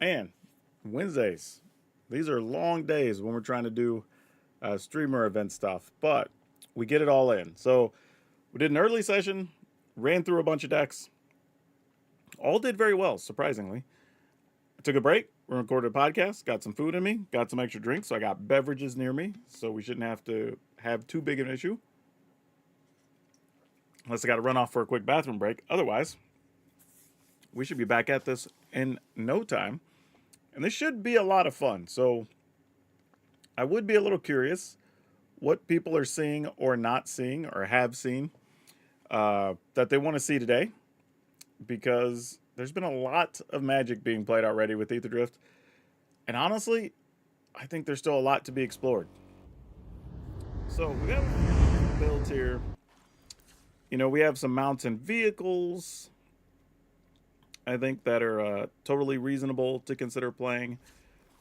And Wednesdays, these are long days when we're trying to do streamer event stuff, but we get it all in. So we did an early session, ran through a bunch of decks, all did very well, surprisingly. I took a break, recorded a podcast, got some food in me, got some extra drinks, so I got beverages near me, so we shouldn't have to have too big of an issue. Unless I got to run off for a quick bathroom break. Otherwise, we should be back at this in no time. And this should be a lot of fun. So I would be a little curious what people are seeing or not seeing or have seen that they want to see today. Because there's been a lot of Magic being played already with Aetherdrift. And honestly, I think there's still a lot to be explored. So we have builds here. You know, we have some mounts and vehicles, I think, that are totally reasonable to consider playing.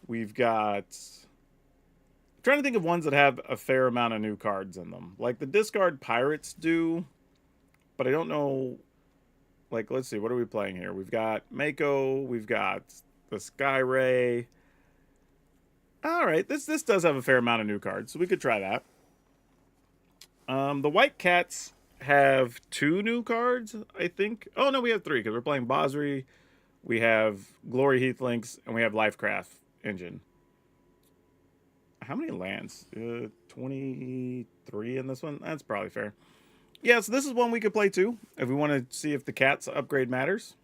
We've got... I'm trying to think of ones that have a fair amount of new cards in them. Like the discard pirates do, but I don't know... Like, let's see, what are we playing here? We've got Mako, we've got the Sky Ray. All right, this does have a fair amount of new cards, so we could try that. The White Cats have 2 new cards, I think. Oh, no, we have 3, because we're playing Bosri, we have Glory Heathlinks, and we have Lifecraft Engine. How many lands? 23 in this one? That's probably fair. Yeah, so this is one we could play too, if we want to see if the Cats upgrade matters.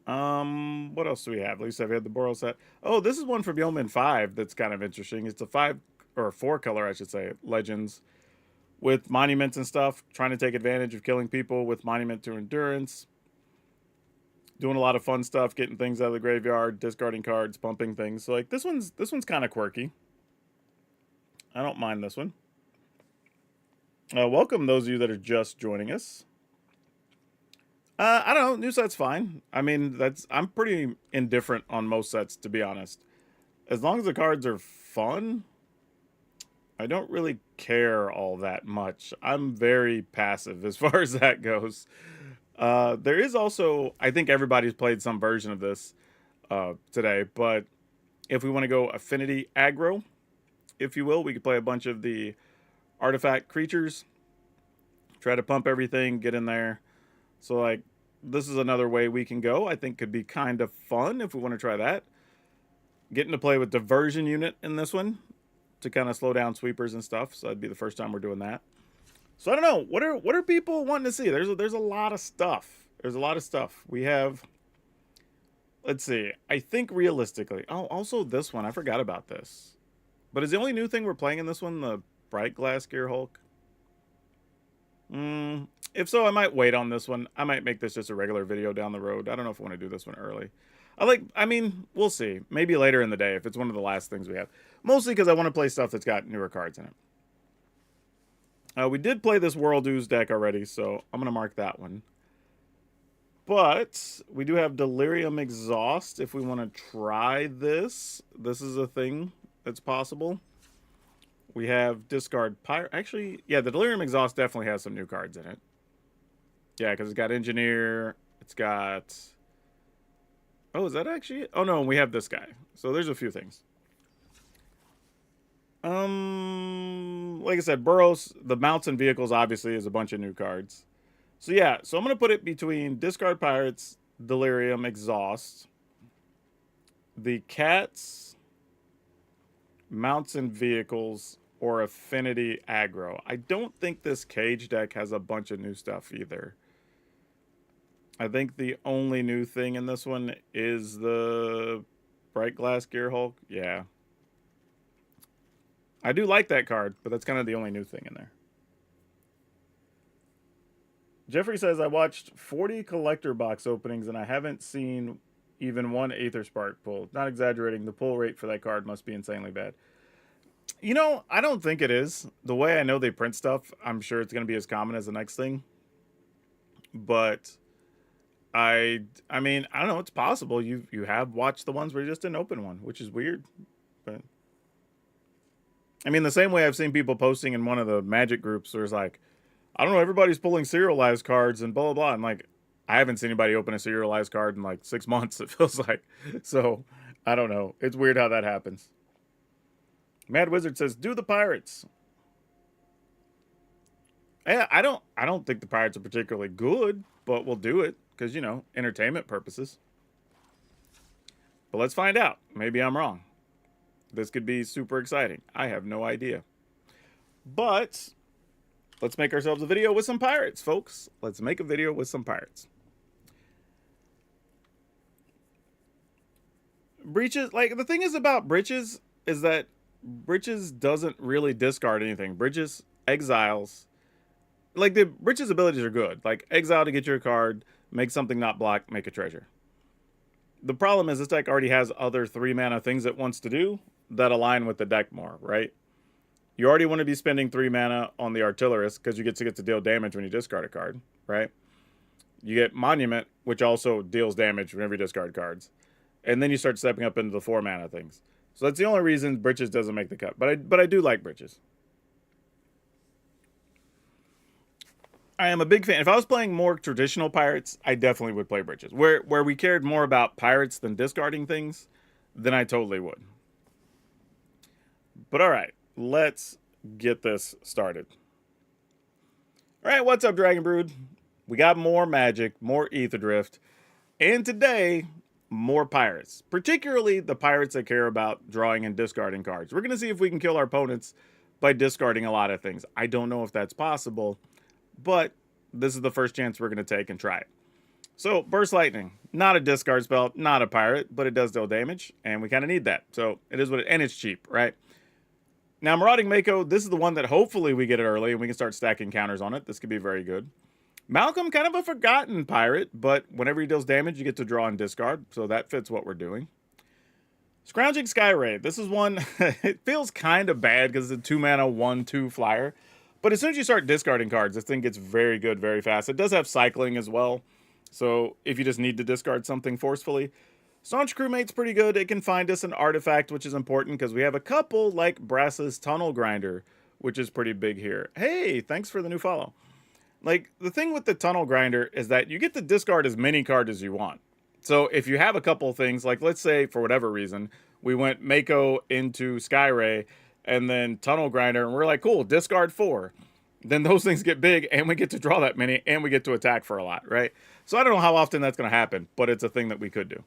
What else do we have? At least I've had the Boros set. Oh, this is one from Yeoman 5 that's kind of interesting. It's a 5, or 4 color, I should say, Legends, with monuments and stuff, trying to take advantage of killing people with Monument to Endurance. Doing a lot of fun stuff, getting things out of the graveyard, discarding cards, pumping things. So like this one's kind of quirky. I don't mind this one. Welcome those of you that are just joining us. I don't know, new set's fine. I mean, I'm pretty indifferent on most sets, to be honest. As long as the cards are fun, I don't really care all that much. I'm very passive as far as that goes. There is also, I think everybody's played some version of this today, but if we want to go Affinity aggro, if you will, we could play a bunch of the artifact creatures, try to pump everything, get in there. So like, this is another way we can go. I think could be kind of fun if we want to try that. Getting to play with diversion unit in this one to kind of slow down sweepers and stuff. So that'd be the first time we're doing that. So I don't know. What are people wanting to see? There's a lot of stuff. There's a lot of stuff. We have, let's see. I think realistically. Oh, also this one. I forgot about this. But is the only new thing we're playing in this one the Bright Glass Gear Hulk? If so, I might wait on this one. I might make this just a regular video down the road. I don't know if I want to do this one early. I mean, we'll see. Maybe later in the day if it's one of the last things we have. Mostly because I want to play stuff that's got newer cards in it. We did play this World Ooze deck already, so I'm going to mark that one. But we do have Delirium Exhaust if we want to try this. This is a thing that's possible. We have Discard Pirate. Actually, yeah, the Delirium Exhaust definitely has some new cards in it. Yeah, because it's got Engineer. It's got... Oh, is that actually it? Oh, no, we have this guy. So there's a few things. Like I said, Burrows, the mounts and vehicles obviously is a bunch of new cards. So yeah, so I'm going to put it between Discard Pirates, Delirium, Exhaust, the Cats, mounts and vehicles, or Affinity aggro. I don't think this Cage deck has a bunch of new stuff either. I think the only new thing in this one is the Bright Glass Gear Hulk. Yeah. I do like that card, but that's kind of the only new thing in there. Jeffrey says, I watched 40 collector box openings and I haven't seen even one Aether Spark pull. Not exaggerating, the pull rate for that card must be insanely bad. You know, I don't think it is. The way I know they print stuff, I'm sure it's going to be as common as the next thing. But I mean, I don't know, it's possible. You have watched the ones where you just didn't open one, which is weird. But I mean, the same way I've seen people posting in one of the Magic groups where it's like, I don't know, everybody's pulling serialized cards and blah, blah, blah. I'm like, I haven't seen anybody open a serialized card in like 6 months, it feels like. So, I don't know. It's weird how that happens. Mad Wizard says, do the Pirates. Yeah, I don't think the Pirates are particularly good, but we'll do it because, you know, entertainment purposes. But let's find out. Maybe I'm wrong. This could be super exciting. I have no idea. But let's make ourselves a video with some pirates, folks. Let's make a video with some pirates. Breaches, like, the thing is about Breaches is that Breaches doesn't really discard anything. Breaches exiles. Like, the Breaches abilities are good. Like, exile to get your card, make something not block, make a treasure. The problem is this deck already has other 3-mana things it wants to do that align with the deck more, right? You already want to be spending 3 mana on the Artillerist because you get to deal damage when you discard a card, right? You get Monument, which also deals damage whenever you discard cards. And then you start stepping up into the 4 mana things. So that's the only reason Breaches doesn't make the cut. But I do like Breaches. I am a big fan. If I was playing more traditional Pirates, I definitely would play Breaches. Where we cared more about Pirates than discarding things, then I totally would. But all right, let's get this started. All right, what's up, Dragon Brood? We got more Magic, more Aetherdrift, and today, more Pirates. Particularly the Pirates that care about drawing and discarding cards. We're going to see if we can kill our opponents by discarding a lot of things. I don't know if that's possible, but this is the first chance we're going to take and try it. So, Burst Lightning. Not a discard spell, not a pirate, but it does deal damage, and we kind of need that. So, it is what it... And it's cheap, right? Now, Marauding Mako, this is the one that hopefully we get it early, and we can start stacking counters on it. This could be very good. Malcolm, kind of a forgotten pirate, but whenever he deals damage, you get to draw and discard, so that fits what we're doing. Scrounging Skyray. This is one... it feels kind of bad because it's a 2-mana, 1/2 flyer. But as soon as you start discarding cards, this thing gets very good very fast. It does have cycling as well. So if you just need to discard something forcefully. Staunch Crewmate's pretty good. It can find us an artifact, which is important because we have a couple like Brass's Tunnel Grinder, which is pretty big here. Hey, thanks for the new follow. Like, the thing with the Tunnel Grinder is that you get to discard as many cards as you want. So if you have a couple things, like let's say for whatever reason, we went Mako into Skyray, and then Tunnel Grinder, and we're like, cool, discard 4. Then those things get big, and we get to draw that many, and we get to attack for a lot, right? So I don't know how often that's going to happen, but it's a thing that we could do.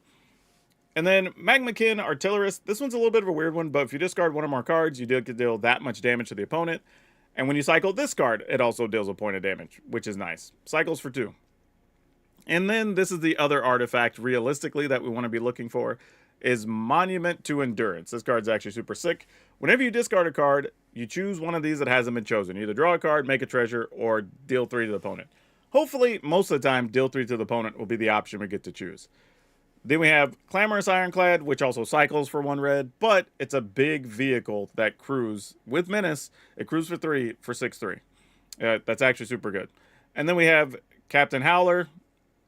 And then Magmakin, Artillerist. This one's a little bit of a weird one, but if you discard one or more cards, you get to deal that much damage to the opponent. And when you cycle this card, it also deals a point of damage, which is nice. Cycles for 2. And then this is the other artifact, realistically, that we want to be looking for, is Monument to Endurance. This card's actually super sick. Whenever you discard a card, you choose one of these that hasn't been chosen. You either draw a card, make a treasure, or deal 3 to the opponent. Hopefully, most of the time, deal 3 to the opponent will be the option we get to choose. Then we have Clamorous Ironclad, which also cycles for 1 red, but it's a big vehicle that crews with Menace. It crews for 3 for 6/3. That's actually super good. And then we have Captain Howler.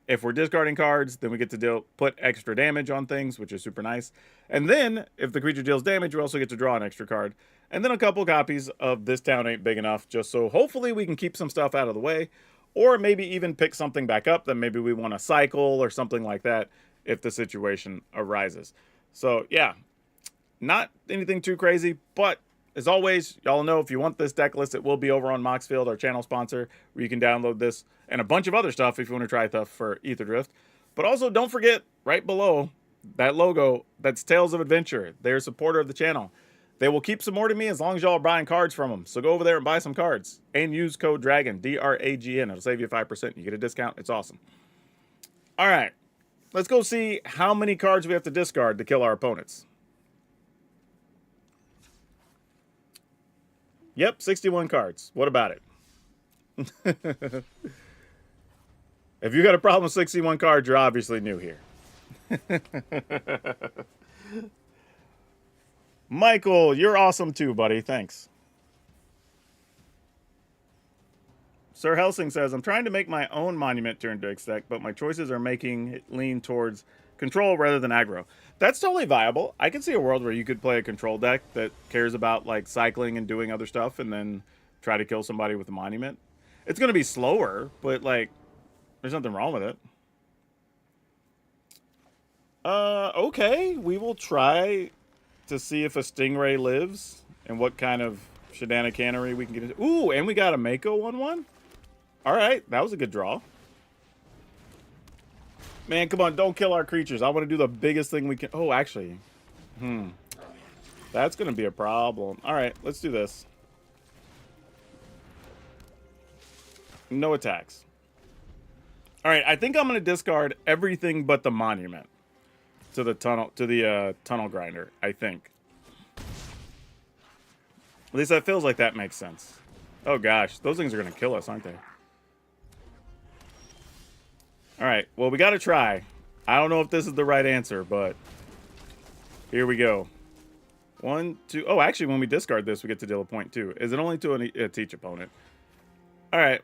If we're discarding cards, then we get to put extra damage on things, which is super nice. And then, if the creature deals damage, we also get to draw an extra card. And then a couple copies of This Town Ain't Big Enough, just so hopefully we can keep some stuff out of the way. Or maybe even pick something back up that maybe we want to cycle or something like that if the situation arises. So, yeah, not anything too crazy, but as always, y'all know if you want this deck list, it will be over on Moxfield, our channel sponsor, where you can download this and a bunch of other stuff if you want to try stuff for Aetherdrift. But also, don't forget, right below that logo, that's Tales of Adventure. They're a supporter of the channel. They will keep supporting me as long as y'all are buying cards from them. So go over there and buy some cards. And use code DRAGON, D-R-A-G-N. It'll save you 5%. You get a discount. It's awesome. All right. Let's go see how many cards we have to discard to kill our opponents. Yep, 61 cards. What about it? If you got a problem with 61 cards, you're obviously new here. Michael, you're awesome too, buddy. Thanks. Sir Helsing says, I'm trying to make my own Monument turn deck, but my choices are making it lean towards control rather than aggro. That's totally viable. I can see a world where you could play a control deck that cares about like cycling and doing other stuff and then try to kill somebody with a Monument. It's going to be slower, but like there's nothing wrong with it. Okay. We will try to see if a Stingray lives and what kind of shenaniganery we can get into. Ooh, and we got a Mako 1/1. All right, that was a good draw. Man, come on, don't kill our creatures. I want to do the biggest thing we can. Oh, actually, that's going to be a problem. All right, let's do this. No attacks. All right, I think I'm going to discard everything but the monument to the tunnel grinder. I think. At least that feels like that makes sense. Oh gosh, those things are going to kill us, aren't they? All right, well, we got to try. I don't know if this is the right answer, but here we go. 1, 2. Oh, actually, when we discard this, we get to deal a point too. Is it only to a teach opponent? All right.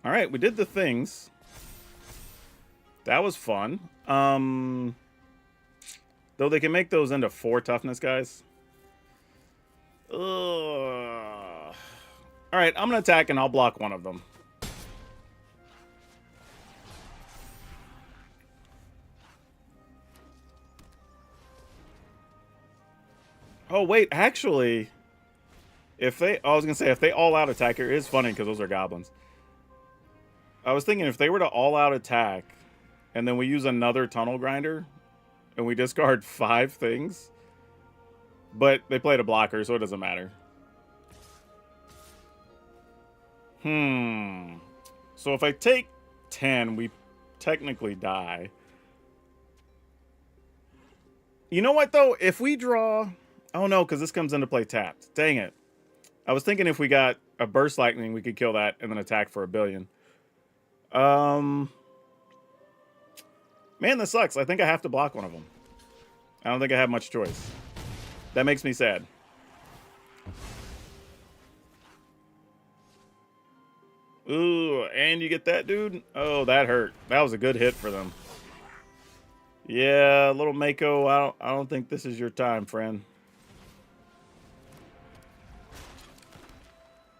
All right, we did the things. That was fun. Though they can make those into 4 toughness guys. Ugh. All right, I'm going to attack and I'll block one of them. Oh, wait, actually, if they... I was going to say, if they all-out attack here, it is funny because those are goblins. I was thinking if they were to all-out attack and then we use another tunnel grinder and we discard 5 things, but they played a blocker, so it doesn't matter. So if I take 10, we technically die. You know what, though? If we draw... Oh, no, because this comes into play tapped. Dang it. I was thinking if we got a Burst Lightning, we could kill that and then attack for 1 billion. Man, this sucks. I think I have to block one of them. I don't think I have much choice. That makes me sad. Ooh, and you get that, dude? Oh, that hurt. That was a good hit for them. Yeah, little Mako, I don't think this is your time, friend.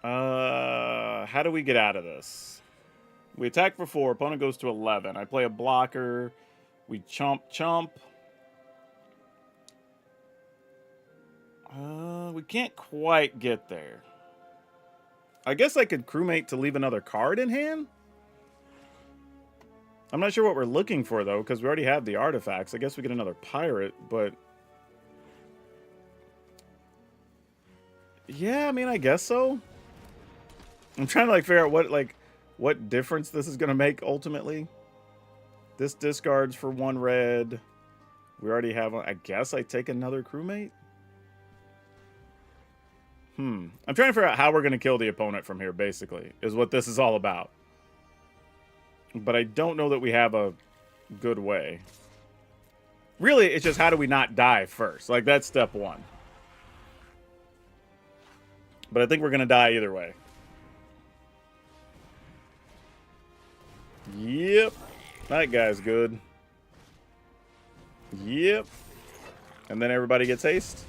How do we get out of this? We attack for 4. Opponent goes to 11. I play a blocker. We chomp. We can't quite get there. I guess I could crewmate to leave another card in hand? I'm not sure what we're looking for, though, because we already have the artifacts. I guess we get another pirate, but... Yeah, I mean, I guess so. I'm trying to, figure out what difference this is going to make, ultimately. This discards for 1 red. We already have one. I guess I take another crewmate? I'm trying to figure out how we're going to kill the opponent from here, basically, is what this is all about. But I don't know that we have a good way. Really, it's just how do we not die first? That's step 1. But I think we're going to die either way. Yep. That guy's good. Yep. And then everybody gets haste.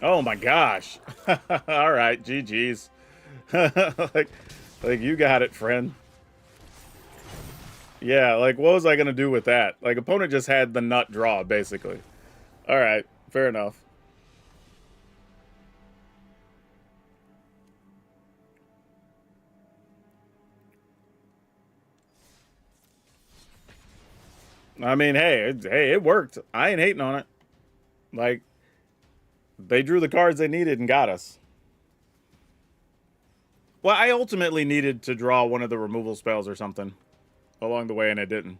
Oh my gosh. All right, GG's. like you got it, friend. Yeah, what was I going to do with that? Opponent just had the nut draw, basically. All right, fair enough. I mean, hey, it worked. I ain't hating on it. They drew the cards they needed and got us. Well, I ultimately needed to draw one of the removal spells or something along the way, and it didn't.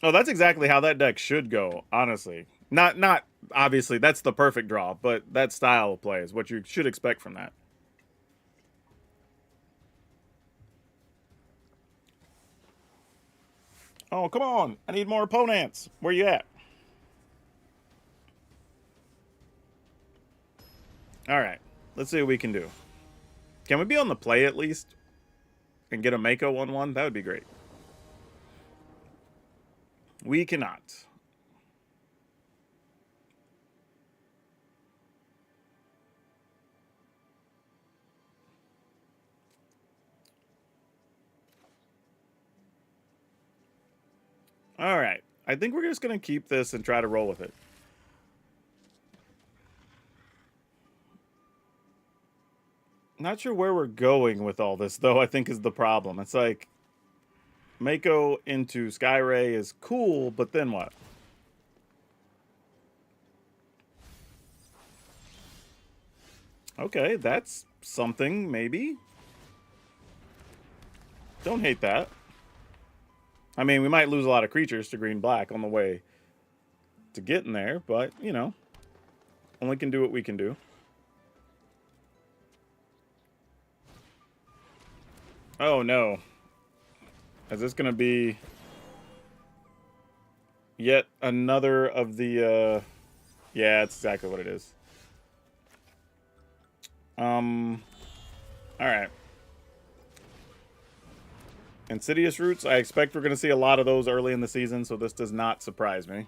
Oh, that's exactly how that deck should go, honestly. Not obviously, that's the perfect draw, but that style of play is what you should expect from that. Oh, come on. I need more opponents. Where you at? All right. Let's see what we can do. Can we be on the play at least? And get a Mako 1/1? That would be great. We cannot. All right. I think we're just going to keep this and try to roll with it. Not sure where we're going with all this, though, I think is the problem. It's like, Mako into Skyray is cool, but then what? Okay, that's something, maybe. Don't hate that. I mean, we might lose a lot of creatures to green-black on the way to getting there, but, you know, only can do what we can do. Oh, no. Is this going to be yet another of the, yeah, that's exactly what it is. Alright. Insidious Roots, I expect we're going to see a lot of those early in the season, so this does not surprise me.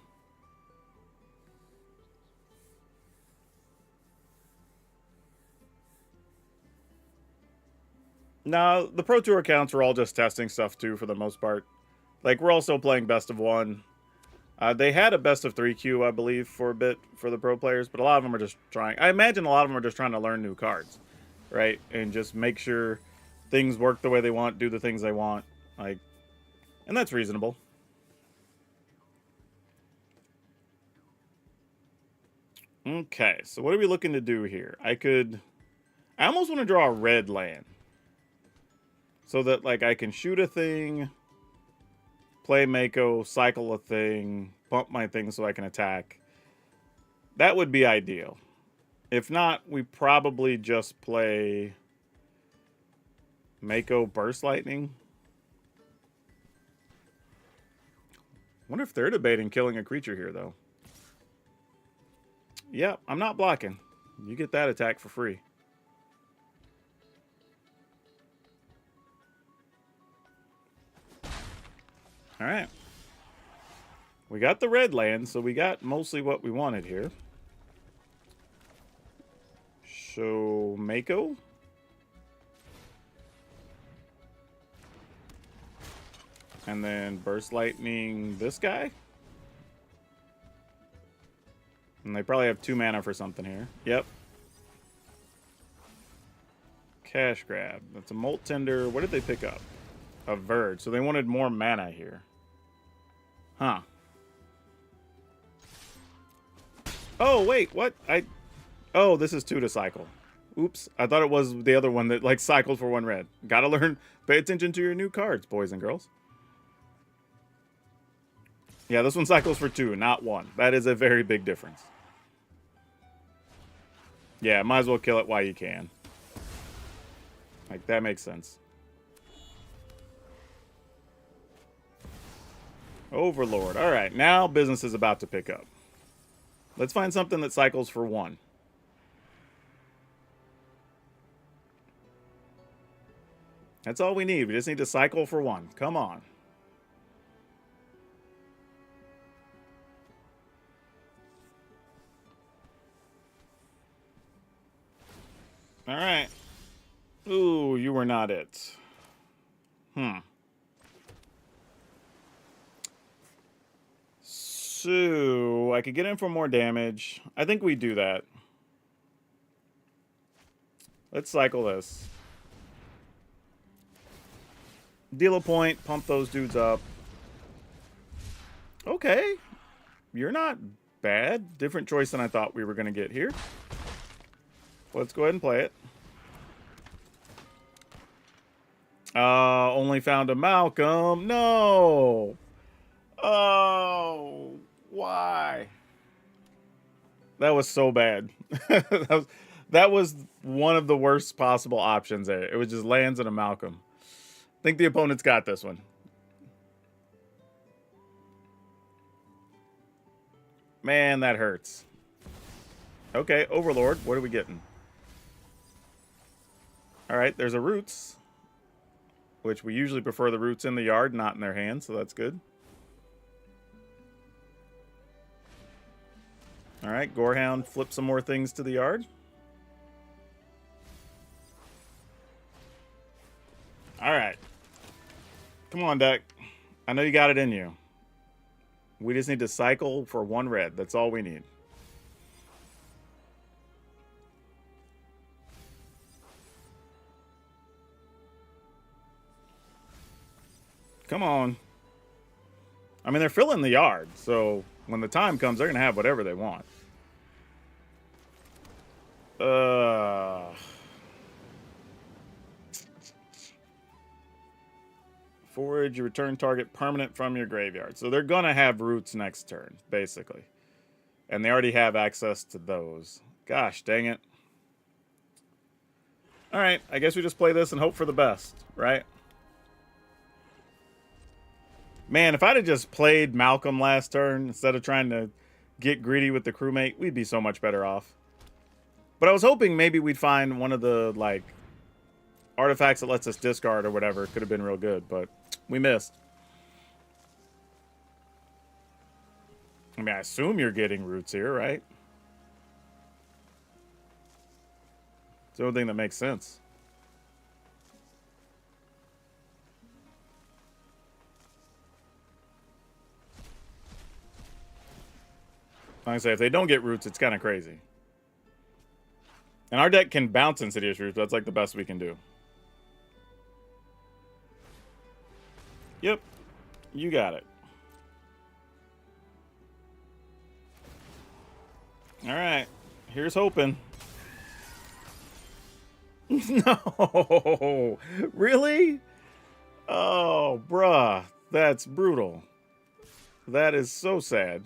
No, the Pro Tour accounts were all just testing stuff, too, for the most part. Like, we're also playing Best of 1. They had a Best of 3 queue, I believe, for a bit for the pro players, but a lot of them are just trying... I imagine a lot of them are just trying to learn new cards, right? And just make sure things work the way they want, do the things they want. Like, and that's reasonable. Okay, so what are we looking to do here? I almost want to draw a red land. So that, like, I can shoot a thing, play Mako, cycle a thing, bump my thing so I can attack. That would be ideal. If not, we probably just play Mako Burst Lightning. Wonder if they're debating killing a creature here, though. Yeah, I'm not blocking. You get that attack for free. Alright. We got the red land, so we got mostly what we wanted here. So, Mako. And then Burst Lightning this guy. And they probably have 2 mana for something here. Yep. Cash Grab. That's a Molt Tender. What did they pick up? A Verge. So they wanted more mana here. Huh. Oh, wait. What? Oh, this is 2 to cycle. Oops. I thought it was the other one that, like, cycled for 1 red. Gotta learn. Pay attention to your new cards, boys and girls. Yeah, this one cycles for 2, not 1. That is a very big difference. Yeah, might as well kill it while you can. Like, that makes sense. Overlord. Alright, now business is about to pick up. Let's find something that cycles for 1. That's all we need. We just need to cycle for 1. Come on. Alright. Ooh, you were not it. So, I could get in for more damage. I think we do that. Let's cycle this. Deal a point, pump those dudes up. Okay. You're not bad. Different choice than I thought we were going to get here. Let's go ahead and play it. Only found a Malcolm. No. Oh, why? That was so bad. that was one of the worst possible options there. It was just lands and a Malcolm. I think the opponent's got this one. Man, that hurts. Okay, Overlord. What are we getting? Alright, there's a Roots. Which we usually prefer the Roots in the yard, not in their hand, so that's good. Alright, Gorehound, flip some more things to the yard. Alright. Come on, deck. I know you got it in you. We just need to cycle for 1 red. That's all we need. Come on. I mean, they're filling the yard, so when the time comes, they're going to have whatever they want. Forage, you return target permanent from your graveyard. So they're going to have roots next turn, basically. And they already have access to those. Gosh, dang it. Alright, I guess we just play this and hope for the best, right? Man, if I'd have just played Malcolm last turn instead of trying to get greedy with the crewmate, we'd be so much better off. But I was hoping maybe we'd find one of the, like, artifacts that lets us discard or whatever. Could have been real good, but we missed. I mean, I assume you're getting roots here, right? It's the only thing that makes sense. Like I say, if they don't get roots, it's kind of crazy. And our deck can bounce Insidious Roots. That's like the best we can do. Yep. You got it. Alright. Here's hoping. No! Really? Oh, bruh. That's brutal. That is so sad.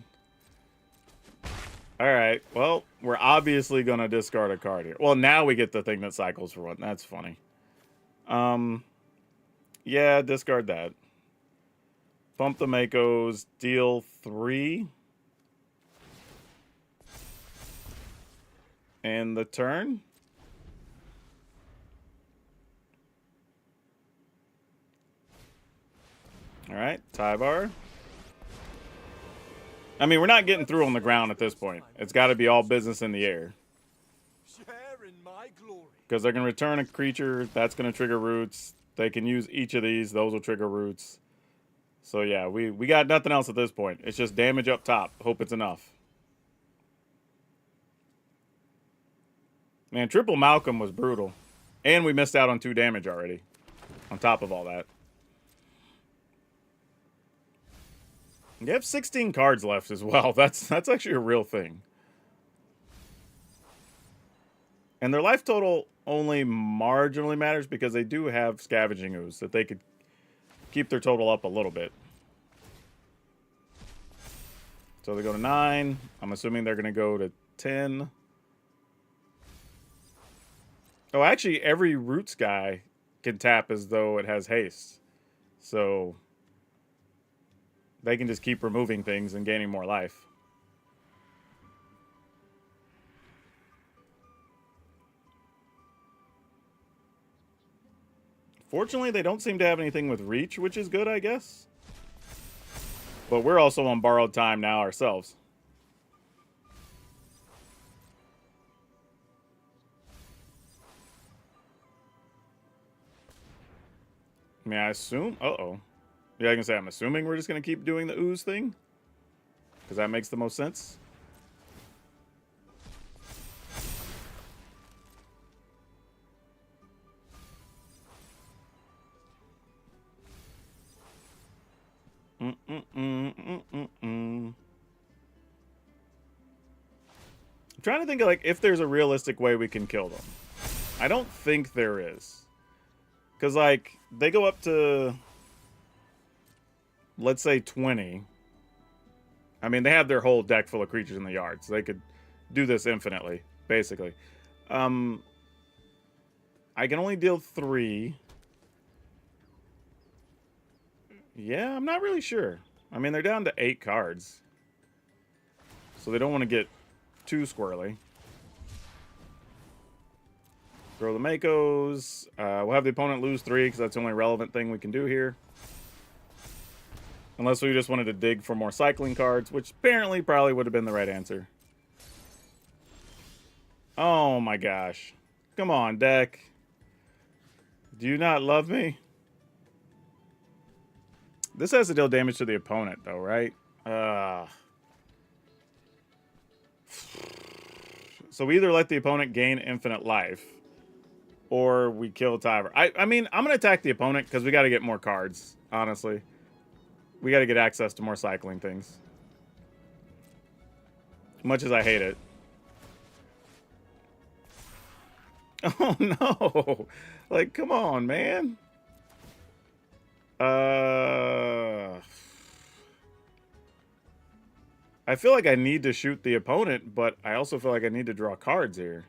Alright, well, we're obviously going to discard a card here. Well, now we get the thing that cycles for 1. That's funny. Yeah, discard that. Pump the Makos, deal 3. And the turn. Alright, Tyvar. I mean, we're not getting through on the ground at this point. It's got to be all business in the air. Because they're going to return a creature. That's going to trigger roots. They can use each of these. Those will trigger roots. So, yeah, we got nothing else at this point. It's just damage up top. Hope it's enough. Man, triple Malcolm was brutal. And we missed out on 2 damage already. On top of all that. You have 16 cards left as well. That's actually a real thing. And their life total only marginally matters because they do have Scavenging Ooze that they could keep their total up a little bit. So they go to 9. I'm assuming they're going to go to 10. Oh, actually, every Roots guy can tap as though it has haste. So they can just keep removing things and gaining more life. Fortunately, they don't seem to have anything with reach, which is good, I guess. But we're also on borrowed time now ourselves. I mean, I assume... Uh-oh. Yeah, I can say I'm assuming we're just going to keep doing the ooze thing. Because that makes the most sense. I'm trying to think of, like, if there's a realistic way we can kill them. I don't think there is. Because, like, they go up to... let's say 20. I mean, they have their whole deck full of creatures in the yard, so they could do this infinitely, basically. I can only deal 3. Yeah, I'm not really sure. I mean, they're down to 8 cards. So they don't want to get too squirrely. Throw the Makos. We'll have the opponent lose 3, because that's the only relevant thing we can do here. Unless we just wanted to dig for more cycling cards, which apparently probably would have been the right answer. Oh my gosh. Come on, deck. Do you not love me? This has to deal damage to the opponent, though, right? So we either let the opponent gain infinite life, or we kill Tyver. I mean, I'm going to attack the opponent because we got to get more cards, honestly. We got to get access to more cycling things. Much as I hate it. Oh, no. Like, come on, man. I feel like I need to shoot the opponent, but I also feel like I need to draw cards here.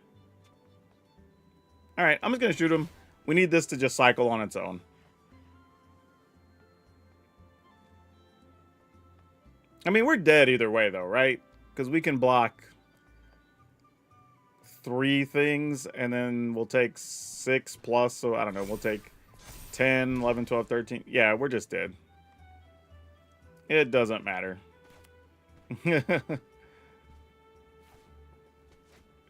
All right, I'm just going to shoot him. We need this to just cycle on its own. I mean, we're dead either way, though, right? Because we can block 3 things, and then we'll take 6 plus. So, I don't know. We'll take 10, 11, 12, 13. Yeah, we're just dead. It doesn't matter.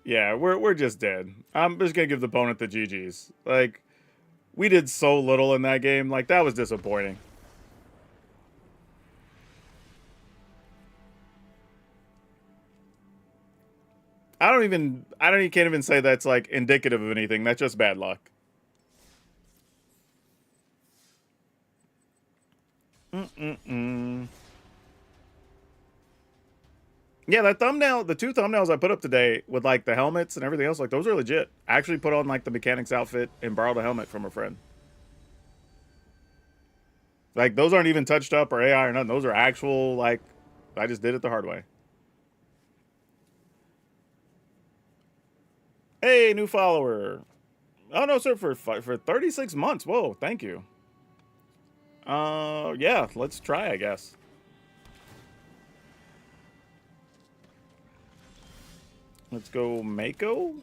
Yeah, we're just dead. I'm just gonna give the opponent the GGs. Like, we did so little in that game. Like, that was disappointing. Can't even say that's like indicative of anything. That's just bad luck. Yeah, that thumbnail, the 2 thumbnails I put up today with like the helmets and everything else, like those are legit. I actually put on like the mechanic's outfit and borrowed a helmet from a friend. Like, those aren't even touched up or AI or nothing. Those are actual, like, I just did it the hard way. Hey, new follower. Oh, no, sir, for 36 months. Whoa, thank you. Yeah, let's try, I guess. Let's go Mako.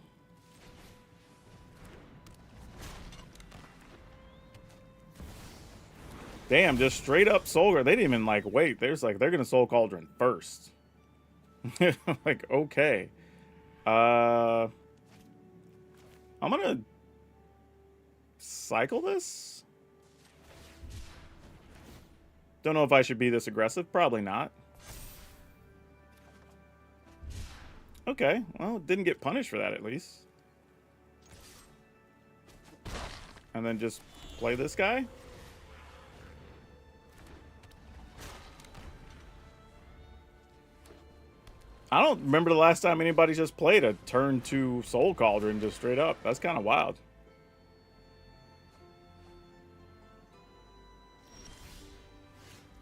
Damn, just straight up Soul. They didn't even like wait. There's like they're gonna Soul Cauldron first. Like, okay. I'm gonna cycle this. Don't know if I should be this aggressive. Probably not. Okay, well, didn't get punished for that at least. And then just play this guy. I don't remember the last time anybody just played a turn 2 Soul Cauldron just straight up. That's kind of wild.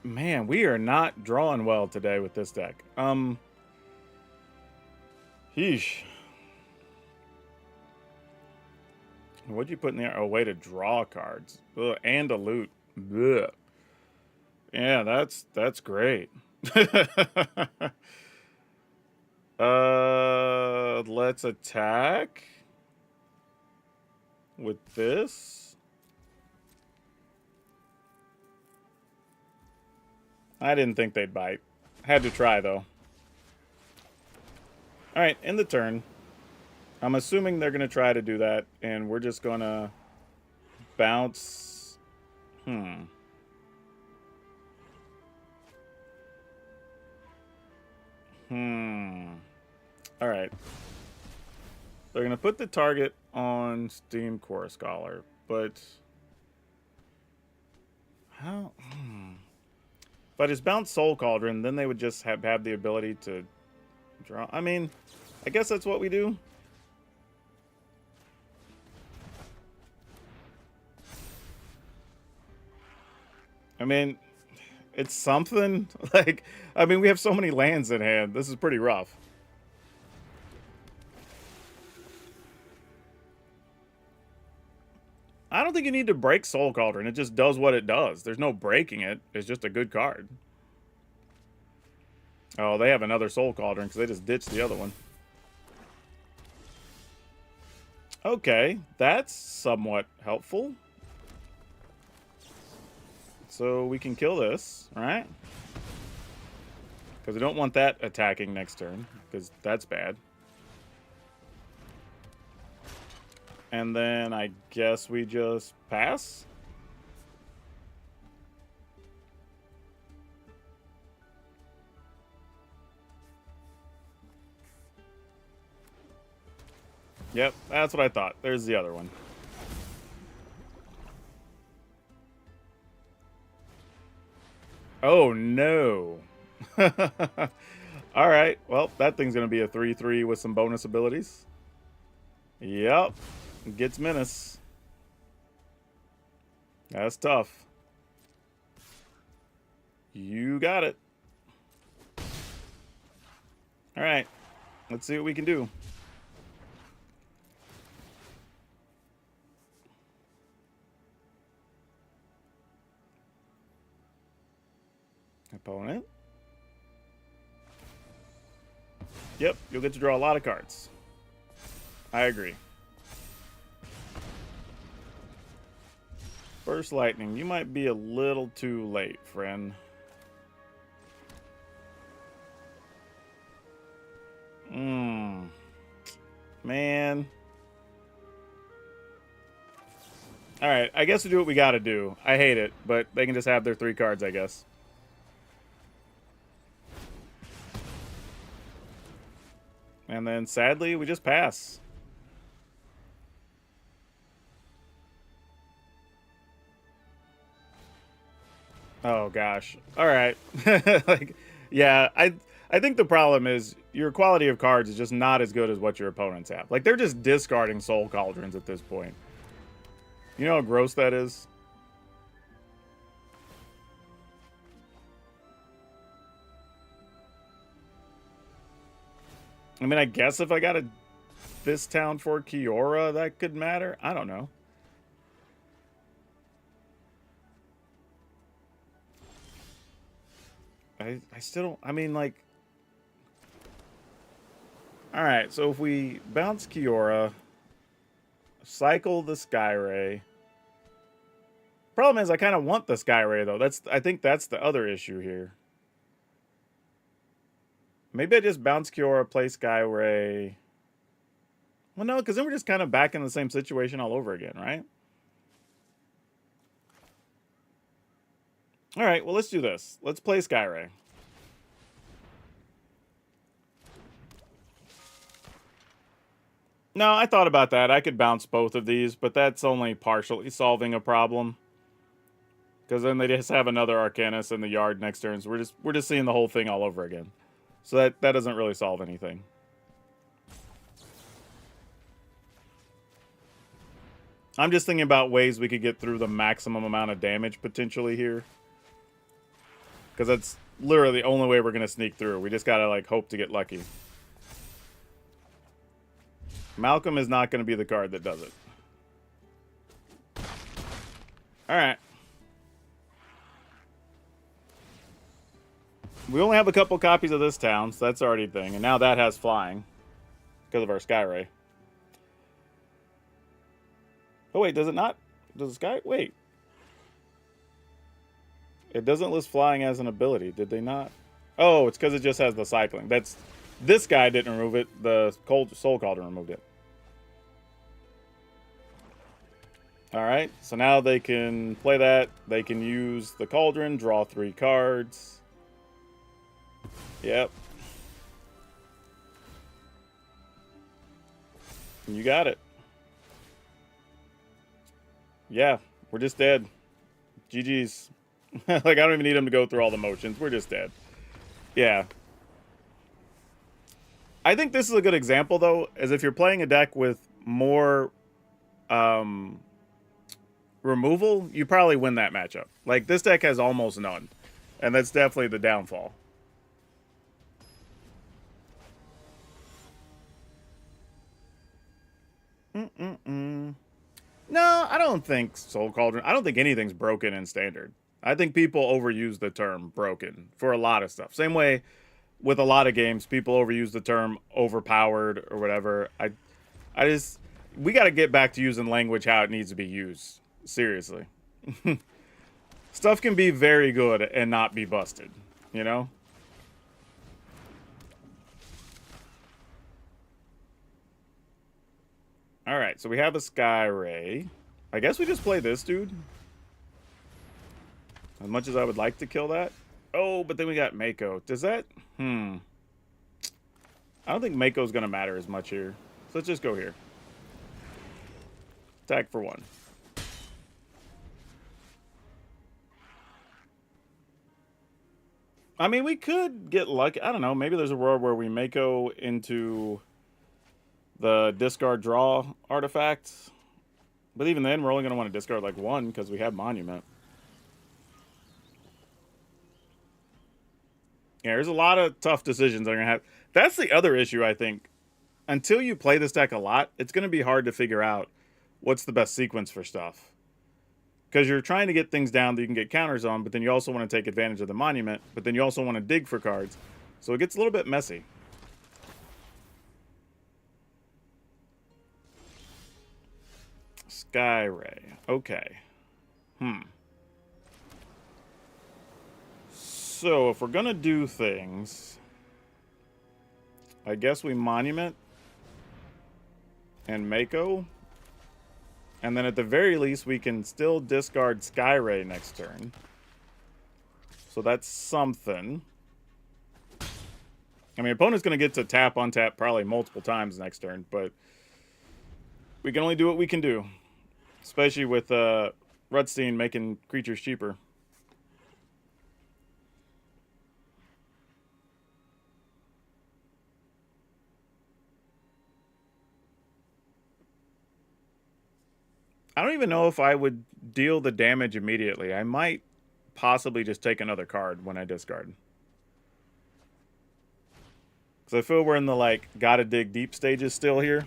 Man, we are not drawing well today with this deck. Yeesh. What'd you put in there? Oh, way to draw cards. Ugh, and a loot. Ugh. Yeah, that's great. Let's attack with this. I didn't think they'd bite. Had to try, though. Alright, end the turn. I'm assuming they're going to try to do that, and we're just going to bounce. Alright. They're going to put the target on Steam Core Scholar, but how? If I just bounce Soul Cauldron, then they would just have the ability to draw. I mean, I guess that's what we do. I mean, it's something. Like, I mean, we have so many lands in hand. This is pretty rough. I don't think you need to break Soul Cauldron. It just does what it does. There's no breaking it. It's just a good card. Oh, they have another Soul Cauldron because they just ditched the other one. Okay, that's somewhat helpful. So we can kill this, right? Because we don't want that attacking next turn, because that's bad. And then I guess we just pass. Yep, that's what I thought. There's the other one. Oh, no. All right. Well, that thing's going to be a 3/3 with some bonus abilities. Yep. Gets menace. That's tough. You got it. All right. Let's see what we can do. Opponent. Yep, you'll get to draw a lot of cards. I agree. First lightning, you might be a little too late, friend. Man. Alright, I guess we do what we gotta do. I hate it, but they can just have their 3 cards, I guess. And then, sadly, we just pass. Oh, gosh. Alright. Like, yeah, I think the problem is your quality of cards is just not as good as what your opponents have. Like, they're just discarding Soul Cauldrons at this point. You know how gross that is? I mean, I guess if I got this town for Kiora, that could matter. I don't know. I still don't... I mean, like... Alright, so if we bounce Kiora, cycle the Skyray... Problem is, I kind of want the Skyray, though. I think that's the other issue here. Maybe I just bounce Kiora, play Skyray. Well, no, because then we're just kind of back in the same situation all over again, right? All right, well, let's do this. Let's play Skyray. No, I thought about that. I could bounce both of these, but that's only partially solving a problem. Because then they just have another Arcanist in the yard next turn, so we're just seeing the whole thing all over again. So that doesn't really solve anything. I'm just thinking about ways we could get through the maximum amount of damage potentially here. Because that's literally the only way we're going to sneak through. We just got to, like, hope to get lucky. Malcolm is not going to be the card that does it. Alright. We only have a couple copies of this town, so that's already a thing. And now that has flying. Because of our Skyray. Oh, wait, does it not? Does the Sky... Wait. It doesn't list flying as an ability. Did they not? Oh, it's because it just has the cycling. That's... This guy didn't remove it. The Soul Cauldron removed it. Alright, so now they can play that. They can use the Cauldron, draw 3 cards. Yep. You got it. Yeah, we're just dead. GG's. Like, I don't even need them to go through all the motions. We're just dead. Yeah. I think this is a good example, though, as if you're playing a deck with more removal, you probably win that matchup. Like, this deck has almost none. And that's definitely the downfall. No, I don't think Soul Cauldron... I don't think anything's broken in Standard. I think people overuse the term broken for a lot of stuff. Same way with a lot of games, people overuse the term overpowered or whatever. I just... We got to get back to using language how it needs to be used. Seriously. Stuff can be very good and not be busted, you know? Alright, so we have a Skyray. I guess we just play this dude. As much as I would like to kill that. Oh, but then we got Mako. Does that... I don't think Mako's going to matter as much here. So let's just go here. Attack for 1. I mean, we could get lucky. I don't know. Maybe there's a world where we Mako into the discard draw artifact. But even then, we're only going to want to discard like 1 because we have Monument. Yeah, there's a lot of tough decisions I'm going to have. That's the other issue, I think. Until you play this deck a lot, it's going to be hard to figure out what's the best sequence for stuff. Because you're trying to get things down that you can get counters on, but then you also want to take advantage of the Monument, but then you also want to dig for cards. So it gets a little bit messy. Sky Ray. Okay. So if we're going to do things, I guess we Monument and Mako. And then at the very least, we can still discard Sky Ray next turn. So that's something. I mean, opponent's going to get to tap, untap probably multiple times next turn, but we can only do what we can do. Especially with Rutstein making creatures cheaper. I don't even know if I would deal the damage immediately. I might possibly just take another card when I discard. Because I feel we're in the, like, gotta dig deep stages still here.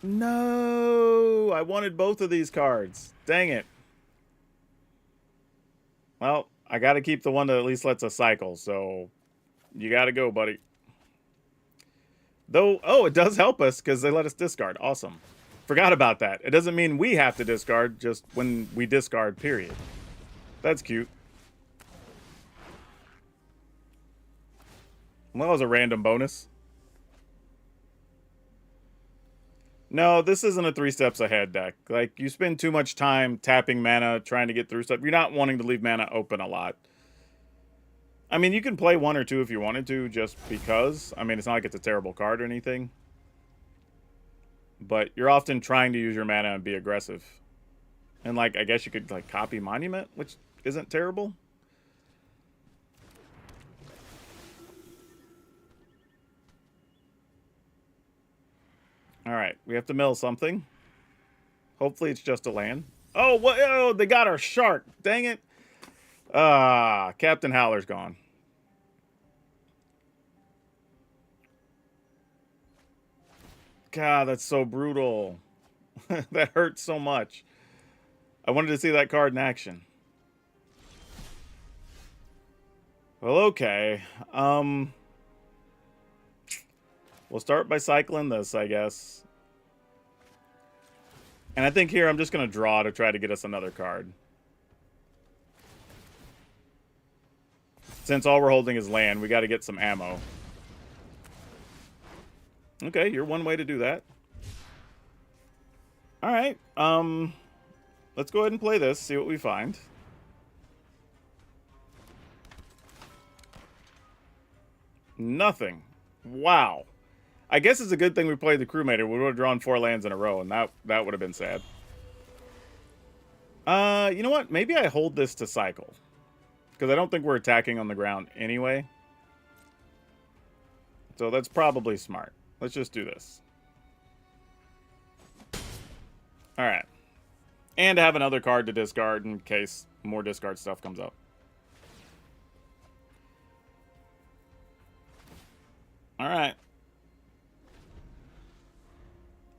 No! I wanted both of these cards. Dang it. Well, I gotta keep the one that at least lets us cycle, so you gotta go, buddy. Though, oh, it does help us because they let us discard. Awesome. Forgot about that. It doesn't mean we have to discard, just when we discard, period. That's cute. Well, that was a random bonus. No, this isn't a 3 steps ahead deck. Like, you spend too much time tapping mana, trying to get through stuff. You're not wanting to leave mana open a lot. I mean, you can play 1 or 2 if you wanted to, just because. I mean, it's not like it's a terrible card or anything. But you're often trying to use your mana and be aggressive. And, like, I guess you could, like, copy Monument, which isn't terrible. Alright, we have to mill something. Hopefully it's just a land. Oh, what? Oh, they got our shark. Dang it. Captain Howler's gone. God, that's so brutal. That hurts so much. I wanted to see that card in action. Well, okay. We'll start by cycling this, I guess. And I think here I'm just going to draw to try to get us another card. Since all we're holding is land, we got to get some ammo. Okay, you're one way to do that. Alright, let's go ahead and play this, see what we find. Nothing. Wow. I guess it's a good thing we played the Crewmater. We would have drawn 4 lands in a row, and that would have been sad. You know what? Maybe I hold this to cycle. Because I don't think we're attacking on the ground anyway. So that's probably smart. Let's just do this. Alright. And have another card to discard in case more discard stuff comes up. Alright.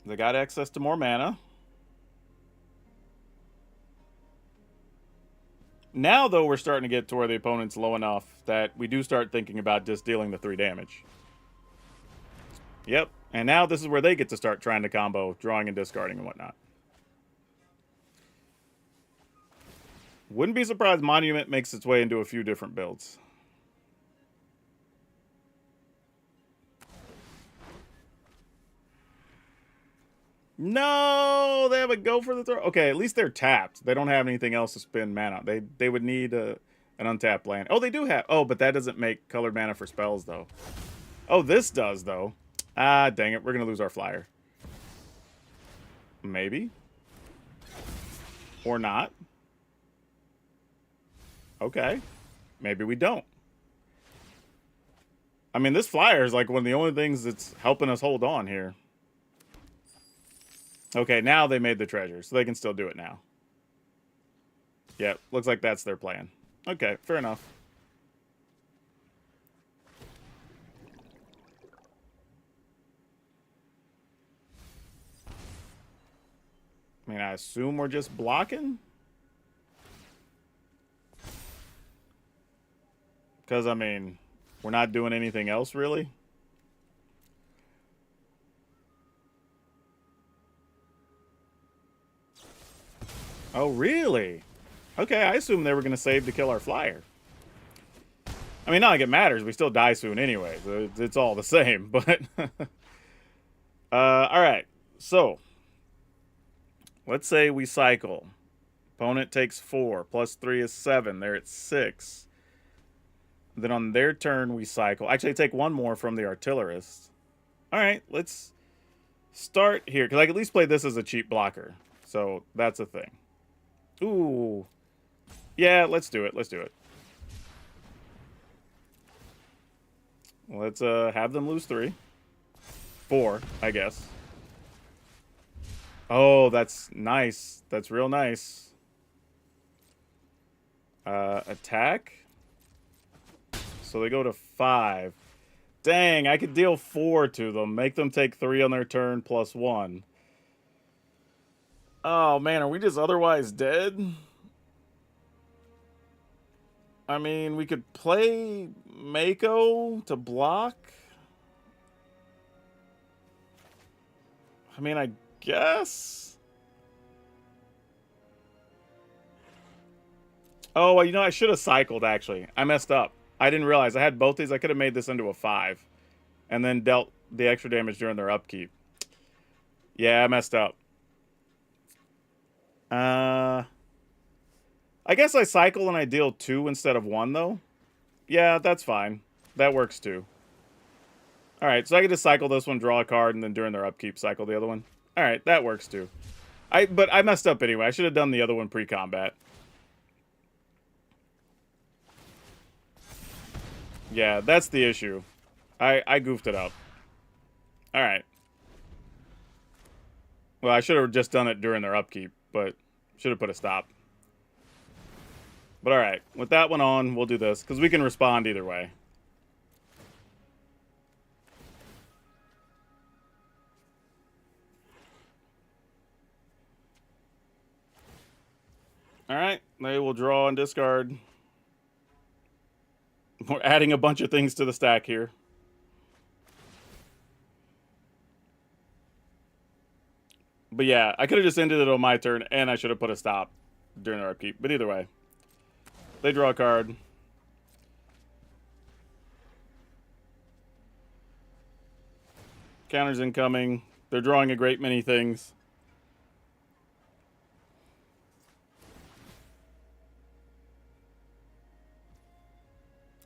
They got access to more mana. Now, though, we're starting to get to where the opponent's low enough that we do start thinking about just dealing the 3 damage. Yep. And now this is where they get to start trying to combo, drawing and discarding and whatnot. Wouldn't be surprised Monument makes its way into a few different builds. No, they have a go for the throw. Okay, at least they're tapped. They don't have anything else to spend mana. They would need an An untapped land. Oh, they do have... Oh, but that doesn't make colored mana for spells, though. Oh, this does, though. Ah, dang it. We're going to lose our flyer. Maybe. Or not. Okay. Maybe we don't. I mean, this flyer is like one of the only things that's helping us hold on here. Okay, now they made the treasure, so they can still do it now. Yep, looks like that's their plan. Okay, fair enough. I mean, I assume we're just blocking? Because, I mean, we're not doing anything else, really? Oh, really? Okay, I assumed they were going to save to kill our flyer. I mean, not like it matters. We still die soon anyway. So it's all the same, but... Alright, so... Let's say we cycle. Opponent takes 4. Plus 3 is 7. They're at 6. Then on their turn, we cycle. Actually, take one more from the Artillerist. Alright, let's start here. Because I can at least play this as a cheap blocker. So, that's a thing. Ooh. Yeah, let's do it. Let's do it. Let's have them lose 3. 4, I guess. Oh, that's nice. That's real nice. Attack. So they go to 5. Dang, I could deal 4 to them. Make them take 3 on their turn plus 1. Oh, man, are we just otherwise dead? I mean, we could play Mako to block. I mean, I guess. Oh, well, you know, I should have cycled, actually. I messed up. I didn't realize. I had both these. I could have made this into a 5. And then dealt the extra damage during their upkeep. Yeah, I messed up. I guess I cycle and I deal 2 instead of 1, though. Yeah, that's fine. That works, too. Alright, so I can just cycle this one, draw a card, and then during their upkeep, cycle the other one. Alright, that works, too. But I messed up anyway. I should have done the other one pre-combat. Yeah, that's the issue. I goofed it up. Alright. Well, I should have just done it during their upkeep, but should have put a stop. But alright, with that one on, we'll do this, because we can respond either way. Alright, they will draw and discard. We're adding a bunch of things to the stack here. But yeah, I could have just ended it on my turn, and I should have put a stop during their upkeep. But either way. They draw a card. Counter's incoming. They're drawing a great many things.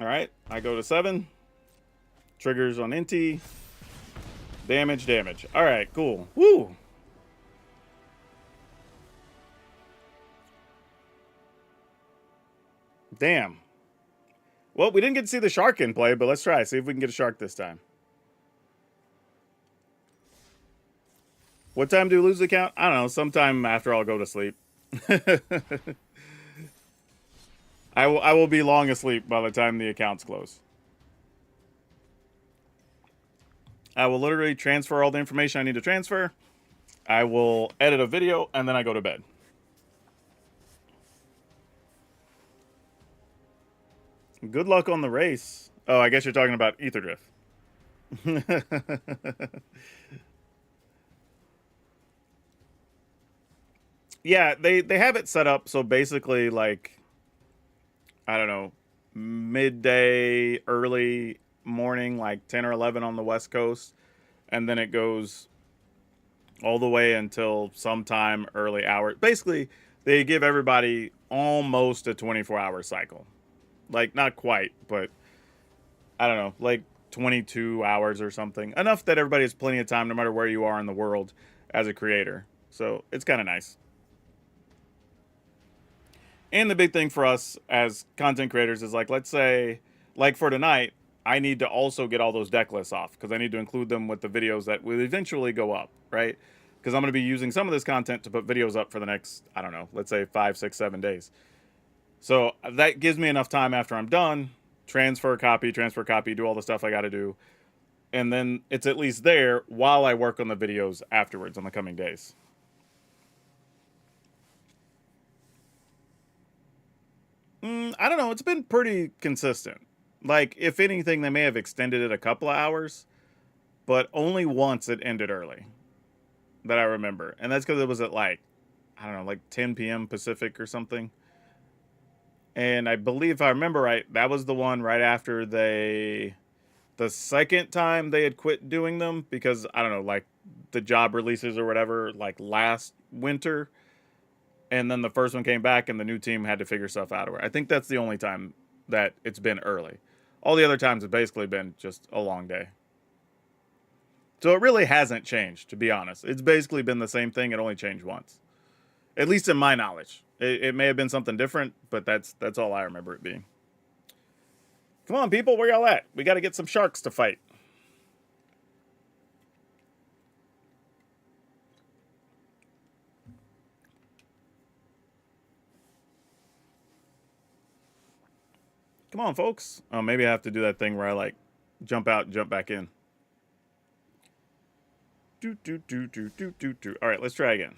Alright, I go to 7. Triggers on Inti. Damage, damage. Alright, cool. Woo! Damn. Well, we didn't get to see the shark in play, but let's try. See if we can get a shark this time. What time do we lose the count? I don't know. Sometime after I'll go to sleep. I will be long asleep by the time the accounts close. I will literally transfer all the information I need to transfer. I will edit a video, and then I go to bed. Good luck on the race. Oh, I guess you're talking about Aetherdrift. Yeah, they have it set up so basically, like, I don't know, midday, early morning, like 10 or 11 on the West Coast, and then it goes all the way until sometime early hours. Basically, they give everybody almost a 24-hour cycle. Like, not quite, but I don't know, like 22 hours or something. Enough that everybody has plenty of time no matter where you are in the world as a creator. So it's kind of nice. And the big thing for us as content creators is like, let's say, like for tonight, I need to also get all those deck lists off because I need to include them with the videos that will eventually go up, right? Because I'm going to be using some of this content to put videos up for the next, I don't know, let's say 5, 6, 7 days. So that gives me enough time after I'm done, transfer copy, do all the stuff I got to do. And then it's at least there while I work on the videos afterwards on the coming days. I don't know. It's been pretty consistent. Like, if anything, they may have extended it a couple of hours, but only once it ended early that I remember. And that's because it was at like, I don't know, like 10 p.m. Pacific or something. And I believe, if I remember right, that was the one right after the second time they had quit doing them because, I don't know, like the job releases or whatever, like last winter. And then the first one came back and the new team had to figure stuff out. I think that's the only time that it's been early. All the other times have basically been just a long day. So it really hasn't changed, to be honest. It's basically been the same thing. It only changed once. At least in my knowledge. It may have been something different, but that's all I remember it being. Come on, people, where y'all at? We got to get some sharks to fight. Come on, folks. Oh, maybe I have to do that thing where I, like, jump out and jump back in. All right, let's try again.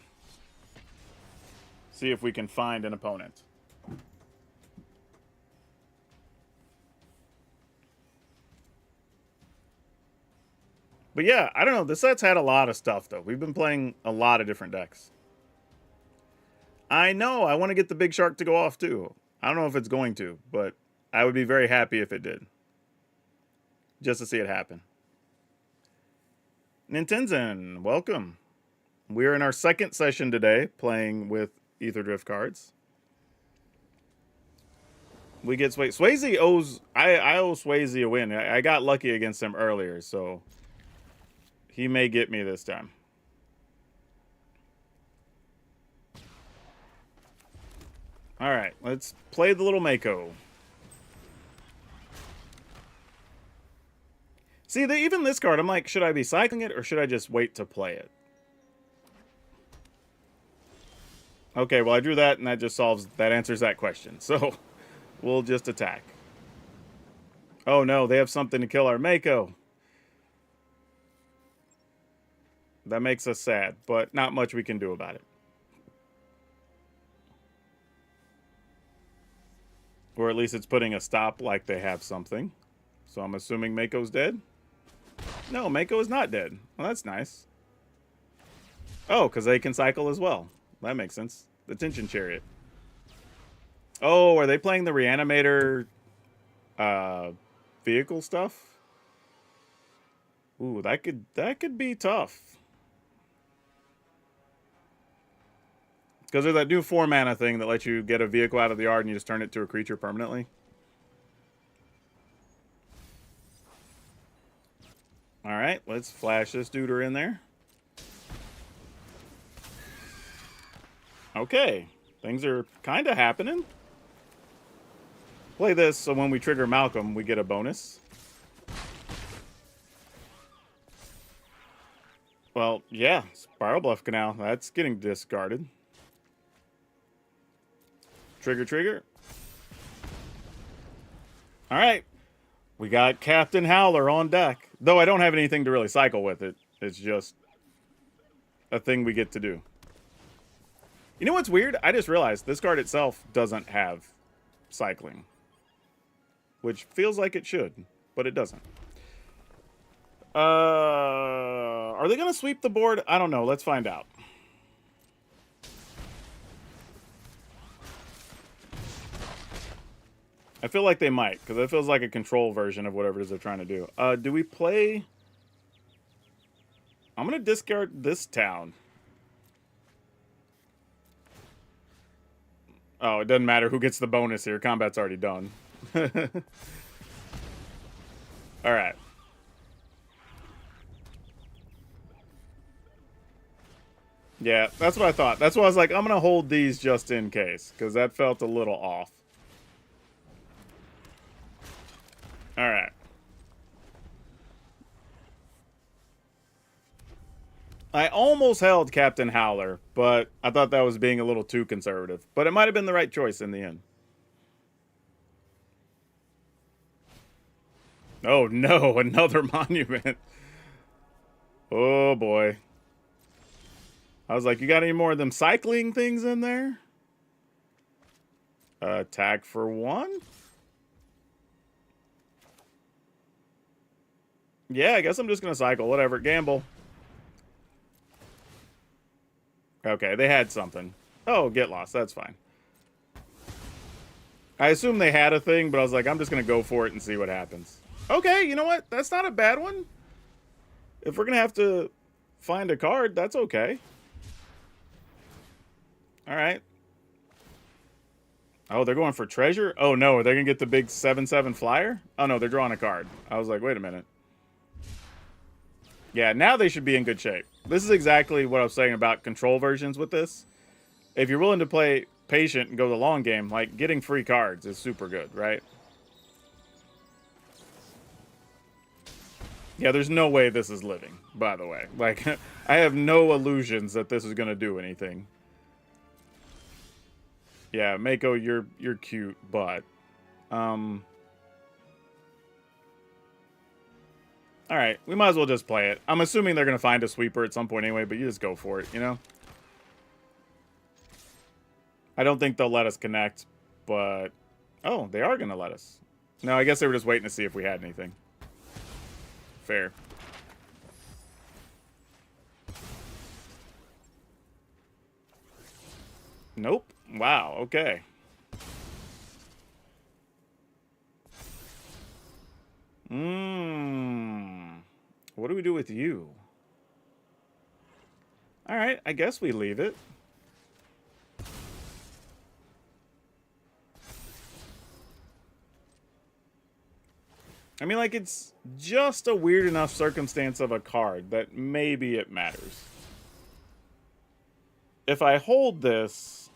See if we can find an opponent. But yeah, I don't know. The set's had a lot of stuff, though. We've been playing a lot of different decks. I know. I want to get the big shark to go off, too. I don't know if it's going to, but I would be very happy if it did. Just to see it happen. Nintenzen, welcome. We're in our second session today, playing with Aetherdrift cards. We get Swayze. Swayze owes... I owe Swayze a win. I got lucky against him earlier, so... he may get me this time. Alright, let's play the little Mako. See, even this card, I'm like, should I be cycling it or should I just wait to play it? Okay, well, I drew that and that just answers that question. So, we'll just attack. Oh no, they have something to kill our Mako. That makes us sad, but not much we can do about it. Or at least it's putting a stop like they have something. So I'm assuming Mako's dead? No, Mako is not dead. Well, that's nice. Oh, because they can cycle as well. That makes sense. The Tension Chariot. Oh, are they playing the Reanimator vehicle stuff? Ooh, that could be tough. Because there's that new 4-mana thing that lets you get a vehicle out of the yard and you just turn it to a creature permanently. Alright, let's flash this duder in there. Okay, things are kind of happening. Play this so when we trigger Malcolm, we get a bonus. Well, yeah, Spiral Bluff Canal. That's getting discarded. Trigger. Alright. We got Captain Howler on deck. Though I don't have anything to really cycle with it. It's just a thing we get to do. You know what's weird? I just realized this card itself doesn't have cycling. Which feels like it should, but it doesn't. Are they going to sweep the board? I don't know. Let's find out. I feel like they might, because it feels like a control version of whatever it is they're trying to do. Do we play... I'm going to discard this town. Oh, it doesn't matter who gets the bonus here. Combat's already done. All right. Yeah, that's what I thought. That's why I was like, I'm going to hold these just in case, because that felt a little off. All right. I almost held Captain Howler, but I thought that was being a little too conservative. But it might have been the right choice in the end. Oh no, another monument. Oh boy. I was like, you got any more of them cycling things in there? Tag for 1? Yeah, I guess I'm just going to cycle. Whatever. Gamble. Okay, they had something. Oh, get lost. That's fine. I assume they had a thing, but I was like, I'm just going to go for it and see what happens. Okay, you know what? That's not a bad one. If we're going to have to find a card, that's okay. All right. Oh, they're going for treasure? Oh, no. Are they going to get the big 7/7 flyer? Oh, no. They're drawing a card. I was like, wait a minute. Yeah, now they should be in good shape. This is exactly what I was saying about control versions with this. If you're willing to play patient and go the long game, like, getting free cards is super good, right? Yeah, there's no way this is living, by the way. Like, I have no illusions that this is going to do anything. Yeah, Mako, you're cute, but all right, we might as well just play it. I'm assuming they're going to find a sweeper at some point anyway, but you just go for it, you know? I don't think they'll let us connect, but oh, they are going to let us. No, I guess they were just waiting to see if we had anything. Fair. Nope. Wow, okay. What do we do with you? All right, I guess we leave it. I mean, like, it's just a weird enough circumstance of a card that maybe it matters. If I hold this...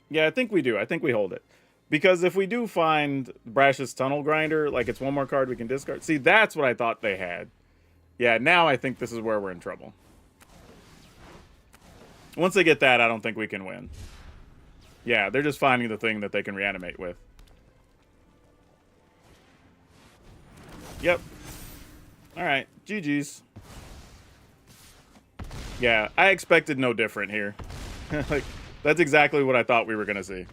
Yeah, I think we do. I think we hold it. Because if we do find Brash's Tunnel Grinder, like it's one more card we can discard. See, that's what I thought they had. Yeah, now I think this is where we're in trouble. Once they get that, I don't think we can win. Yeah, they're just finding the thing that they can reanimate with. Yep. Alright, GG's. Yeah, I expected no different here. Like, that's exactly what I thought we were going to see.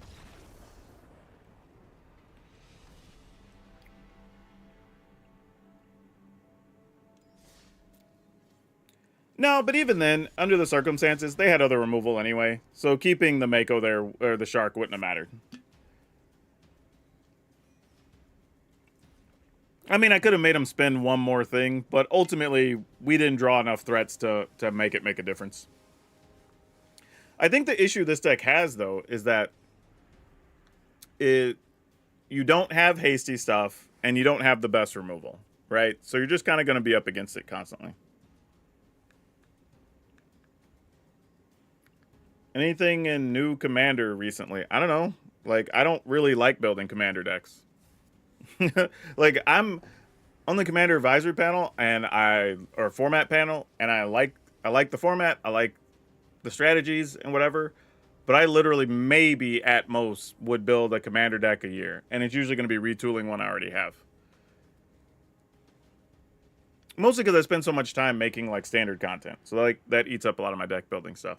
No, but even then, under the circumstances, they had other removal anyway. So keeping the Mako there, or the Shark, wouldn't have mattered. I mean, I could have made him spend one more thing, but ultimately, we didn't draw enough threats to make it make a difference. I think the issue this deck has, though, is that you don't have hasty stuff, and you don't have the best removal, right? So you're just kind of going to be up against it constantly. Anything in new Commander recently? I don't know. Like, I don't really like building Commander decks. Like, I'm on the Commander Advisory panel, or format panel, and I like the format. I like the strategies and whatever. But I literally maybe at most would build a Commander deck a year, and it's usually going to be retooling one I already have. Mostly because I spend so much time making like standard content, so like that eats up a lot of my deck building stuff.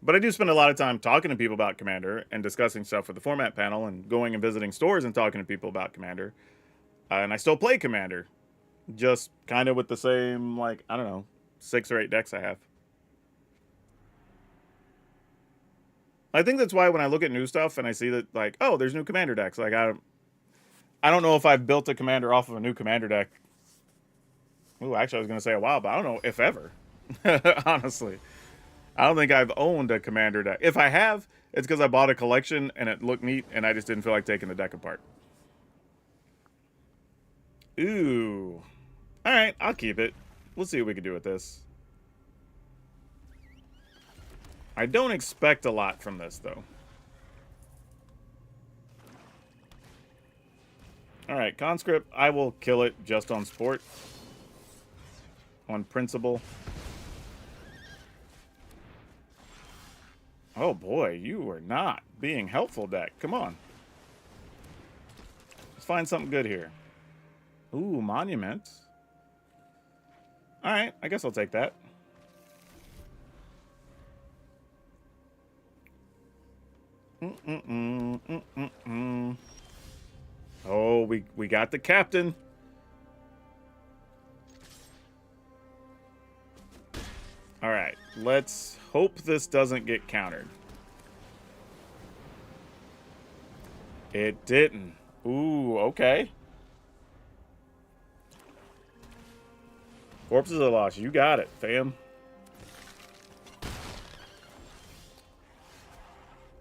But I do spend a lot of time talking to people about Commander and discussing stuff with the format panel and going and visiting stores and talking to people about Commander. And I still play Commander. Just kind of with the same, like, I don't know, 6 or 8 decks I have. I think that's why when I look at new stuff and I see that, like, oh, there's new Commander decks. Like, I don't know if I've built a Commander off of a new Commander deck. Ooh, actually, I was going to say a while, but I don't know if ever. Honestly. I don't think I've owned a commander deck. If I have, it's because I bought a collection and it looked neat and I just didn't feel like taking the deck apart. Ooh. Alright, I'll keep it. We'll see what we can do with this. I don't expect a lot from this, though. Alright, conscript. I will kill it just on sport. On principle. Oh boy, you are not being helpful, deck. Come on. Let's find something good here. Ooh, monument. Alright, I guess I'll take that. Oh, we got the captain. Alright, let's hope this doesn't get countered. It didn't. Ooh, okay. Corpses are lost. You got it, fam.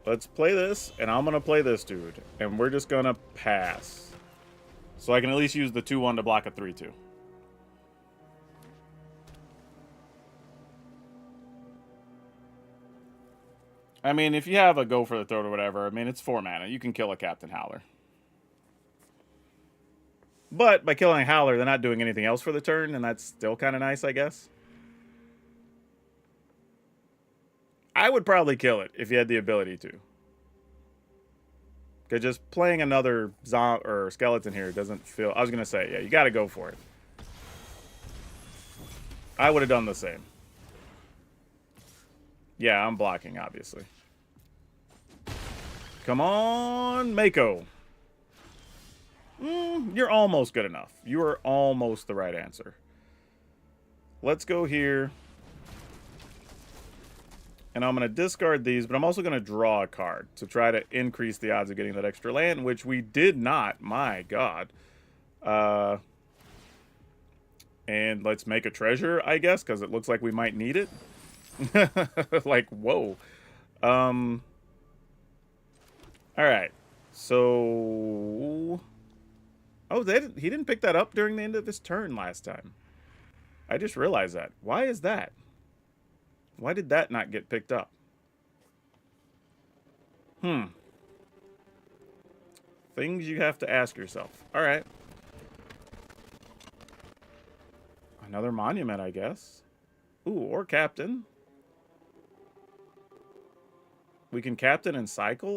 Let's play this, and I'm going to play this dude. And we're just going to pass. So I can at least use the 2-1 to block a 3-2. I mean, if you have a go for the throat or whatever, I mean, it's 4 mana. You can kill a Captain Howler. But by killing a Howler, they're not doing anything else for the turn, and that's still kind of nice, I guess. I would probably kill it if you had the ability to. Because just playing another or skeleton here doesn't feel... I was going to say, yeah, you got to go for it. I would have done the same. Yeah, I'm blocking, obviously. Come on, Mako. You're almost good enough. You are almost the right answer. Let's go here. And I'm going to discard these, but I'm also going to draw a card to try to increase the odds of getting that extra land, which we did not. My God. And let's make a treasure, I guess, because it looks like we might need it. Like, whoa. All right. So... Oh, he didn't pick that up during the end of his turn last time. I just realized that. Why is that? Why did that not get picked up? Things you have to ask yourself. All right. Another monument, I guess. Ooh, or captain. We can captain and cycle.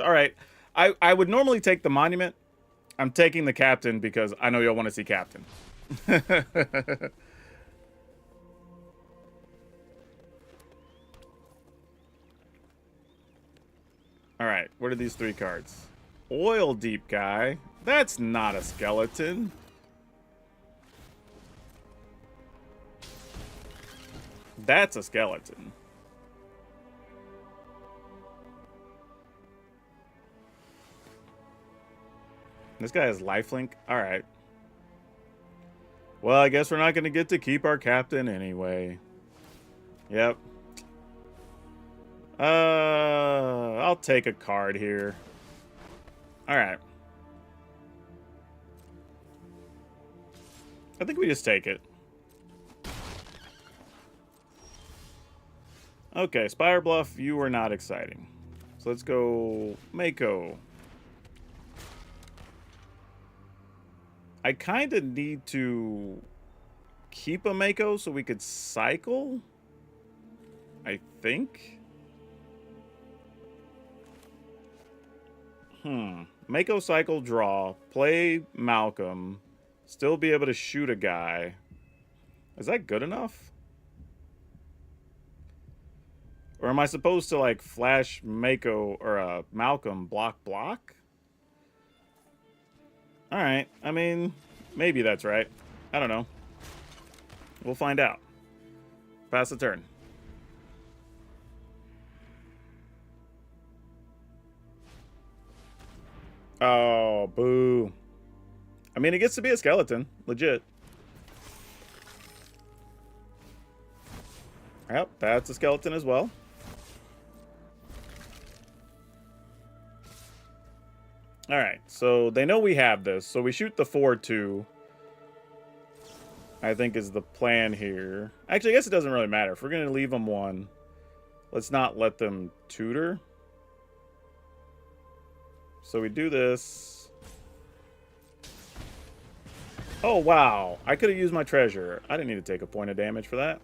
All right. I would normally take the monument. I'm taking the captain because I know y'all want to see captain. All right. What are these 3 cards? Oil Deep guy. That's not a skeleton. That's a skeleton. This guy has lifelink. All right. Well, I guess we're not going to get to keep our captain anyway. Yep. I'll take a card here. All right. I think we just take it. Okay, Spire Bluff, you are not exciting. So let's go Mako. I kind of need to keep a Mako so we could cycle, I think. Mako cycle, draw, play Malcolm, still be able to shoot a guy. Is that good enough? Or am I supposed to, like, flash Mako or Malcolm block? Alright, I mean, maybe that's right. I don't know. We'll find out. Pass the turn. Oh, boo. I mean, it gets to be a skeleton. Legit. Yep, that's a skeleton as well. Alright, so they know we have this. So we shoot the 4-2. I think is the plan here. Actually, I guess it doesn't really matter. If we're going to leave them 1, let's not let them tutor. So we do this. Oh, wow. I could have used my treasure. I didn't need to take a point of damage for that.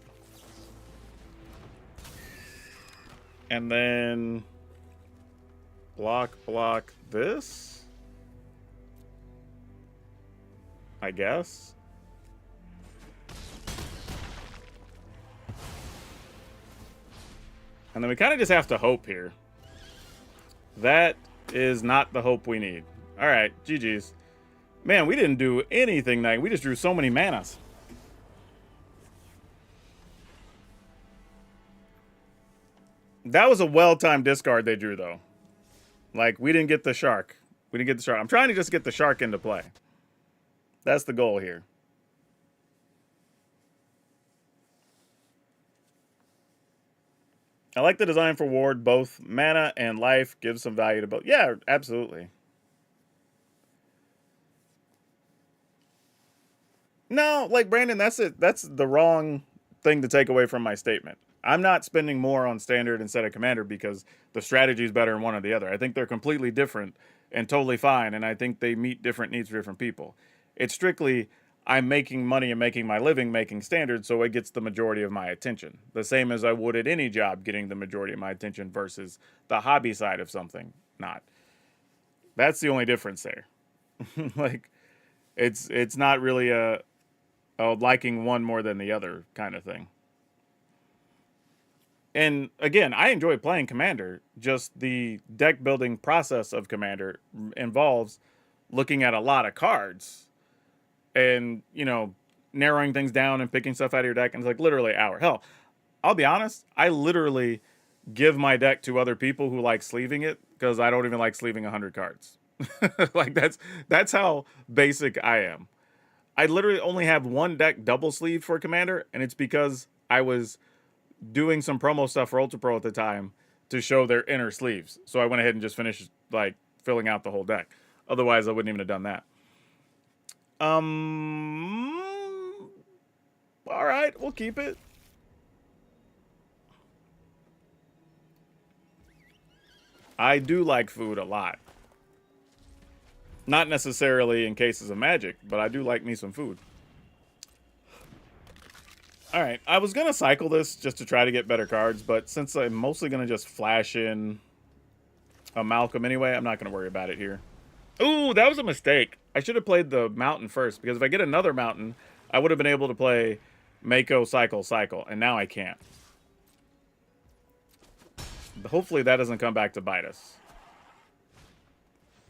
And then block this, I guess. And then we kind of just have to hope here. That is not the hope we need. All right, GG's. Man, we didn't do anything tonight. We just drew so many manas. That was a well-timed discard they drew, though. Like, we didn't get the shark. We didn't get the shark. I'm trying to just get the shark into play. That's the goal here. I like the design for Ward. Both mana and life gives some value to both. Yeah, absolutely. No, like, Brandon, that's it. That's the wrong thing to take away from my statement. I'm not spending more on standard instead of commander because the strategy is better in one or the other. I think they're completely different and totally fine, and I think they meet different needs for different people. It's strictly, I'm making money and making my living making standard, so it gets the majority of my attention. The same as I would at any job getting the majority of my attention versus the hobby side of something not. That's the only difference there. Like, it's not really a liking one more than the other kind of thing. And again, I enjoy playing Commander. Just the deck building process of Commander involves looking at a lot of cards and, you know, narrowing things down and picking stuff out of your deck. And it's like literally an hour. Hell, I'll be honest, I literally give my deck to other people who like sleeving it because I don't even like sleeving 100 cards. Like that's how basic I am. I literally only have one deck double sleeve for Commander, and it's because I was doing some promo stuff for Ultra Pro at the time to show their inner sleeves. So I went ahead and just finished like filling out the whole deck. Otherwise, I wouldn't even have done that. All right, we'll keep it. I do like food a lot. Not necessarily in cases of Magic, but I do like me some food. Alright, I was going to cycle this just to try to get better cards, but since I'm mostly going to just flash in a Malcolm anyway, I'm not going to worry about it here. Ooh, that was a mistake. I should have played the mountain first, because if I get another mountain, I would have been able to play Mako, cycle, and now I can't. Hopefully that doesn't come back to bite us.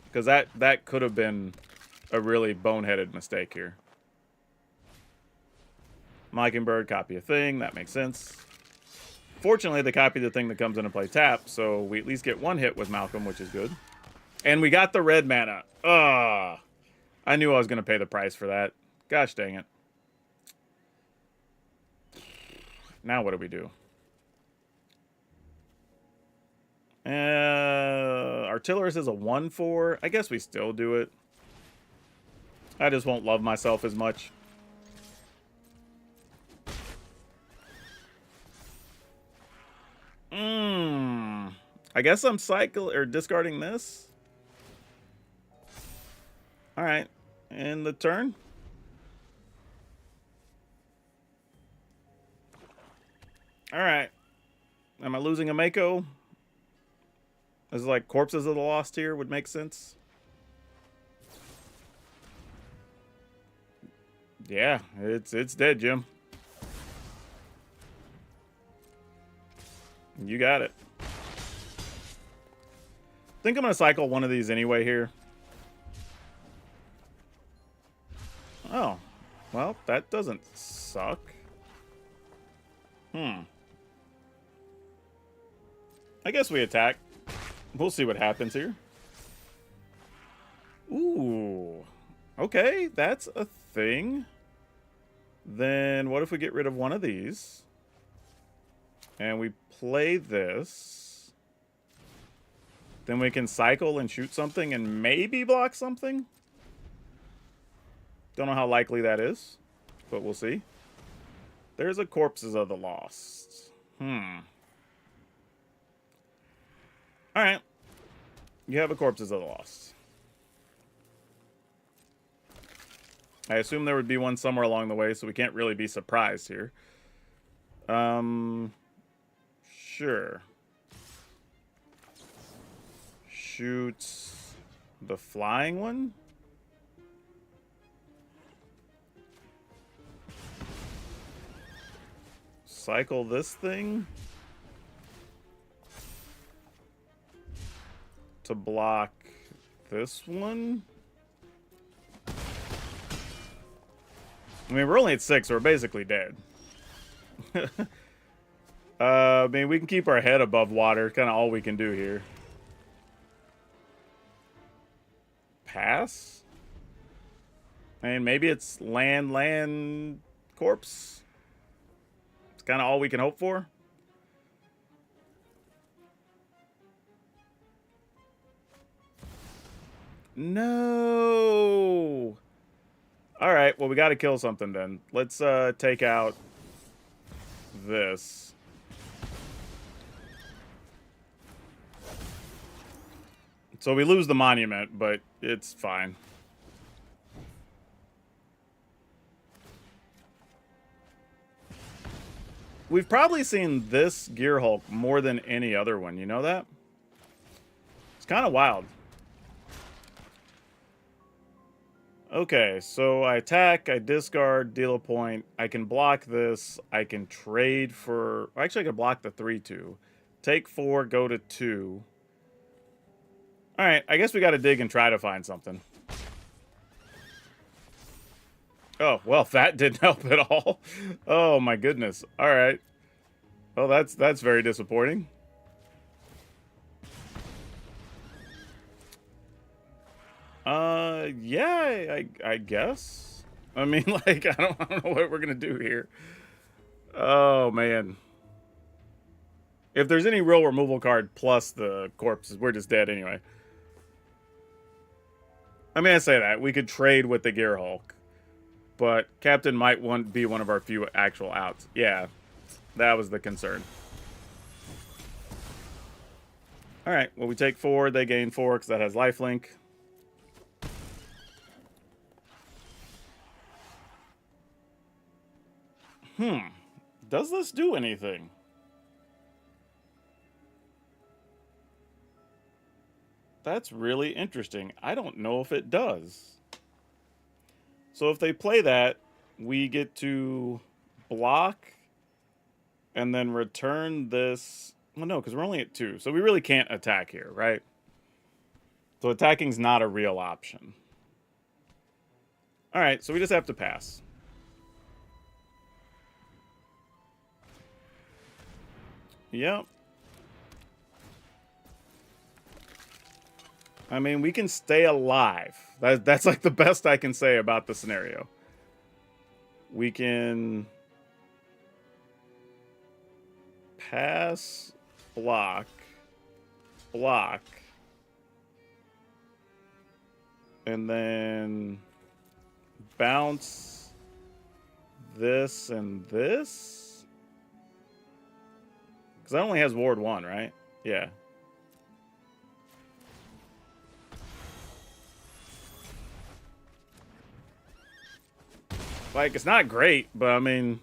Because that could have been a really boneheaded mistake here. Mockingbird, copy a thing. That makes sense. Fortunately, they copied the thing that comes into play tap, so we at least get one hit with Malcolm, which is good. And we got the red mana. Ugh. I knew I was going to pay the price for that. Gosh dang it. Now what do we do? Artillerist is a 1/4. I guess we still do it. I just won't love myself as much. I guess I'm discarding this. All right, and the turn. All right, am I losing a Mako? Is it like Corpses of the Lost here would make sense? Yeah, it's dead, Jim. You got it. I think I'm going to cycle one of these anyway here. Oh. Well, that doesn't suck. I guess we attack. We'll see what happens here. Ooh. Okay, that's a thing. Then what if we get rid of one of these? And we play this. Then we can cycle and shoot something and maybe block something. Don't know how likely that is, but we'll see. There's a Corpses of the Lost. Alright. You have a Corpses of the Lost. I assume there would be one somewhere along the way, so we can't really be surprised here. Sure. Shoots the flying one? Cycle this thing to block this one. I mean, we're only at 6, so we're basically dead. I mean, we can keep our head above water. Kind of all we can do here. Pass? I mean, maybe it's land, corpse. It's kind of all we can hope for. No. All right, well, we got to kill something then. Let's take out this. So we lose the monument, but it's fine. We've probably seen this Gear Hulk more than any other one. You know that? It's kind of wild. Okay, so I attack, I discard, deal a point. I can block this. I can trade for... Actually, I can block the 3-2. Take 4, go to 2. Alright, I guess we gotta dig and try to find something. Oh, well, that didn't help at all. Oh, my goodness. Alright. Well, that's very disappointing. Yeah, I guess. I mean, like, I don't know what we're gonna do here. Oh, man. If there's any real removal card plus the corpses, we're just dead anyway. I mean, I say that. We could trade with the Gear Hulk. But Captain might be one of our few actual outs. Yeah, that was the concern. Alright, well, we take 4. They gain 4 because that has lifelink. Does this do anything? That's really interesting. I don't know if it does. So if they play that, we get to block and then return this. Well, no, because we're only at 2. So we really can't attack here, right? So attacking's not a real option. All right, so we just have to pass. Yep. I mean, we can stay alive. That's like the best I can say about the scenario. We can pass, block, and then bounce this and this. Because that only has ward 1, right? Yeah. Like, it's not great, but I mean...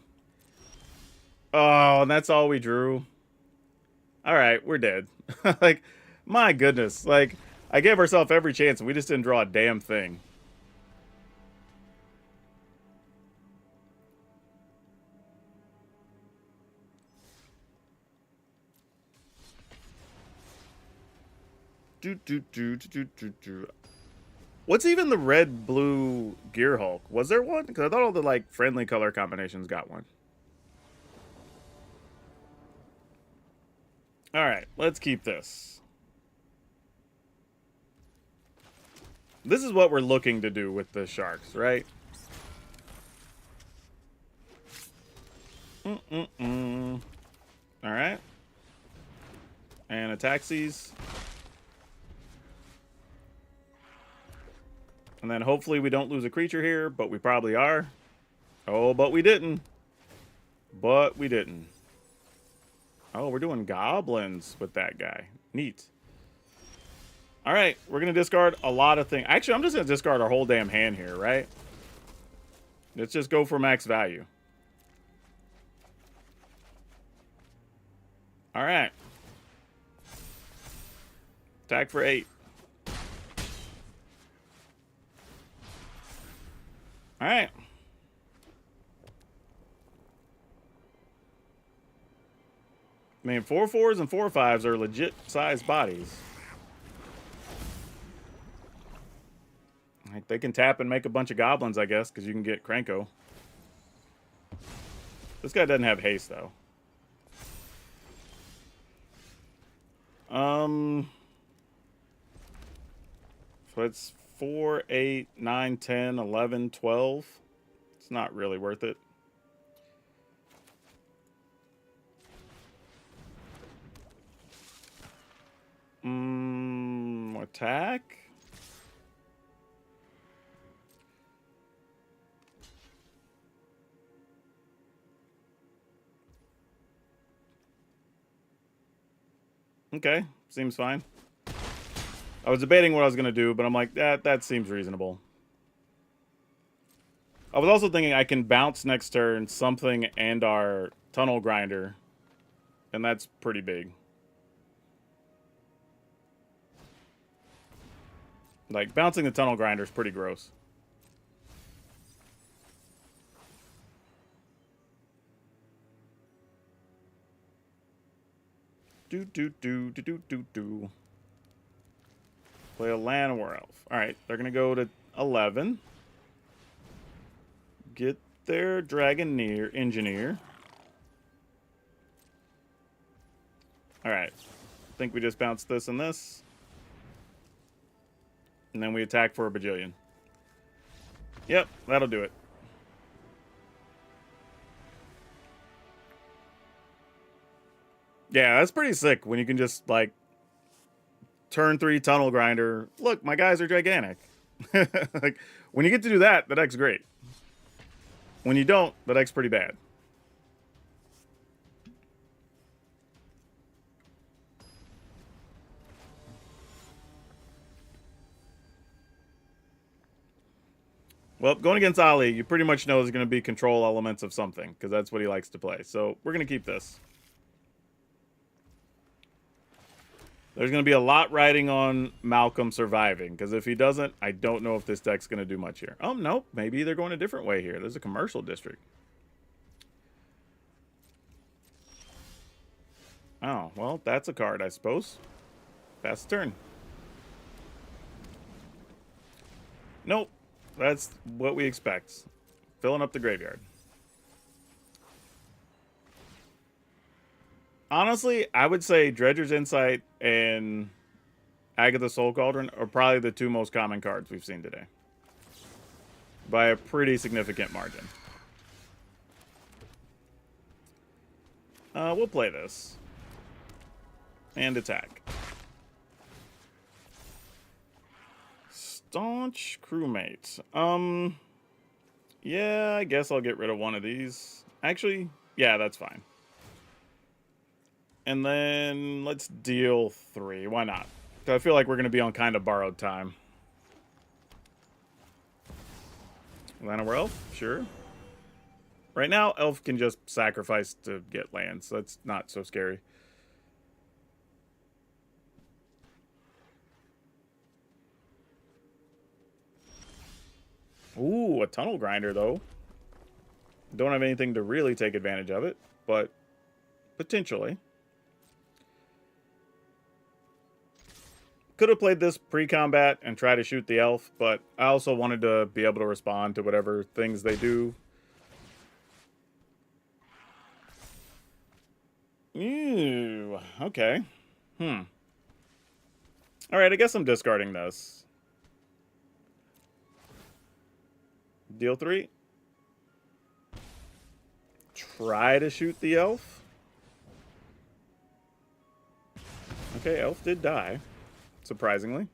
Oh, and that's all we drew. Alright, we're dead. Like, my goodness. Like, I gave ourselves every chance, and we just didn't draw a damn thing. What's even the red-blue Gear Hulk? Was there one? Because I thought all the, like, friendly color combinations got one. Alright, let's keep this. This is what we're looking to do with the sharks, right? All right. And attack these. And then hopefully we don't lose a creature here, but we probably are. Oh, but we didn't. But we didn't. Oh, we're doing goblins with that guy. Neat. All right, we're going to discard a lot of things. Actually, I'm just going to discard our whole damn hand here, right? Let's just go for max value. All right. Attack for 8. All right. I mean, 4/4s and 4/5s are legit sized bodies. Like, they can tap and make a bunch of goblins, I guess, because you can get Cranko. This guy doesn't have haste, though. So it's 4, 8, 9, 10, 11, 12. It's not really worth it. Attack? Okay, seems fine. I was debating what I was going to do, but I'm like, that seems reasonable. I was also thinking I can bounce next turn something and our tunnel grinder, and that's pretty big. Like, bouncing the tunnel grinder is pretty gross. Do. Play a Llanowar Elf. Alright, they're going to go to 11. Get their Dragoneer Engineer. Alright. I think we just bounced this and this. And then we attack for a bajillion. Yep, that'll do it. Yeah, that's pretty sick when you can just, like, turn 3 tunnel grinder. Look, my guys are gigantic. Like, when you get to do that, the deck's great. When you don't, the deck's pretty bad. Well, going against Ali, you pretty much know there's going to be control elements of something, because that's what he likes to play. So we're going to keep this. There's going to be a lot riding on Malcolm surviving, because if he doesn't, I don't know if this deck's going to do much here. Oh, nope. Maybe they're going a different way here. There's a commercial district. Oh, well, that's a card, I suppose. Pass the turn. Nope. That's what we expect. Filling up the graveyard. Honestly, I would say Dredger's Insight and Agatha Soul Cauldron are probably the 2 most common cards we've seen today. By a pretty significant margin. We'll play this. And attack. Staunch Crewmate. Yeah, I guess I'll get rid of one of these. Actually, yeah, that's fine. And then let's deal 3. Why not? I feel like we're going to be on kind of borrowed time. Llanowar Elf? Sure. Right now, Elf can just sacrifice to get lands. So that's not so scary. Ooh, a tunnel grinder, though. Don't have anything to really take advantage of it, but potentially. Could have played this pre-combat and try to shoot the elf, but I also wanted to be able to respond to whatever things they do. Ew, okay. Alright, I guess I'm discarding this. Deal 3. Try to shoot the elf. Okay, Elf did die, surprisingly.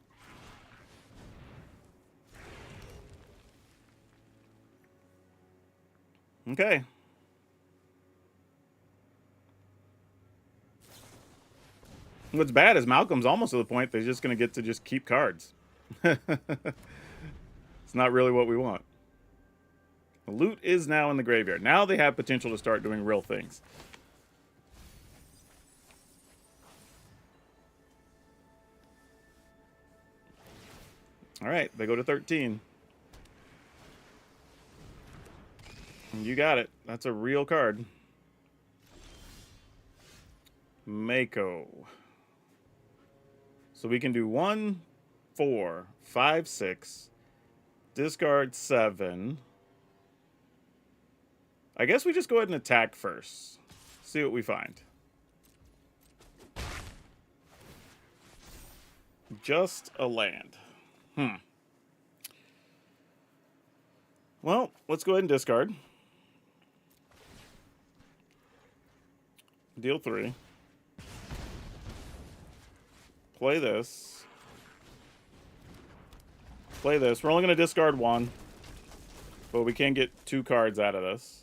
Okay. What's bad is Malcolm's almost to the point they're just going to get to just keep cards. It's not really what we want. The loot is now in the graveyard. Now they have potential to start doing real things. All right, they go to 13. You got it. That's a real card. Mako. So we can do 1, 4, 5, 6. Discard 7. I guess we just go ahead and attack first. See what we find. Just a land. Well, let's go ahead and discard. Deal 3. Play this. Play this. We're only going to discard 1. But we can get 2 cards out of this.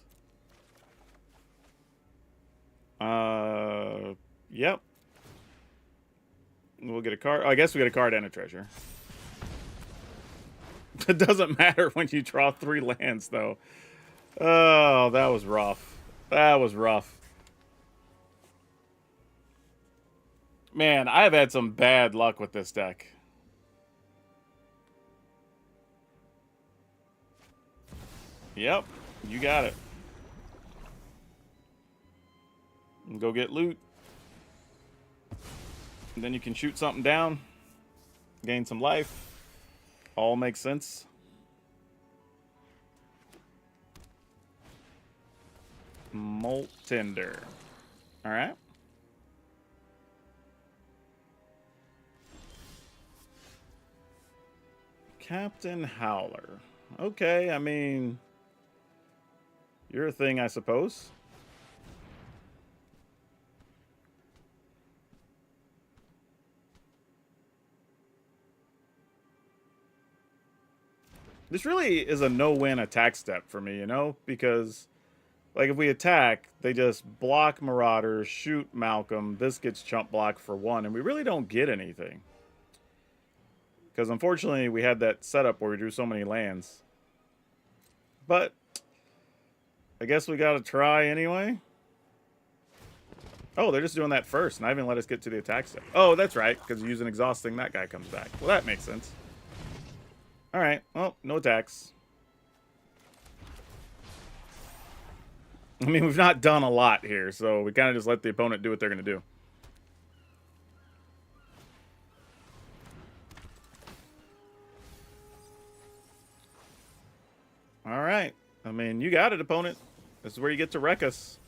Yep. We'll get a card. Oh, I guess we get a card and a treasure. It doesn't matter when you draw 3 lands, though. Oh, that was rough. That was rough. Man, I've had some bad luck with this deck. Yep, you got it. Go get loot. And then you can shoot something down. Gain some life. All makes sense. Molt Tinder. Alright. Captain Howler. Okay, I mean, you're a thing, I suppose. This really is a no-win attack step for me, you know? Because, like, if we attack, they just block Marauders, shoot Malcolm, this gets chump blocked for 1, and we really don't get anything. Because, unfortunately, we had that setup where we drew so many lands. But, I guess we gotta try anyway. Oh, they're just doing that first, not even let us get to the attack step. Oh, that's right, because you use an exhausting, that guy comes back. Well, that makes sense. Alright, well, no attacks. I mean, we've not done a lot here, so we kind of just let the opponent do what they're going to do. Alright. I mean, you got it, opponent. This is where you get to wreck us.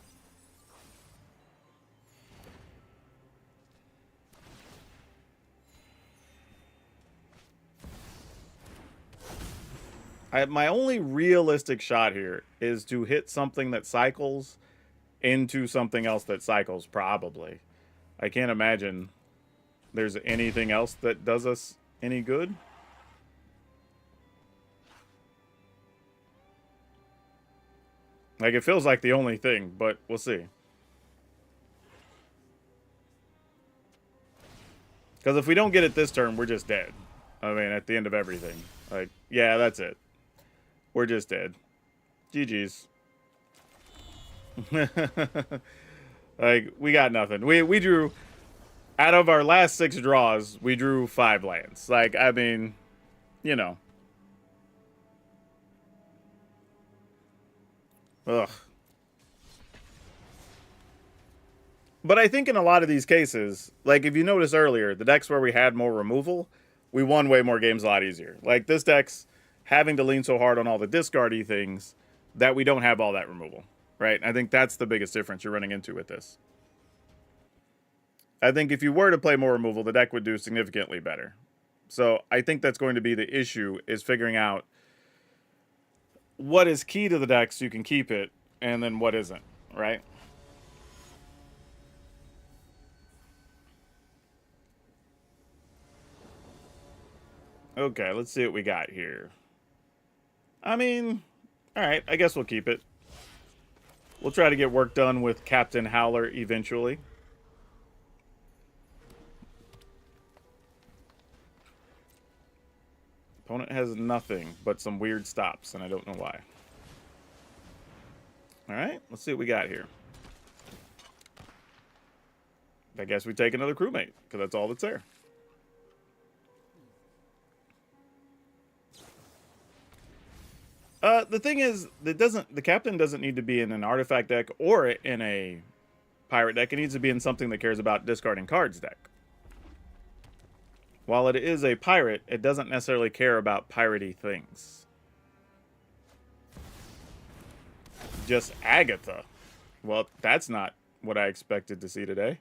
My only realistic shot here is to hit something that cycles into something else that cycles, probably. I can't imagine there's anything else that does us any good. Like, it feels like the only thing, but we'll see. Because if we don't get it this turn, we're just dead. I mean, at the end of everything. Like, yeah, that's it. We're just dead. GG's. Like, we got nothing. We drew... Out of our last 6 draws, we drew 5 lands. Like, I mean, you know. Ugh. But I think in a lot of these cases, like, if you notice earlier, the decks where we had more removal, we won way more games a lot easier. Like, this deck's having to lean so hard on all the discard-y things that we don't have all that removal, right? I think that's the biggest difference you're running into with this. I think if you were to play more removal, the deck would do significantly better. So I think that's going to be the issue, is figuring out what is key to the deck so you can keep it, and then what isn't, right? Okay, let's see what we got here. I mean, alright, I guess we'll keep it. We'll try to get work done with Captain Howler eventually. Opponent has nothing but some weird stops, and I don't know why. Alright, let's see what we got here. I guess we take another crewmate, because that's all that's there. The thing is, the captain doesn't need to be in an artifact deck or in a pirate deck. It needs to be in something that cares about discarding cards deck. While it is a pirate, it doesn't necessarily care about piratey things. Just Agatha. Well, that's not what I expected to see today.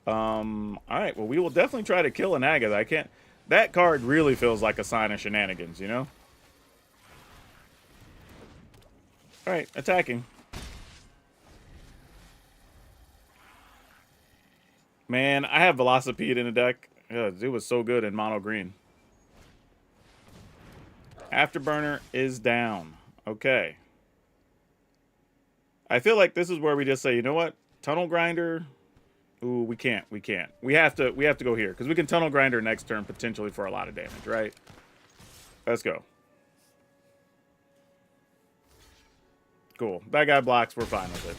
Alright, well, we will definitely try to kill an Agatha. I can't... That card really feels like a sign of shenanigans, you know? Alright, attacking. Man, I have Velocipede in the deck. Yeah, it was so good in mono green. Afterburner is down. Okay. I feel like this is where we just say, you know what? Tunnel Grinder. Ooh, we can't. We can't. We have to go here. Because we can Tunnel Grinder next turn potentially for a lot of damage, right? Let's go. Cool. That guy blocks. We're fine with it.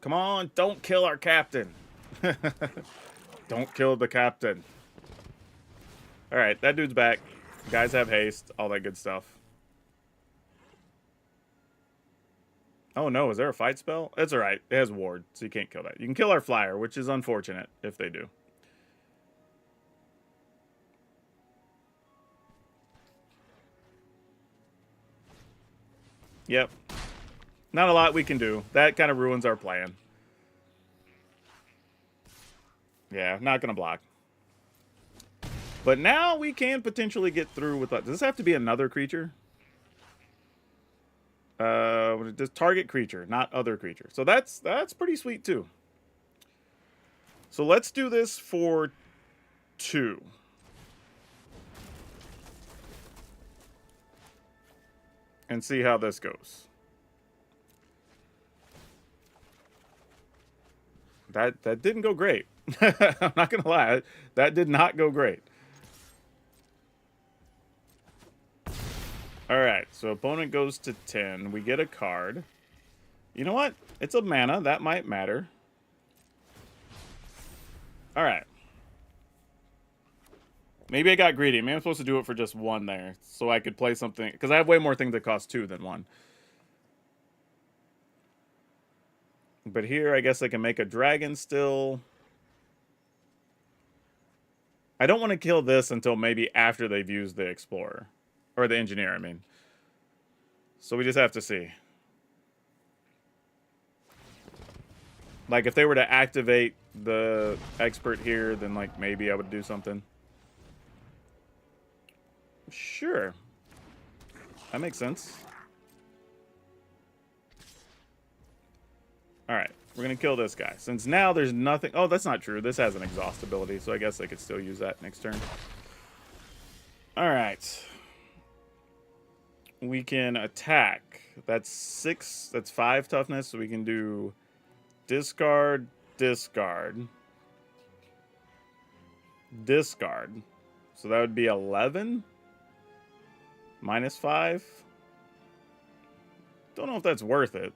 Come on. Don't kill our captain. Don't kill the captain. Alright, that dude's back. Guys have haste. All that good stuff. Oh no, is there a fight spell? It's alright. It has ward, so you can't kill that. You can kill our flyer, which is unfortunate if they do. Yep. Not a lot we can do. That kind of ruins our plan. Yeah, not going to block. But now we can potentially get through with... Does this have to be another creature? Just target creature, not other creature. So that's pretty sweet too. So let's do this for 2. And see how this goes. That didn't go great. I'm not gonna lie, that did not go great. Alright, so opponent goes to 10. We get a card. You know what? It's a mana. That might matter. Alright. Maybe I got greedy. Maybe I'm supposed to do it for just 1 there. So I could play something. Because I have way more things that cost 2 than 1. But here, I guess I can make a dragon still. I don't want to kill this until maybe after they've used the explorer. Or the engineer, I mean. So we just have to see. Like, if they were to activate the expert here, then, like, maybe I would do something. Sure. That makes sense. Alright, we're going to kill this guy. Since now there's nothing... Oh, that's not true. This has an exhaust ability, so I guess I could still use that next turn. Alright. We can attack. That's 6. That's 5 toughness, so we can do discard, discard, discard. So that would be 11. Minus 5. Don't know if that's worth it.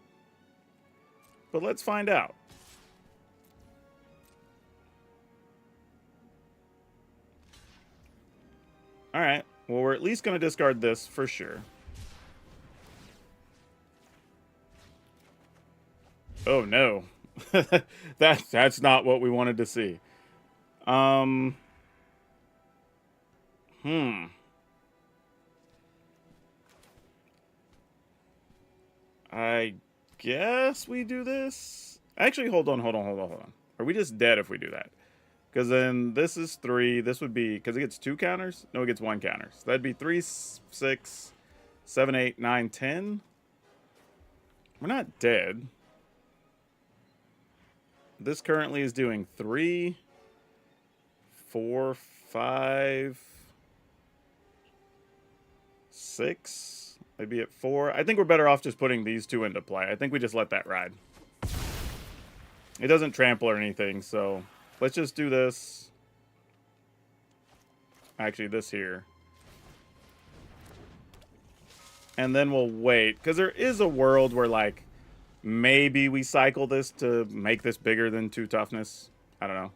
But let's find out. Alright. Well, we're at least going to discard this for sure. Oh, no. That's not what we wanted to see. I guess we do this. Actually, hold on. Are we just dead if we do that? Because then this is 3. This would be... Because it gets 2 counters? No, it gets 1 counter. So that'd be 3, 6, 7, 8, 9, 10. We're not dead. This currently is doing 3, 4, 5, 6, maybe at 4. I think we're better off just putting these 2 into play. I think we just let that ride. It doesn't trample or anything, so let's just do this. Actually, this here. And then we'll wait, because there is a world where, like, maybe we cycle this to make this bigger than 2 toughness. I don't know.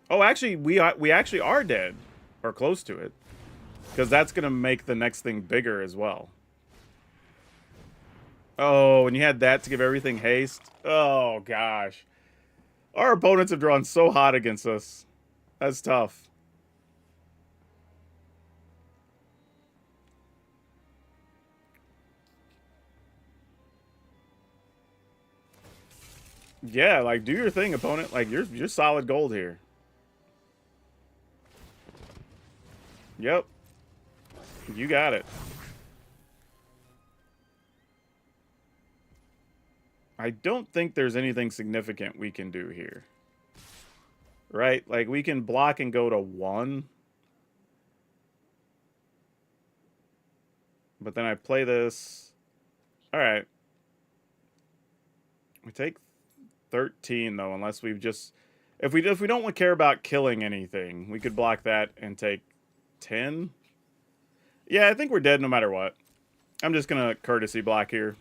Oh, actually, we actually are dead, or close to it, because that's going to make the next thing bigger as well. Oh, and you had that to give everything haste. Oh, gosh. Our opponents have drawn so hot against us. That's tough. Yeah, like, do your thing, opponent. Like, you're solid gold here. Yep. You got it. I don't think there's anything significant we can do here. Right? Like, we can block and go to 1. But then I play this. Alright. We take 13, though, unless we've just... If we don't care about killing anything, we could block that and take 10. Yeah, I think we're dead no matter what. I'm just going to courtesy block here.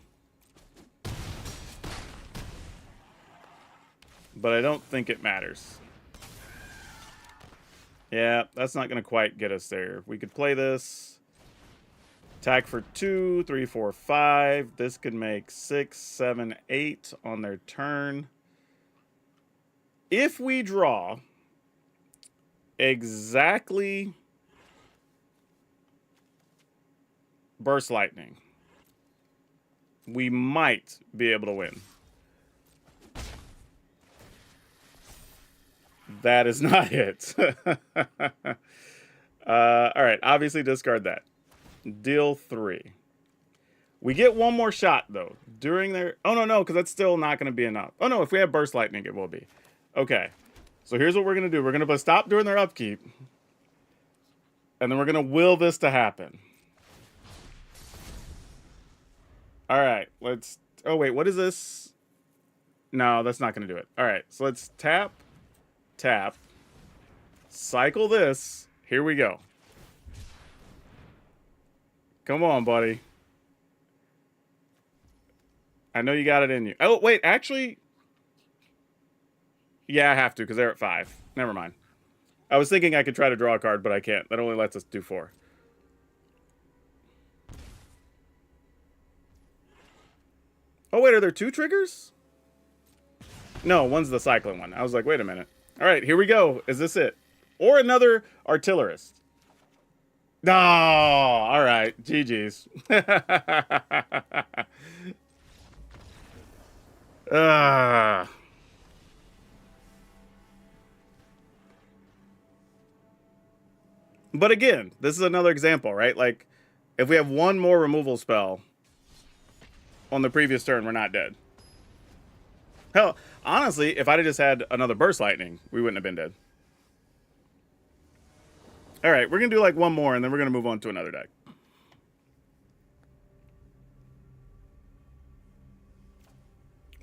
But I don't think it matters. Yeah, that's not going to quite get us there. We could play this. Attack for 2, 3, 4, 5. This could make 6, 7, 8 on their turn. If we draw exactly Burst Lightning, we might be able to win. That is not it. Alright, obviously discard that. Deal 3. We get one more shot, though. During their... Oh, no, because that's still not going to be enough. Oh, no, if we have Burst Lightning, it will be. Okay. So here's what we're going to do. We're going to stop during their upkeep. And then we're going to will this to happen. Alright, let's... Oh, wait, what is this? No, that's not going to do it. Alright, so let's tap... Tap, cycle this. Here we go. Come on, buddy. I know you got it in you. Oh, wait, actually. Yeah, I have to because they're at 5. Never mind. I was thinking I could try to draw a card, but I can't. That only lets us do 4. Oh, wait, are there 2 triggers? No, one's the cycling one. I was like, wait a minute. All right, here we go. Is this it? Or another Artillerist? No, all right. GG's. But again, this is another example, right? Like, if we have one more removal spell on the previous turn, we're not dead. Hell, honestly, if I'd have just had another Burst Lightning, we wouldn't have been dead. Alright, we're going to do like one more, and then we're going to move on to another deck.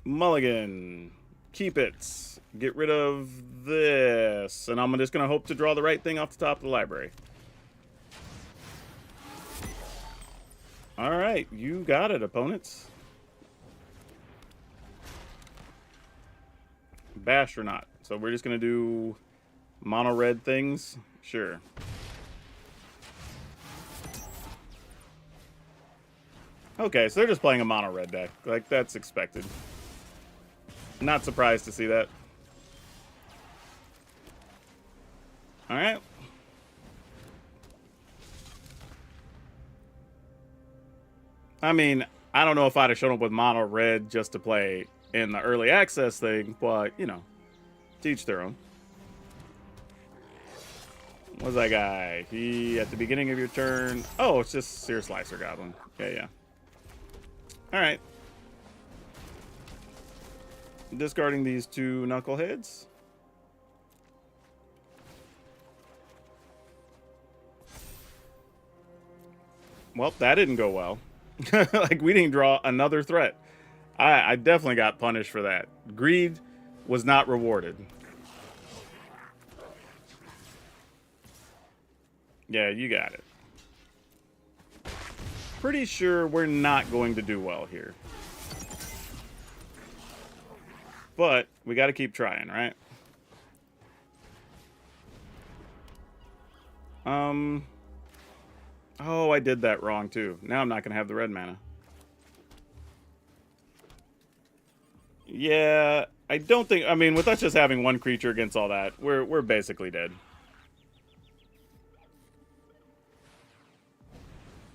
Mulligan. Keep it. Get rid of this. And I'm just going to hope to draw the right thing off the top of the library. Alright, you got it, opponents. Bash or not. So we're just going to do mono red things. Sure. Okay, so they're just playing a mono red deck. Like, that's expected. Not surprised to see that. Alright. I mean, I don't know if I'd have shown up with mono red just to play in the early access thing, but, you know, teach their own. What's that guy? He, at the beginning of your turn... Oh, it's just Seer Slicer Goblin. Yeah. Alright. Discarding these 2 knuckleheads. Well, that didn't go well. Like, we didn't draw another threat. I definitely got punished for that. Greed was not rewarded. Yeah, you got it. Pretty sure we're not going to do well here. But we got to keep trying, right? Oh, I did that wrong too. Now I'm not going to have the red mana. Yeah, I don't think... I mean, with us just having 1 creature against all that, we're basically dead.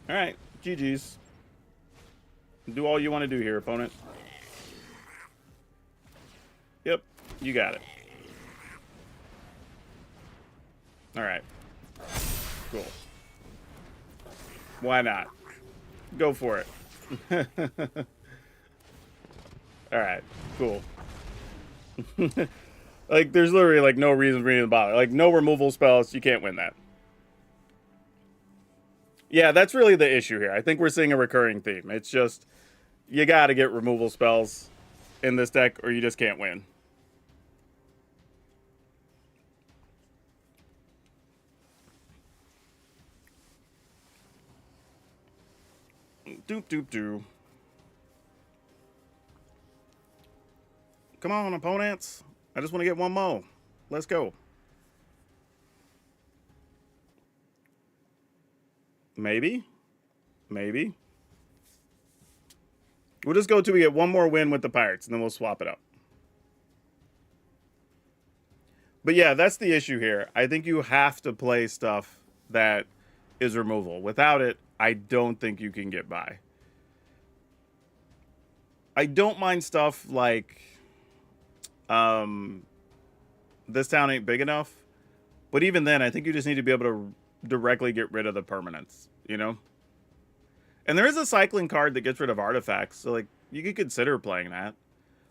Alright, GG's. Do all you want to do here, opponent. Yep, you got it. Alright. Cool. Why not? Go for it. Alright, cool. Like, there's literally, like, no reason for me to bother. Like, no removal spells, you can't win that. Yeah, that's really the issue here. I think we're seeing a recurring theme. It's just, you gotta get removal spells in this deck, or you just can't win. Doop doop doo. Come on, opponents. I just want to get 1 more. Let's go. Maybe. Maybe. We'll just go till we get 1 more win with the Pirates, and then we'll swap it up. But yeah, that's the issue here. I think you have to play stuff that is removal. Without it, I don't think you can get by. I don't mind stuff like... this town ain't big enough. But even then, I think you just need to be able to directly get rid of the permanents, you know? And there is a cycling card that gets rid of artifacts, so, like, you could consider playing that.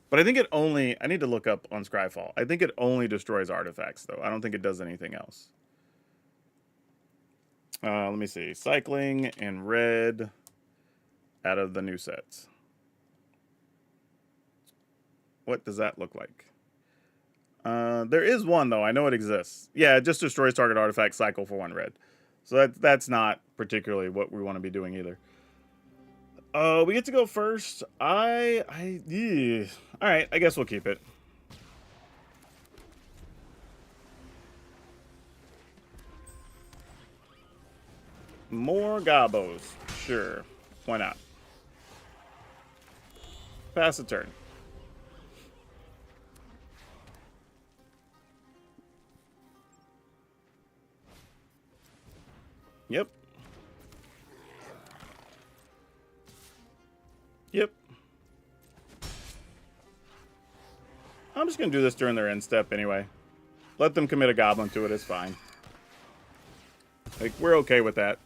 But I think it only... I need to look up on Scryfall. I think it only destroys artifacts, though. I don't think it does anything else. Let me see. Cycling in red out of the new sets. What does that look like? There is one, though. I know it exists. Yeah, it just destroys target artifact, cycle for 1 red. So that's not particularly what we want to be doing either. We get to go first. Yeah. All right, I guess we'll keep it. More gobos. Sure. Why not? Pass the turn. Yep. Yep. I'm just going to do this during their end step anyway. Let them commit a goblin to it, it's fine. Like, we're okay with that.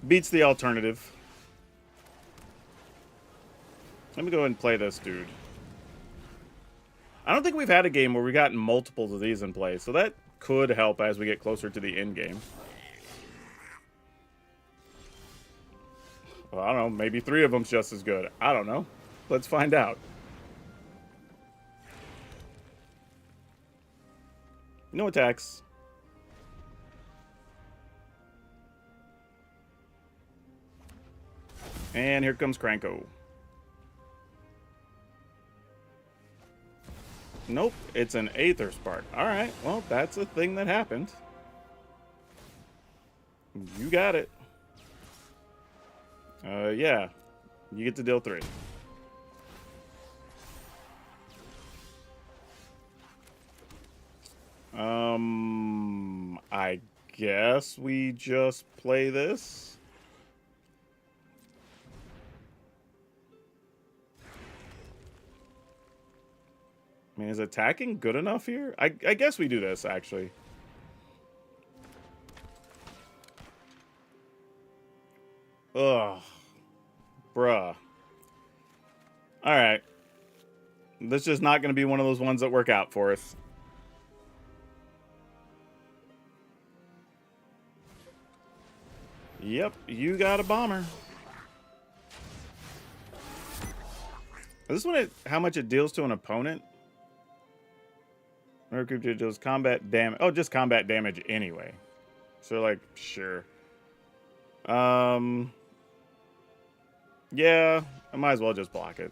Beats the alternative. Let me go ahead and play this dude. I don't think we've had a game where we've gotten multiples of these in play, so that could help as we get closer to the end game. Well, I don't know, maybe 3 of them's just as good. I don't know. Let's find out. No attacks. And here comes Cranko. Nope, it's an Aether Spark. Alright, well, that's a thing that happened. You got it. Yeah. You get to deal 3. I guess we just play this. I mean, is attacking good enough here? I guess we do this, actually. Ugh. Bruh. Alright. This is just not going to be one of those ones that work out for us. Yep, you got a bomber. Is this one how much it deals to an opponent? Or it does combat damage. Oh, just combat damage anyway. So, like, sure. Yeah, I might as well just block it.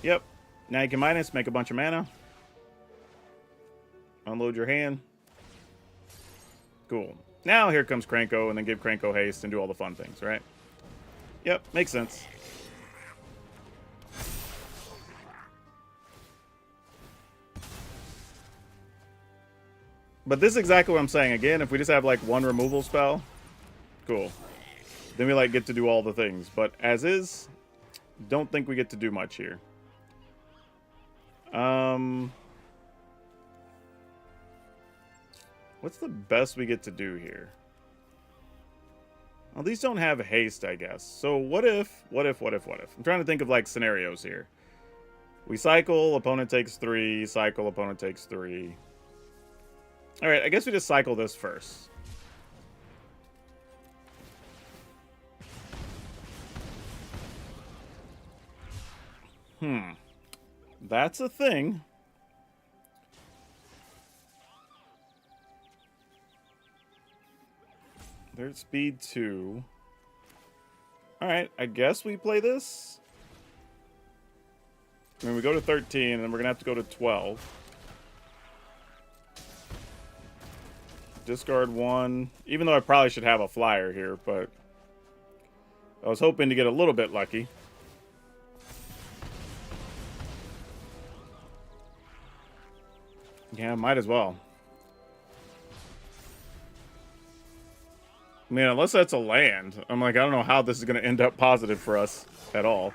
Yep. Now you can minus, make a bunch of mana. Unload your hand. Cool. Now here comes Kranko, and then give Kranko haste and do all the fun things, right? Yep, makes sense. But this is exactly what I'm saying. Again, if we just have like one removal spell, cool. Then we like get to do all the things. But as is, don't think we get to do much here. What's the best we get to do here? Well, these don't have haste, I guess. So what if? I'm trying to think of like scenarios here. We cycle, opponent takes 3, cycle, opponent takes 3. All right, I guess we just cycle this first. That's a thing. There's speed 2. Alright, I guess we play this. I mean, we go to 13, and then we're going to have to go to 12. Discard 1. Even though I probably should have a flyer here, but I was hoping to get a little bit lucky. Yeah, might as well. I mean, unless that's a land. I'm like, I don't know how this is going to end up positive for us at all.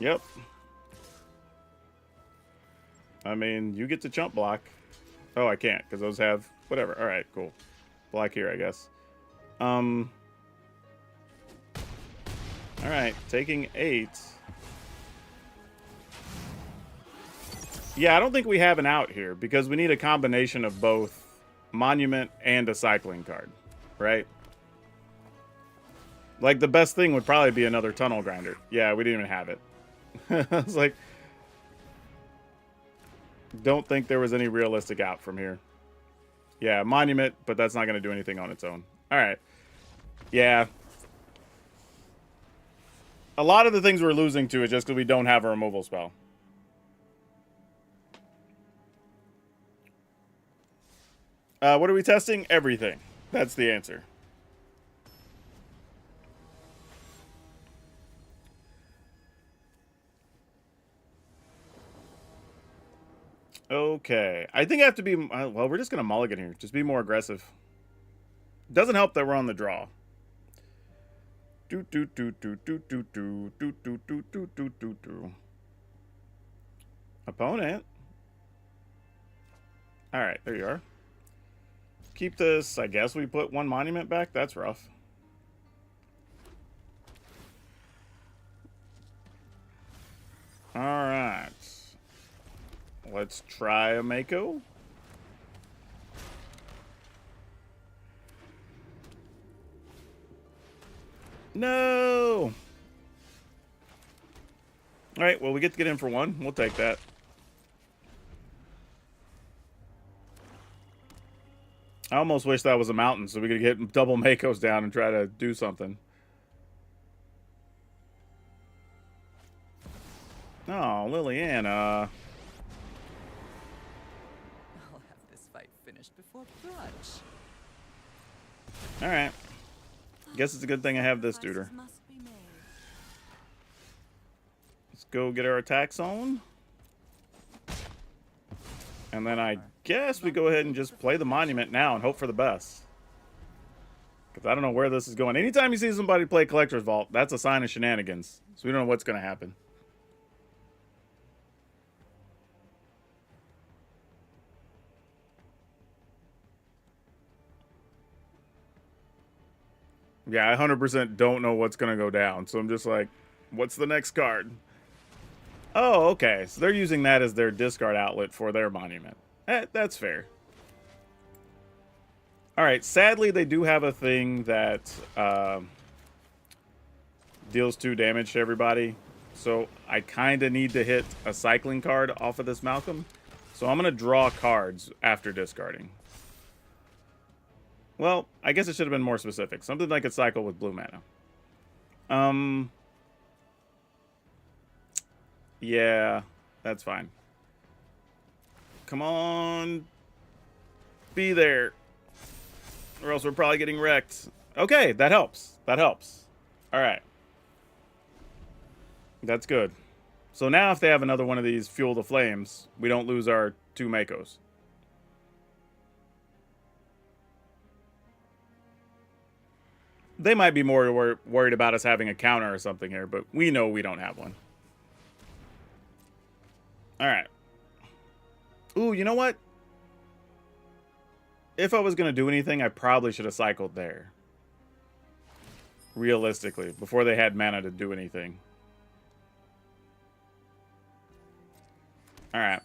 Yep. I mean, you get to chump block. Oh, I can't, because those have... Whatever. Alright, cool. Block here, I guess. Alright, taking 8. Yeah, I don't think we have an out here, because we need a combination of both Monument and a cycling card, right? Like, the best thing would probably be another Tunnel Grinder. Yeah, we didn't even have it. I was like... Don't think there was any realistic out from here. Yeah, Monument, but that's not going to do anything on its own. Alright. Yeah. A lot of the things we're losing to is just because we don't have a removal spell. What are we testing? Everything. That's the answer. Okay. I think I have to be... well, we're just going to mulligan here. Just be more aggressive. Doesn't help that we're on the draw. Opponent. Alright, there you are. Keep this. I guess we put 1 monument back. That's rough. Alright. Let's try a Mako. No! Alright, well, we get to get in for 1. We'll take that. I almost wish that was a mountain so we could get double Makos down and try to do something. Oh, Liliana. I'll have this fight finished before brunch. Alright. Guess it's a good thing I have this duder. Let's go get our attacks on. And then I guess we go ahead and just play the monument now and hope for the best. Because I don't know where this is going. Anytime you see somebody play Collector's Vault, that's a sign of shenanigans. So we don't know what's going to happen. Yeah, I 100% don't know what's going to go down. So I'm just like, what's the next card? Oh, okay. So they're using that as their discard outlet for their monument. That's fair. All right. Sadly, they do have a thing that deals 2 damage to everybody. So I kind of need to hit a cycling card off of this Malcolm. So I'm going to draw cards after discarding. Well, I guess it should have been more specific. Something like a cycle with blue mana. Yeah, that's fine. Come on. Be there. Or else we're probably getting wrecked. Okay, that helps. That helps. All right. That's good. So now if they have another one of these Fuel the Flames, we don't lose our 2 Makos. They might be more worried about us having a counter or something here, but we know we don't have one. All right. Ooh, you know what? If I was going to do anything, I probably should have cycled there. Realistically, before they had mana to do anything. All right.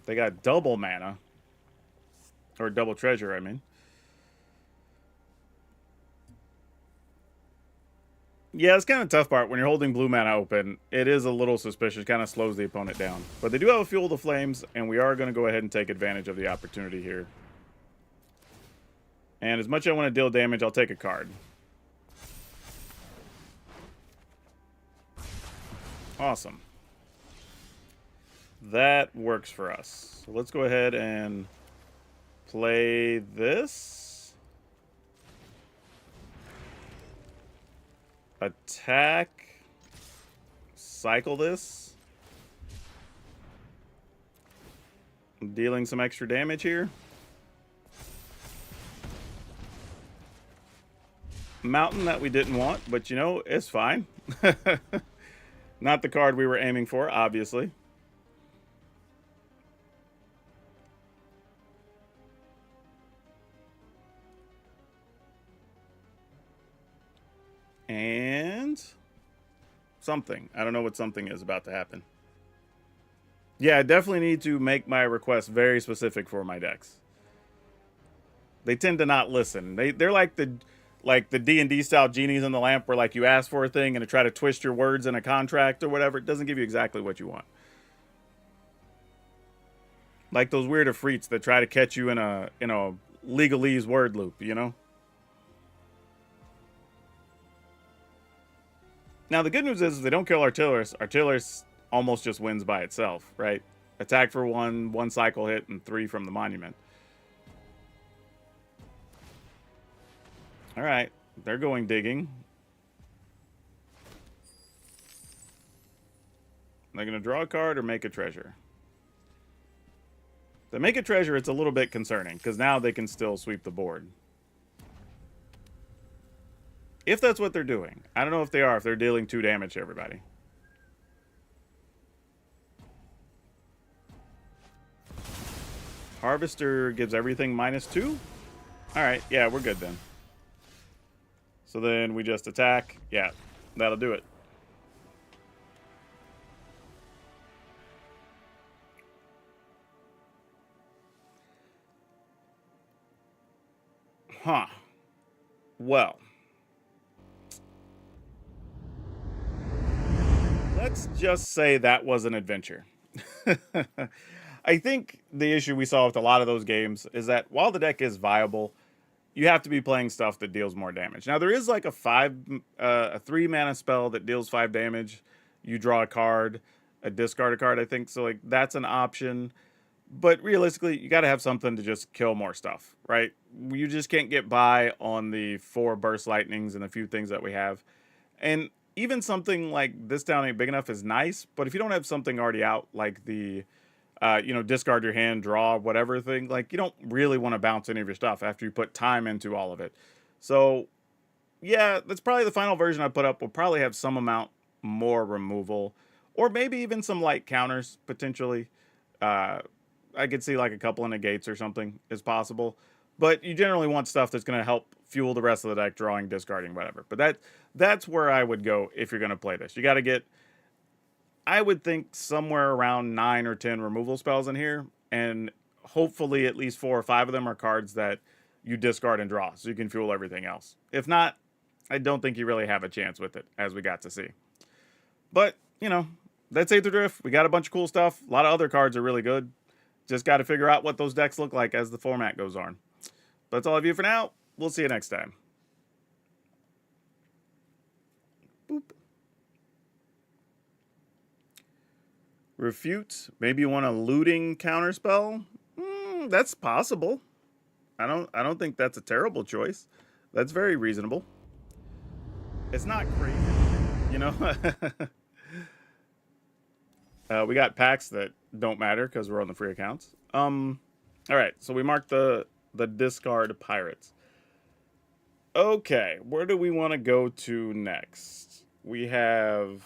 They got double mana. Or double treasure, I mean. Yeah, it's kind of a tough part. When you're holding blue mana open, it is a little suspicious. Kind of slows the opponent down. But they do have a Fuel the Flames, and we are going to go ahead and take advantage of the opportunity here. And as much as I want to deal damage, I'll take a card. Awesome. That works for us. So let's go ahead and play this. Attack. Cycle this. I'm dealing some extra damage here. Mountain that we didn't want, but you know, it's fine. Not the card we were aiming for, obviously. And something. I don't know what something is about to happen. Yeah, I definitely need to make my requests very specific for my decks. They tend to not listen. They're like the D&D style genies in the lamp where like you ask for a thing and to try to twist your words in a contract or whatever. It doesn't give you exactly what you want. Like those weird Afrits that try to catch you in a legalese word loop, you know? Now, the good news is if they don't kill Artillerist, Artillerist almost just wins by itself, right? Attack for 1 cycle hit, and 3 from the monument. All right, they're going digging. They're going to draw a card or make a treasure. If they make a treasure, it's a little bit concerning, because now they can still sweep the board. If that's what they're doing. I don't know if they are, if they're dealing 2 damage to everybody. Harvester gives everything -2? Alright, yeah, we're good then. So then we just attack. Yeah, that'll do it. Huh. Well. Let's just say that was an adventure. I think the issue we saw with a lot of those games is that while the deck is viable, you have to be playing stuff that deals more damage. Now there is like a 3 mana spell that deals 5 damage. You draw a card, discard a card, I think. So like that's an option. But realistically, you got to have something to just kill more stuff, right? You just can't get by on the 4 burst lightnings and a few things that we have. And even something like this down ain't big enough is nice, but if you don't have something already out, like the, discard your hand, draw, whatever thing, like you don't really want to bounce any of your stuff after you put time into all of it. So, yeah, that's probably the final version I put up. Will probably have some amount more removal, or maybe even some light counters, potentially. I could see like a couple of negates or something is possible. But you generally want stuff that's going to help fuel the rest of the deck, drawing, discarding, whatever. But that's where I would go if you're going to play this. You got to get, I would think, somewhere around 9 or 10 removal spells in here, and hopefully at least 4 or 5 of them are cards that you discard and draw, so you can fuel everything else. If not, I don't think you really have a chance with it, as we got to see. But, you know, that's Aetherdrift. We got a bunch of cool stuff. A lot of other cards are really good. Just got to figure out what those decks look like as the format goes on. That's all of you for now. We'll see you next time. Boop. Refute. Maybe you want a looting counterspell? That's possible. I don't think that's a terrible choice. That's very reasonable. It's not crazy, you know. We got packs that don't matter because we're on the free accounts. All right, so we marked the discard pirates. Okay, where do we want to go to next? We have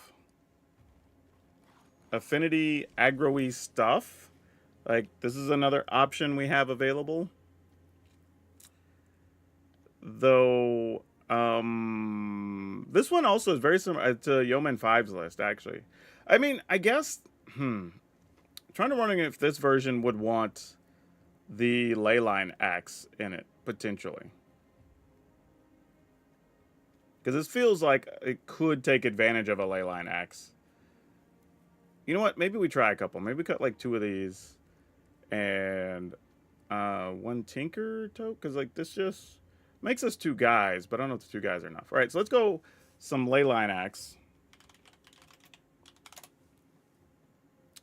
Affinity aggro-y stuff. Like, this is another option we have available. Though, this one also is very similar to Yeoman 5's list, actually. I mean, I guess, I'm trying to wonder if this version would want the Leyline Axe in it, potentially. Because this feels like it could take advantage of a Leyline Axe. You know what? Maybe we try a couple. Maybe we cut like 2 of these. And 1 Tinker Tote. Because like this just makes us 2 guys. But I don't know if the 2 guys are enough. All right, so let's go some Leyline Axe.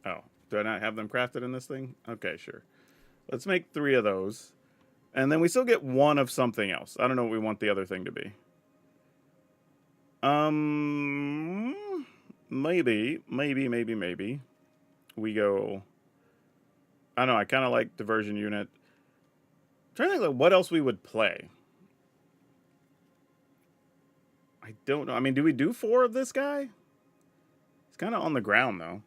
Oh, do I not have them crafted in this thing? Okay, sure. Let's make 3 of those. And then we still get 1 of something else. I don't know what we want the other thing to be. Maybe we go. I don't know. I kind of like diversion unit. I'm trying to think like what else we would play. I don't know. I mean, do we do 4 of this guy? He's kind of on the ground though.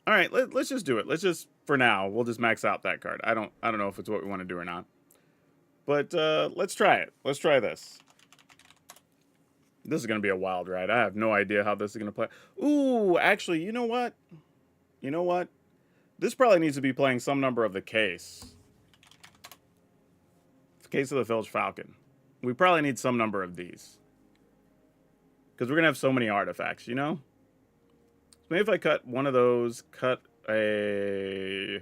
All right, let's just do it. Let's just, for now, we'll just max out that card. I don't know if it's what we want to do or not. But let's try it. Let's try this. This is going to be a wild ride. I have no idea how this is going to play. Ooh, actually, you know what? You know what? This probably needs to be playing some number of the case. The case of the Filch Falcon. We probably need some number of these. Because we're going to have so many artifacts, you know? So maybe if I cut one of those, cut a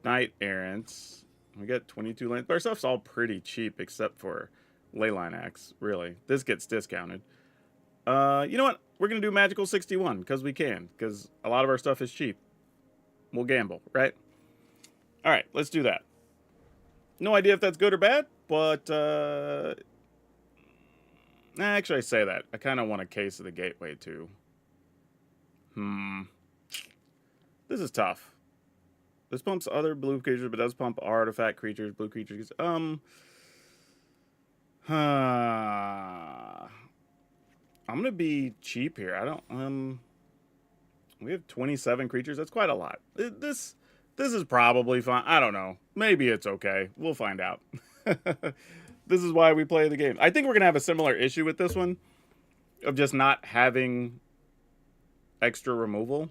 Knight Errant. We get 22 length. Our stuff's all pretty cheap except for Leyline Axe, really. This gets discounted. You know what? We're going to do Magical 61 because we can. Because a lot of our stuff is cheap. We'll gamble, right? All right, let's do that. No idea if that's good or bad, but actually I say that. I kind of want a case of the Gateway too. This is tough. This pumps other blue creatures, but does pump artifact creatures, blue creatures. I'm gonna be cheap here. I don't. We have 27 creatures. That's quite a lot. This is probably fine. I don't know. Maybe it's okay. We'll find out. This is why we play the game. I think we're gonna have a similar issue with this one, of just not having extra removal,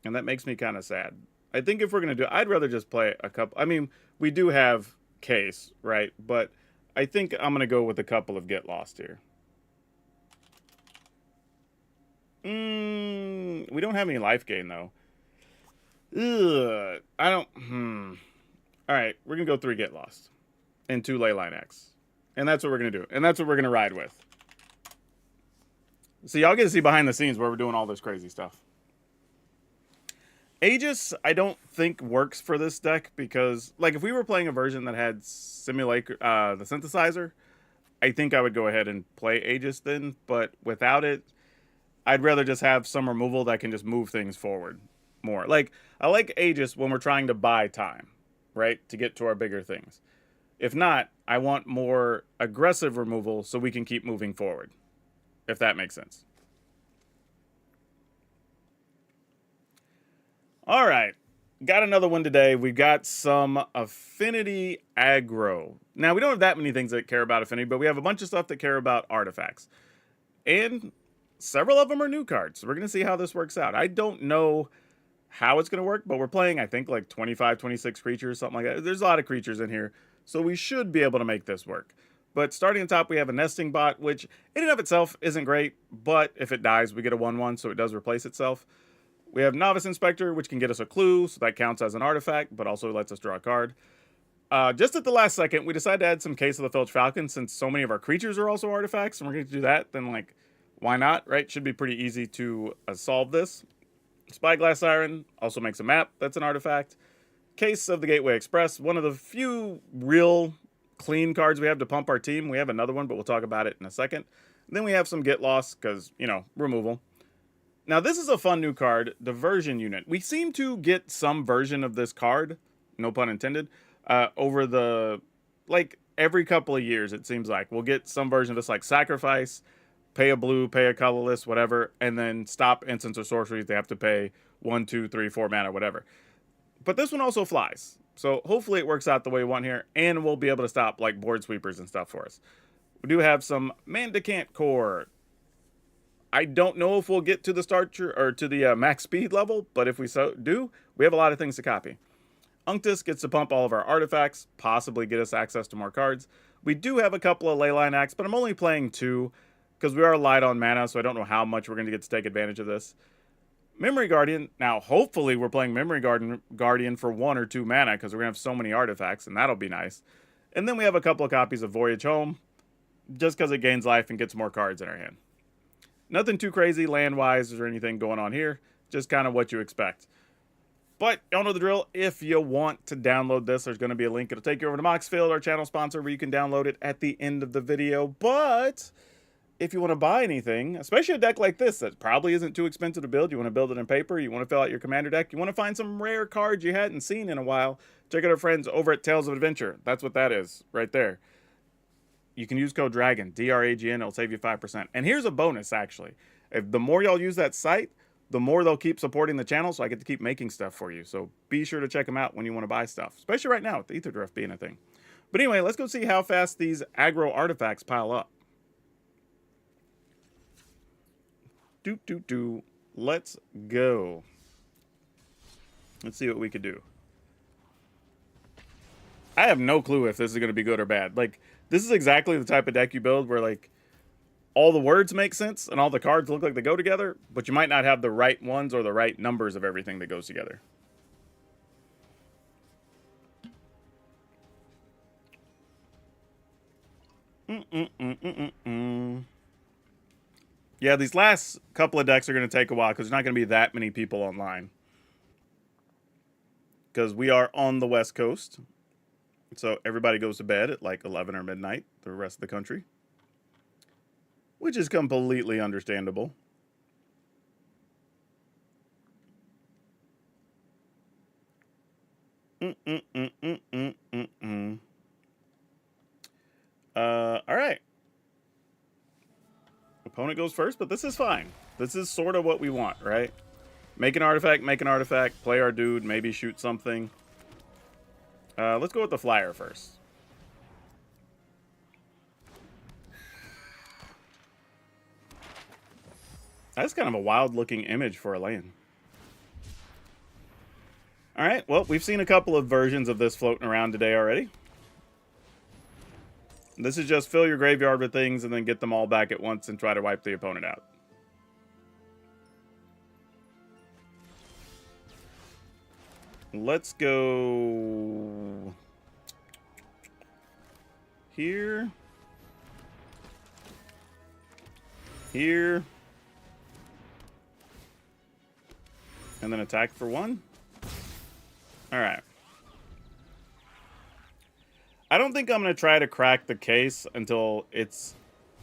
and that makes me kind of sad. I think if we're gonna do, I'd rather just play a couple. I mean, we do have case, right? But I think I'm gonna go with a couple of Get Lost here. We don't have any life gain though. Ugh, I don't. All right, we're gonna go 3 Get Lost and 2 Leyline Axe, and that's what we're gonna do, and that's what we're gonna ride with. So y'all get to see behind the scenes where we're doing all this crazy stuff. Aegis, I don't think works for this deck because, like, if we were playing a version that had Simulacrum, the synthesizer, I think I would go ahead and play Aegis then. But without it, I'd rather just have some removal that can just move things forward more. Like, I like Aegis when we're trying to buy time, right, to get to our bigger things. If not, I want more aggressive removal so we can keep moving forward, if that makes sense. All right, got another one today. We got some Affinity aggro. Now, we don't have that many things that care about Affinity, but we have a bunch of stuff that care about artifacts. And several of them are new cards. So we're going to see how this works out. I don't know how it's going to work, but we're playing, I think, like 25, 26 creatures, something like that. There's a lot of creatures in here, so we should be able to make this work. But starting on top, we have a nesting bot, which in and of itself isn't great, but if it dies, we get a 1/1, so it does replace itself. We have Novice Inspector, which can get us a clue, so that counts as an artifact, but also lets us draw a card. Just at the last second, we decided to add some Case of the Filch Falcon, since so many of our creatures are also artifacts, and we're going to do that, then, like, why not, right? Should be pretty easy to solve this. Spyglass Siren also makes a map that's an artifact. Case of the Gateway Express, one of the few real clean cards we have to pump our team. We have another one, but we'll talk about it in a second. And then we have some Get Lost, because, you know, removal. Now, this is a fun new card, Diversion Unit. We seem to get some version of this card, no pun intended, over the, like, every couple of years, it seems like. We'll get some version of this, like Sacrifice, pay a blue, pay a colorless, whatever, and then stop instants or sorceries. They have to pay 1, 2, 3, 4 mana, whatever. But this one also flies. So hopefully it works out the way we want here, and we'll be able to stop like board sweepers and stuff for us. We do have some Mandicant Core. I don't know if we'll get to the starter or to the max speed level, but if we do, we have a lot of things to copy. Unctus gets to pump all of our artifacts, possibly get us access to more cards. We do have a couple of Leyline Acts, but I'm only playing 2 because we are light on mana, so I don't know how much we're going to get to take advantage of this. Memory Guardian. Now, hopefully we're playing Memory Guardian for 1 or 2 mana because we're going to have so many artifacts, and that'll be nice. And then we have a couple of copies of Voyage Home, just because it gains life and gets more cards in our hand. Nothing too crazy land-wise or anything going on here, just kind of what you expect. But y'all know the drill. If you want to download this, there's going to be a link. It'll take you over to Moxfield, our channel sponsor, where you can download it at the end of the video. But if you want to buy anything, especially a deck like this that probably isn't too expensive to build, you want to build it in paper, you want to fill out your commander deck, you want to find some rare cards you hadn't seen in a while, check out our friends over at Tales of Adventure. That's what that is right there. You can use code DRAGON, DRAGN, it'll save you 5%. And here's a bonus, actually. If the more y'all use that site, the more they'll keep supporting the channel, so I get to keep making stuff for you. So be sure to check them out when you want to buy stuff, especially right now with the Aetherdrift being a thing. But anyway, let's go see how fast these aggro artifacts pile up. Let's go. Let's see what we could do. I have no clue if this is going to be good or bad. Like, this is exactly the type of deck you build where, like, all the words make sense and all the cards look like they go together, but you might not have the right ones or the right numbers of everything that goes together. Yeah, these last couple of decks are going to take a while because there's not going to be that many people online. Because we are on the West Coast. So everybody goes to bed at like 11 or midnight, the rest of the country. Which is completely understandable. All right. Opponent goes first, but this is fine. This is sort of what we want, right? Make an artifact, play our dude, maybe shoot something. Let's go with the flyer first. That's kind of a wild-looking image for a land. All right, well, we've seen a couple of versions of this floating around today already. This is just fill your graveyard with things and then get them all back at once and try to wipe the opponent out. Let's go here. Here. And then attack for 1. All right. I don't think I'm going to try to crack the case until it's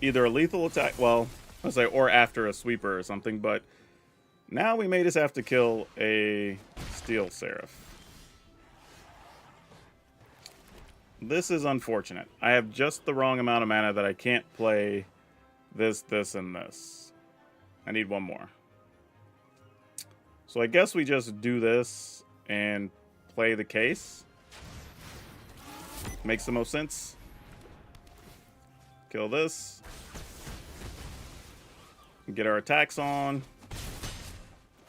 either a lethal attack, well, let's say, or after a sweeper or something, but now we may just have to kill a Steel Seraph. This is unfortunate. I have just the wrong amount of mana that I can't play this, this, and this. I need one more. So I guess we just do this and play the case. Makes the most sense. Kill this. Get our attacks on.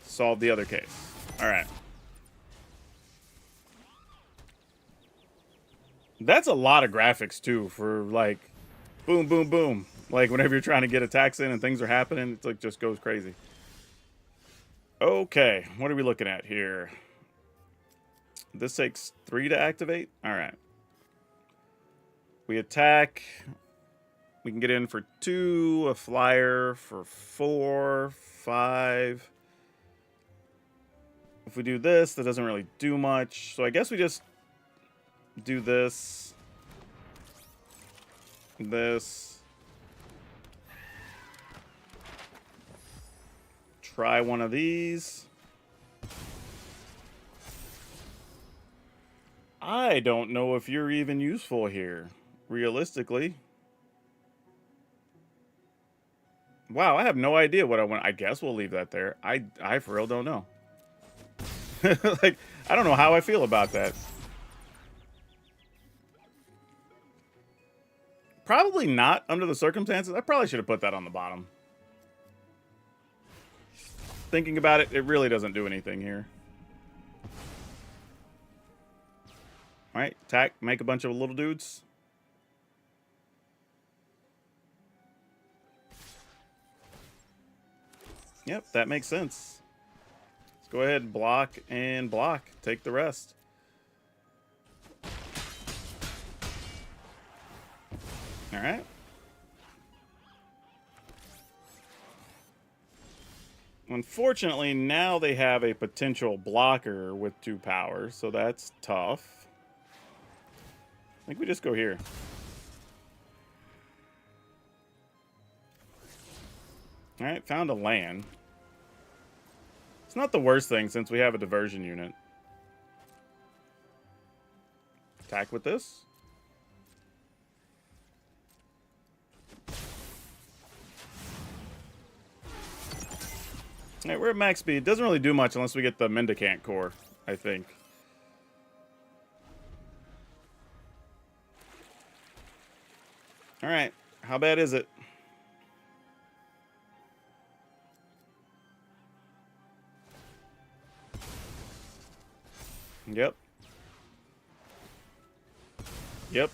Solve the other case. Alright. That's a lot of graphics, too, for, like, boom, boom, boom. Like, whenever you're trying to get attacks in and things are happening, it's like, just goes crazy. Okay, what are we looking at here? This takes 3 to activate? Alright. We attack. We can get in for 2, a flyer for 4, 5. If we do this, that doesn't really do much. So I guess we just do this. This. Try one of these. I don't know if you're even useful here, realistically. Wow, I have no idea what I want. I guess we'll leave that there. I for real don't know. Like, I don't know how I feel about that. Probably not under the circumstances. I probably should have put that on the bottom. Thinking about it, it really doesn't do anything here. Alright, attack, make a bunch of little dudes. Yep, that makes sense. Let's go ahead and block and block. Take the rest. Alright. Unfortunately, now they have a potential blocker with 2 powers, so that's tough. I think we just go here. Alright, found a land. It's not the worst thing since we have a diversion unit. Attack with this. Alright, we're at max speed. Doesn't really do much unless we get the Mendicant core, I think. Alright, how bad is it? Yep. Yep.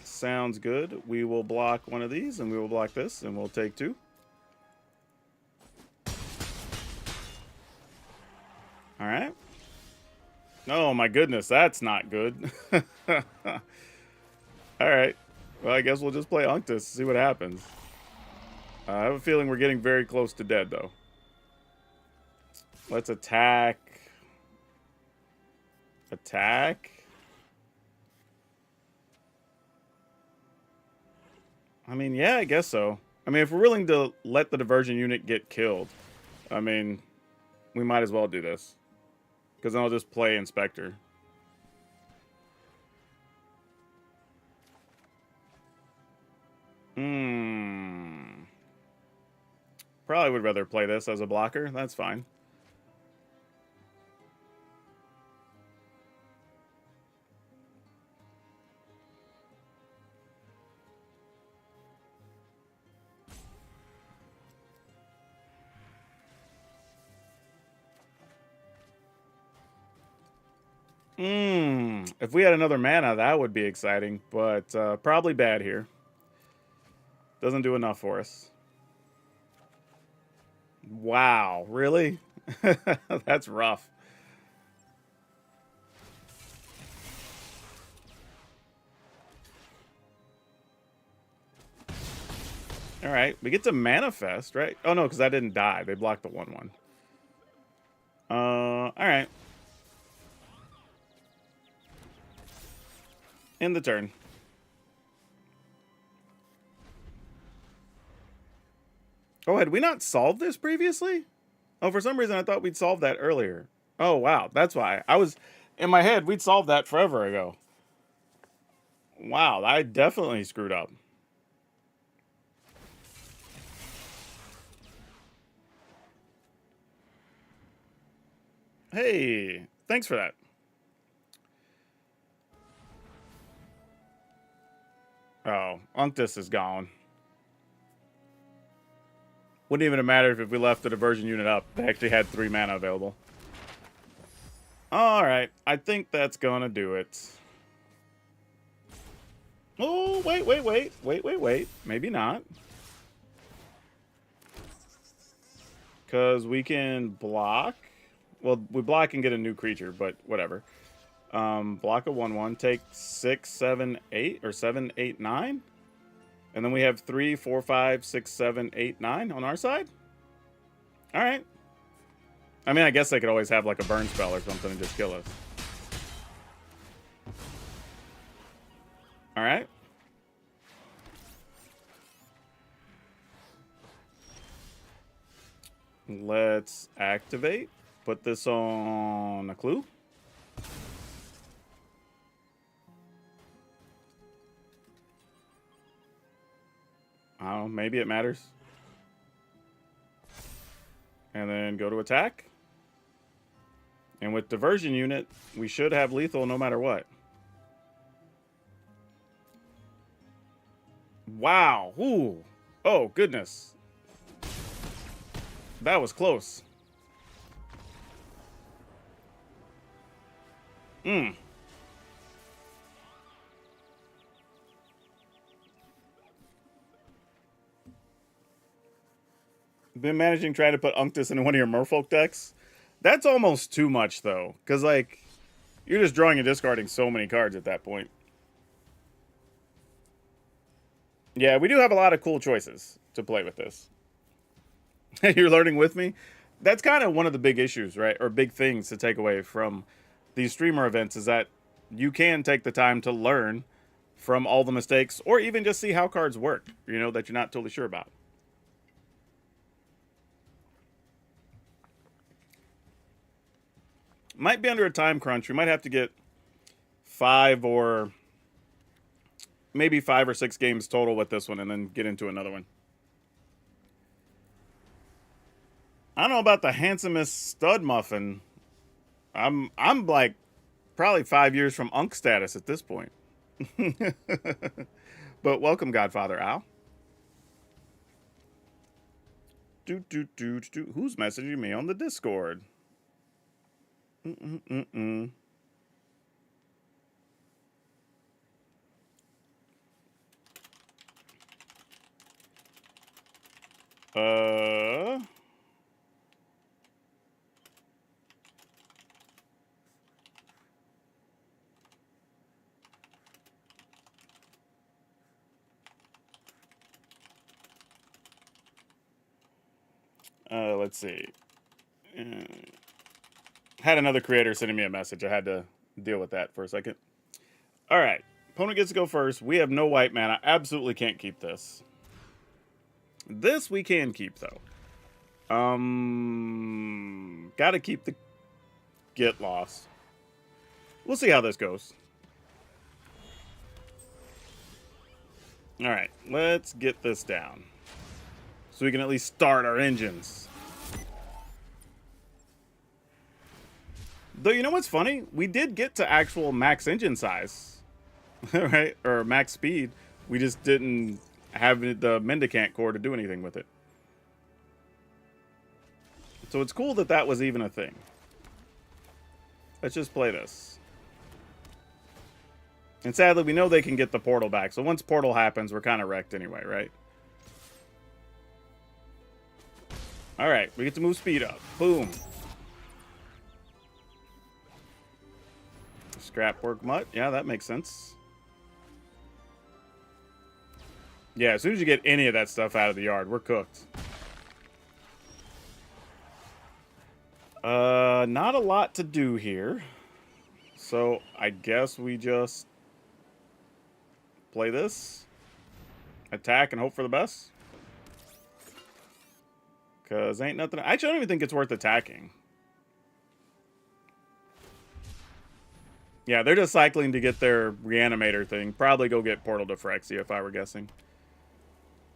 Sounds good. We will block one of these, and we will block this, and we'll take 2. Alright. Oh my goodness, that's not good. Alright. Well, I guess we'll just play Unctus, see what happens. I have a feeling we're getting very close to dead, though. Let's attack. Attack. I mean, yeah, I guess so. I mean, if we're willing to let the diversion unit get killed, I mean, we might as well do this. Because then I'll just play Inspector. Probably would rather play this as a blocker. That's fine. If we had another mana, that would be exciting. But probably bad here. Doesn't do enough for us. Wow, really? That's rough. All right, we get to manifest, right? Oh no, because I didn't die. They blocked the 1/1. All right. End the turn. Oh, had we not solved this previously? Oh, for some reason I thought we'd solved that earlier. Oh, wow. That's why. I was, in my head, we'd solved that forever ago. Wow, I definitely screwed up. Hey, thanks for that. Oh, Unctus is gone. Wouldn't even have mattered if we left the diversion unit up. They actually had 3 mana available. Alright, I think that's gonna do it. Oh, wait. Maybe not. Because we can block. Well, we block and get a new creature, but whatever. Block a 1/1, take 6, 7, 8, or 7, 8, 9. And then we have 3, 4, 5, 6, 7, 8, 9 on our side. Alright. I mean, I guess they could always have like a burn spell or something and just kill us. Alright. Let's activate. Put this on a clue. I don't know, maybe it matters. And then go to attack. And with diversion unit, we should have lethal no matter what. Wow. Ooh. Oh, goodness. That was close. Hmm. Been managing trying to put Unctus into one of your Merfolk decks. That's almost too much, though. Because, like, you're just drawing and discarding so many cards at that point. Yeah, we do have a lot of cool choices to play with this. You're learning with me? That's kind of one of the big issues, right? Or big things to take away from these streamer events is that you can take the time to learn from all the mistakes or even just see how cards work, you know, that you're not totally sure about. Might be under a time crunch. We might have to get 5 or maybe 5 or 6 games total with this one and then get into another one. I don't know about the handsomest stud muffin. I'm like probably 5 years from Unk status at this point. But welcome, Godfather Al. Who's messaging me on the Discord? Let's see. Had another creator sending me a message. I had to deal with that for a second. All right. Opponent gets to go first. We have no white mana. Absolutely can't keep this. This we can keep, though. Gotta keep the get lost. We'll see how this goes. All right. Let's get this down. So we can at least start our engines. Though, you know what's funny? We did get to actual max engine size, right? Or max speed. We just didn't have the Mendicant core to do anything with it. So it's cool that that was even a thing. Let's just play this. And sadly, we know they can get the portal back. So once portal happens, we're kind of wrecked anyway, right? All right, we get to move speed up. Boom. Scrapwork mutt. Yeah, that makes sense. Yeah, as soon as you get any of that stuff out of the yard, we're cooked. Not a lot to do here. So I guess we just play this. Attack and hope for the best. Because ain't nothing... Actually, I don't even think it's worth attacking. Yeah, they're just cycling to get their reanimator thing. Probably go get Portal to Phyrexia if I were guessing.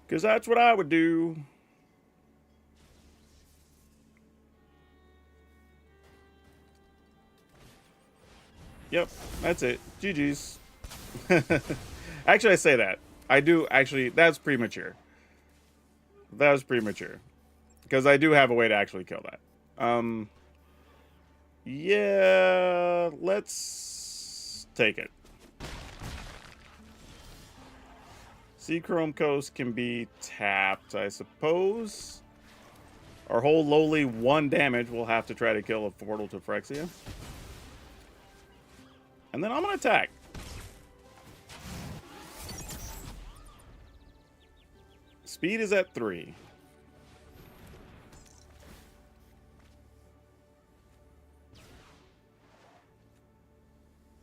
Because that's what I would do. Yep, that's it. GG's. Actually, I say that. I do actually. That's premature. That was premature. Because I do have a way to actually kill that. Yeah, let's take it. Seachrome Coast can be tapped, I suppose. Our whole lowly 1 damage will have to try to kill a Portal to Phyrexia. And then I'm going to attack. Speed is at 3.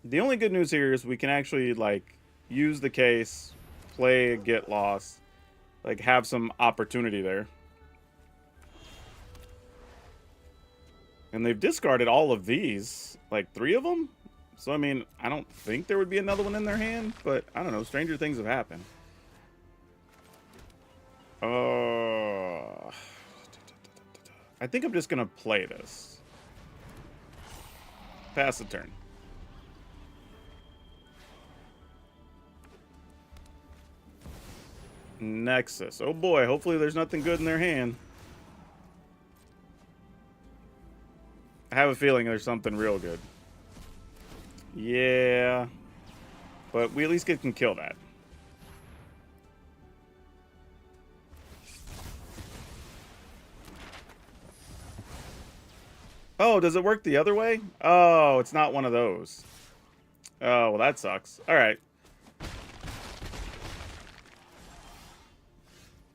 The only good news here is we can actually, like, use the case, play a get lost, like, have some opportunity there. And they've discarded all of these, like 3 of them. So, I mean, I don't think there would be another one in their hand, but I don't know. Stranger things have happened. I think I'm just going to play this. Pass the turn. Nexus. Oh boy, hopefully there's nothing good in their hand. I have a feeling there's something real good. Yeah. But we at least can kill that. Oh, does it work the other way? Oh, it's not one of those. Oh, well, that sucks. All right.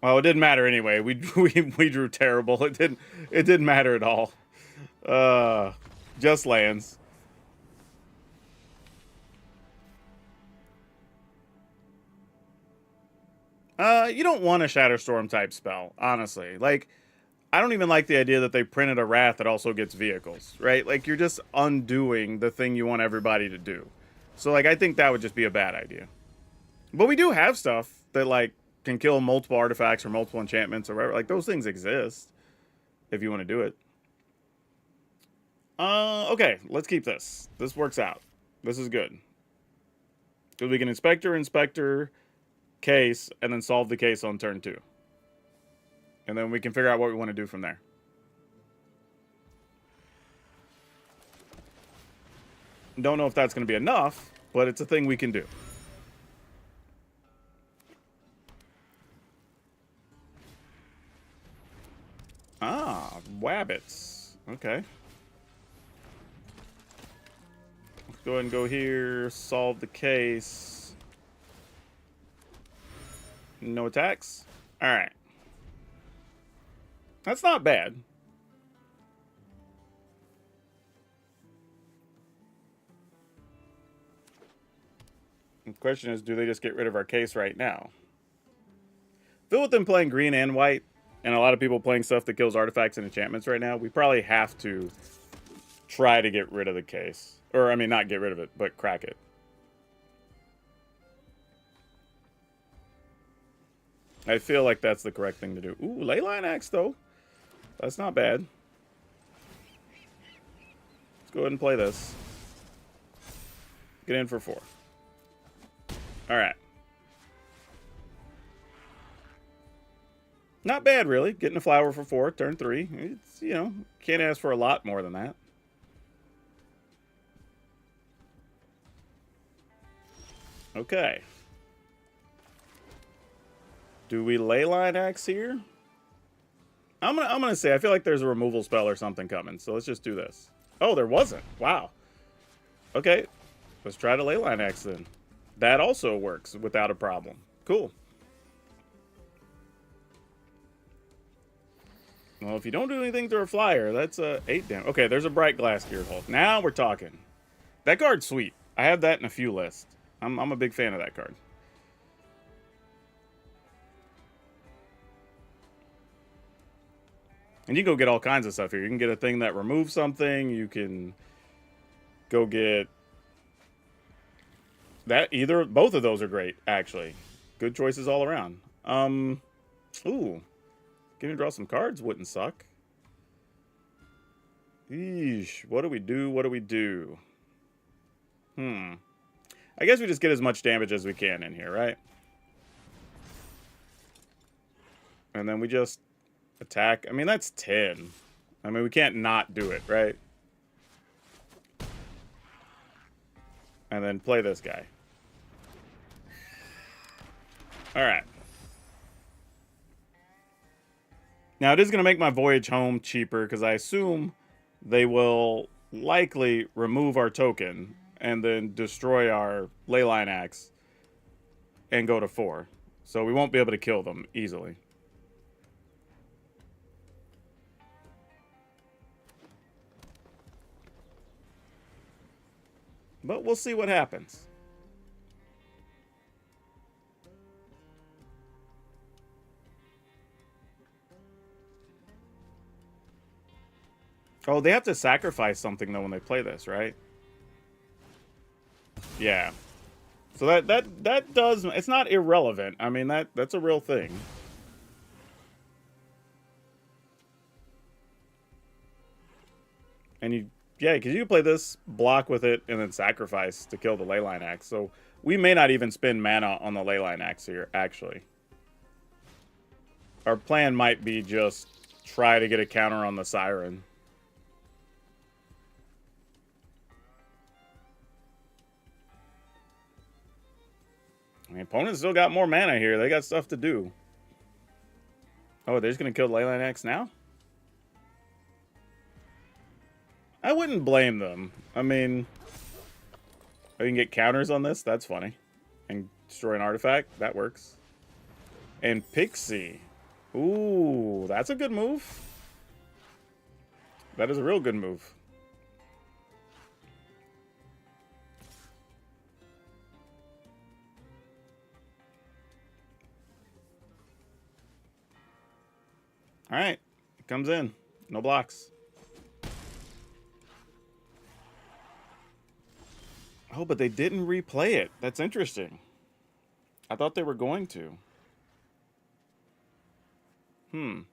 Well, it didn't matter anyway. We drew terrible. It didn't matter at all. Just lands. You don't want a Shatterstorm type spell, honestly. Like, I don't even like the idea that they printed a Wrath that also gets vehicles, right? Like, you're just undoing the thing you want everybody to do. So, like, I think that would just be a bad idea. But we do have stuff that, like, can kill multiple artifacts or multiple enchantments or whatever. Like, those things exist if you want to do it. Okay, let's keep this. This works out. This is good. Because we can inspector, case, and then solve the case on turn 2. And then we can figure out what we want to do from there. Don't know if that's going to be enough, but it's a thing we can do. Ah, wabbits. Okay. Let's go ahead and go here, solve the case. No attacks? Alright. That's not bad. The question is, do they just get rid of our case right now? Feel with them playing green and white, and a lot of people playing stuff that kills artifacts and enchantments right now, we probably have to try to get rid of the case. Or, I mean, not get rid of it, but crack it. I feel like that's the correct thing to do. Ooh, Leyline Axe, though. That's not bad. Let's go ahead and play this. Get in for 4. Alright. Not bad, really. Getting a flower for 4, turn 3. It's, you know, can't ask for a lot more than that. Okay. Do we Leyline Axe here? I'm gonna say I feel like there's a removal spell or something coming, so let's just do this. Oh, there wasn't. Wow. Okay. Let's try to Leyline Axe then. That also works without a problem. Cool. Well, if you don't do anything to a flyer, that's 8 damage. Okay, there's a Bright Glass Geared Hulk. Now we're talking. That card's sweet. I have that in a few lists. I'm a big fan of that card. And you can go get all kinds of stuff here. You can get a thing that removes something. You can go get that. Both of those are great, actually. Good choices all around. Ooh. Getting to draw some cards wouldn't suck. Eesh. What do we do? What do we do? I guess we just get as much damage as we can in here, right? And then we just attack. I mean, that's 10. I mean, we can't not do it, right? And then play this guy. All right. Now, it is going to make my voyage home cheaper because I assume they will likely remove our token and then destroy our leyline axe and go to 4. So we won't be able to kill them easily. But we'll see what happens. Oh, they have to sacrifice something, though, when they play this, right? Yeah. So that does... It's not irrelevant. I mean, that's a real thing. And you... Yeah, because you can play this, block with it, and then sacrifice to kill the leyline axe. So we may not even spend mana on the leyline axe here, actually. Our plan might be just try to get a counter on the siren. The opponent's still got more mana here. They got stuff to do. Oh, they're just going to kill the leyline axe now? I wouldn't blame them. I mean, I can get counters on this. That's funny. And destroy an artifact. That works. And Pixie. Ooh, that's a good move. That is a real good move. All right. It comes in. No blocks. Oh, but they didn't replay it. That's interesting. I thought they were going to. Well,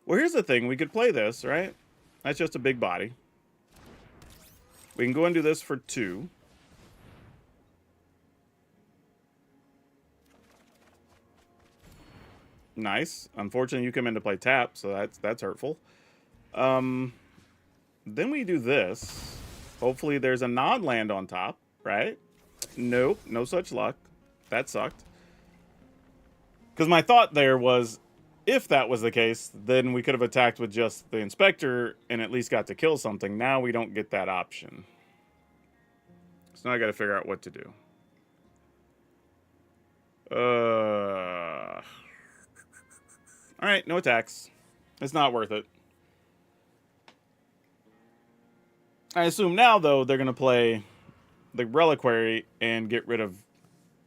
here's the thing. We could play this, right? That's just a big body. We can go and do this for 2. Nice. Unfortunately, you come in to play tap, so that's hurtful. Then we do this. Hopefully there's a non-land on top, right? Nope, no such luck. That sucked. Because my thought there was, if that was the case, then we could have attacked with just the Inspector and at least got to kill something. Now we don't get that option. So now I got to figure out what to do. Alright, no attacks. It's not worth it. I assume now, though, they're going to play the Reliquary and get rid of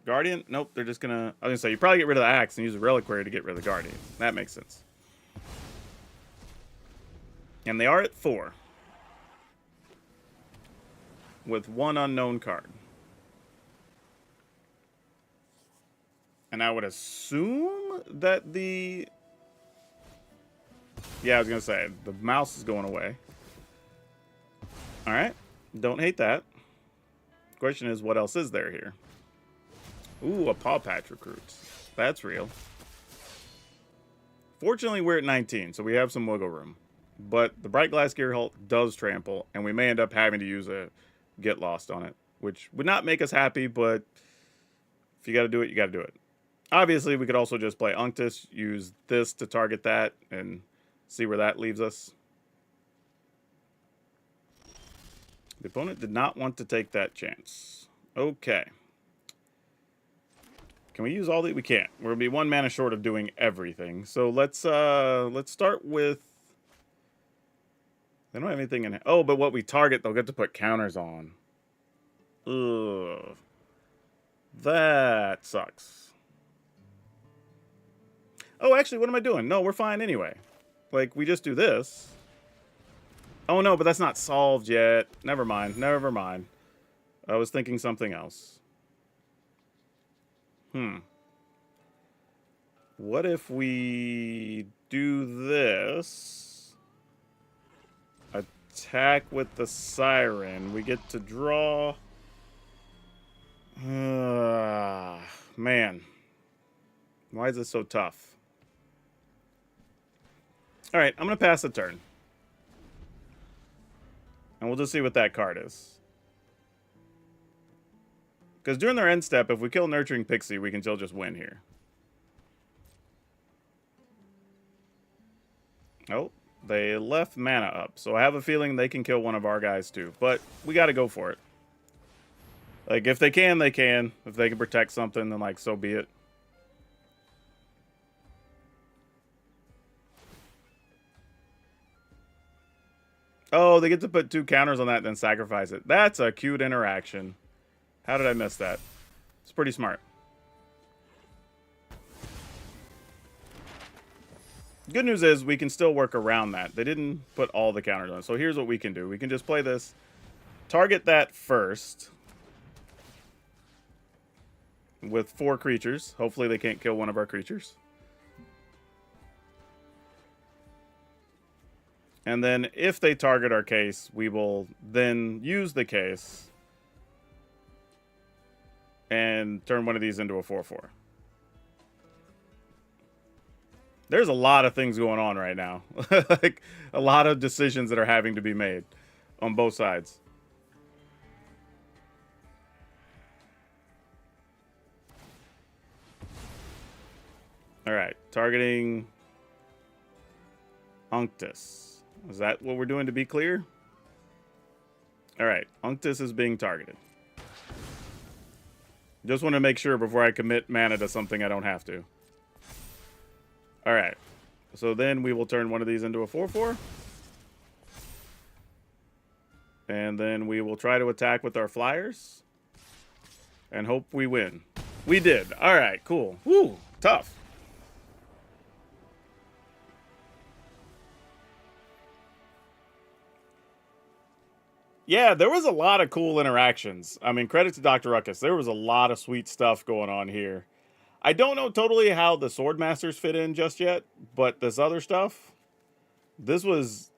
Guardian. Nope, they're just going to... I was going to say, you probably get rid of the Axe and use the Reliquary to get rid of the Guardian. That makes sense. And they are at 4. With 1 unknown card. And I would assume that the... Yeah, I was going to say, the mouse is going away. Alright, don't hate that. Question is, what else is there here? Ooh, a Paw Patch recruit. That's real. Fortunately, we're at 19, so we have some wiggle room. But the Bright Glass Gear Halt does trample, and we may end up having to use a Get Lost on it, which would not make us happy, but if you got to do it, you got to do it. Obviously, we could also just play Unctus, use this to target that, and see where that leaves us. The opponent did not want to take that chance. Okay. Can we use all that? We can't. We're gonna be 1 mana short of doing everything. So let's start with... They don't have anything in... Oh, but what we target, they'll get to put counters on. Ugh. That sucks. Oh, actually, what am I doing? No, we're fine anyway. Like, we just do this. Oh, no, but that's not solved yet. Never mind. Never mind. I was thinking something else. What if we do this? Attack with the Siren. We get to draw man. Why is this so tough? All right, I'm going to pass the turn. And we'll just see what that card is. Because during their end step, if we kill Nurturing Pixie, we can still just win here. Oh, they left mana up. So I have a feeling they can kill one of our guys too. But we got to go for it. Like, if they can, they can. If they can protect something, then, like, so be it. Oh, they get to put 2 counters on that and then sacrifice it. That's a cute interaction. How did I miss that? It's pretty smart. Good news is we can still work around that. They didn't put all the counters on. So here's what we can do. We can just play this. Target that first. With 4 creatures. Hopefully they can't kill one of our creatures. And then if they target our case, we will then use the case and turn one of these into a 4/4. There's a lot of things going on right now. Like, a lot of decisions that are having to be made on both sides. All right, targeting Unctus. Is that what we're doing, to be clear? All right, Unctus is being targeted. Just want to make sure before I commit mana to something I don't have to. All right, so then we will turn one of these into a 4/4. And then we will try to attack with our flyers. And hope we win. We did. All right, cool. Woo, tough. Yeah, there was a lot of cool interactions. I mean, credit to Dr. Ruckus. There was a lot of sweet stuff going on here. I don't know totally how the Swordmasters fit in just yet, but this other stuff, this was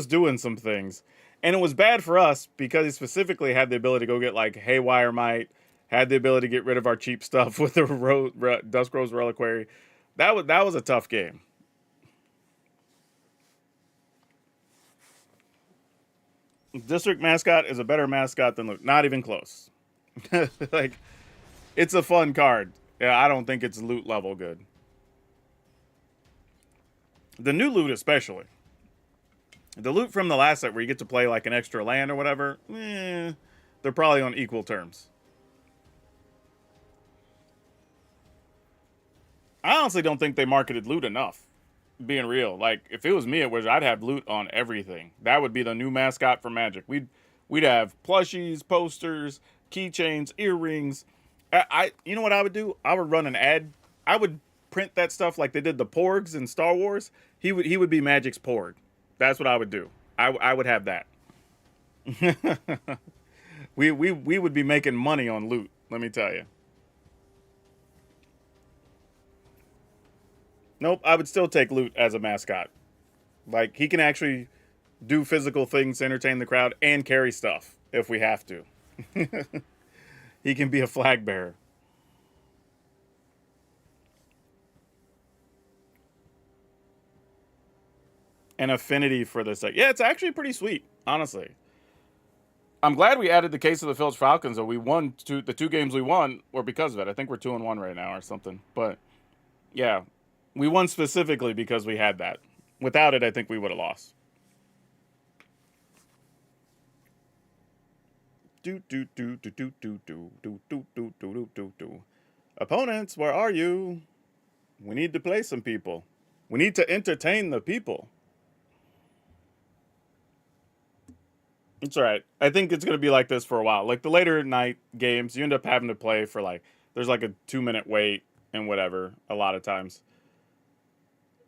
doing some things. And it was bad for us because he specifically had the ability to go get, like, Haywire Might, had the ability to get rid of our cheap stuff with the Duskrose Reliquary. That was a tough game. District mascot is a better mascot than Loot. Not even close. Like, it's a fun card. Yeah, I don't think it's Loot level good. The new Loot especially. The Loot from the last set where you get to play like an extra land or whatever, they're probably on equal terms. I honestly don't think they marketed Loot enough. Being real, like, if it was me at Wizard, I'd have Loot on everything. That would be the new mascot for Magic. We'd have plushies, posters, keychains, earrings. You know what I would do? I would run an ad. I would print that stuff like they did the Porgs in Star Wars. He would be Magic's Porg. That's what I would do. I would have that. we would be making money on Loot, let me tell you. Nope, I would still take Loot as a mascot. Like, he can actually do physical things to entertain the crowd and carry stuff if we have to. He can be a flag bearer. An affinity for this. Yeah, it's actually pretty sweet, honestly. I'm glad we added the case of the Phillips Falcons, though. We won the 2 games we won were because of it. I think we're 2-1 right now or something. But, yeah. We won specifically because we had that. Without it, I think we would have lost. Opponents, where are you? We need to play some people. We need to entertain the people. It's all right. I think it's going to be like this for a while. Like, the later night games, you end up having to play for, like, there's like a 2-minute wait and whatever a lot of times.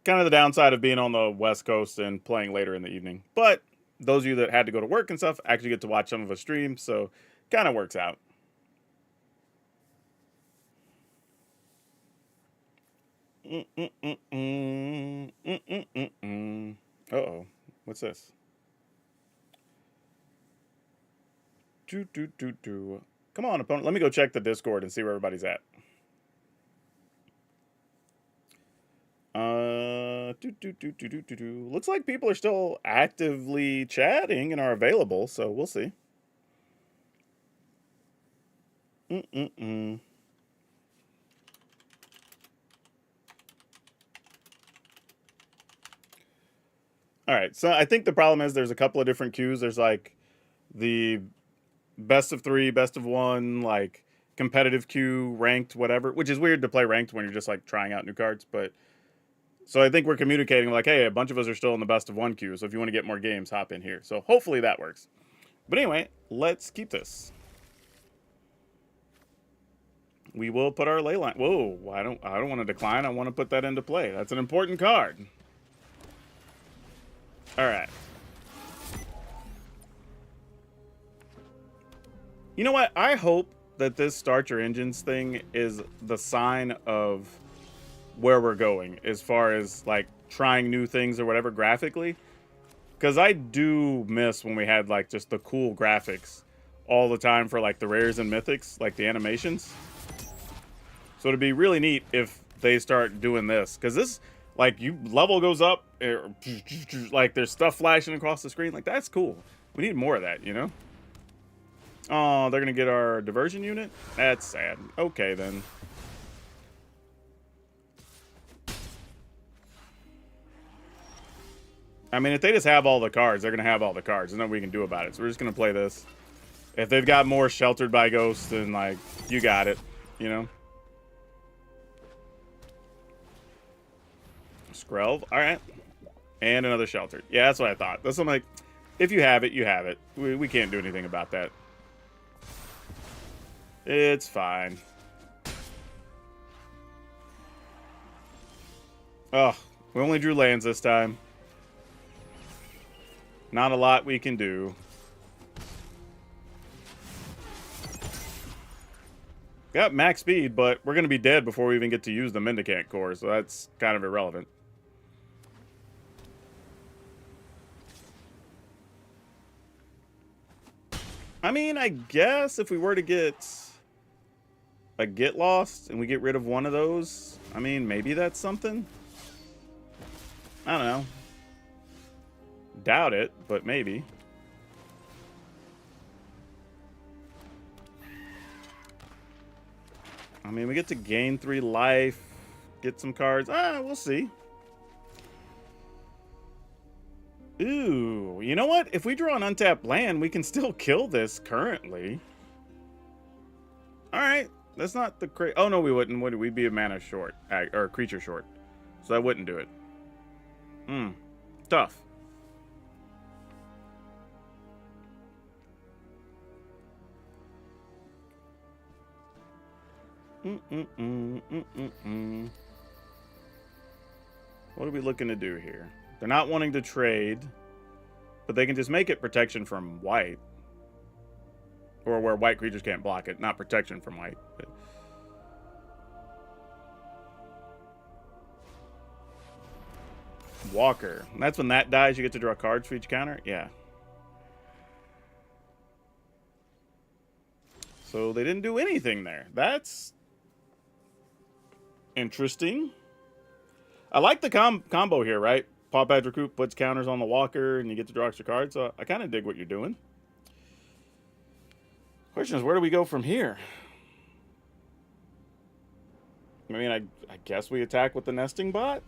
Kind of the downside of being on the West Coast and playing later in the evening. But those of you that had to go to work and stuff actually get to watch some of us stream, so kind of works out. Uh-oh. What's this? Come on, opponent. Let me go check the Discord and see where everybody's at. Looks like people are still actively chatting and are available, so we'll see. All right, so I think the problem is there's a couple of different queues. There's like the best of 3, best of 1, like competitive queue, ranked, whatever, which is weird to play ranked when you're just like trying out new cards. But so I think we're communicating like, hey, a bunch of us are still in the best of 1 queue. So if you want to get more games, hop in here. So hopefully that works. But anyway, let's keep this. We will put our ley line. Whoa, I don't want to decline. I want to put that into play. That's an important card. All right. You know what? I hope that this start your engines thing is the sign of where we're going as far as like trying new things or whatever graphically. Because I do miss when we had like just the cool graphics all the time for like the rares and mythics, like the animations. So it'd be really neat if they start doing this. Because this, like, you level goes up, like there's stuff flashing across the screen. Like, that's cool. We need more of that, you know? Oh, they're going to get our diversion unit? That's sad. Okay, then. I mean, if they just have all the cards, they're going to have all the cards. There's nothing we can do about it. So we're just going to play this. If they've got more Sheltered by Ghosts, then, like, you got it, you know? Skrelv, all right. And another Sheltered. Yeah, that's what I thought. That's what I'm like, if you have it, you have it. We can't do anything about that. It's fine. Oh, we only drew lands this time. Not a lot we can do. Got max speed, but we're going to be dead before we even get to use the Mendicant Core, so that's kind of irrelevant. I mean, I guess if we were to get a Get Lost and we get rid of one of those, I mean, maybe that's something. I don't know. Doubt it, but maybe. I mean, we get to gain 3 life, get some cards. We'll see. Ooh, you know what? If we draw an untapped land, we can still kill this currently. All right, that's not the crazy. Oh no, we wouldn't. Would we'd be a mana short or creature short, so that wouldn't do it. Tough. What are we looking to do here? They're not wanting to trade, but they can just make it protection from white. Or where white creatures can't block it. Not protection from white. But... Walker. And that's when that dies, you get to draw cards for each counter? Yeah. So they didn't do anything there. That's interesting. I like the combo here, right? Paw Patch Recruit puts counters on the Walker, and you get to draw extra cards. So I kind of dig what you're doing. Question is, where do we go from here? I mean, I guess we attack with the Nesting Bot.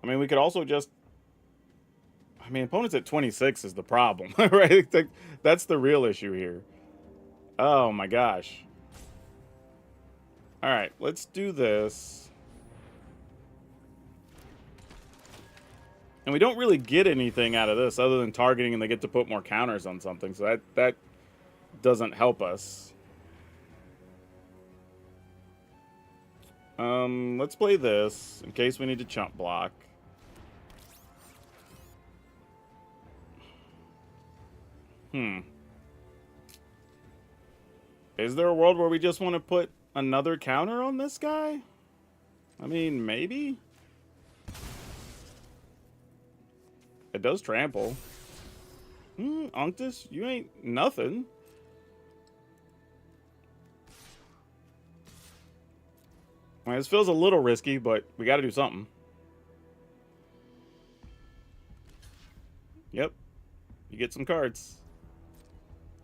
I mean, we could also just... I mean, opponents at 26 is the problem, right? That's the real issue here. Oh, my gosh. All right, let's do this. And we don't really get anything out of this other than targeting, and they get to put more counters on something. So that doesn't help us. Let's play this in case we need to chump block. Is there a world where we just want to put another counter on this guy? I mean, maybe. It does trample. Unctus, you ain't nothing. I mean, this feels a little risky, but we got to do something. Yep. You get some cards.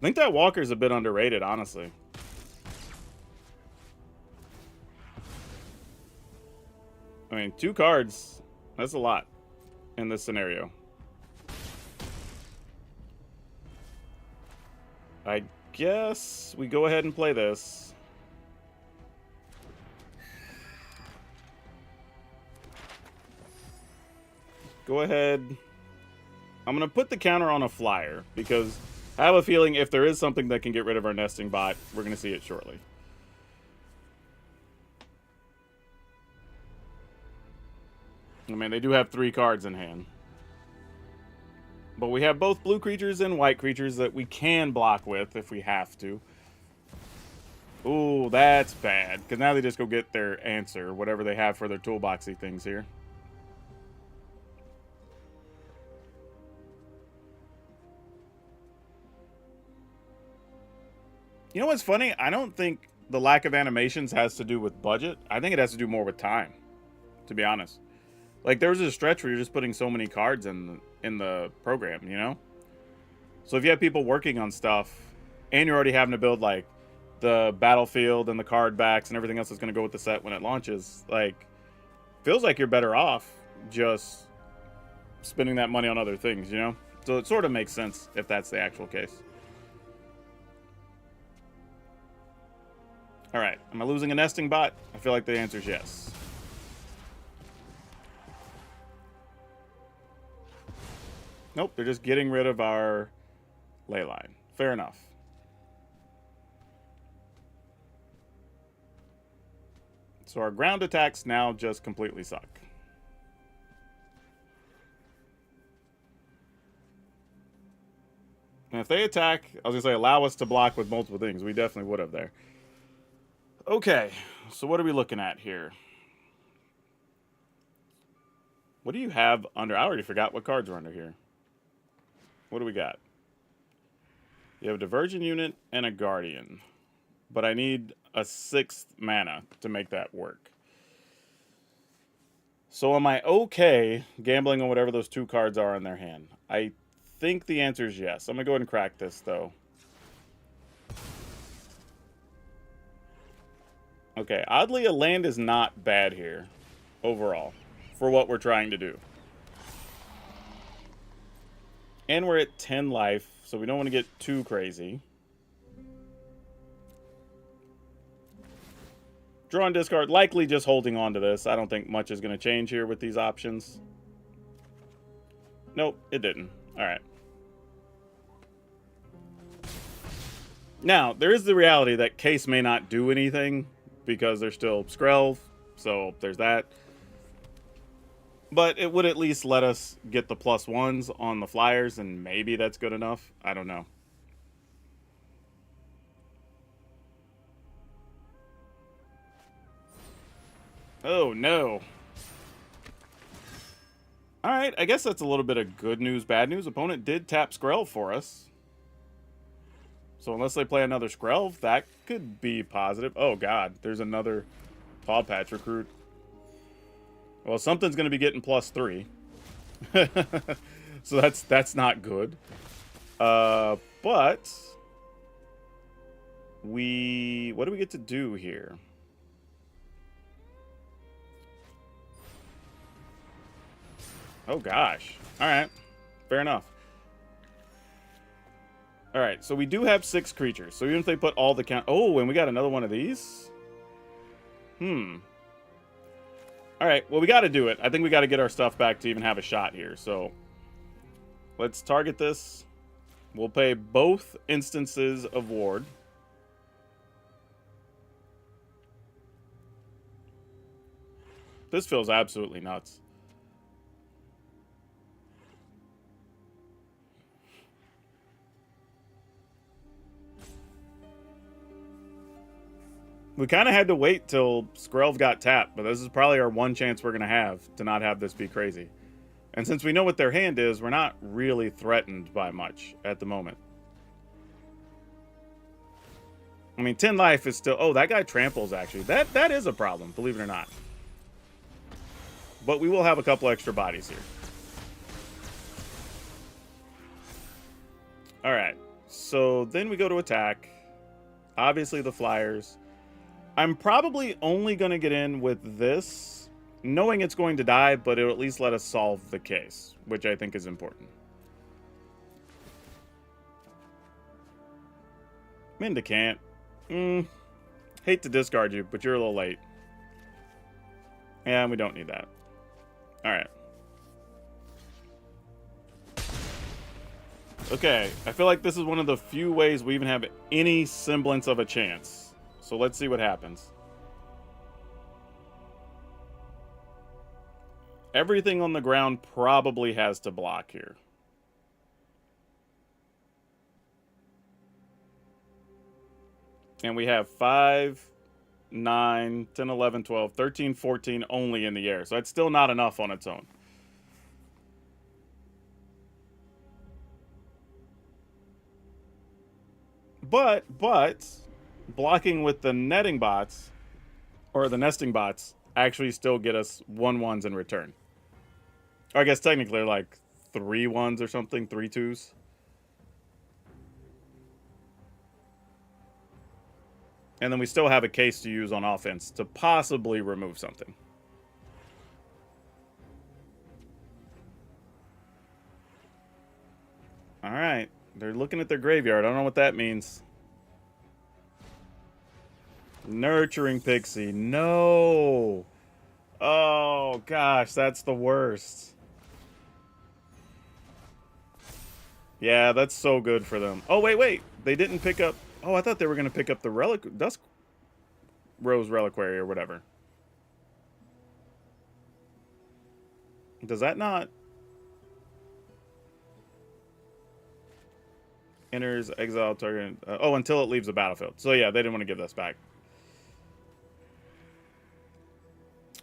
I think that Walker's a bit underrated, honestly. I mean, 2 cards. That's a lot in this scenario. I guess we go ahead and play this. Go ahead. I'm going to put the counter on a flyer because I have a feeling if there is something that can get rid of our nesting bot, we're going to see it shortly. I mean, they do have 3 cards in hand. But we have both blue creatures and white creatures that we can block with if we have to. Ooh, that's bad. Because now they just go get their answer, whatever they have for their toolboxy things here. You know what's funny? I don't think the lack of animations has to do with budget. I think it has to do more with time, to be honest. Like, there was a stretch where you're just putting so many cards in the program, you know? So if you have people working on stuff, and you're already having to build, like, the battlefield and the card backs and everything else that's going to go with the set when it launches, like, feels like you're better off just spending that money on other things, you know? So it sort of makes sense if that's the actual case. All right, am I losing a nesting bot? I feel like the answer is yes. Nope, they're just getting rid of our ley line. Fair enough. So our ground attacks now just completely suck. And if they attack, I was going to say allow us to block with multiple things. We definitely would have there. Okay, so what are we looking at here? What do you have under? I already forgot what cards are under here. What do we got? You have a Diversion unit and a Guardian. But I need a 6th mana to make that work. So am I okay gambling on whatever those 2 cards are in their hand? I think the answer is yes. I'm going to go ahead and crack this, though. Okay, oddly, a land is not bad here, overall, for what we're trying to do. And we're at 10 life, so we don't want to get too crazy. Draw and discard, likely just holding on to this. I don't think much is going to change here with these options. Nope, it didn't. All right. Now, there is the reality that Case may not do anything because they're still Skrelv, so there's that. But it would at least let us get the +1s on the flyers, and maybe that's good enough. I don't know. Oh, no. Alright, I guess that's a little bit of good news, bad news. Opponent did tap Skrelv for us. So unless they play another Skrelv, that could be positive. Oh, God. There's another Paw Patch recruit. Well, something's going to be getting +3. So that's not good. But what do we get to do here? Oh, gosh. All right. Fair enough. All right. So we do have 6 creatures. So even if they put all the count... Oh, and we got another one of these? All right. Well, we got to do it. I think we got to get our stuff back to even have a shot here. So let's target this. We'll pay both instances of ward. This feels absolutely nuts. We kind of had to wait till Skrelv got tapped, but this is probably our one chance we're going to have to not have this be crazy. And since we know what their hand is, we're not really threatened by much at the moment. I mean, 10 life is still... Oh, that guy tramples, actually. That is a problem, believe it or not. But we will have a couple extra bodies here. Alright. So then we go to attack. Obviously the flyers. I'm probably only going to get in with this, knowing it's going to die, but it'll at least let us solve the case, which I think is important. Minda can't. Hate to discard you, but you're a little late. Yeah, we don't need that. Alright. Okay, I feel like this is one of the few ways we even have any semblance of a chance. So let's see what happens. Everything on the ground probably has to block here. And we have 5, 9, 10, 11, 12, 13, 14 only in the air. So that's still not enough on its own. But blocking with the netting bots, or the nesting bots, actually still get us 1/1s in return. Or I guess technically like 3 1s or something, 3 2s. And then we still have a case to use on offense to possibly remove something. Alright. They're looking at their graveyard. I don't know what that means. Nurturing Pixie. No. Oh, gosh. That's the worst. Yeah, that's so good for them. Oh, wait. They didn't pick up... Oh, I thought they were going to pick up the Dusk Rose Reliquary or whatever. Does that not... Enters, exile target... oh, until it leaves the battlefield. So yeah, they didn't want to give this back.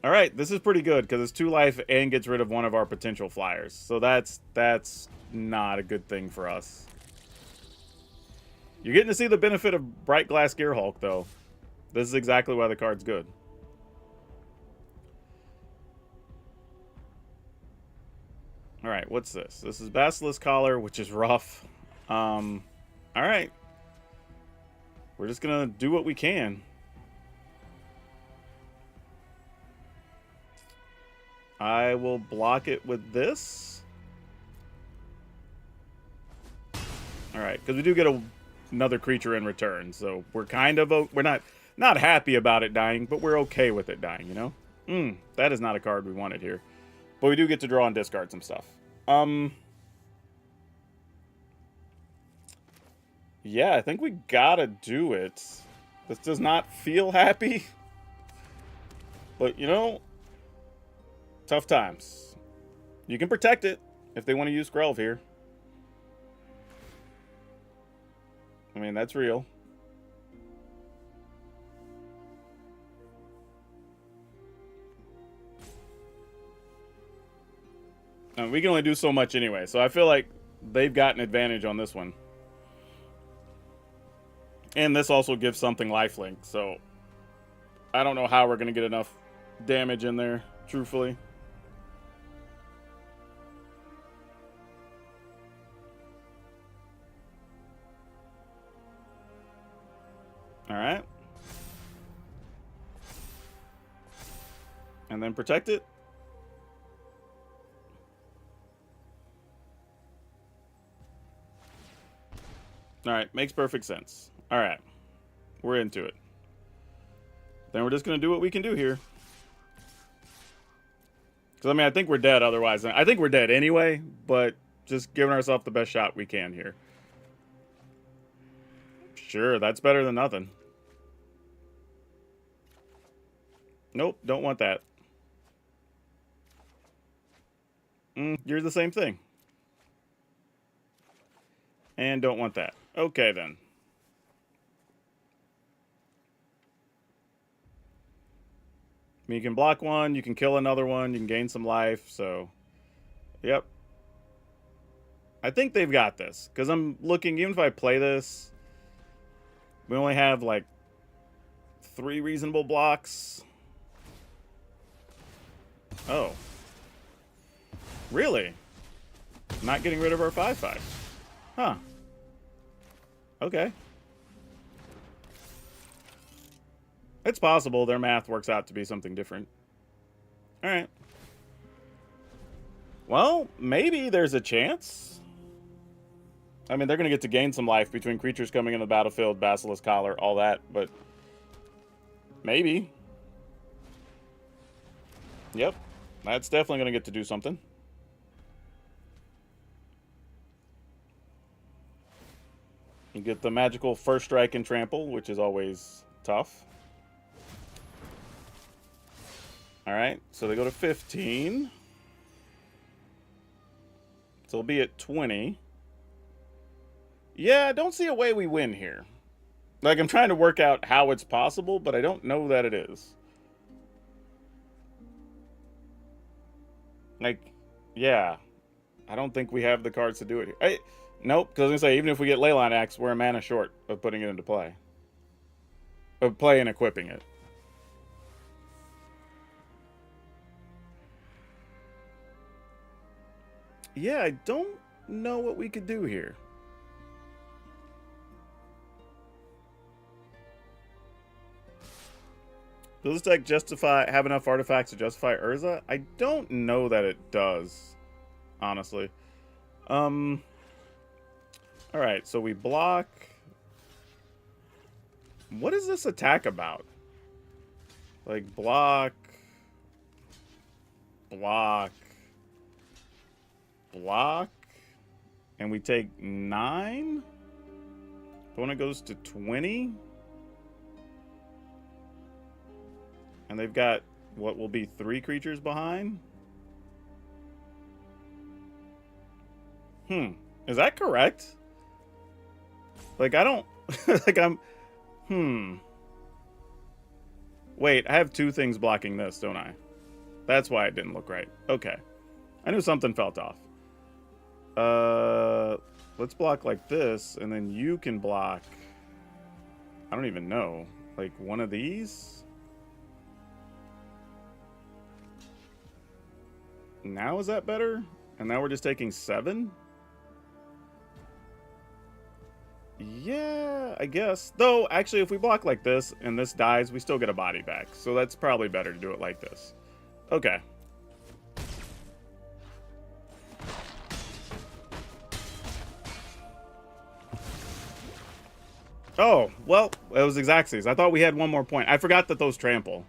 Alright, this is pretty good, because it's 2 life and gets rid of one of our potential flyers. So that's not a good thing for us. You're getting to see the benefit of Bright Glass Gearhulk, though. This is exactly why the card's good. Alright, what's this? This is Basilisk Collar, which is rough. Alright. We're just gonna do what we can. I will block it with this. Alright, because we do get another creature in return, so we're kind of... We're not happy about it dying, but we're okay with it dying, you know? That is not a card we wanted here. But we do get to draw and discard some stuff. Yeah, I think we gotta do it. This does not feel happy. But, you know, tough times. You can protect it if they want to use Grelv here. I mean, that's real. We can only do so much anyway, so I feel like they've got an advantage on this one. And this also gives something lifelink, so I don't know how we're going to get enough damage in there, truthfully. Alright. And then protect it. Alright, makes perfect sense. Alright. We're into it. Then we're just going to do what we can do here. Because, I mean, I think we're dead otherwise. I think we're dead anyway, but just giving ourselves the best shot we can here. Sure, that's better than nothing. Nope, don't want that. You're the same thing. And don't want that. Okay, then. I mean, you can block one, you can kill another one, you can gain some life, so... Yep. I think they've got this. Because I'm looking, even if I play this... We only have like 3 reasonable blocks. Oh. Really? Not getting rid of our 5/5. Huh. Okay. It's possible their math works out to be something different. Alright. Well, maybe there's a chance. I mean, they're going to get to gain some life between creatures coming in the battlefield, Basilisk Collar, all that, but maybe. Yep. That's definitely going to get to do something. You get the magical first strike and trample, which is always tough. Alright, so they go to 15. So they'll be at 20. Yeah, I don't see a way we win here. Like, I'm trying to work out how it's possible, but I don't know that it is. Like, yeah. I don't think we have the cards to do it here. Nope, because I was going to say, even if we get Leyline Axe, we're a mana short of putting it into play. Of play and equipping it. Yeah, I don't know what we could do here. Does this deck have enough artifacts to justify Urza? I don't know that it does, honestly. Alright, so we block. What is this attack about? Like, block. Block. Block. And we take 9? Opponent goes to 20? And they've got what will be 3 creatures behind? Is that correct? Like, I don't... like, Wait, I have 2 things blocking this, don't I? That's why it didn't look right. Okay. I knew something felt off. Let's block like this, and then you can block... I don't even know. Like, one of these? Now is that better? And now we're just taking 7? Yeah, I guess. Though, actually, if we block like this and this dies, we still get a body back. So that's probably better to do it like this. Okay. Oh, well, it was Xaxes. I thought we had one more point. I forgot that those trample.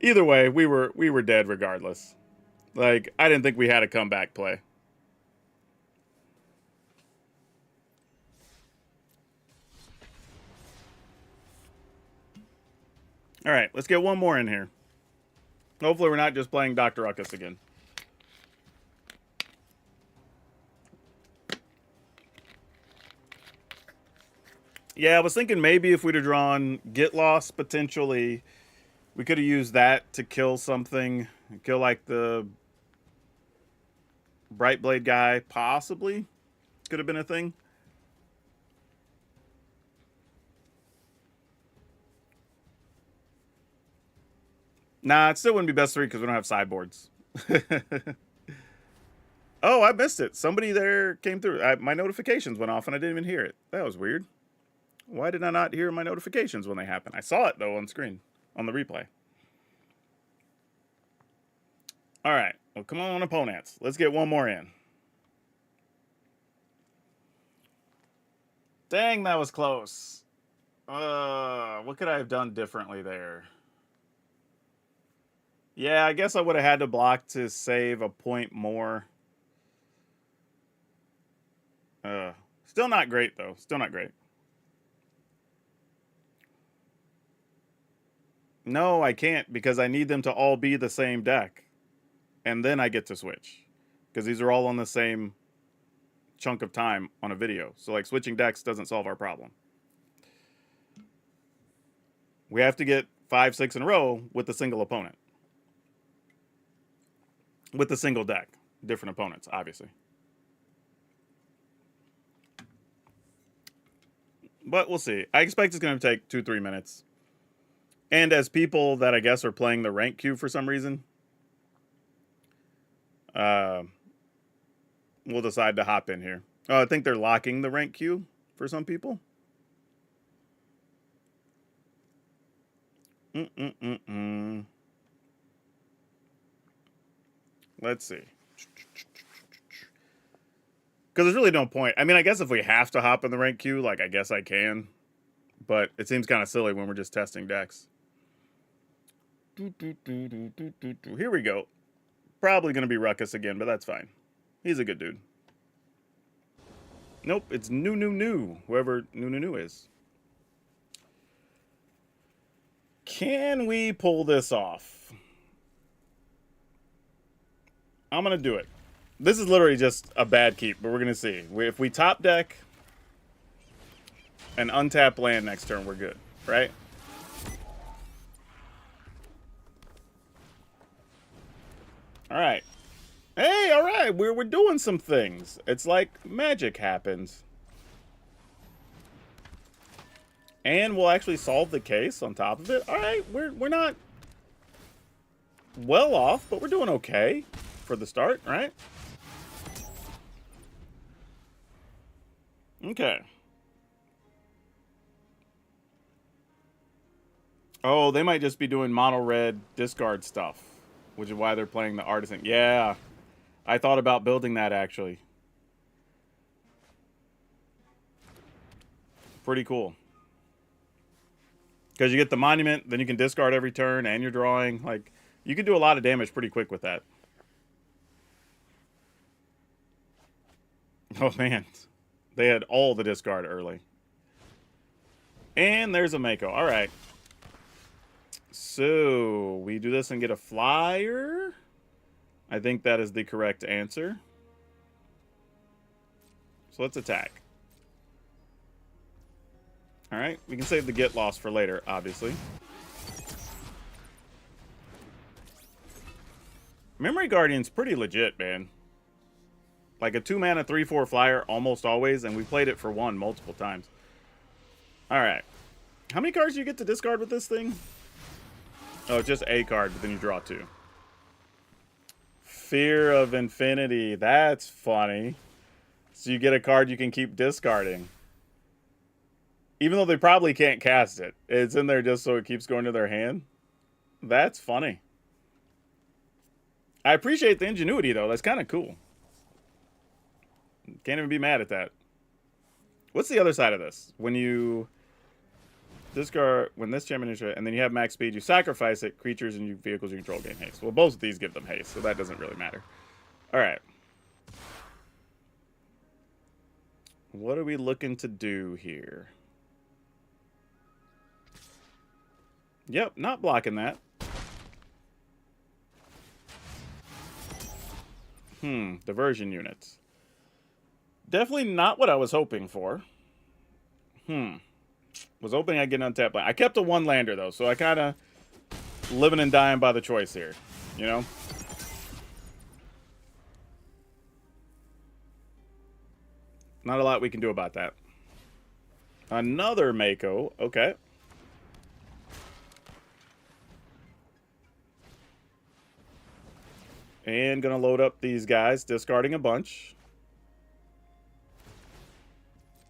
Either way, we were dead regardless. Like, I didn't think we had a comeback play. All right, let's get one more in here. Hopefully we're not just playing Dr. Ruckus again. Yeah, I was thinking maybe if we'd have drawn Get Lost, potentially, we could have used that to kill something. Kill, like, the Bright Blade guy, possibly. Could have been a thing. Nah, it still wouldn't be best 3 because we don't have sideboards. Oh, I missed it. Somebody there came through. My notifications went off and I didn't even hear it. That was weird. Why did I not hear my notifications when they happen? I saw it, though, on screen, on the replay. All right. Well, come on, opponents. Let's get one more in. Dang, that was close. What could I have done differently there? Yeah, I guess I would have had to block to save a point more. Still not great, though. Still not great. No, I can't, because I need them to all be the same deck. And then I get to switch. Because these are all on the same chunk of time on a video. So, like, switching decks doesn't solve our problem. We have to get 5, 6 in a row with a single opponent. With a single deck. Different opponents, obviously. But we'll see. I expect it's going to take 2-3 minutes. And as people that I guess are playing the rank queue for some reason, we'll decide to hop in here. Oh, I think they're locking the rank queue for some people. Let's see. Because there's really no point. I mean, I guess if we have to hop in the rank queue, like, I guess I can. But it seems kind of silly when we're just testing decks. Here we go. Probably going to be Ruckus again, but that's fine. He's a good dude. Nope, it's new. Whoever new is. Can we pull this off? I'm going to do it. This is literally just a bad keep, but we're going to see. If we top deck and untap land next turn, we're good, right? All right. Hey, all right. We're doing some things. It's like magic happens. And we'll actually solve the case on top of it. All right, we're not well off, but we're doing okay for the start, right? Okay. Oh, they might just be doing mono red discard stuff, which is why they're playing the artisan. Yeah, I thought about building that actually. Pretty cool. Because you get the monument, then you can discard every turn, and you're drawing. Like, you can do a lot of damage pretty quick with that. Oh, man. They had all the discard early. And there's a Mako. All right. So, we do this and get a flyer. I think that is the correct answer. So, let's attack. All right. We can save the get lost for later, obviously. Memory Guardian's pretty legit, man. Like a 2-mana 3/4 flyer almost always, and we played it for 1 multiple times. All right. How many cards do you get to discard with this thing? Oh, just a card, but then you draw 2. Fear of Infinity. That's funny. So you get a card you can keep discarding. Even though they probably can't cast it. It's in there just so it keeps going to their hand. That's funny. I appreciate the ingenuity, though. That's kind of cool. Can't even be mad at that. What's the other side of this? When you discard, when this champion is, and then you have max speed, you sacrifice it, creatures and vehicles you control gain haste. Well, both of these give them haste, so that doesn't really matter. All right. What are we looking to do here? Yep, not blocking that. Diversion units. Definitely not what I was hoping for. Was hoping I'd get an untapped land. I kept a 1-lander, though, so I kind of living and dying by the choice here. You know? Not a lot we can do about that. Another Mako. Okay. And gonna load up these guys, discarding a bunch.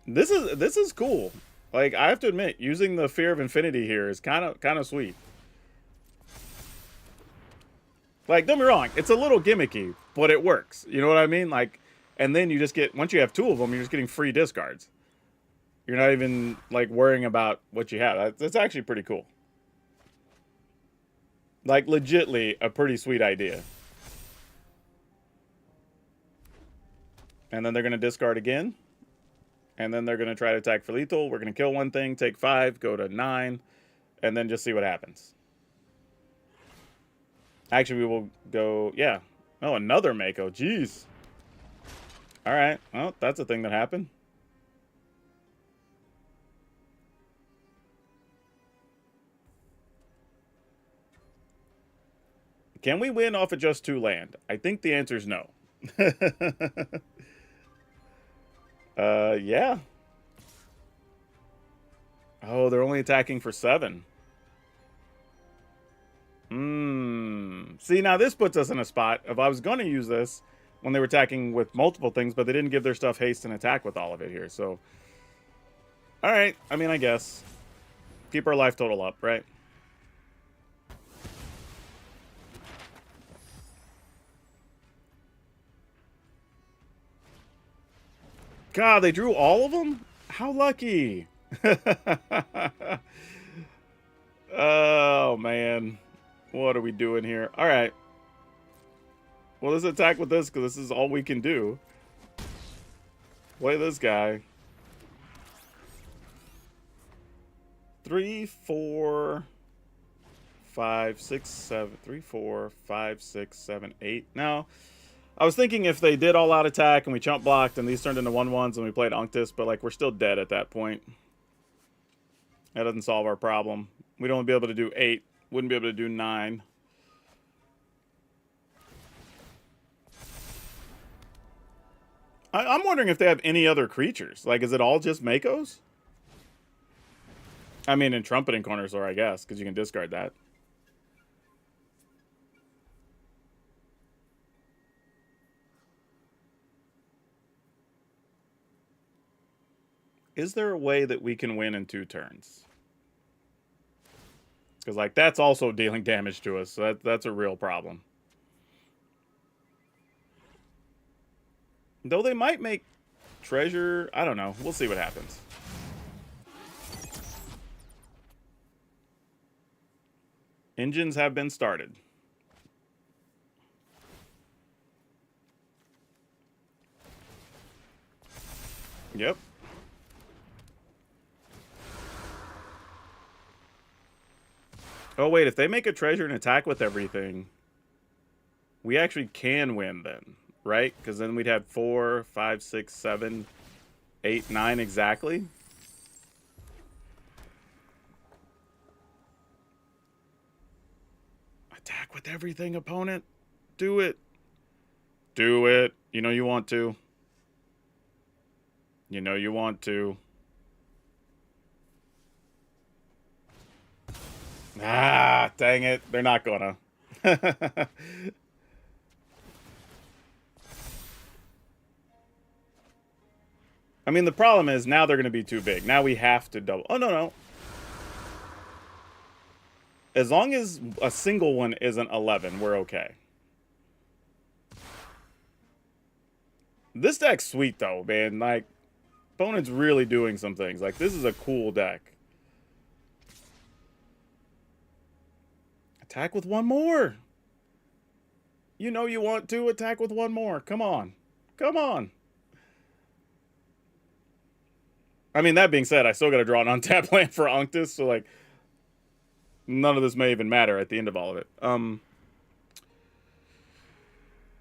This is cool. Like, I have to admit, using the Fear of Infinity here is kind of sweet. Like, don't be wrong, it's a little gimmicky, but it works. You know what I mean? Like, and then you just get, once you have 2 of them, you're just getting free discards. You're not even, like, worrying about what you have. That's actually pretty cool. Like, legitly a pretty sweet idea. And then they're going to discard again. And then they're going to try to attack for lethal. We're going to kill one thing, take 5, go to 9, and then just see what happens. Actually, we will go, yeah. Oh, another Mako. Jeez. All right. Well, that's a thing that happened. Can we win off of just 2 land? I think the answer is no. Yeah. Oh, they're only attacking for 7. See, now this puts us in a spot. If I was going to use this when they were attacking with multiple things, but they didn't give their stuff haste and attack with all of it here. So, all right. I mean, I guess. Keep our life total up, right? God, they drew all of them? How lucky. Oh, man. What are we doing here? All right. Well, let's attack with this because this is all we can do. Play this guy. 3, 4, 5, 6, 7. 3, 4, 5, 6, 7, 8. Now, I was thinking if they did all out attack and we chump blocked and these turned into 1/1s and we played Unctus, but like we're still dead at that point. That doesn't solve our problem. We'd only be able to do 8. Wouldn't be able to do 9. I'm wondering if they have any other creatures. Like, is it all just Makos? I mean, in Trumpeting Corners, I guess, because you can discard that. Is there a way that we can win in 2 turns? Because, like, that's also dealing damage to us. So that's a real problem. Though they might make treasure. I don't know. We'll see what happens. Engines have been started. Yep. Oh, wait. If they make a treasure and attack with everything, we actually can win then, right? Because then we'd have 4, 5, 6, 7, 8, 9 exactly. Attack with everything, opponent. Do it. Do it. You know you want to. You know you want to. Ah, dang it. They're not gonna. I mean, the problem is now they're going to be too big. Now we have to double. Oh, no, no. As long as a single one isn't 11, we're okay. This deck's sweet, though, man. Like, opponent's really doing some things. Like, this is a cool deck. Attack with 1 more. You know you want to attack with 1 more. Come on. Come on. I mean, that being said, I still got to draw an untapped land for Unctus, so, like, none of this may even matter at the end of all of it.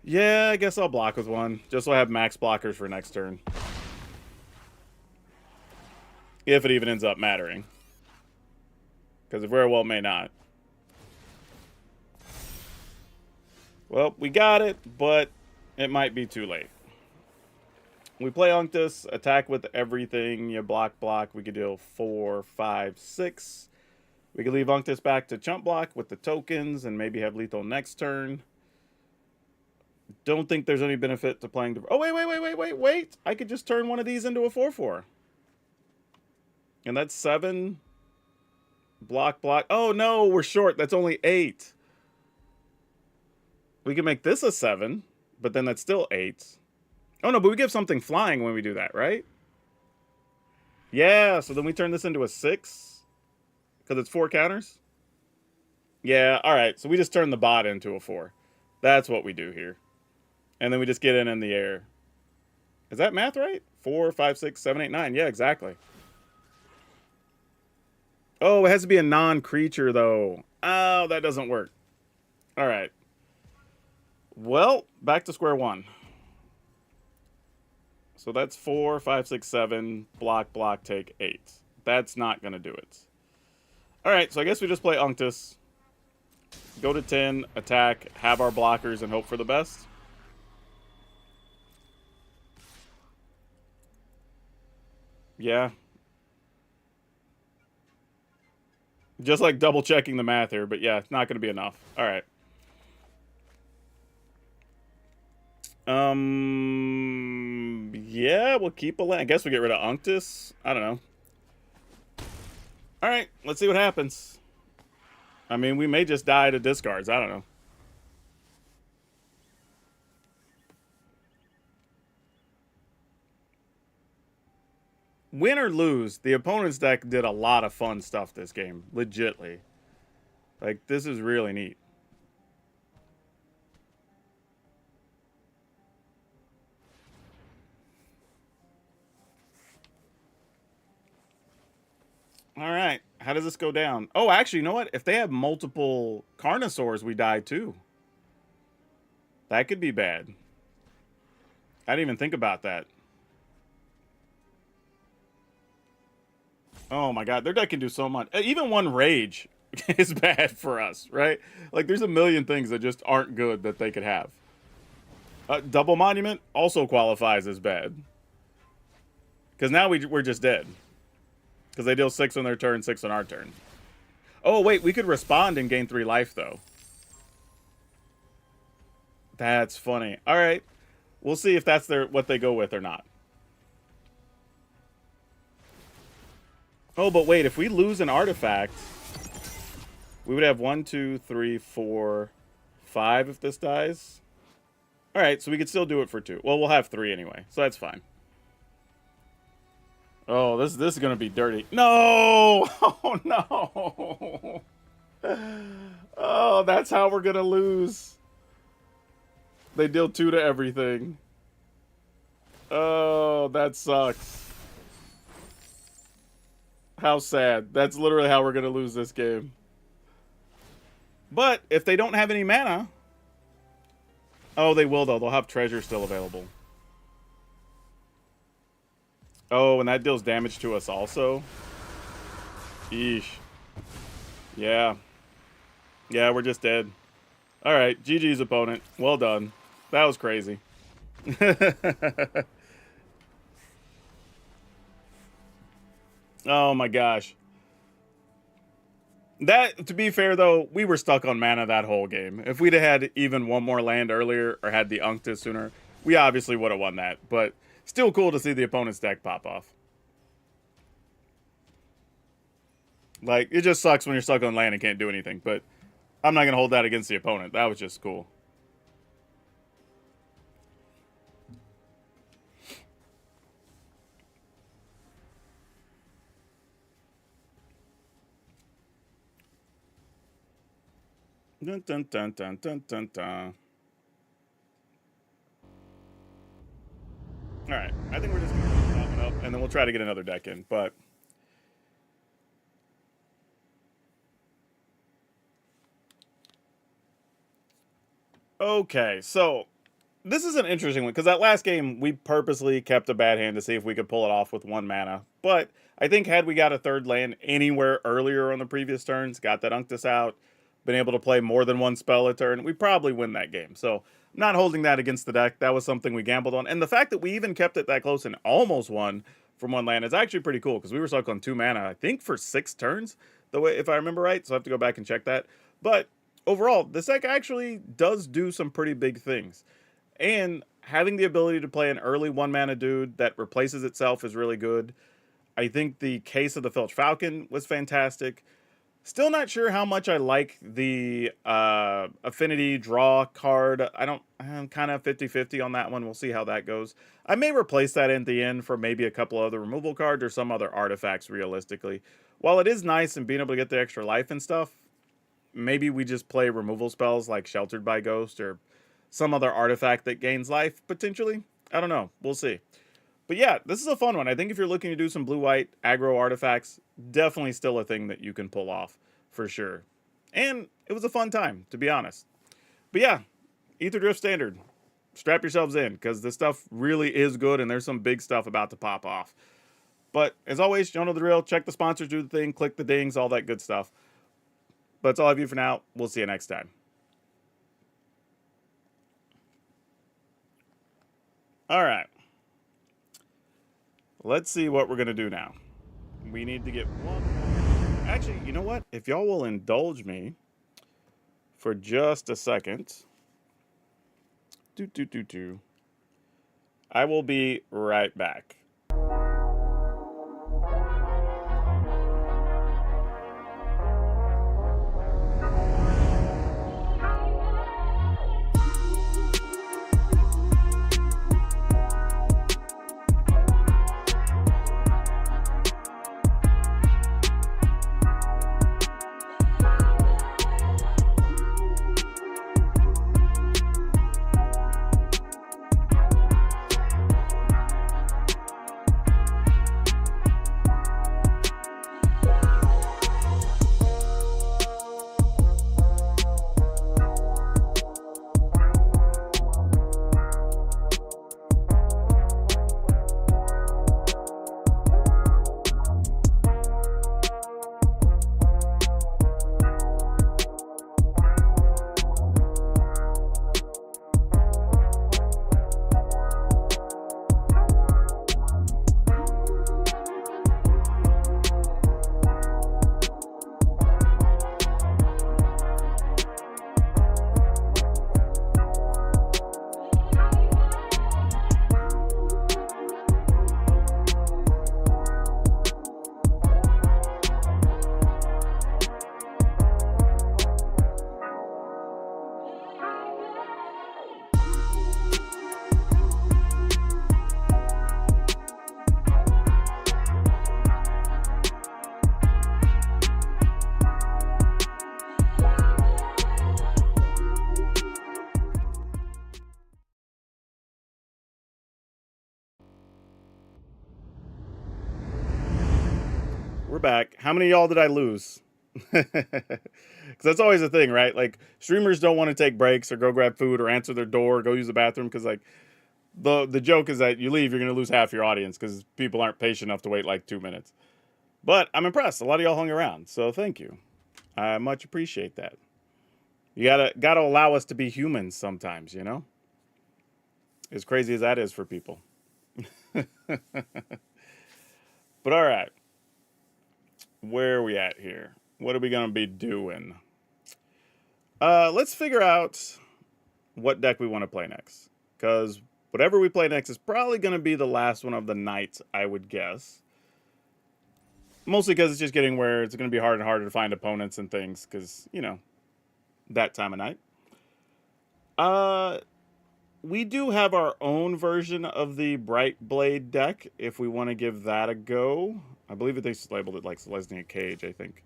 Yeah, I guess I'll block with 1, just so I have max blockers for next turn. If it even ends up mattering. Because it very well may not. Well, we got it, but it might be too late. We play Unctus, attack with everything. You block. We could deal 4, 5, 6. We could leave Unctus back to chump block with the tokens and maybe have lethal next turn. Don't think there's any benefit to playing the... Oh, wait. I could just turn one of these into a 4/4. And that's 7. Block. Oh, no, we're short. That's only 8. We can make this a 7, but then that's still 8. Oh, no, but we give something flying when we do that, right? Yeah, so then we turn this into a 6. Because it's 4 counters? Yeah, all right. So we just turn the bot into a 4. That's what we do here. And then we just get in the air. Is that math right? 4, 5, 6, 7, 8, 9. Yeah, exactly. Oh, it has to be a non-creature, though. Oh, that doesn't work. All right. Well, back to square one. So that's 4, 5, 6, 7. Block, take 8. That's not going to do it. All right, so I guess we just play Unctus. Go to 10, attack, have our blockers, and hope for the best. Yeah. Just like double checking the math here, but yeah, it's not going to be enough. All right. Yeah, we'll keep a land. I guess we get rid of Unctus. I don't know. All right, let's see what happens. I mean, we may just die to discards. I don't know. Win or lose, the opponent's deck did a lot of fun stuff this game. Legitly. Like, this is really neat. All right. How does this go down? Oh, actually, you know what? If they have multiple Carnosaurs, we die too. That could be bad. I didn't even think about that. Oh my god, their deck can do so much. Even one Rage is bad for us, right? Like, there's a million things that just aren't good that they could have. Double Monument also qualifies as bad. Because now we're just dead. Because they deal 6 on their turn, 6 on our turn. Oh, wait, we could respond and gain 3 life, though. That's funny. All right. We'll see if that's what they go with or not. Oh, but wait, if we lose an artifact, we would have 1, 2, 3, 4, 5 if this dies. All right, so we could still do it for 2. Well, we'll have 3 anyway, so that's fine. Oh, this is gonna be dirty. No! Oh no! Oh, that's how we're gonna lose. They deal 2 to everything. Oh, that sucks. How sad. That's literally how we're gonna lose this game. But if they don't have any mana, oh, they will though. They'll have treasure still available. Oh, and that deals damage to us also. Eesh. Yeah. Yeah, we're just dead. Alright, GG's opponent. Well done. That was crazy. Oh my gosh. That, to be fair though, we were stuck on mana that whole game. If we'd have had even one more land earlier or had the Unctus sooner, we obviously would have won that. But still cool to see the opponent's deck pop off. Like, it just sucks when you're stuck on land and can't do anything, but I'm not going to hold that against the opponent. That was just cool. Dun, dun, dun, dun, dun, dun, dun. Alright, I think we're just going to top it up, and then we'll try to get another deck in, but... Okay, so this is an interesting one, because that last game, we purposely kept a bad hand to see if we could pull it off with 1 mana, but I think had we got a 3rd land anywhere earlier on the previous turns, got that Unctus out, been able to play more than 1 spell a turn, we probably win that game. So I'm not holding that against the deck. That was something we gambled on. And the fact that we even kept it that close and almost won from 1 land is actually pretty cool, because we were stuck on 2 mana, I think, for 6 turns, the way, if I remember right. So I have to go back and check that. But overall, this deck actually does do some pretty big things. And having the ability to play an early 1 mana dude that replaces itself is really good. I think the Case of the Filch Falcon was fantastic. Still not sure how much I like the Affinity draw card. I'm kind of 50-50 on that one. We'll see how that goes. I may replace that in the end for maybe a couple other removal cards or some other artifacts realistically. While it is nice and being able to get the extra life and stuff, maybe we just play removal spells like Sheltered by Ghost or some other artifact that gains life, potentially. I don't know. We'll see. But yeah, this is a fun one. I think if you're looking to do some blue-white aggro artifacts, definitely still a thing that you can pull off, for sure. And it was a fun time, to be honest. But yeah, Aetherdrift Standard. Strap yourselves in, because this stuff really is good, and there's some big stuff about to pop off. But as always, you know the drill. Check the sponsors, do the thing, click the dings, all that good stuff. But that's all I have you for now. We'll see you next time. All right. Let's see what we're going to do now. We need to get one more Actually, you know what? If y'all will indulge me for just a second, I will be right back. We're back. How many of y'all did I lose? Because that's always a thing, right? Like, streamers don't want to take breaks or go grab food or answer their door or go use the bathroom because, like, the joke is that you leave, you're going to lose half your audience because people aren't patient enough to wait like 2 minutes. But I'm impressed. A lot of y'all hung around, so thank you. I much appreciate that. You gotta allow us to be humans sometimes, you know? As crazy as that is for people. But all right. Where are we at here? What are we going to be doing? Let's figure out what deck we want to play next. Because whatever we play next is probably going to be the last one of the night, I would guess. Mostly because it's just getting where it's going to be harder and harder to find opponents and things. Because, you know, that time of night. We do have our own version of the Bright Blade deck, if we want to give that a go. I believe they labeled it like Selesnya Cage, I think.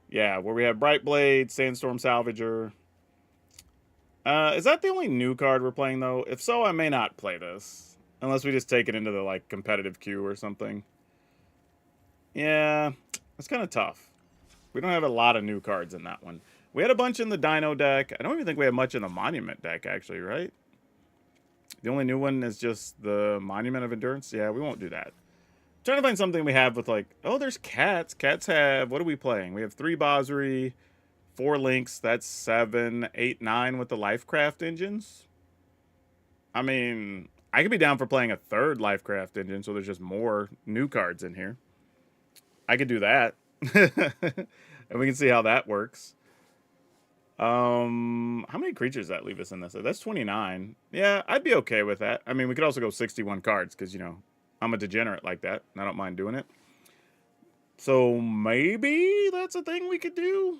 Yeah, where we have Bright Blade, Sandstorm Salvager. Is that the only new card we're playing, though? If so, I may not play this. Unless we just take it into the, like, competitive queue or something. Yeah, it's kind of tough. We don't have a lot of new cards in that one. We had a bunch in the Dino deck. I don't even think we have much in the Monument deck, actually, right? The only new one is just the Monument of Endurance. Yeah, we won't do that. I'm trying to find something we have with, like, oh, there's cats. Cats have, what are we playing? We have 3 Bosri, 4 Links. That's 7, 8, 9 with the Lifecraft engines. I mean, I could be down for playing a 3rd Lifecraft engine, so there's just more new cards in here. I could do that. And we can see how that works. How many creatures does that leave us in this? That's 29. Yeah, I'd be okay with that. I mean, we could also go 61 cards because, you know, I'm a degenerate like that, and I don't mind doing it. So maybe that's a thing we could do?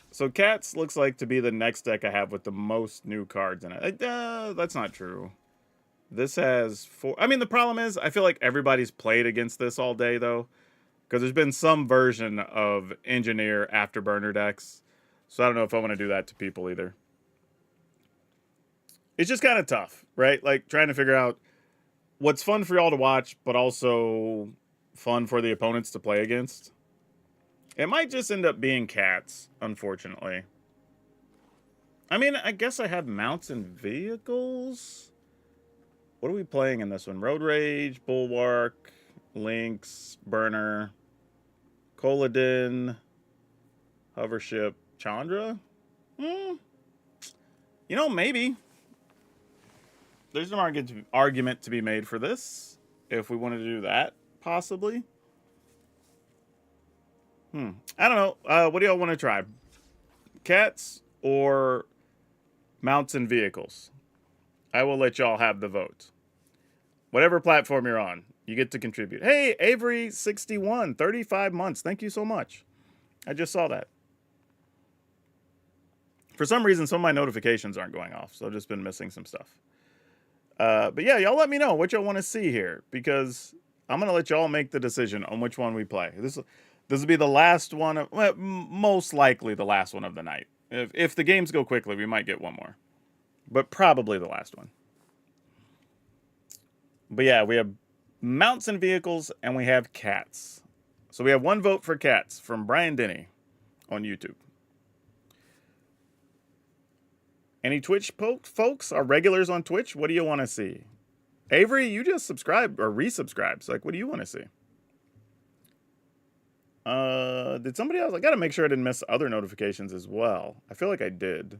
So Cats looks like to be the next deck I have with the most new cards in it. That's not true. This has 4. I mean, the problem is, I feel like everybody's played against this all day, though. Because there's been some version of Engineer Afterburner decks. So I don't know if I want to do that to people either. It's just kind of tough, right? Like, trying to figure out what's fun for y'all to watch, but also fun for the opponents to play against. It might just end up being Cats, unfortunately. I mean, I guess I have mounts and vehicles. What are we playing in this one? Road Rage, Bulwark, Lynx, Burner, Koladin, Hovership, Chandra? You know, maybe. There's an argument to be made for this, if we wanted to do that. possibly. I don't know. What do y'all want to try? Cats or mounts and vehicles? I will let y'all have the vote. Whatever platform you're on, you get to contribute. Hey, Avery61, 35 months. Thank you so much. I just saw that. For some reason, some of my notifications aren't going off, so I've just been missing some stuff. But yeah, y'all let me know what y'all want to see here, because I'm going to let y'all make the decision on which one we play. This will be the last one, well, most likely the last one of the night. If the games go quickly, we might get one more. But probably the last one. But yeah, we have mounts and vehicles, and we have cats. So we have one vote for cats from Brian Denny on YouTube. Any Twitch folks? Are regulars on Twitch? What do you want to see? Avery, you just subscribed or resubscribed. So like, what do you want to see? Did somebody else? I got to make sure I didn't miss other notifications as well. I feel like I did.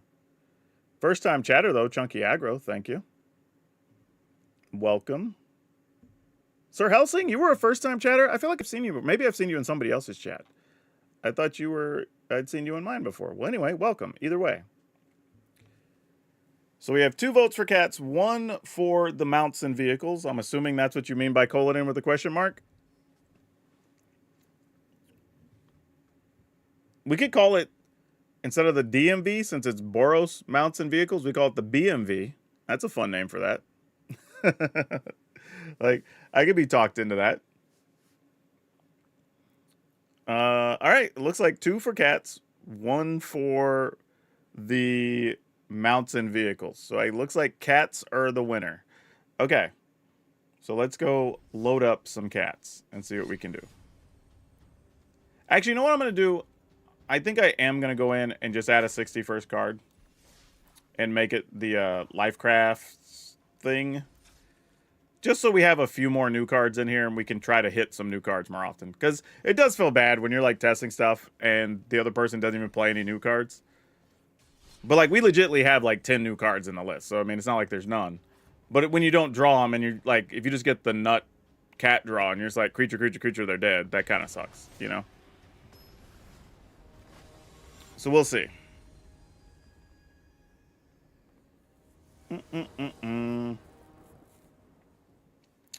First time chatter though, Chunky Aggro. Thank you. Welcome. Sir Helsing, you were a first time chatter? I feel like I've seen you, but maybe I've seen you in somebody else's chat. I thought I'd seen you in mine before. Well, anyway, welcome. Either way. So we have 2 votes for cats, 1 for the mounts and vehicles. I'm assuming that's what you mean by colon in with a question mark. We could call it, instead of the DMV, since it's Boros mounts and vehicles, we call it the BMV. That's a fun name for that. Like, I could be talked into that. All right, it looks like 2 for cats, 1 for the mounts and vehicles. So it looks like cats are the winner. Okay, so let's go load up some cats and see what we can do. Actually, you know what I'm going to do? I think I am going to go in and just add a 61st card and make it the Lifecraft thing. Just so we have a few more new cards in here and we can try to hit some new cards more often. Because it does feel bad when you're like testing stuff and the other person doesn't even play any new cards. But like we legitimately have like 10 new cards in the list. So I mean, it's not like there's none. But when you don't draw them and you're like, if you just get the nut cat draw and you're just like creature, creature, creature, they're dead. That kind of sucks, you know? So we'll see.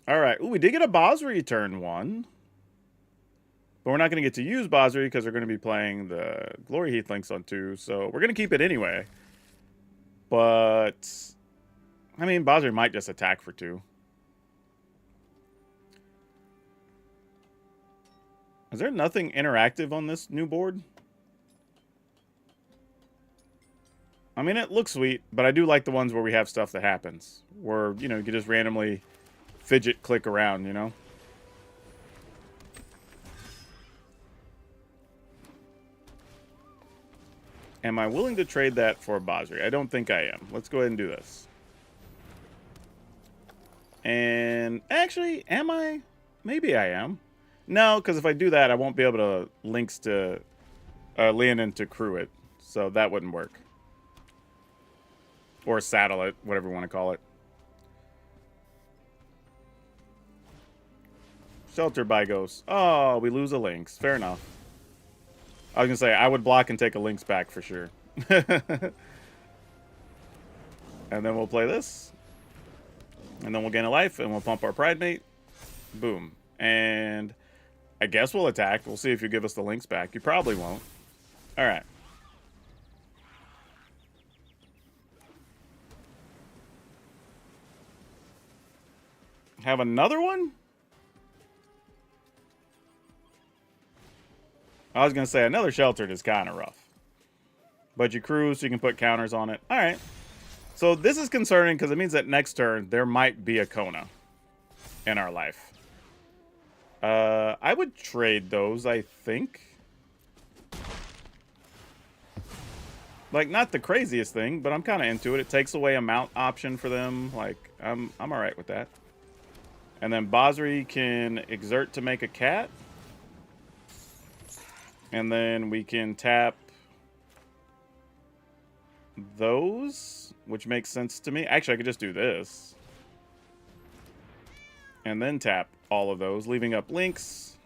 All right. Ooh, we did get a Bosri turn 1. But we're not going to get to use Bosri because we're going to be playing the Glory Heath Links on 2. So we're going to keep it anyway. But, I mean, Bosri might just attack for 2. Is there nothing interactive on this new board? I mean, it looks sweet, but I do like the ones where we have stuff that happens. Where, you know, you can just randomly fidget click around, you know? Am I willing to trade that for Bosri? I don't think I am. Let's go ahead and do this. And actually, am I? Maybe I am. No, because if I do that, I won't be able to links to Leonin to crew it. So that wouldn't work. Or saddle it, whatever you want to call it. Shelter by Ghost. Oh, we lose a Lynx. Fair enough. I was going to say, I would block and take a Lynx back for sure. And then we'll play this. And then we'll gain a life, and we'll pump our Pridemate. Boom. And I guess we'll attack. We'll see if you give us the Lynx back. You probably won't. All right. Have another one? I was going to say another sheltered is kind of rough. But you cruise, so you can put counters on it. All right. So this is concerning because it means that next turn there might be a Kona in our life. I would trade those, I think. Like, not the craziest thing, but I'm kind of into it. It takes away a mount option for them. Like, I'm all right with that. And then Bosri can exert to make a cat. And then we can tap those, which makes sense to me. Actually, I could just do this. And then tap all of those, leaving up links.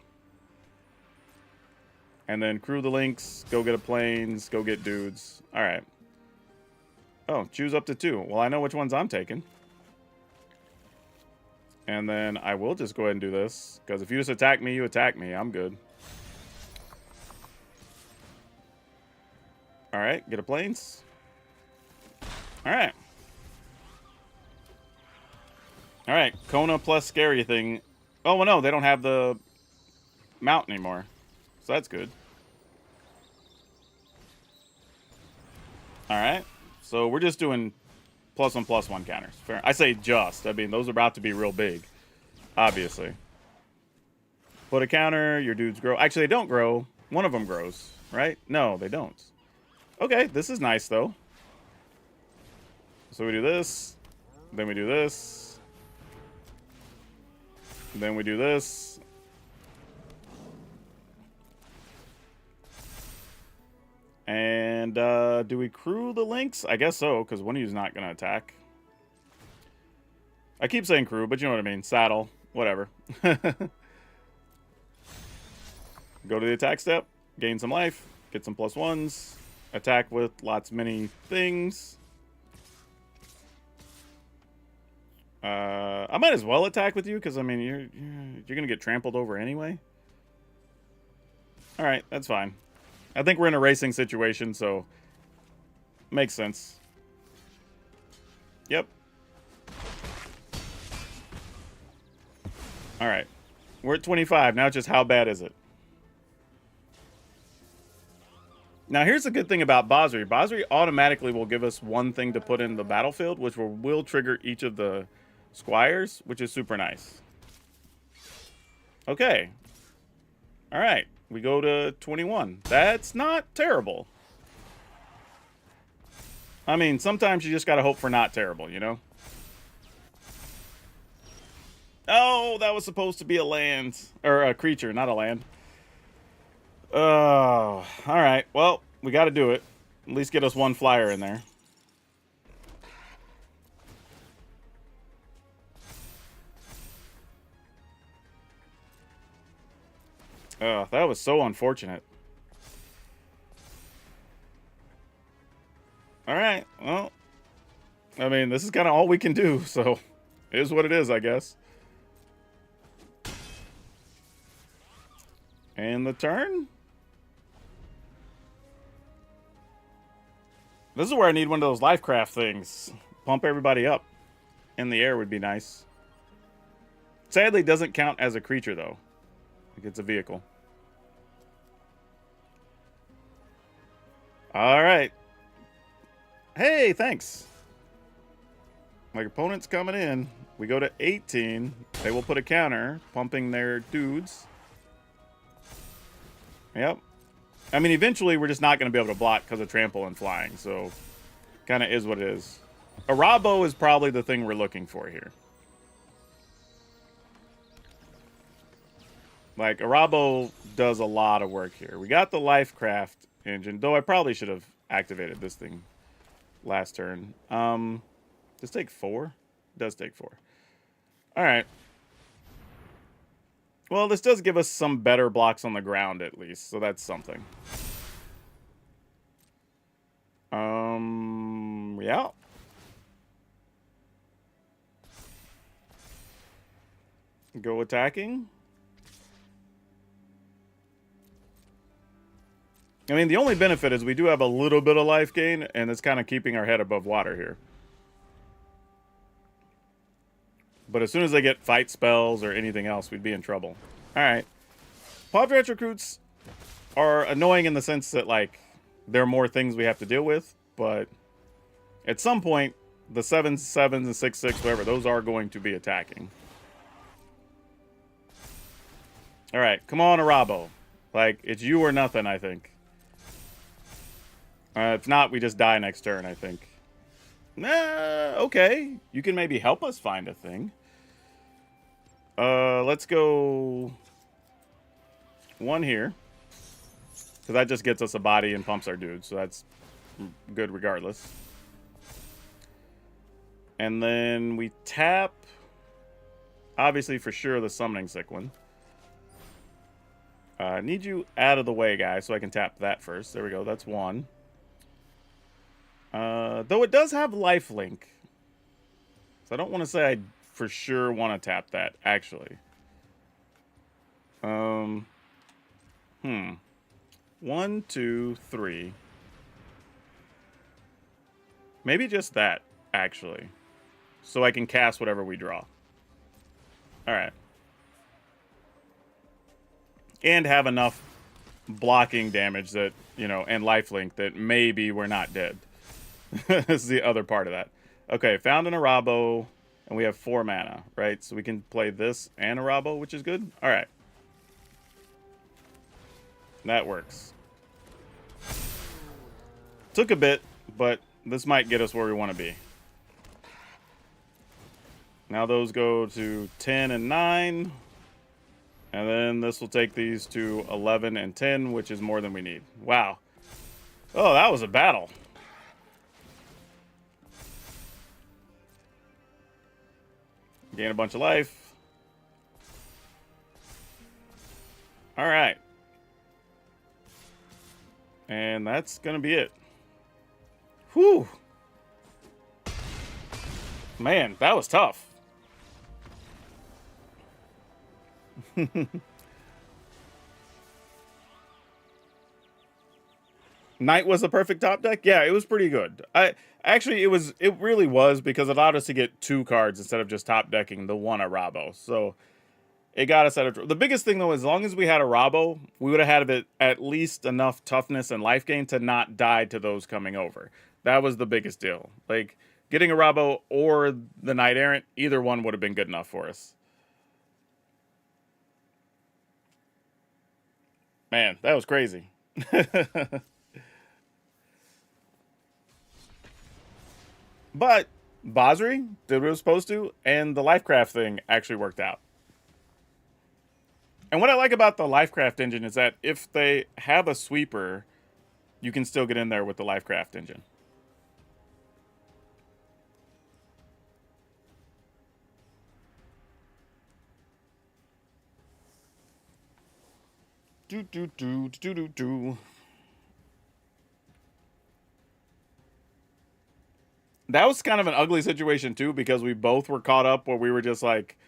And then crew the links, go get a planes, go get dudes. All right. Oh, choose up to 2. Well, I know which ones I'm taking. And then I will just go ahead and do this. Because if you just attack me, you attack me. I'm good. All right, get a planes. All right. All right, Kona plus scary thing. Oh, well, no, they don't have the mount anymore. So that's good. All right. So we're just doing +1/+1 counters. Fair. I say just. I mean, those are about to be real big. Obviously. Put a counter. Your dudes grow. Actually, they don't grow. One of them grows, right? No, they don't. Okay, this is nice, though. So we do this. Then we do this. Then we do this. And do we crew the links? I guess so, because one of you is not going to attack. I keep saying crew, but you know what I mean. Saddle, whatever. Go to the attack step, gain some life, get some +1s, attack with many things. I might as well attack with you, because, I mean, you're going to get trampled over anyway. All right, that's fine. I think we're in a racing situation, so makes sense. Yep. All right. We're at 25. Now just how bad is it? Now here's the good thing about Basri. Basri automatically will give us one thing to put in the battlefield, which will trigger each of the squires, which is super nice. Okay. All right. We go to 21. That's not terrible. I mean, sometimes you just got to hope for not terrible, you know? Oh, that was supposed to be a land. Or a creature, not a land. Oh, all right. Well, we got to do it. At least get us one flyer in there. Oh, that was so unfortunate. All right. Well, I mean, this is kind of all we can do, so it is what it is, I guess. And the turn? This is where I need one of those Lifecraft things. Pump everybody up. In the air would be nice. Sadly, doesn't count as a creature, though. Like it's a vehicle. All right. Hey, thanks. My opponent's coming in. We go to 18. They will put a counter, pumping their dudes. Yep. I mean, eventually we're just not going to be able to block because of trample and flying. So, kind of is what it is. A Rabo is probably the thing we're looking for here. Like, a Rabo does a lot of work here. We got the Lifecraft engine, though I probably should have activated this thing last turn. Does it take 4? It does take 4. All right. Well, this does give us some better blocks on the ground, at least, so that's something. Yeah. Go attacking. I mean, the only benefit is we do have a little bit of life gain, and it's kind of keeping our head above water here. But as soon as they get fight spells or anything else, we'd be in trouble. All right. PowrDragn recruits are annoying in the sense that, like, there are more things we have to deal with, but at some point, the 7/7s and 6/6, whatever, those are going to be attacking. All right, come on, Arabo. Like, it's you or nothing, I think. If not, we just die next turn, I think. Nah, okay. You can maybe help us find a thing. Let's go 1 here. Because that just gets us a body and pumps our dude, so that's good regardless. And then we tap. Obviously, for sure, the Summoning Sick one. Need you out of the way, guys, so I can tap that first. There we go. That's one. Though it does have lifelink. So I don't want to say I for sure want to tap that, actually. 1, 2, 3. Maybe just that, actually. So I can cast whatever we draw. Alright. And have enough blocking damage that, you know, and lifelink that maybe we're not dead. This is the other part of that. Okay, found an Arabo, and we have 4 mana, right? So we can play this and Arabo, which is good. Alright. That works. Took a bit, but this might get us where we want to be. Now those go to 10 and 9. And then this will take these to 11 and 10, which is more than we need. Wow. Oh, that was a battle. Gain a bunch of life. All right. And that's going to be it. Whew. Man, that was tough. Knight was the perfect top deck? Yeah, it was pretty good. It really was, because it allowed us to get 2 cards instead of just top decking the one Arabo. So it got us out of... The biggest thing, though, as long as we had Arabo, we would have had at least enough toughness and life gain to not die to those coming over. That was the biggest deal. Like, getting Arabo or the Knight Errant, either one would have been good enough for us. Man, that was crazy. But Basri did what it was supposed to, and the Lifecraft thing actually worked out. And what I like about the Lifecraft engine is that if they have a sweeper, you can still get in there with the Lifecraft engine. That was kind of an ugly situation, too, because we both were caught up where we were just like,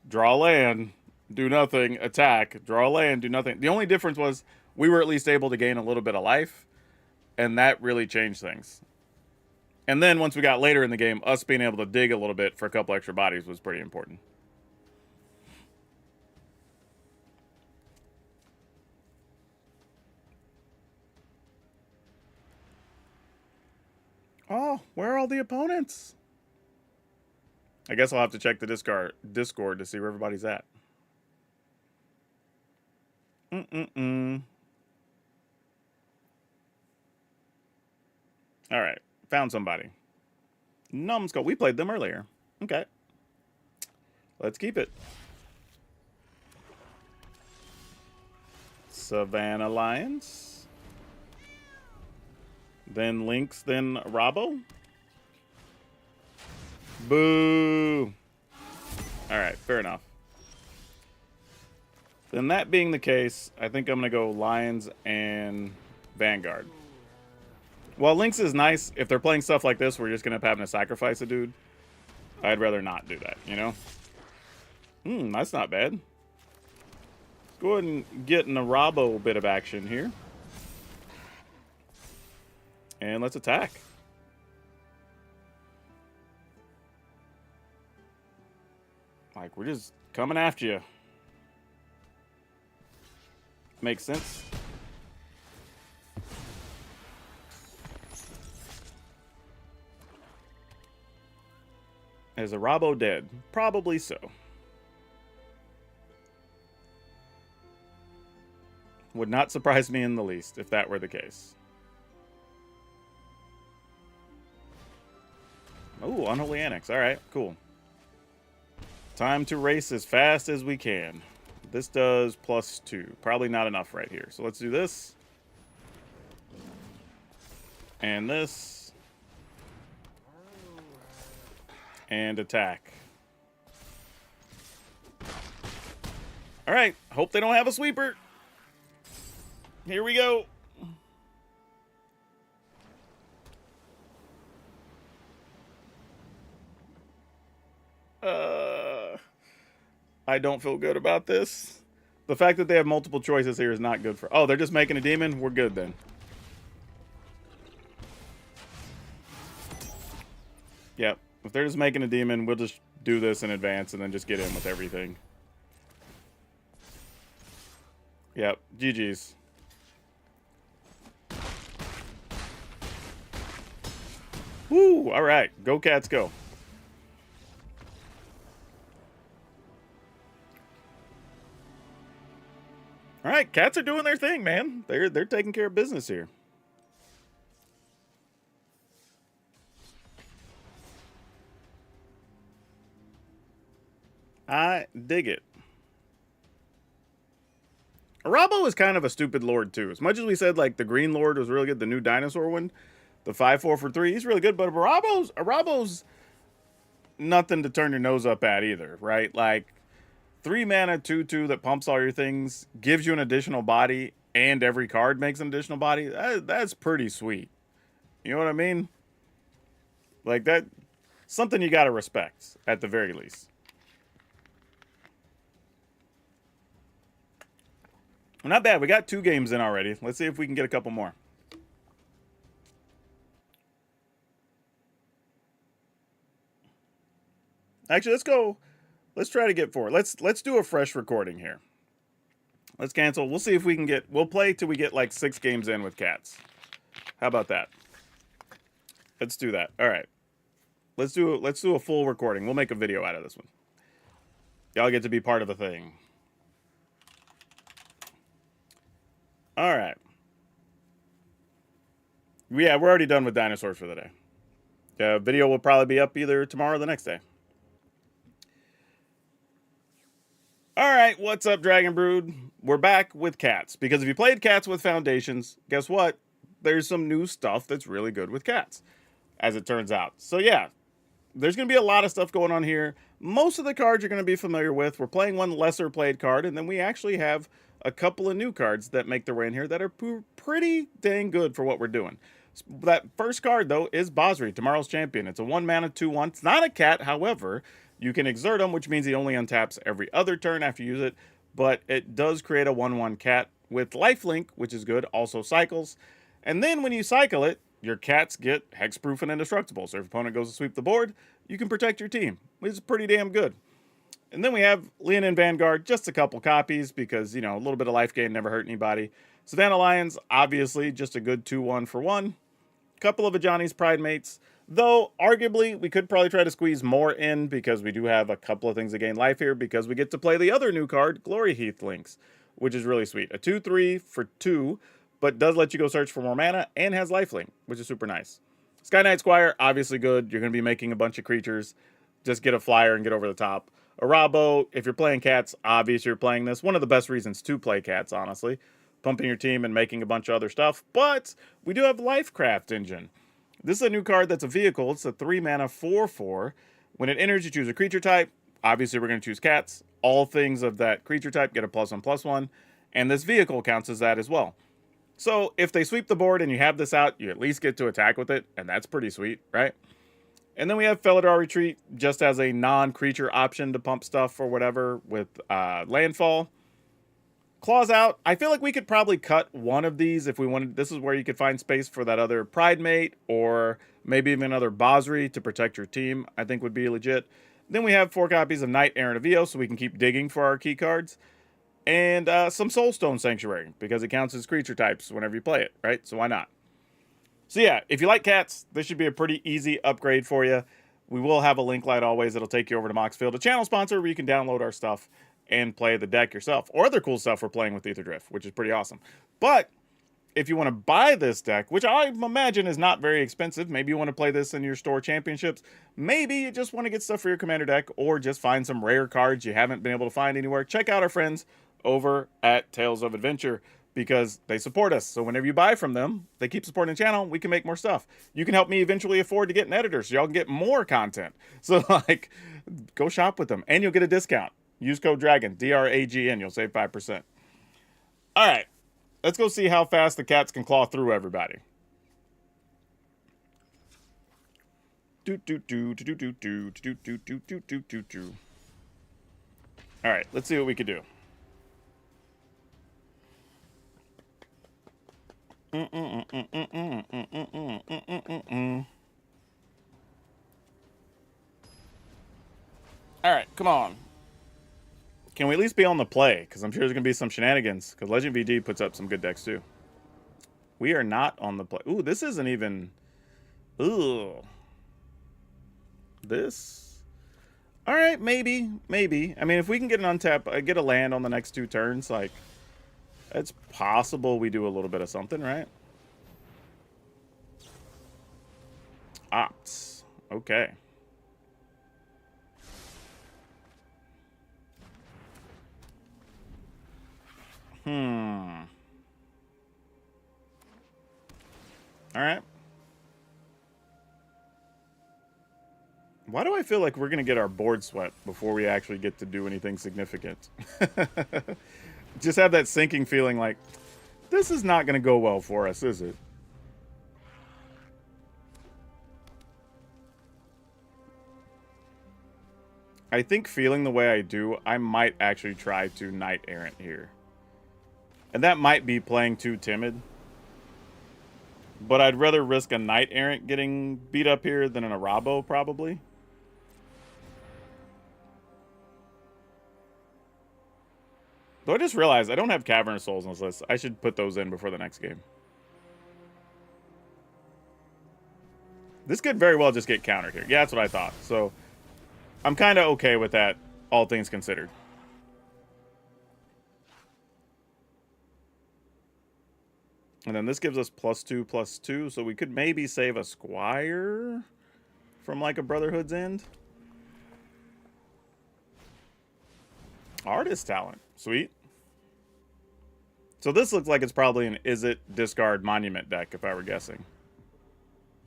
draw land, do nothing, attack, draw land, do nothing. The only difference was we were at least able to gain a little bit of life, and that really changed things. And then once we got later in the game, us being able to dig a little bit for a couple extra bodies was pretty important. Oh, where are all the opponents? I guess I'll have to check the Discord to see where everybody's at. All right, found somebody. Numbskull. We played them earlier. Okay. Let's keep it. Savannah Lions. Then Lynx, then Rabo. Boo. Alright, fair enough. Then that being the case, I think I'm going to go Lions and Vanguard. While Lynx is nice, if they're playing stuff like this, we're just going to have to sacrifice a dude. I'd rather not do that, you know? That's not bad. Let's go ahead and get in a Rabo bit of action here. And let's attack. Like, we're just coming after you. Makes sense. Is Arabo dead? Probably so. Would not surprise me in the least if that were the case. Oh, Unholy Annex. Alright, cool. Time to race as fast as we can. This does +2. Probably not enough right here. So let's do this. And this. And attack. All right. Hope they don't have a sweeper. Here we go. I don't feel good about this. The fact that they have multiple choices here is not good for... Oh, they're just making a demon? We're good then. Yep. If they're just making a demon, we'll just do this in advance and then just get in with everything. Yep. GG's. Woo! All right. Go, Cats, go. All right. Cats are doing their thing, man. They're taking care of business here. I dig it. Arabo is kind of a stupid lord, too. As much as we said, like, the green lord was really good, the new dinosaur one, the 5/4 for 3, he's really good, but Arabo's nothing to turn your nose up at either, right? Like, 3 mana, 2/2 that pumps all your things, gives you an additional body, and every card makes an additional body. That's pretty sweet. You know what I mean? Like, that, something you gotta respect, at the very least. Well, not bad. We got 2 games in already. Let's see if we can get a couple more. Actually, let's go. Let's try to get 4. Let's do a fresh recording here. Let's cancel. We'll see if we can get... We'll play till we get like 6 games in with Cats. How about that? Let's do that. All right. Let's do a full recording. We'll make a video out of this one. Y'all get to be part of the thing. All right. Yeah, we're already done with dinosaurs for the day. Video will probably be up either tomorrow or the next day. All right, what's up, Dragon Brood? We're back with Cats. Because if you played Cats with Foundations, guess what? There's some new stuff that's really good with Cats, as it turns out. So yeah, there's going to be a lot of stuff going on here. Most of the cards you're going to be familiar with. We're playing one lesser played card, and then we actually have a couple of new cards that make their way in here that are pretty dang good for what we're doing. That first card, though, is Basri, Tomorrow's Champion. It's a 1 mana 2/1. It's not a cat, however. You can exert him, which means he only untaps every other turn after you use it. But it does create a 1/1 cat with lifelink, which is good. Also cycles. And then when you cycle it, your cats get hexproof and indestructible. So if your opponent goes to sweep the board, you can protect your team, which is pretty damn good. And then we have Leonin Vanguard, just a couple copies because, you know, a little bit of life gain never hurt anybody. Savannah Lions, obviously, just a good 2/1 for 1. Couple of Ajani's Pride Mates, though arguably we could probably try to squeeze more in because we do have a couple of things that gain life here because we get to play the other new card, Glory Heath Links, which is really sweet. A 2/3 for 2, but does let you go search for more mana and has lifelink, which is super nice. Sky Knight Squire, obviously good. You're going to be making a bunch of creatures. Just get a flyer and get over the top. Arabo, if you're playing Cats, obviously you're playing this. One of the best reasons to play Cats, honestly. Pumping your team and making a bunch of other stuff. But we do have Lifecraft Engine. This is a new card that's a vehicle. It's a 3 mana 4/4. When it enters, you choose a creature type. Obviously, we're going to choose Cats. All things of that creature type get a +1/+1. And this vehicle counts as that as well. So if they sweep the board and you have this out, you at least get to attack with it. And that's pretty sweet, right? And then we have Felidar Retreat just as a non-creature option to pump stuff or whatever with landfall. Claws Out. I feel like we could probably cut one of these if we wanted. This is where you could find space for that other Pride Mate or maybe even another Basri to protect your team. I think would be legit. Then we have 4 copies of Knight Errant of Eo so we can keep digging for our key cards. And some Soulstone Sanctuary because it counts as creature types whenever you play it, right? So why not? So yeah, if you like Cats, this should be a pretty easy upgrade for you. We will have a link, like always. It'll take you over to Moxfield, a channel sponsor where you can download our stuff and play the deck yourself. Or other cool stuff we're playing with Aetherdrift, which is pretty awesome. But if you want to buy this deck, which I imagine is not very expensive, maybe you want to play this in your store championships, maybe you just want to get stuff for your commander deck, or just find some rare cards you haven't been able to find anywhere, check out our friends over at Tales of Adventure, because they support us. So whenever you buy from them, they keep supporting the channel. We can make more stuff. You can help me eventually afford to get an editor so y'all can get more content. So like, go shop with them and you'll get a discount. Use code DRAGON, DRAGN. You'll save 5%. All right. Let's go see how fast the cats can claw through everybody. All right, let's see what we can do. All right, come on. Can we at least be on the play? Because I'm sure there's going to be some shenanigans. Because Legend VG puts up some good decks, too. We are not on the play. Ooh, this isn't even... Ooh. This... All right, maybe. Maybe. I mean, if we can get an untap... get a land on the next 2 turns, like... It's possible we do a little bit of something, right? Opts. Okay. All right. Why do I feel like we're going to get our board swept before we actually get to do anything significant? Just have that sinking feeling like, this is not going to go well for us, is it? I think feeling the way I do, I might actually try to Knight Errant here. And that might be playing too timid. But I'd rather risk a Knight Errant getting beat up here than an Arabo, probably. Though I just realized I don't have Cavernous Souls on this list. I should put those in before the next game. This could very well just get countered here. Yeah, that's what I thought. So I'm kind of okay with that, all things considered. And then this gives us +2/+2, so we could maybe save a Squire from like a Brotherhood's End. Artist talent. Sweet. So this looks like it's probably an Is It discard Monument deck, if I were guessing.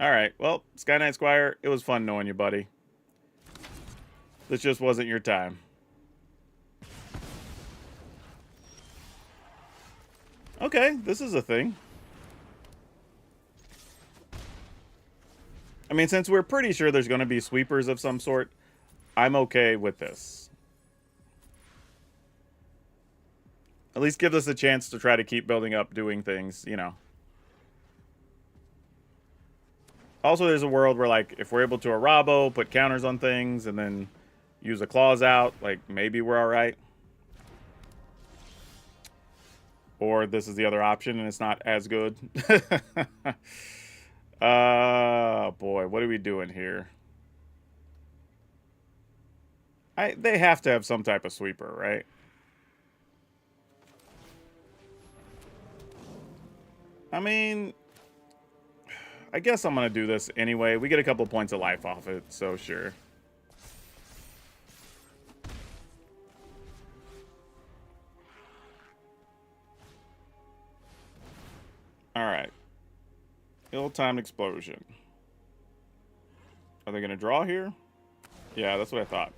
Alright, well, Sky Knight Squire, it was fun knowing you, buddy. This just wasn't your time. Okay, this is a thing. I mean, since we're pretty sure there's going to be sweepers of some sort, I'm okay with this. At least gives us a chance to try to keep building up, doing things, you know. Also, there's a world where, like, if we're able to Arabo, put counters on things, and then use a clause out, like, maybe we're alright. Or this is the other option, and it's not as good. Boy, what are we doing here? They have to have some type of sweeper, right? I mean, I guess I'm going to do this anyway. We get a couple points of life off it, so sure. Alright. Ill-timed explosion. Are they going to draw here? Yeah, that's what I thought.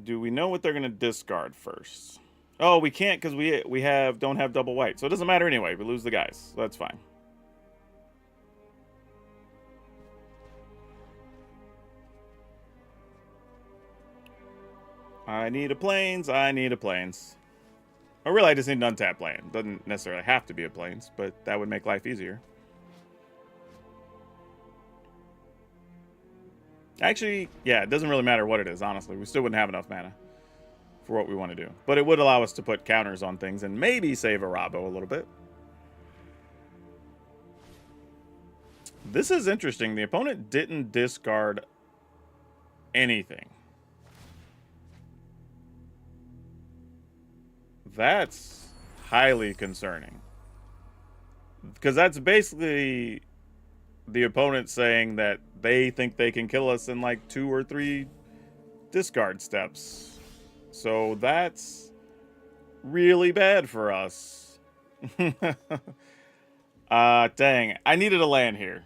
Do we know what they're going to discard first? Oh, we can't because we don't have double white. So it doesn't matter anyway. We lose the guys. So that's fine. I need a plains. I need a plains. Oh, really, I just need an untap land. Doesn't necessarily have to be a plains, but that would make life easier. Actually, yeah, it doesn't really matter what it is, honestly. We still wouldn't have enough mana for what we want to do. But it would allow us to put counters on things and maybe save Arabo a little bit. This is interesting. The opponent didn't discard anything. That's highly concerning. Because that's basically the opponent saying that they think they can kill us in like 2 or 3 discard steps. So that's really bad for us. Dang. I needed a land here.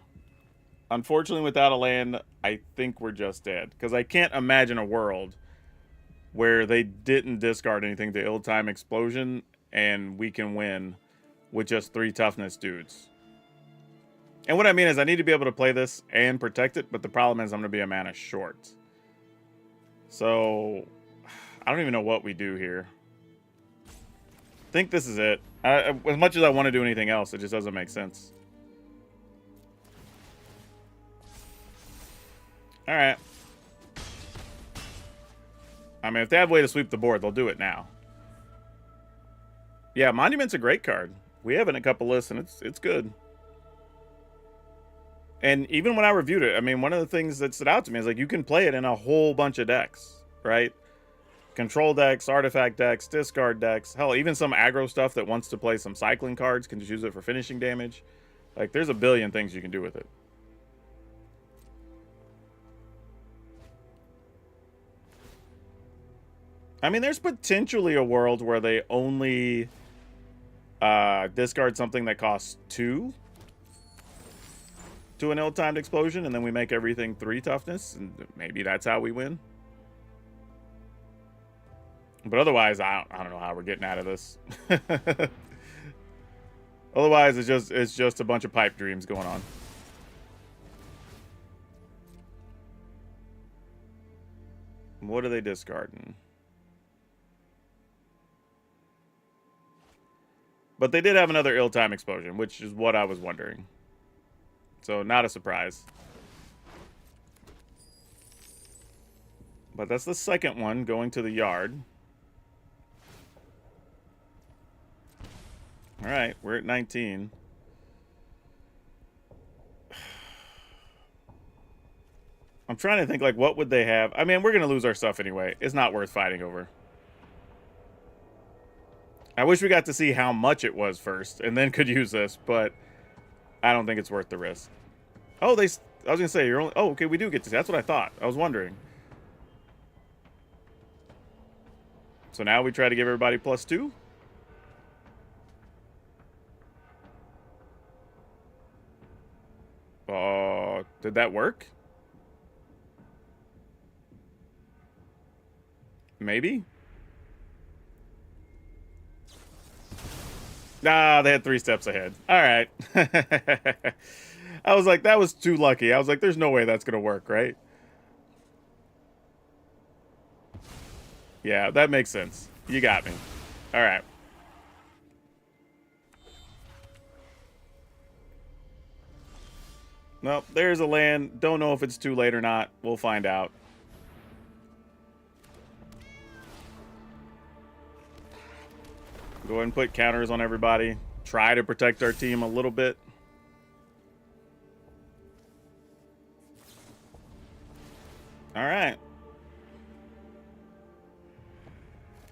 Unfortunately, without a land, I think we're just dead. Because I can't imagine a world where they didn't discard anything to ill-time explosion and we can win with just 3 toughness dudes. And what I mean is I need to be able to play this and protect it, but the problem is I'm going to be a mana short. So I don't even know what we do here. I think this is it. As much as I want to do anything else, it just doesn't make sense. All right. I mean, if they have a way to sweep the board, they'll do it now. Yeah, Monument's a great card. We have it in a couple lists, and it's good. And even when I reviewed it, I mean, one of the things that stood out to me is like you can play it in a whole bunch of decks, right? Control decks, artifact decks, discard decks. Hell, even some aggro stuff that wants to play some cycling cards can just use it for finishing damage. Like, there's a billion things you can do with it. I mean, there's potentially a world where they only discard something that costs 2 to an ill-timed explosion, and then we make everything 3 toughness, and maybe that's how we win. But otherwise, I don't know how we're getting out of this. Otherwise, it's just a bunch of pipe dreams going on. What are they discarding? But they did have another ill-time explosion, which is what I was wondering. So, not a surprise. But that's the second one going to the yard. Alright, we're at 19. I'm trying to think, like, what would they have? I mean, we're going to lose our stuff anyway. It's not worth fighting over. I wish we got to see how much it was first, and then could use this, but I don't think it's worth the risk. Oh, I was going to say, you're only... Oh, okay, we do get to see. That's what I thought. I was wondering. So now we try to give everybody +2? Did that work? Maybe? Nah, they had 3 steps ahead. All right. I was like, that was too lucky. I was like, there's no way that's going to work, right? Yeah, that makes sense. You got me. All right. Nope, there's a land. Don't know if it's too late or not. We'll find out. Go ahead and put counters on everybody. Try to protect our team a little bit. All right.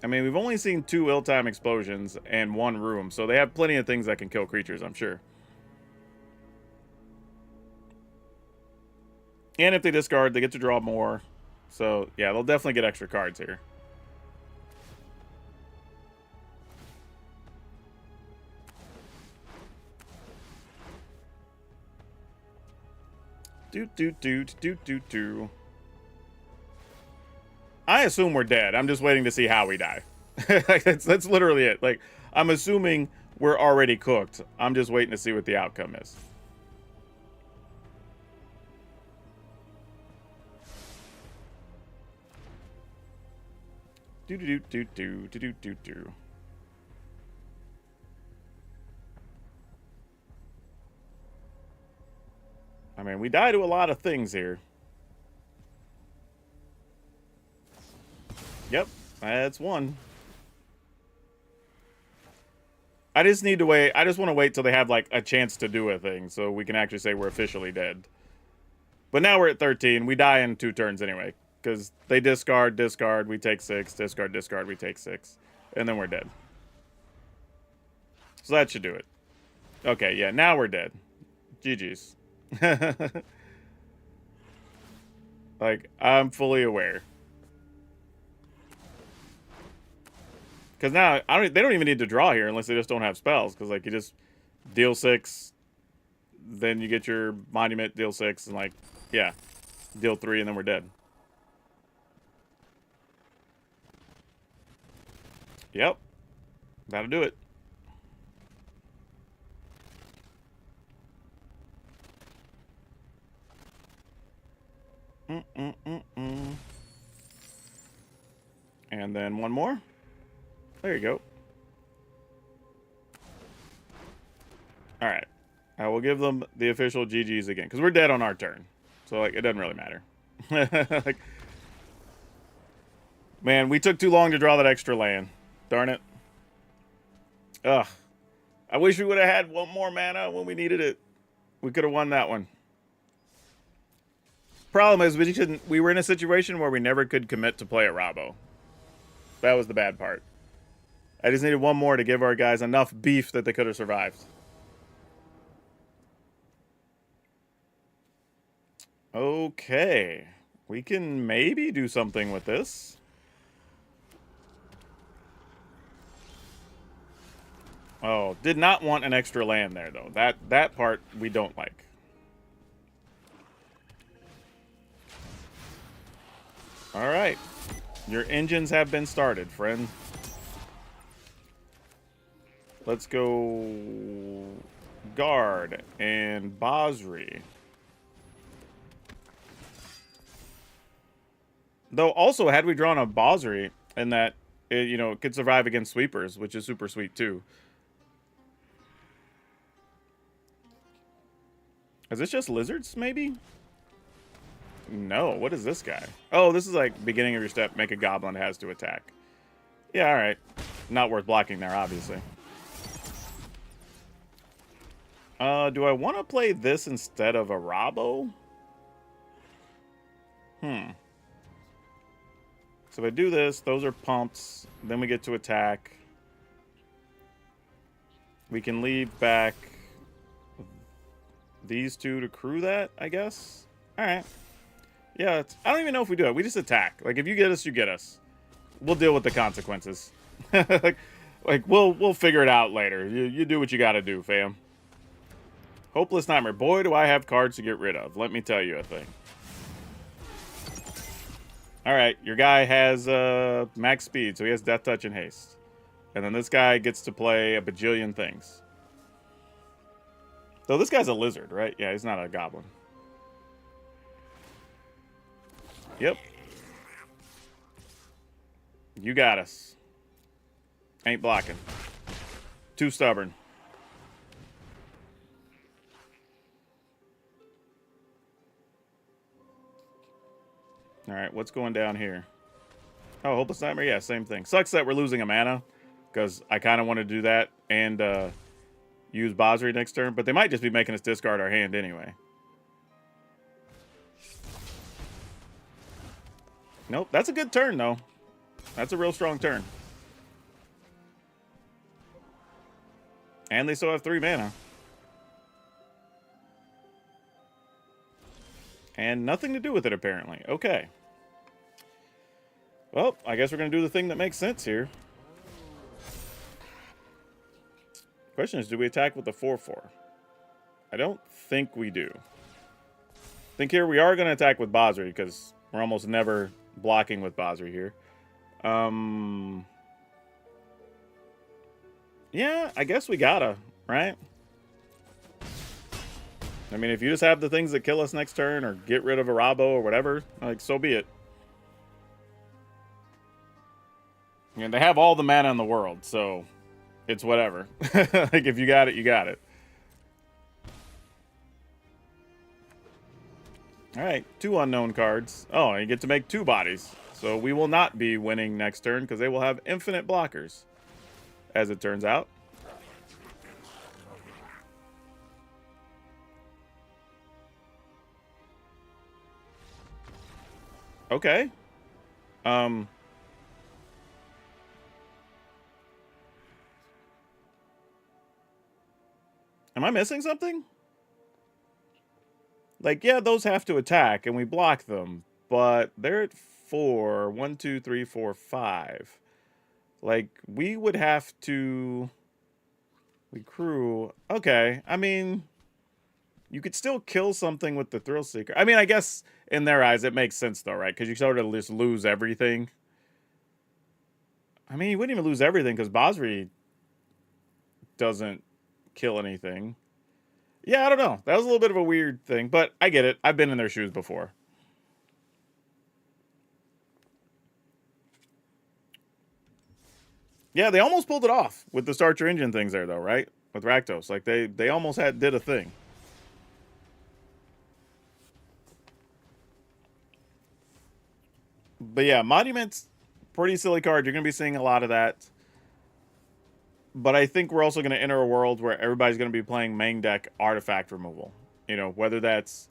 I mean, we've only seen 2 ill-time explosions and 1 room, so they have plenty of things that can kill creatures, I'm sure. And if they discard, they get to draw more. So, yeah, they'll definitely get extra cards here. Do. I assume we're dead. I'm just waiting to see how we die. that's literally it. Like, I'm assuming we're already cooked. I'm just waiting to see what the outcome is. Do. I mean, we die to a lot of things here. Yep, that's one. I just need to wait. I just want to wait till they have, like, a chance to do a thing so we can actually say we're officially dead. But now we're at 13. We die in 2 turns anyway. Because they discard, we take 6. Discard, we take 6. And then we're dead. So that should do it. Okay, yeah, now we're dead. GG's. Like, I'm fully aware. Because now, they don't even need to draw here unless they just don't have spells. Because, like, you just deal 6, then you get your monument, deal 6, and like, yeah, deal 3, and then we're dead. Yep. That'll do it. And then one more. There you go. All right. I will give them the official GGs again, because we're dead on our turn. So, like, it doesn't really matter. Like, man, we took too long to draw that extra land. Darn it. Ugh. I wish we would have had one more mana when we needed it. We could have won that one. Problem is, we were in a situation where we never could commit to play a Rabo. That was the bad part. I just needed one more to give our guys enough beef that they could have survived. Okay. We can maybe do something with this. Oh, did not want an extra land there, though. That part we don't like. All right. Your engines have been started, friend. Let's go Guard and Basri. Though, also, had we drawn a Basri, in that, it could survive against sweepers, which is super sweet, too. Is this just lizards, maybe? No, what is this guy? Oh, this is like beginning of your step, make a goblin has to attack. Yeah, alright. Not worth blocking there, obviously. Do I want to play this instead of a Rabo? So if I do this, those are pumps. Then we get to attack. We can leave back these two to crew that, I guess. Alright. Yeah, I don't even know if we do it. We just attack. Like, if you get us, you get us. We'll deal with the consequences. like we'll figure it out later. You do what you gotta do, fam. Hopeless Nightmare. Boy, do I have cards to get rid of. Let me tell you a thing. Alright, your guy has max speed, so he has Death Touch and Haste. And then this guy gets to play a bajillion things. Though this guy's a lizard, right? Yeah, he's not a goblin. Yep. You got us. Ain't blocking. Too stubborn. Alright, what's going down here? Oh, Hopeless Nightmare? Yeah, same thing. Sucks that we're losing a mana, because I kind of want to do that and use Basri next turn, but they might just be making us discard our hand anyway. Nope, that's a good turn, though. That's a real strong turn. And they still have 3 mana. And nothing to do with it, apparently. Okay. Well, I guess we're going to do the thing that makes sense here. Question is, do we attack with the 4/4? I don't think we do. I think here we are going to attack with Basri, because we're almost never blocking with Basri here. Yeah, I guess we gotta, right? I mean, if you just have the things that kill us next turn, or get rid of a Rabo or whatever, like, so be it. And they have all the mana in the world, so it's whatever. Like, if you got it, you got it. Alright, 2 unknown cards. Oh, and you get to make 2 bodies. So we will not be winning next turn, because they will have infinite blockers, as it turns out. Okay. Am I missing something? Like, yeah, those have to attack, and we block them. But they're at 4. 1, 2, 3, 4, 5. Like, we would have to... We crew... Okay, I mean... You could still kill something with the Thrill Seeker. I mean, I guess in their eyes it makes sense though, right? Because you sort of just lose everything. I mean, you wouldn't even lose everything because Basri doesn't kill anything. Yeah, I don't know. That was a little bit of a weird thing, but I get it. I've been in their shoes before. Yeah, they almost pulled it off with the Start Your Engine things there, though, right? With Rakdos. Like, they almost did a thing. But yeah, Monument's pretty silly card. You're going to be seeing a lot of that. But I think we're also going to enter a world where everybody's going to be playing main deck artifact removal. You know, whether that's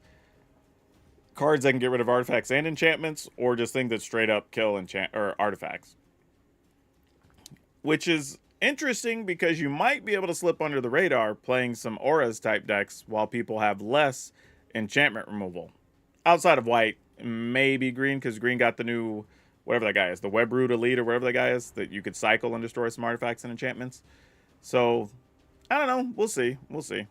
cards that can get rid of artifacts and enchantments, or just things that straight up kill enchant or artifacts. Which is interesting because you might be able to slip under the radar playing some auras type decks while people have less enchantment removal. Outside of white, maybe green, because green got the new, whatever that guy is, the Web Root Elite or whatever that guy is, that you could cycle and destroy some artifacts and enchantments. So, I don't know. We'll see. We'll see.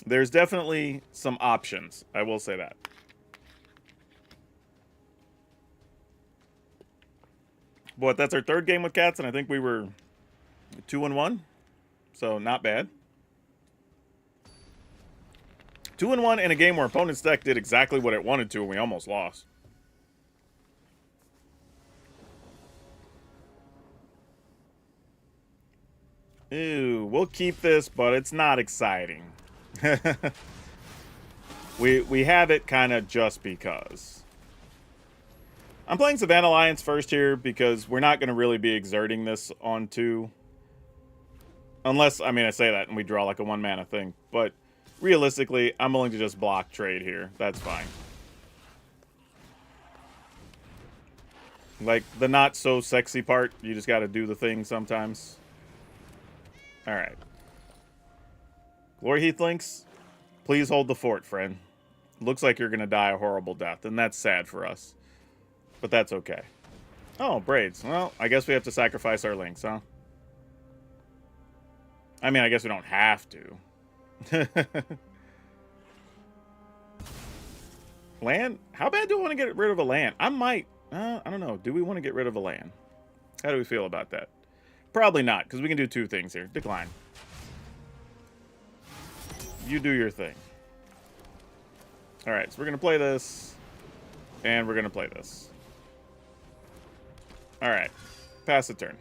There's definitely some options. I will say that. But that's our third game with cats, and I think we were 2-1. So, not bad. 2-1 in a game where opponent's deck did exactly what it wanted to, and we almost lost. Ew, we'll keep this, but it's not exciting. we have it kind of just because. I'm playing Savannah Alliance first here because we're not going to really be exerting this onto... Unless, I mean, I say that and we draw like a 1-mana thing. But realistically, I'm willing to just block trade here. That's fine. Like, the not so sexy part, you just got to do the thing sometimes. Alright. Glory Heathlinks, please hold the fort, friend. Looks like you're going to die a horrible death, and that's sad for us. But that's okay. Oh, Braids. Well, I guess we have to sacrifice our links, huh? I mean, I guess we don't have to. Land? How bad do we want to get rid of a land? I might. I don't know. Do we want to get rid of a land? How do we feel about that? Probably not, because we can do two things here. Decline. You do your thing. Alright, so we're going to play this. And we're going to play this. Alright. Pass the turn.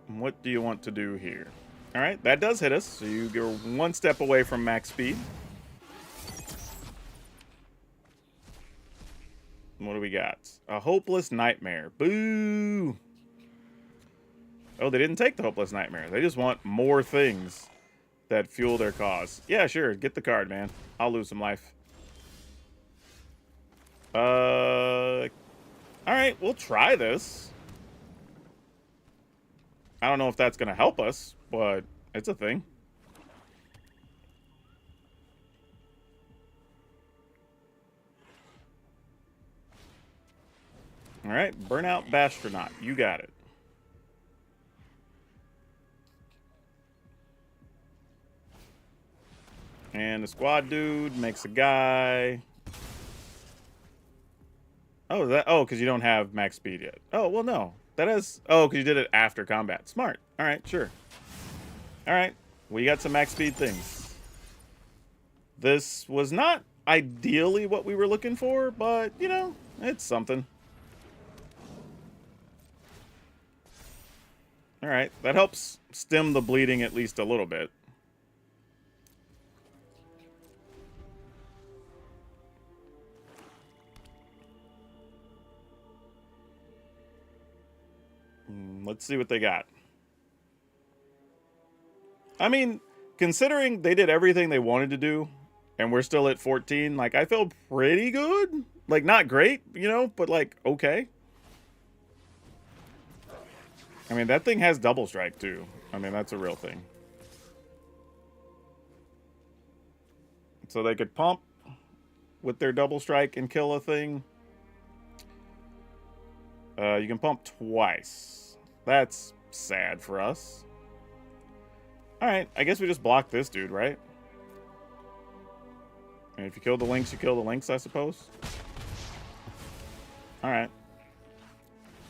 What do you want to do here? Alright, that does hit us. So you go one step away from max speed. What do we got? A Hopeless Nightmare. Boo! Oh, they didn't take the Hopeless Nightmare. They just want more things that fuel their cause. Yeah, sure. Get the card, man. I'll lose some life. Alright, we'll try this. I don't know if that's going to help us, but it's a thing. Alright, Burnout Bastronaut. You got it. And the squad dude makes a guy. Oh, because you don't have max speed yet. Oh, well, no. That is... Oh, because you did it after combat. Smart. All right, sure. All right. We got some max speed things. This was not ideally what we were looking for, but, you know, it's something. All right. That helps stem the bleeding at least a little bit. Let's see what they got. I mean, considering they did everything they wanted to do, and we're still at 14, like, I feel pretty good. Like, not great, you know, but, like, okay. I mean, that thing has double strike, too. I mean, that's a real thing. So they could pump with their double strike and kill a thing. You can pump twice. That's sad for us. Alright, I guess we just block this dude, right? And if you kill the Lynx, you kill the Lynx, I suppose. Alright.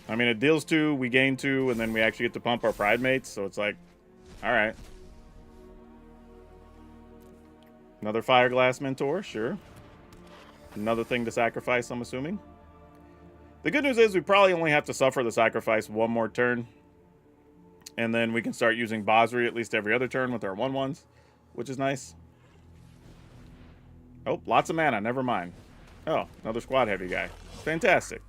I mean, it deals 2, we gain 2, and then we actually get to pump our Pride Mates, so it's like, alright. Another Fireglass Mentor, sure. Another thing to sacrifice, I'm assuming. The good news is we probably only have to suffer the sacrifice one more turn. And then we can start using Basri at least every other turn with our 1/1s, which is nice. Oh, lots of mana, never mind. Oh, another squad heavy guy. Fantastic.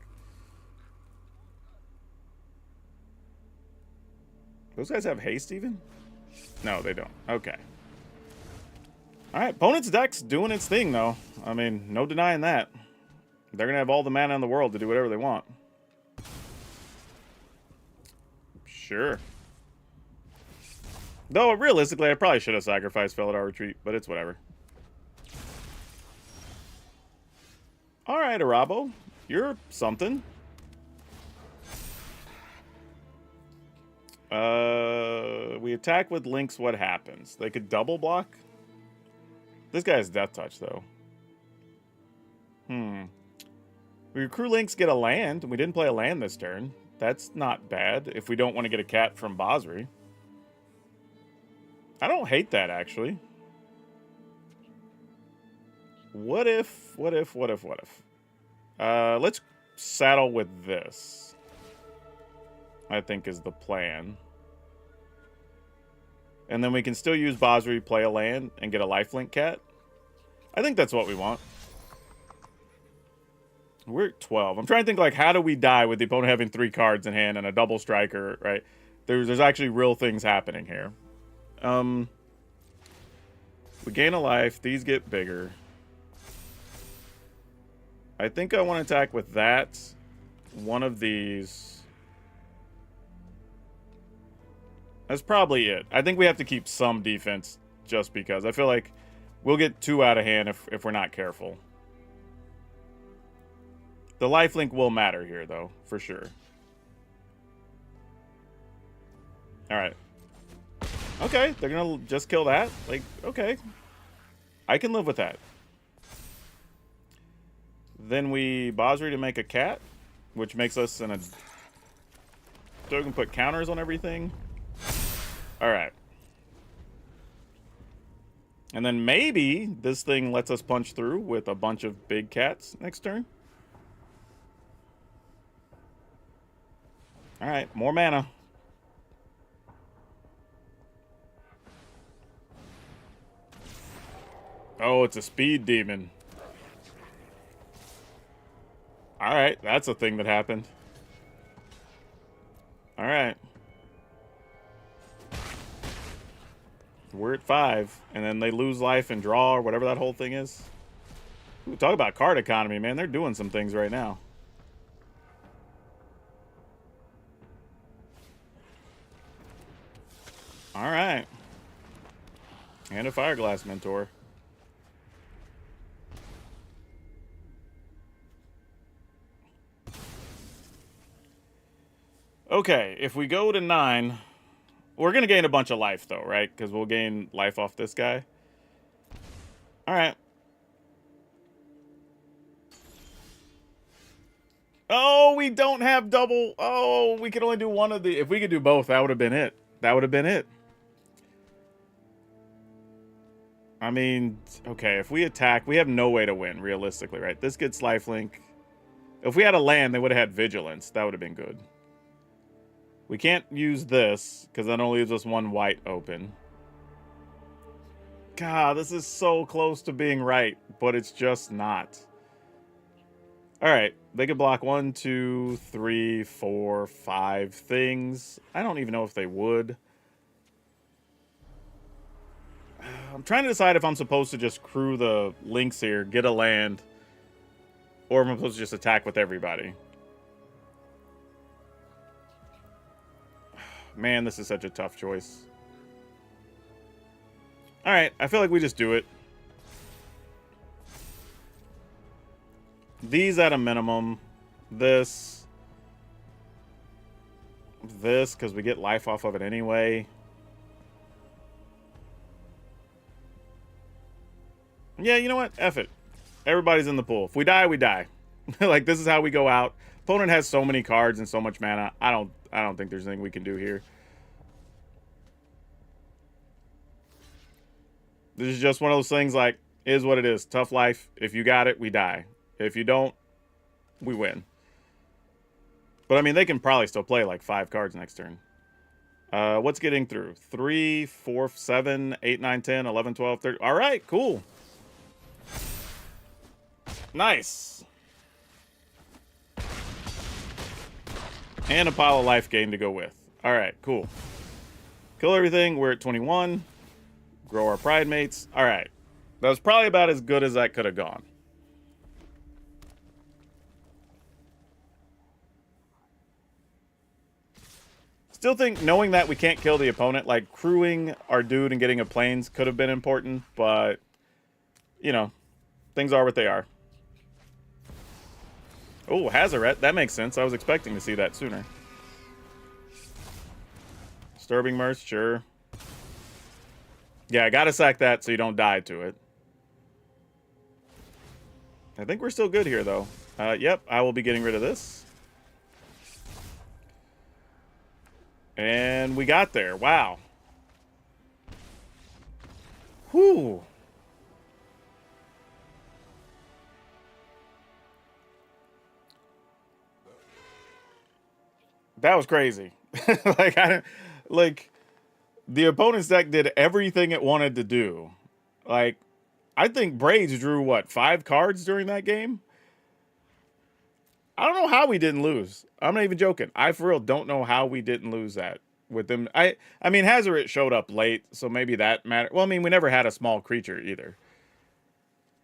Those guys have haste even? No, they don't. Okay. Alright, opponent's deck's doing its thing, though. I mean, no denying that. They're going to have all the mana in the world to do whatever they want. Sure. Though, realistically, I probably should have sacrificed Felidar Retreat, but it's whatever. Alright, Arabo. You're something. We attack with Lynx, what happens? They could double block? This guy has Death Touch, though. We recruit Lynx, get a land. We didn't play a land this turn. That's not bad if we don't want to get a cat from Basri. I don't hate that, actually. What if? Let's saddle with this. I think is the plan. And then we can still use Basri, play a land, and get a lifelink cat. I think that's what we want. We're at 12. I'm trying to think, like, how do we die with the opponent having 3 cards in hand and a double striker, right? There's actually real things happening here. We gain a life. These get bigger. I think I want to attack with that. One of these. That's probably it. I think we have to keep some defense just because. I feel like we'll get 2 out of hand if we're not careful. The lifelink will matter here, though, for sure. Alright. Okay, they're gonna just kill that? Like, okay. I can live with that. Then we Basri to make a cat, which makes us in a... So we can put counters on everything. Alright. And then maybe this thing lets us punch through with a bunch of big cats next turn. Alright, more mana. Oh, it's a speed demon. Alright, that's a thing that happened. Alright. We're at 5, and then they lose life and draw, or whatever that whole thing is. Ooh, talk about card economy, man. They're doing some things right now. Alright. And a Fireglass Mentor. Okay, if we go to 9... We're going to gain a bunch of life, though, right? Because we'll gain life off this guy. Alright. Oh, we don't have double... Oh, we can only do one of the... If we could do both, that would have been it. That would have been it. I mean, okay, if we attack, we have no way to win, realistically, right? This gets lifelink. If we had a land, they would have had vigilance. That would have been good. We can't use this, because that only leaves us 1 white open. God, this is so close to being right, but it's just not. Alright, they could block 1, 2, 3, 4, 5 things. I don't even know if they would. I'm trying to decide if I'm supposed to just crew the links here, get a land, or if I'm supposed to just attack with everybody. Man, this is such a tough choice. Alright, I feel like we just do it. These at a minimum. This. this because we get life off of it anyway. Yeah, you know what? F it. Everybody's in the pool. If we die, we die. Like, this is how we go out. Opponent has so many cards and so much mana. I don't think there's anything we can do here. This is just one of those things, like, is what it is. Tough life. If you got it, we die. If you don't, we win. But, I mean, they can probably still play, like, 5 cards next turn. What's getting through? 3, 4, 7, 8, 9, 10, 11, 12, 13. All right, cool. Nice. And a pile of life gain to go with. All right, cool. Kill everything. We're at 21. Grow our pride mates. All right. That was probably about as good as that could have gone. Still think knowing that we can't kill the opponent, like crewing our dude and getting a planes could have been important, but, you know, things are what they are. Oh, Hazaret. That makes sense. I was expecting to see that sooner. Disturbing Mirth, sure. Yeah, I gotta sack that so you don't die to it. I think we're still good here, though. Yep, I will be getting rid of this. And we got there. Wow. Whew. That was crazy. Like, the opponent's deck did everything it wanted to do. Like, I think Braids drew, what, 5 cards during that game? I don't know how we didn't lose. I'm not even joking. I, for real, don't know how we didn't lose that with them. I mean, Hazaret showed up late, so maybe that mattered. Well, I mean, we never had a small creature either.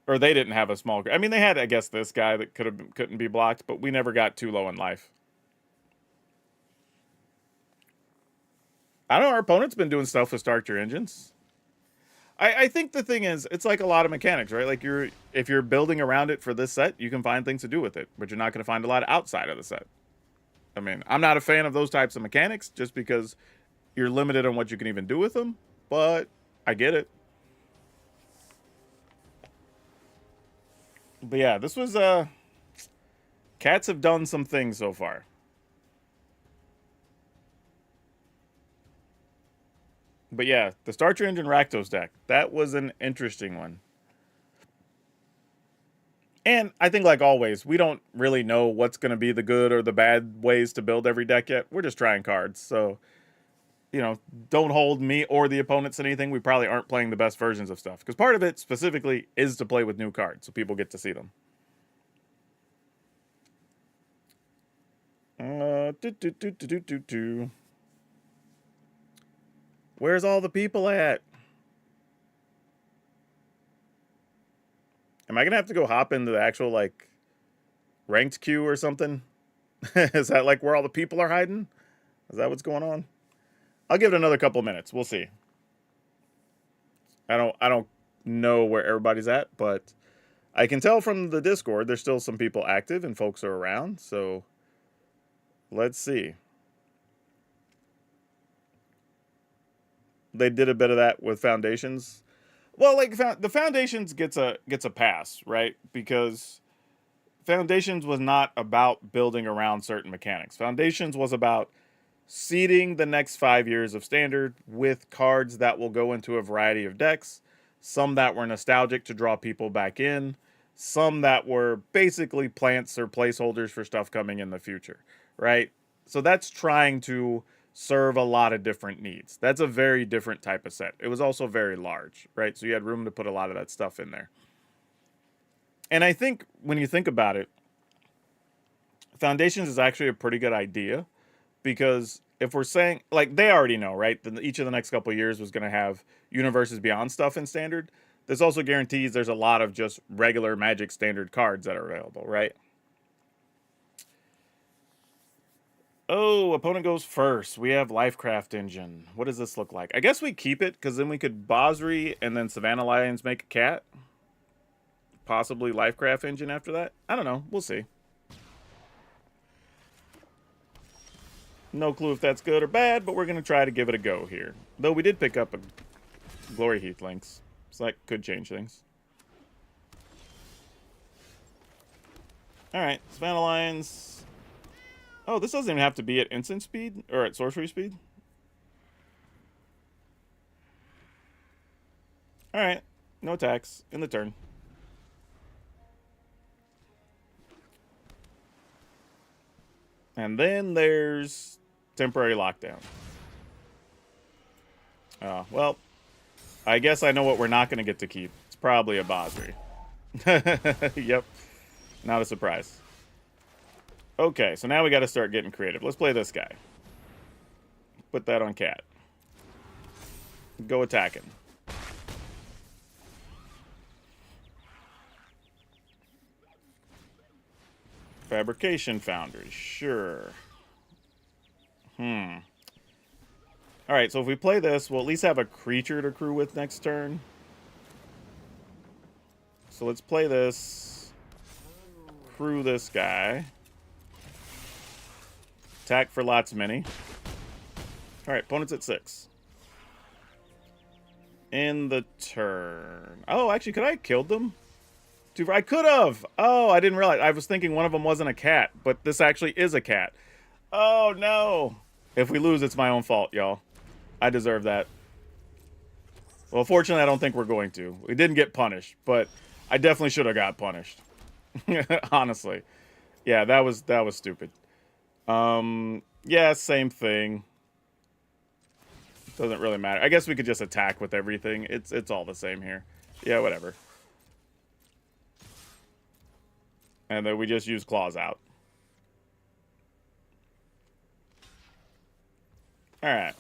Or they didn't have a small... I mean, they had, I guess, this guy that couldn't be blocked, but we never got too low in life. I don't know, our opponent's been doing stuff with Start Your Engines. I think the thing is, it's like a lot of mechanics, right? Like, if you're building around it for this set, you can find things to do with it, but you're not going to find a lot outside of the set. I mean, I'm not a fan of those types of mechanics, just because you're limited on what you can even do with them, but I get it. But yeah, this was, Cats have done some things so far. But yeah, the Start Your Engine Rakdos deck, that was an interesting one. And I think, like always, we don't really know what's going to be the good or the bad ways to build every deck yet. We're just trying cards. So, you know, don't hold me or the opponents to anything. We probably aren't playing the best versions of stuff. Because part of it, specifically, is to play with new cards. So people get to see them. Where's all the people at? Am I going to have to go hop into the actual, like, ranked queue or something? Is that, like, where all the people are hiding? Is that what's going on? I'll give it another couple minutes. We'll see. I don't know where everybody's at, but I can tell from the Discord there's still some people active and folks are around, so let's see. They did a bit of that with Foundations. Well, like, the Foundations gets a pass, right? Because Foundations was not about building around certain mechanics. Foundations was about seeding the next 5 years of Standard with cards that will go into a variety of decks. Some that were nostalgic to draw people back in. Some that were basically plants or placeholders for stuff coming in the future, right? So that's trying to serve a lot of different needs. That's a very different type of set. It was also very large, right? So you had room to put a lot of that stuff in there. And I think when you think about it, Foundations is actually a pretty good idea, because if we're saying, like, they already know, right? That each of the next couple of years was going to have Universes Beyond stuff in Standard. This also guarantees there's a lot of just regular Magic Standard cards that are available, right? Oh, opponent goes first. We have Lifecraft Engine. What does this look like? I guess we keep it, because then we could Bosri and then Savannah Lions make a cat. Possibly Lifecraft Engine after that. I don't know. We'll see. No clue if that's good or bad, but we're going to try to give it a go here. Though we did pick up a Glory Heath Links, so that could change things. Alright, Savannah Lions. Oh, this doesn't even have to be at instant speed, or at sorcery speed. Alright, no attacks in the turn. And then there's temporary lockdown. Well, I guess I know what we're not going to get to keep. It's probably a Basri. Yep. Not a surprise. Okay, so now we got to start getting creative. Let's play this guy. Put that on Cat. Go attacking. Fabrication Foundry, sure. Alright, so if we play this, we'll at least have a creature to crew with next turn. So let's play this. Crew this guy. Attack for lots many. Alright, opponent's at 6. In the turn. Oh, actually, could I have killed them? I could have. Oh, I didn't realize. I was thinking one of them wasn't a cat, but this actually is a cat. Oh, no. If we lose, it's my own fault, y'all. I deserve that. Well, fortunately, I don't think we're going to. We didn't get punished, but I definitely should have got punished. Honestly. Yeah, that was stupid. Yeah, same thing. Doesn't really matter. I guess we could just attack with everything. It's all the same here. Yeah, whatever. And then we just use claws out. Alright.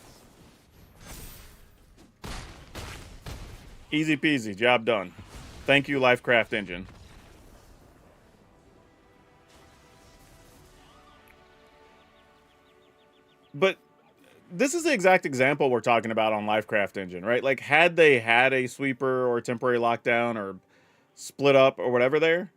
Easy peasy. Job done. Thank you, Lifecraft Engine. But this is the exact example we're talking about on Lifecraft Engine, right? Like, had they had a sweeper or temporary lockdown or split up or whatever there,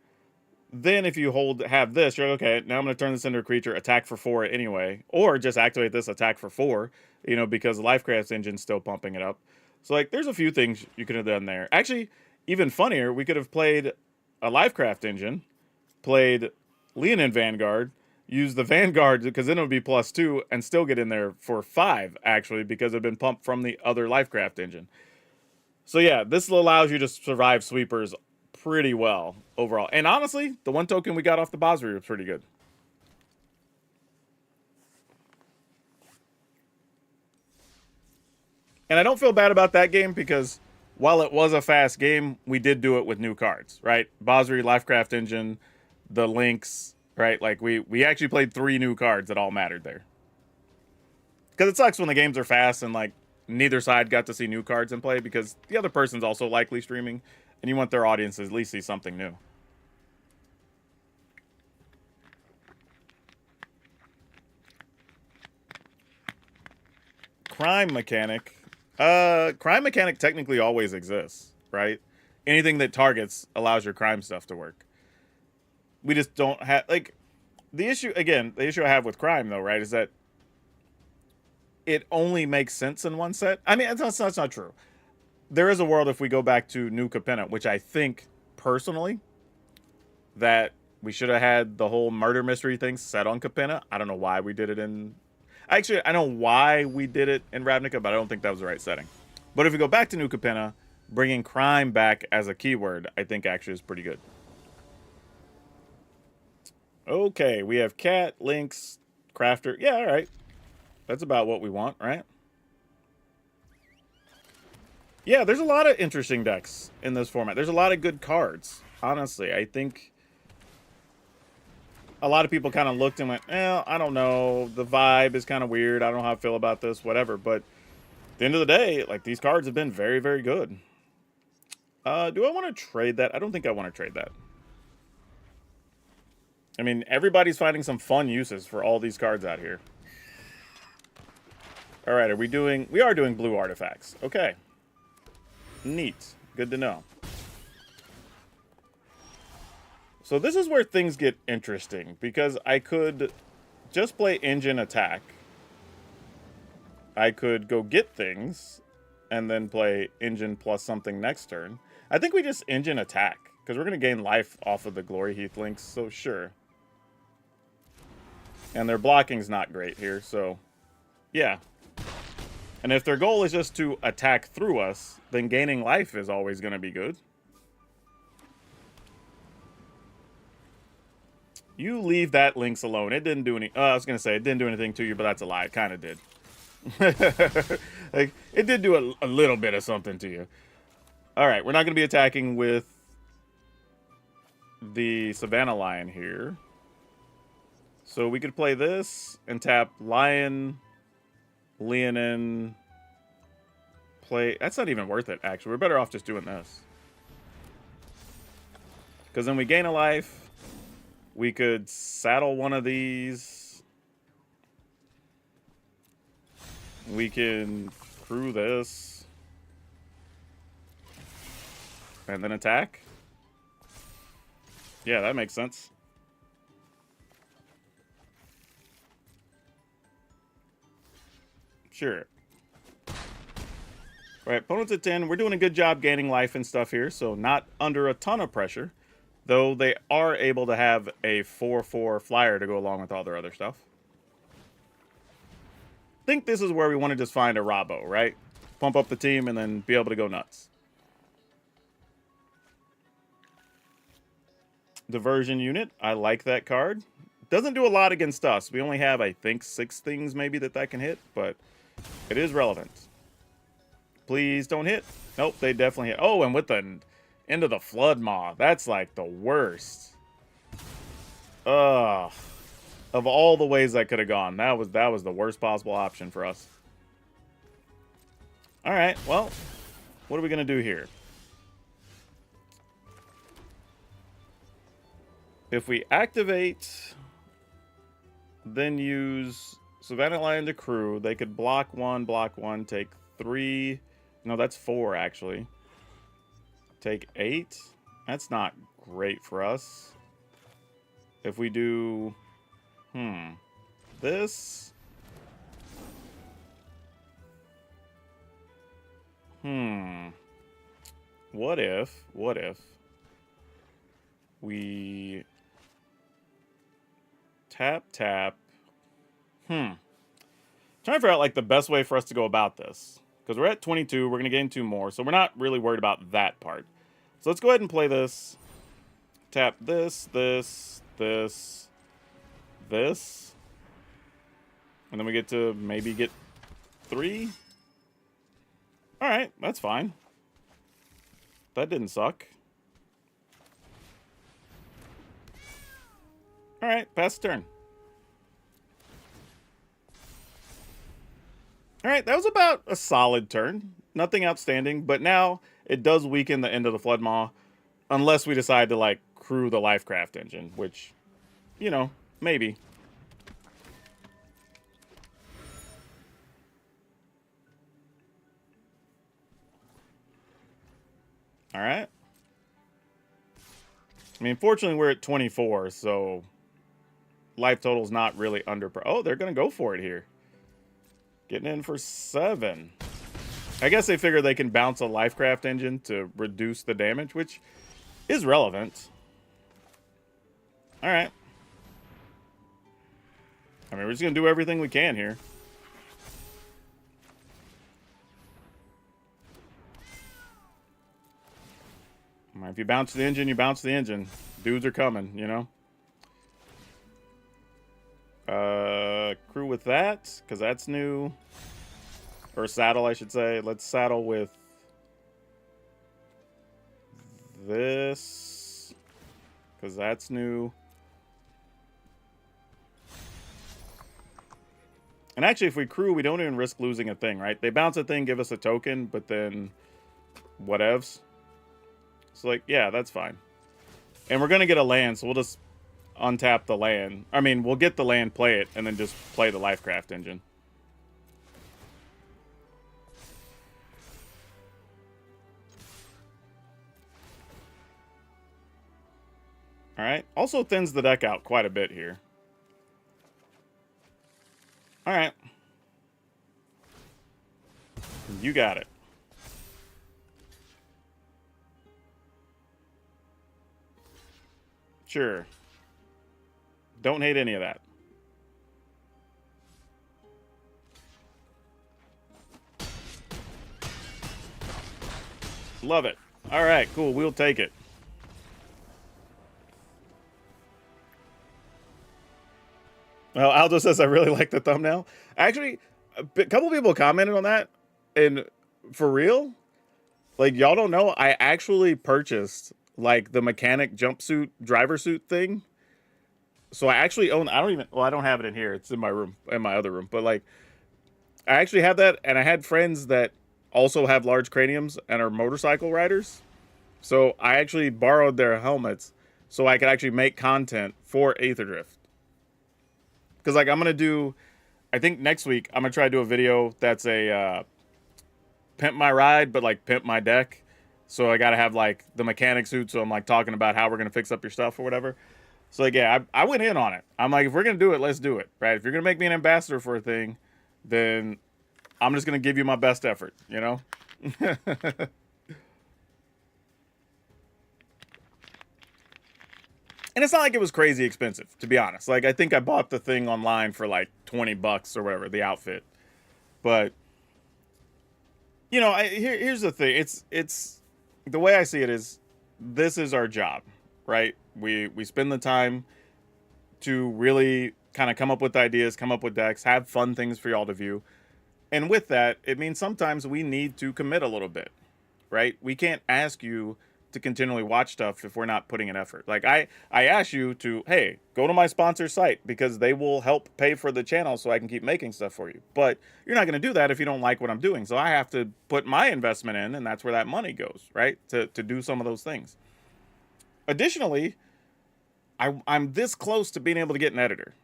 then if you have this, you're like, okay, now I'm going to turn this into a creature, attack for 4 anyway. Or just activate this, attack for 4, you know, because the Lifecraft Engine's still pumping it up. So, like, there's a few things you could have done there. Actually, even funnier, we could have played a Lifecraft Engine, played Leonin Vanguard, used the Vanguard, because then it would be +2, and still get in there for 5, actually, because it had been pumped from the other Lifecraft Engine. So, yeah, this allows you to survive sweepers pretty well overall. And honestly, the one token we got off the Basri was pretty good. And I don't feel bad about that game because while it was a fast game, we did do it with new cards, right? Basri, Lifecraft Engine, the links, right? Like we actually played 3 new cards that all mattered there. Because it sucks when the games are fast and like neither side got to see new cards in play because the other person's also likely streaming. And you want their audience to at least see something new. Crime mechanic. Crime mechanic technically always exists, right? Anything that targets allows your crime stuff to work. We just don't have, like, the issue I have with crime, though, right, is that it only makes sense in one set. I mean, that's not true. There is a world if we go back to New Capenna, which I think, personally, that we should have had the whole murder mystery thing set on Capenna. I don't know why we did it in... Actually, I know why we did it in Ravnica, but I don't think that was the right setting. But if we go back to New Capenna, bringing crime back as a keyword, I think actually is pretty good. Okay, we have Cat, Lynx, Crafter. Yeah, all right. That's about what we want, right? Yeah, there's a lot of interesting decks in this format. There's a lot of good cards, honestly. I think a lot of people kind of looked and went, I don't know. The vibe is kind of weird. I don't know how I feel about this, whatever. But at the end of the day, like, these cards have been very, very good. Do I want to trade that? I don't think I want to trade that. I mean, everybody's finding some fun uses for all these cards out here. All right, we are doing blue artifacts. Okay. Neat. Good to know. So this is where things get interesting, because I could just play engine attack I could go get things and then play engine plus something next turn. I think we just engine attack because we're going to gain life off of the Glory Heath links, so sure. And their blocking's not great here, so yeah. And if their goal is just to attack through us, then gaining life is always going to be good. You leave that Lynx alone. It didn't do any... I was going to say, it didn't do anything to you, but that's a lie. It kind of did. Like, it did do a little bit of something to you. Alright, we're not going to be attacking with the Savannah Lion here. So we could play this and tap Lion, Leonin, play... That's not even worth it, actually. We're better off just doing this. Because then we gain a life. We could saddle one of these. We can crew this. And then attack. Yeah, that makes sense. Sure. Alright, opponents at 10. We're doing a good job gaining life and stuff here, so not under a ton of pressure. Though they are able to have a 4/4 flyer to go along with all their other stuff. I think this is where we want to just find a Robbo, right? Pump up the team and then be able to go nuts. Diversion unit. I like that card. Doesn't do a lot against us. We only have, I think, 6 things maybe that can hit, but it is relevant. Please don't hit. Nope, they definitely hit. Oh, and with the end of the Flood Maw. That's like the worst. Ugh. Of all the ways that could have gone, that was the worst possible option for us. Alright, well, what are we going to do here? If we activate, then use Savannah Lion to crew, they could block 1, take 3. No, that's 4, actually. Take 8. That's not great for us. If we do... this... What if we... tap... Trying to figure out, like, the best way for us to go about this. Because we're at 22, we're going to gain 2 more, so we're not really worried about that part. So let's go ahead and play this. Tap this. And then we get to maybe get 3. Alright, that's fine. That didn't suck. Alright, pass the turn. Alright, that was about a solid turn. Nothing outstanding, but now it does weaken the end of the Flood Maw. Unless we decide to, like, crew the Lifecraft engine, which, you know, maybe. Alright. I mean, fortunately, we're at 24, so life total's not really under... Oh, they're going to go for it here. Getting in for 7. I guess they figure they can bounce a Lifecraft engine to reduce the damage, which is relevant. Alright. I mean, we're just going to do everything we can here. If you bounce the engine, you bounce the engine. Dudes are coming, you know? Crew with that, because that's new. Or saddle, I should say. Let's saddle with this, because that's new. And actually, if we crew, we don't even risk losing a thing, right? They bounce a thing, give us a token, but then whatevs. So, like, yeah, that's fine. And we're going to get a land, so we'll just untap the land. I mean, we'll get the land, play it, and then just play the Lifecraft engine. Alright. Also thins the deck out quite a bit here. Alright. You got it. Sure. Don't hate any of that. Love it. All right, cool. We'll take it. Well, Aldo says I really like the thumbnail. Actually, a couple people commented on that, and for real, like y'all don't know, I actually purchased like the mechanic jumpsuit driver suit thing. So I actually own. I don't even. Well, I don't have it in here. It's in my room, in my other room. But like, I actually have that, and I had friends that also have large craniums and are motorcycle riders. So I actually borrowed their helmets so I could actually make content for Aetherdrift. Because like I'm gonna do, I think next week I'm gonna try to do a video that's a pimp my ride, but like pimp my deck. So I gotta have like the mechanic suit. So I'm like talking about how we're gonna fix up your stuff or whatever. So like yeah, I went in on it. I'm like, if we're gonna do it, let's do it, right? If you're gonna make me an ambassador for a thing, then I'm just gonna give you my best effort, you know. And it's not like it was crazy expensive, to be honest. Like I think I bought the thing online for like $20 or whatever, the outfit. But you know, here's the thing. It's the way I see it is this is our job, right? We spend the time to really kind of come up with ideas, come up with decks, have fun things for y'all to view. And with that, it means sometimes we need to commit a little bit, right? We can't ask you to continually watch stuff if we're not putting an effort. Like I ask you to, hey, go to my sponsor site because they will help pay for the channel so I can keep making stuff for you. But you're not going to do that if you don't like what I'm doing. So I have to put my investment in, and that's where that money goes, right? To do some of those things. Additionally, I'm this close to being able to get an editor.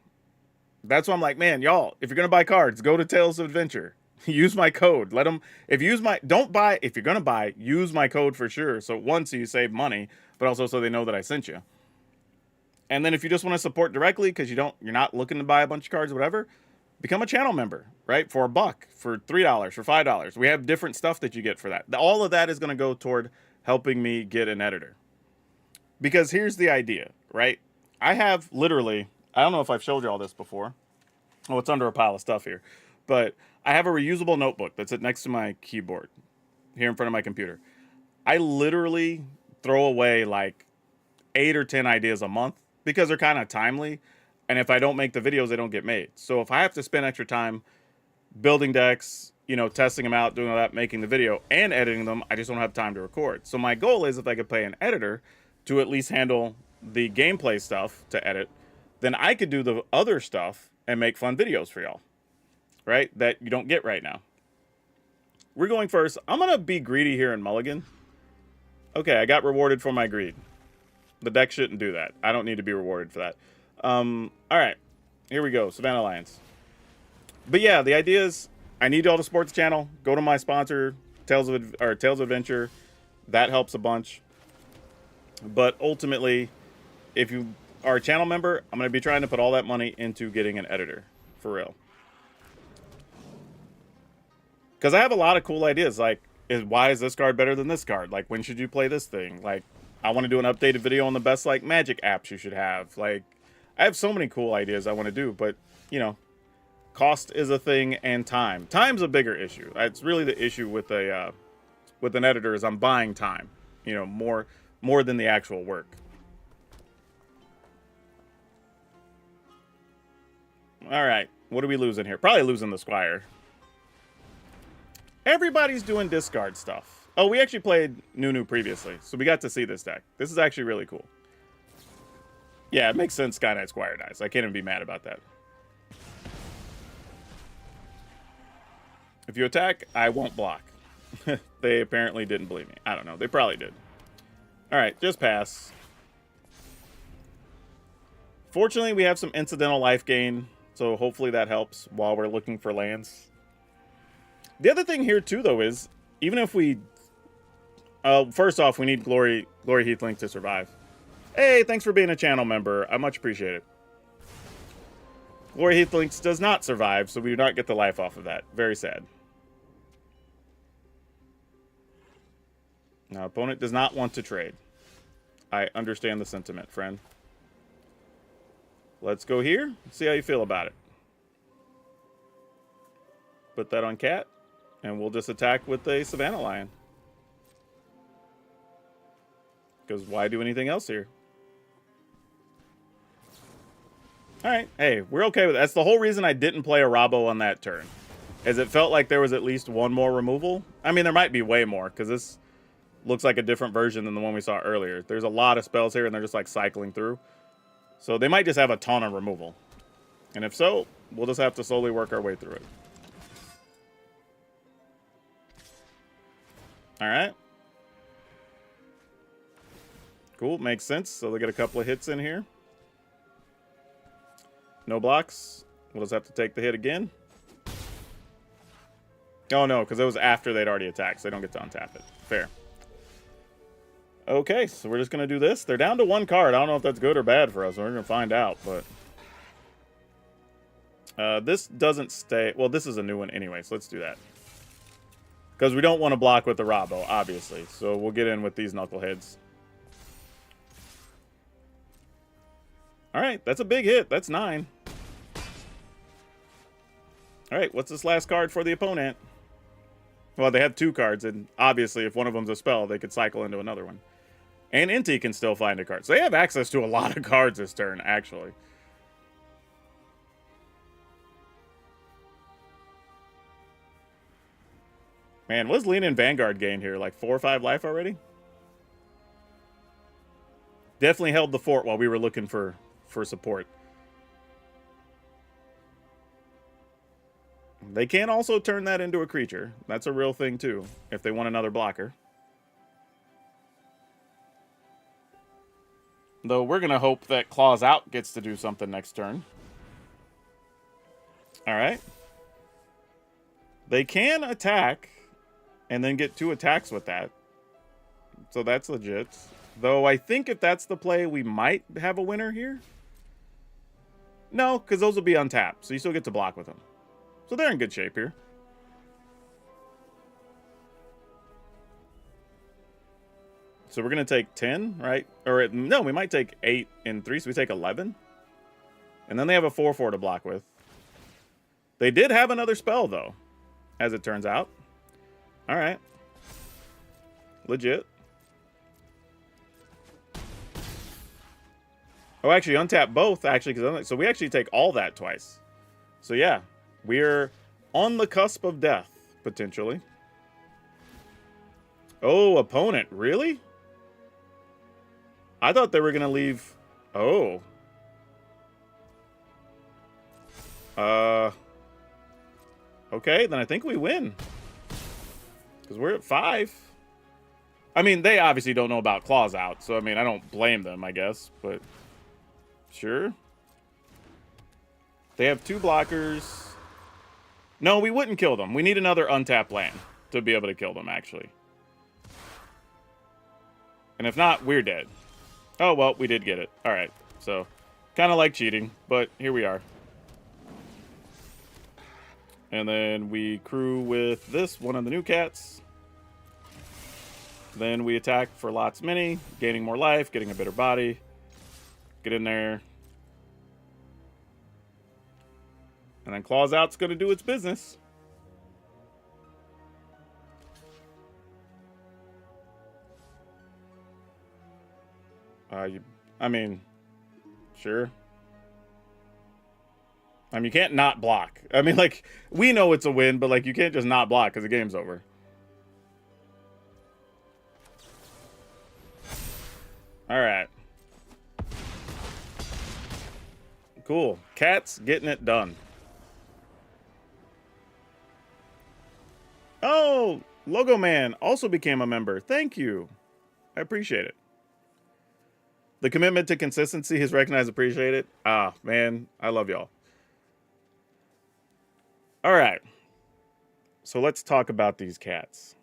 That's why I'm like, man, y'all, if you're going to buy cards, go to Tales of Adventure. Use my code. Let them, if you use my, don't buy, if you're going to buy, use my code for sure. So one, so you save money, but also so they know that I sent you. And then if you just want to support directly because you're not looking to buy a bunch of cards or whatever, become a channel member, right? For $1, for $3, for $5. We have different stuff that you get for that. All of that is going to go toward helping me get an editor. Because here's the idea, right? I have literally, I don't know if I've showed you all this before. Oh, it's under a pile of stuff here. But I have a reusable notebook that's next to my keyboard here in front of my computer. I literally throw away like 8 or 10 ideas a month because they're kind of timely. And if I don't make the videos, they don't get made. So if I have to spend extra time building decks, you know, testing them out, doing all that, making the video and editing them, I just don't have time to record. So my goal is if I could pay an editor to at least handle the gameplay stuff to edit, then I could do the other stuff and make fun videos for y'all. Right? That you don't get right now. We're going first. I'm going to be greedy here in Mulligan. Okay, I got rewarded for my greed. The deck shouldn't do that. I don't need to be rewarded for that. All right. Here we go. Savannah Alliance. But yeah, the idea is I need y'all to support the channel. Go to my sponsor, Tales of Adventure. That helps a bunch. But ultimately, if you are a channel member, I'm going to be trying to put all that money into getting an editor. For real. Because I have a lot of cool ideas, like, why is this card better than this card? Like, when should you play this thing? Like, I want to do an updated video on the best, like, Magic apps you should have. Like, I have so many cool ideas I want to do, but, you know, cost is a thing and time. Time's a bigger issue. It's really the issue with an editor is I'm buying time, you know, more than the actual work. All right, what are we losing here? Probably losing the Squire. Everybody's doing discard stuff. Oh, we actually played Nunu previously, so we got to see this deck. This is actually really cool. Yeah, it makes sense Sky Knight Squire dies. I can't even be mad about that. If you attack, I won't block. They apparently didn't believe me. I don't know. They probably did. All right, just pass. Fortunately, we have some incidental life gain, so hopefully that helps while we're looking for lands. The other thing here, too, though, is even if we... first off, we need Glory Heathlink to survive. Hey, thanks for being a channel member. I much appreciate it. Glory Heathlinks does not survive, so we do not get the life off of that. Very sad. Now, opponent does not want to trade. I understand the sentiment, friend. Let's go here. See how you feel about it. Put that on cat. And we'll just attack with a Savannah Lion. Because why do anything else here? Alright, hey, we're okay with that. That's the whole reason I didn't play a Rabo on that turn. As it felt like there was at least one more removal. I mean, there might be way more, because this looks like a different version than the one we saw earlier. There's a lot of spells here, and they're just like cycling through. So they might just have a ton of removal. And if so, we'll just have to slowly work our way through it. Alright. Cool, makes sense. So they get a couple of hits in here. No blocks. We'll just have to take the hit again. Oh no, because it was after they'd already attacked, so they don't get to untap it. Fair. Okay, so we're just going to do this. They're down to one card. I don't know if that's good or bad for us. We're going to find out, but... this doesn't stay... Well, this is a new one anyway, so let's do that. Because we don't want to block with the Rabo, obviously. So we'll get in with these knuckleheads. Alright, that's a big hit. That's 9. Alright, what's this last card for the opponent? Well, they have 2 cards, and obviously if one of them's a spell, they could cycle into another one. And Inti can still find a card. So they have access to a lot of cards this turn, actually. Man, what's Lean in Vanguard gain here? Like 4 or 5 life already? Definitely held the fort while we were looking for support. They can also turn that into a creature. That's a real thing, too, if they want another blocker. Though we're going to hope that Claws Out gets to do something next turn. Alright. They can attack and then get 2 attacks with that. So that's legit. Though I think if that's the play, we might have a winner here. No, because those will be untapped, so you still get to block with them. So they're in good shape here. So we're going to take 10, right? Or no, we might take 8 and 3, so we take 11. And then they have a 4/4 to block with. They did have another spell, though, as it turns out. All right. Legit. Oh, actually, untap both, actually. So we actually take all that twice. So, yeah. We're on the cusp of death, potentially. Oh, opponent. Really? I thought they were going to leave... Oh. Okay, then I think we win. Because we're at 5. I mean, they obviously don't know about Claws Out. So, I mean, I don't blame them, I guess. But, sure. They have 2 blockers... No, we wouldn't kill them. We need another untapped land to be able to kill them, actually. And if not, we're dead. Oh, well, we did get it. All right. So, kind of like cheating, but here we are. And then we crew with this, one of the new cats. Then we attack for lots many, gaining more life, getting a better body. Get in there. And then Claws Out's going to do its business. I mean, sure. I mean, you can't not block. I mean, like, we know it's a win, but, like, you can't just not block because the game's over. All right. Cool. Cats getting it done. Oh, Logo Man also became a member. Thank you. I appreciate it. The commitment to consistency is recognized, appreciated. Ah, man, I love y'all. All right. So let's talk about these cats.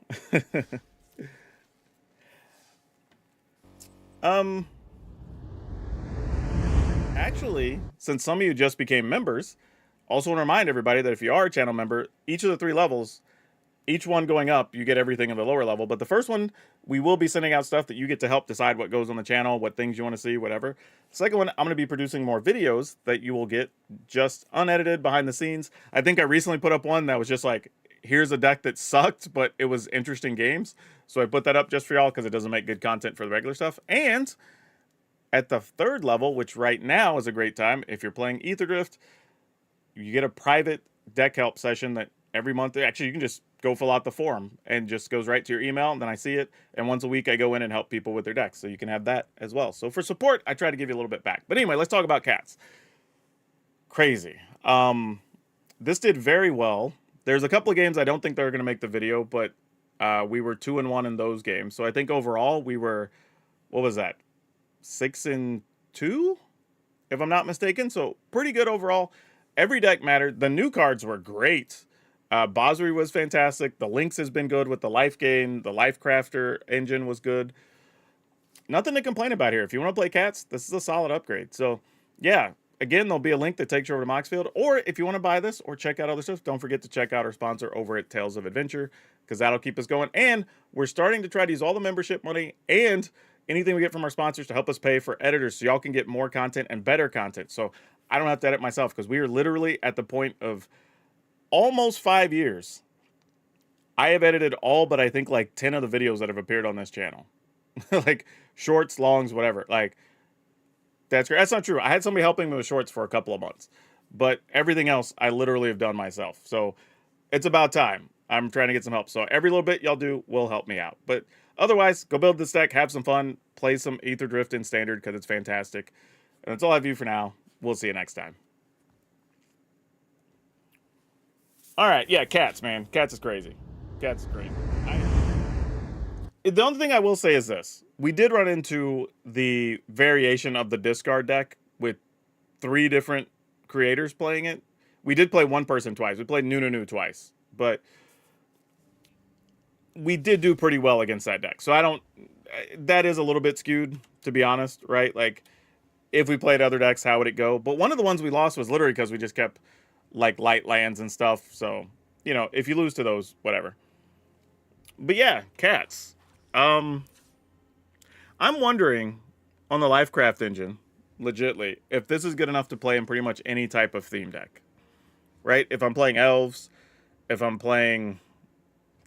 Actually, since some of you just became members, also want to remind everybody that if you are a channel member, each of the 3 levels, each one going up, you get everything in the lower level. But the first one, we will be sending out stuff that you get to help decide what goes on the channel, what things you want to see, whatever. Second one, I'm going to be producing more videos that you will get just unedited behind the scenes. I think I recently put up one that was just like, here's a deck that sucked, but it was interesting games. So I put that up just for y'all because it doesn't make good content for the regular stuff. And at the third level, which right now is a great time, if you're playing Aetherdrift, you get a private deck help session that every month, actually you can just go fill out the form and just goes right to your email, and then I see it, and once a week I go in and help people with their decks, so you can have that as well. So for support, I try to give you a little bit back. But anyway, let's talk about cats. Crazy. This did very well. There's a couple of games I don't think they're going to make the video, but we were 2-1 in those games. So I think overall we were, what was that, 6-2, if I'm not mistaken. So pretty good overall. Every deck mattered. The new cards were great. Bosri was fantastic. The Lynx has been good with the life gain. The Life Crafter engine was good. Nothing to complain about here. If you want to play cats, this is a solid upgrade. So, yeah. Again, there'll be a link that takes you over to Moxfield. Or if you want to buy this or check out other stuff, don't forget to check out our sponsor over at Tales of Adventure, because that'll keep us going. And we're starting to try to use all the membership money and anything we get from our sponsors to help us pay for editors so y'all can get more content and better content. So I don't have to edit myself, because we are literally at the point of almost 5 years. I have edited all but I think like 10 of the videos that have appeared on this channel. Like shorts, longs, whatever. Like, that's great. That's not true. I had somebody helping me with shorts for a couple of months, but everything else I literally have done myself. So it's about time. I'm trying to get some help. So every little bit y'all do will help me out. But otherwise, go build this deck, have some fun, play some Aetherdrift in Standard because it's fantastic. And that's all I have for you for now. We'll see you next time. All right, yeah, cats, man. Cats is crazy. Cats is crazy. The only thing I will say is this. We did run into the variation of the discard deck with 3 different creators playing it. We did play one person twice. We played Nunu twice. But we did do pretty well against that deck. So I don't... That is a little bit skewed, to be honest, right? Like, if we played other decks, how would it go? But one of the ones we lost was literally because we just kept, like, light lands and stuff. So, you know, if you lose to those, whatever. But yeah, cats. I'm wondering, on the Lifecraft engine, legitly, if this is good enough to play in pretty much any type of theme deck. Right? If I'm playing elves, if I'm playing,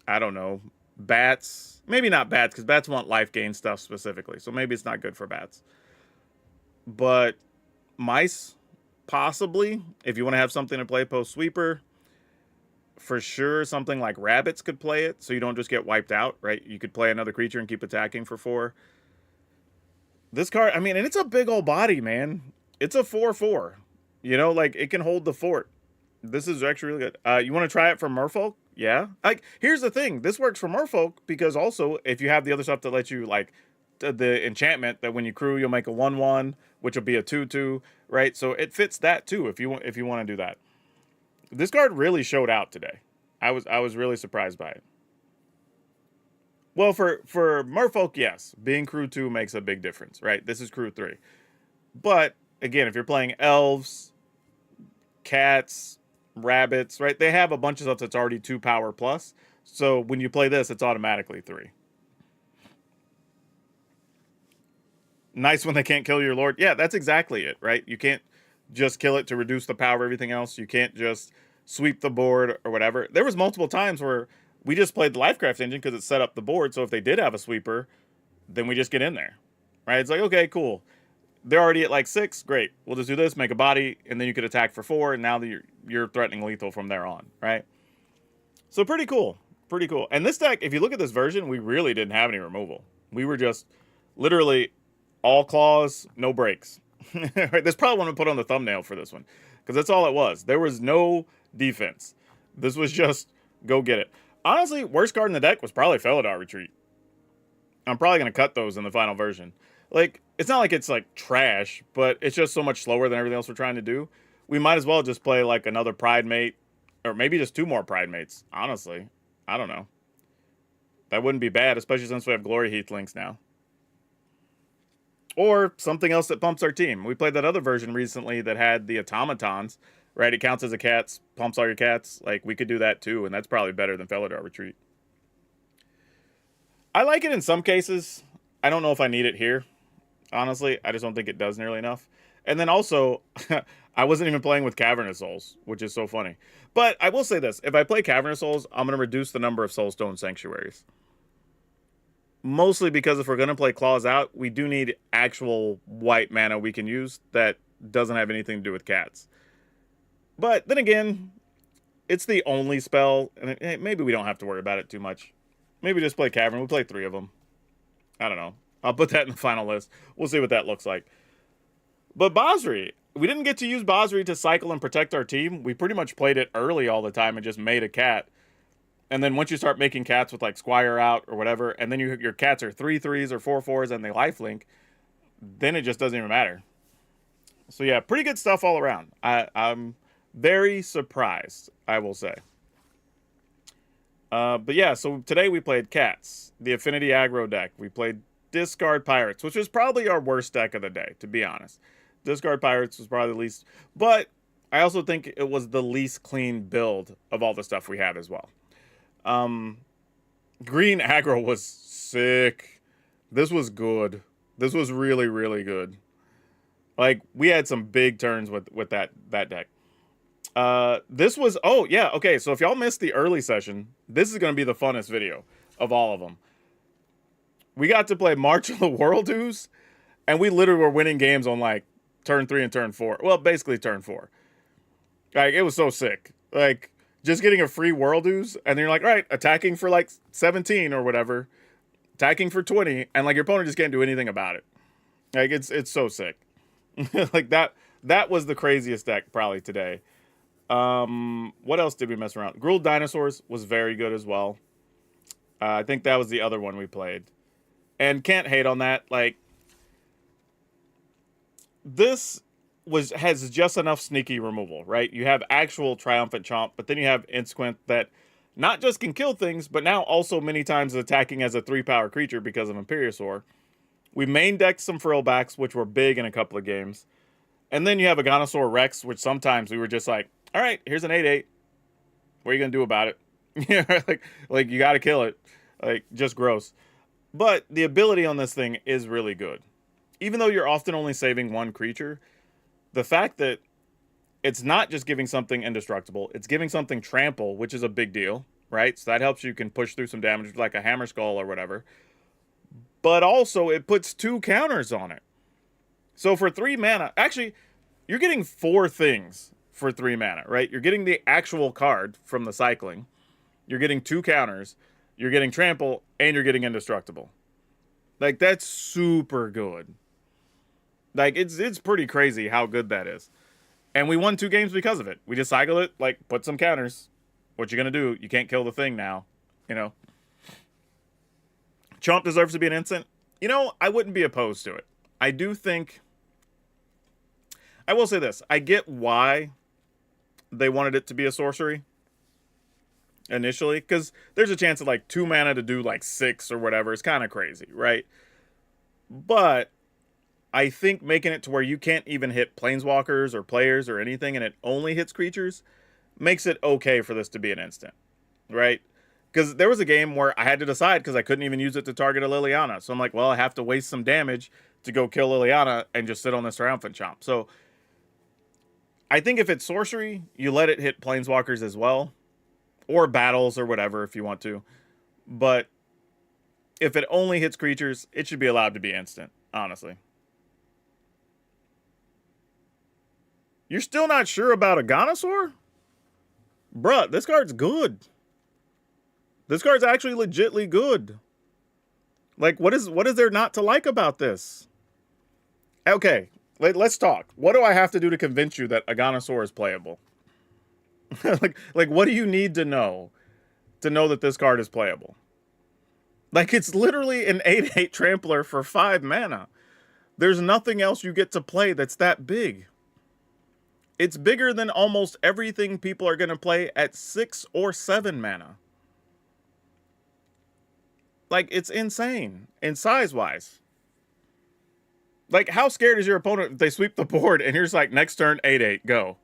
I don't know, bats. Maybe not bats, because bats want life gain stuff specifically. So maybe it's not good for bats. But mice, possibly, if you want to have something to play post-sweeper. For sure, something like rabbits could play it, so you don't just get wiped out, right? You could play another creature and keep attacking for 4. This card, I mean, and it's a big old body, man. It's a 4/4. You know, like, it can hold the fort. This is actually really good. You want to try it for Merfolk? Yeah. Like, here's the thing. This works for Merfolk because also, if you have the other stuff that lets you, like, the enchantment that when you crew, you'll make a 1/1, which will be a 2/2, right? So it fits that, too, if you want to do that. This card really showed out today. I was really surprised by it. Well, for Merfolk, yes. Being crew 2 makes a big difference, right? This is crew 3. But, again, if you're playing elves, cats, rabbits, right? They have a bunch of stuff that's already 2 power plus. So when you play this, it's automatically 3. Nice when they can't kill your lord. Yeah, that's exactly it, right? You can't just kill it to reduce the power of everything else. You can't just sweep the board or whatever. There was multiple times where we just played the Lifecraft engine because it set up the board. So if they did have a sweeper, then we just get in there, right? It's like, okay, cool. They're already at like 6. Great. We'll just do this, make a body, and then you could attack for 4. And now you're threatening lethal from there on, right? So pretty cool. Pretty cool. And this deck, if you look at this version, we really didn't have any removal. We were just literally all claws, no breaks. That's probably one to put on the thumbnail for this one, because that's all it was. There was no defense. This was just go get it. Honestly, worst card in the deck was probably Felidar Retreat. I'm probably going to cut those in the final version. Like, it's not like it's like trash, but it's just so much slower than everything else we're trying to do. We might as well just play like another Pride Mate, or maybe just 2 more Pride Mates. Honestly, I don't know. That wouldn't be bad, especially since we have Glory Heath links now. Or something else that bumps our team. We played that other version recently that had the automatons, right? It counts as a cats, pumps all your cats. Like, we could do that too, and that's probably better than Felidar Retreat. I like it in some cases. I don't know if I need it here. Honestly, I just don't think it does nearly enough. And then also, I wasn't even playing with Cavernous Souls, which is so funny. But I will say this. If I play Cavernous Souls, I'm going to reduce the number of Soulstone Sanctuaries. Mostly because if we're going to play Claws Out, we do need actual white mana we can use that doesn't have anything to do with cats. But then again, it's the only spell, and maybe we don't have to worry about it too much. Maybe just play Cavern. We'll play 3 of them. I don't know. I'll put that in the final list. We'll see what that looks like. But Basri, we didn't get to use Basri to cycle and protect our team. We pretty much played it early all the time and just made a cat. And then once you start making cats with like Squire out or whatever, and then your cats are 3/3s or 4/4s and they lifelink, then it just doesn't even matter. So yeah, pretty good stuff all around. I'm very surprised, I will say. But yeah, so today we played cats, the Affinity aggro deck. We played Discard Pirates, which was probably our worst deck of the day, to be honest. Discard Pirates was probably the least, but I also think it was the least clean build of all the stuff we had as well. Green aggro was sick. This was good. This was really, really good. Like, we had some big turns with that deck. This was, oh yeah, okay, so if y'all missed the early session, this is going to be the funnest video of all of them. We got to play March of the Worldoos, and we literally were winning games on like turn 3 and turn 4. Well, basically turn 4. Like, it was so sick. Like, just getting a free Worldoos, and then you're like, all right, attacking for like 17 or whatever, attacking for 20, and like your opponent just can't do anything about it. Like, it's so sick. Like, that was the craziest deck probably today. What else did we mess around? Grilled Dinosaurs was very good as well. I think that was the other one we played. And can't hate on that. Like, this has just enough sneaky removal, right? You have actual Triumphant Chomp, but then you have Insquint that not just can kill things, but now also many times is attacking as a 3-power creature because of Imperiosaur. We main decked some Frillbacks, which were big in a couple of games. And then you have a Ganosaur Rex, which sometimes we were just like, all right, here's an 8/8. What are you going to do about it? Yeah, like you got to kill it. Like, just gross. But the ability on this thing is really good. Even though you're often only saving one creature, the fact that it's not just giving something indestructible, it's giving something trample, which is a big deal, right? So that helps you can push through some damage like a Hammer Skull or whatever. But also, it puts 2 counters on it. So for 3 mana, actually, you're getting 4 things for 3 mana, right? You're getting the actual card from the cycling. You're getting 2 counters. You're getting trample, and you're getting indestructible. Like, that's super good. Like, it's pretty crazy how good that is. And we won 2 games because of it. We just cycled it, like, put some counters. What you gonna do? You can't kill the thing now, you know? Chomp deserves to be an instant. You know, I wouldn't be opposed to it. I do think... I will say this. I get why they wanted it to be a sorcery initially, because there's a chance of like 2 mana to do like 6 or whatever. It's kind of crazy, right? But I think making it to where you can't even hit planeswalkers or players or anything, and it only hits creatures, makes it okay for this to be an instant, right? Because there was a game where I had to decide because I couldn't even use it to target a Liliana. So I'm like, well, I have to waste some damage to go kill Liliana and just sit on this Triumphant Chomp. So I think if it's sorcery, you let it hit planeswalkers as well. Or battles or whatever if you want to. But if it only hits creatures, it should be allowed to be instant, honestly. You're still not sure about a Ganosaur? Bruh, this card's good. This card's actually legitly good. Like, what is there not to like about this? Okay, let's talk. What do I have to do to convince you that a Ganosaur is playable? like, what do you need to know that this card is playable? Like, it's literally an 8/8 trampler for 5 mana. There's nothing else you get to play that's that big. It's bigger than almost everything people are going to play at 6 or 7 mana. Like, it's insane. And size-wise. Like, how scared is your opponent if they sweep the board and you're just like, next turn, 8/8, go.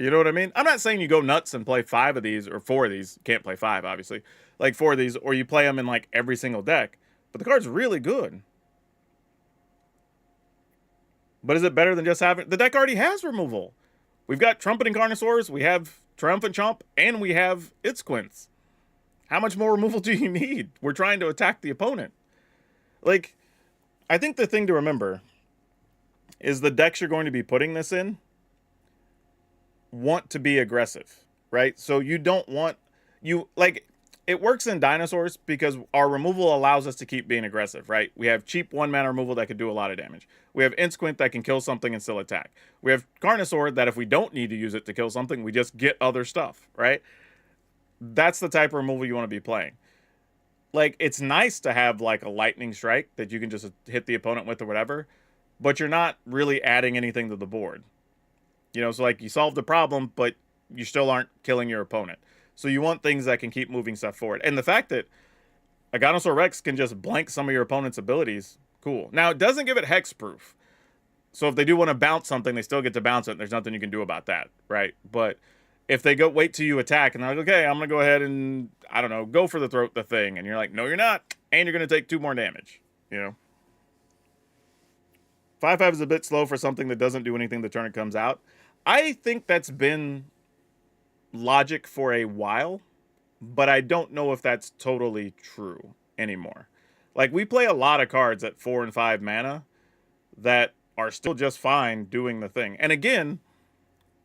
You know what I mean? I'm not saying you go nuts and play 5 of these or 4 of these. Can't play 5, obviously. Like 4 of these, or you play them in like every single deck. But the card's really good. But is it better than just having... The deck already has removal. We've got Trumpeting Carnosaurs, we have Triumphant Chomp, and we have Itzquints. How much more removal do you need? We're trying to attack the opponent. Like, I think the thing to remember is the decks you're going to be putting this in want to be aggressive, right? So you don't want... It works in dinosaurs because our removal allows us to keep being aggressive, right? We have cheap 1-mana removal that could do a lot of damage. We have Insquint that can kill something and still attack. We have Carnosaur that if we don't need to use it to kill something, we just get other stuff, right? That's the type of removal you want to be playing. Like, it's nice to have like a lightning strike that you can just hit the opponent with or whatever, but you're not really adding anything to the board. You know, so like you solved the problem, but you still aren't killing your opponent. So you want things that can keep moving stuff forward. And the fact that a Ganosaur Rex can just blank some of your opponent's abilities, cool. Now, it doesn't give it hexproof. So if they do want to bounce something, they still get to bounce it, and there's nothing you can do about that, right? But if they wait till you attack, and they're like, okay, I'm going to go ahead and, I don't know, go for the thing. And you're like, no, you're not. And you're going to take 2 more damage, you know? 5/5 is a bit slow for something that doesn't do anything the turn it comes out. I think that's been logic for a while, but I don't know if that's totally true anymore. Like, we play a lot of cards at 4 and 5 mana that are still just fine doing the thing. And again,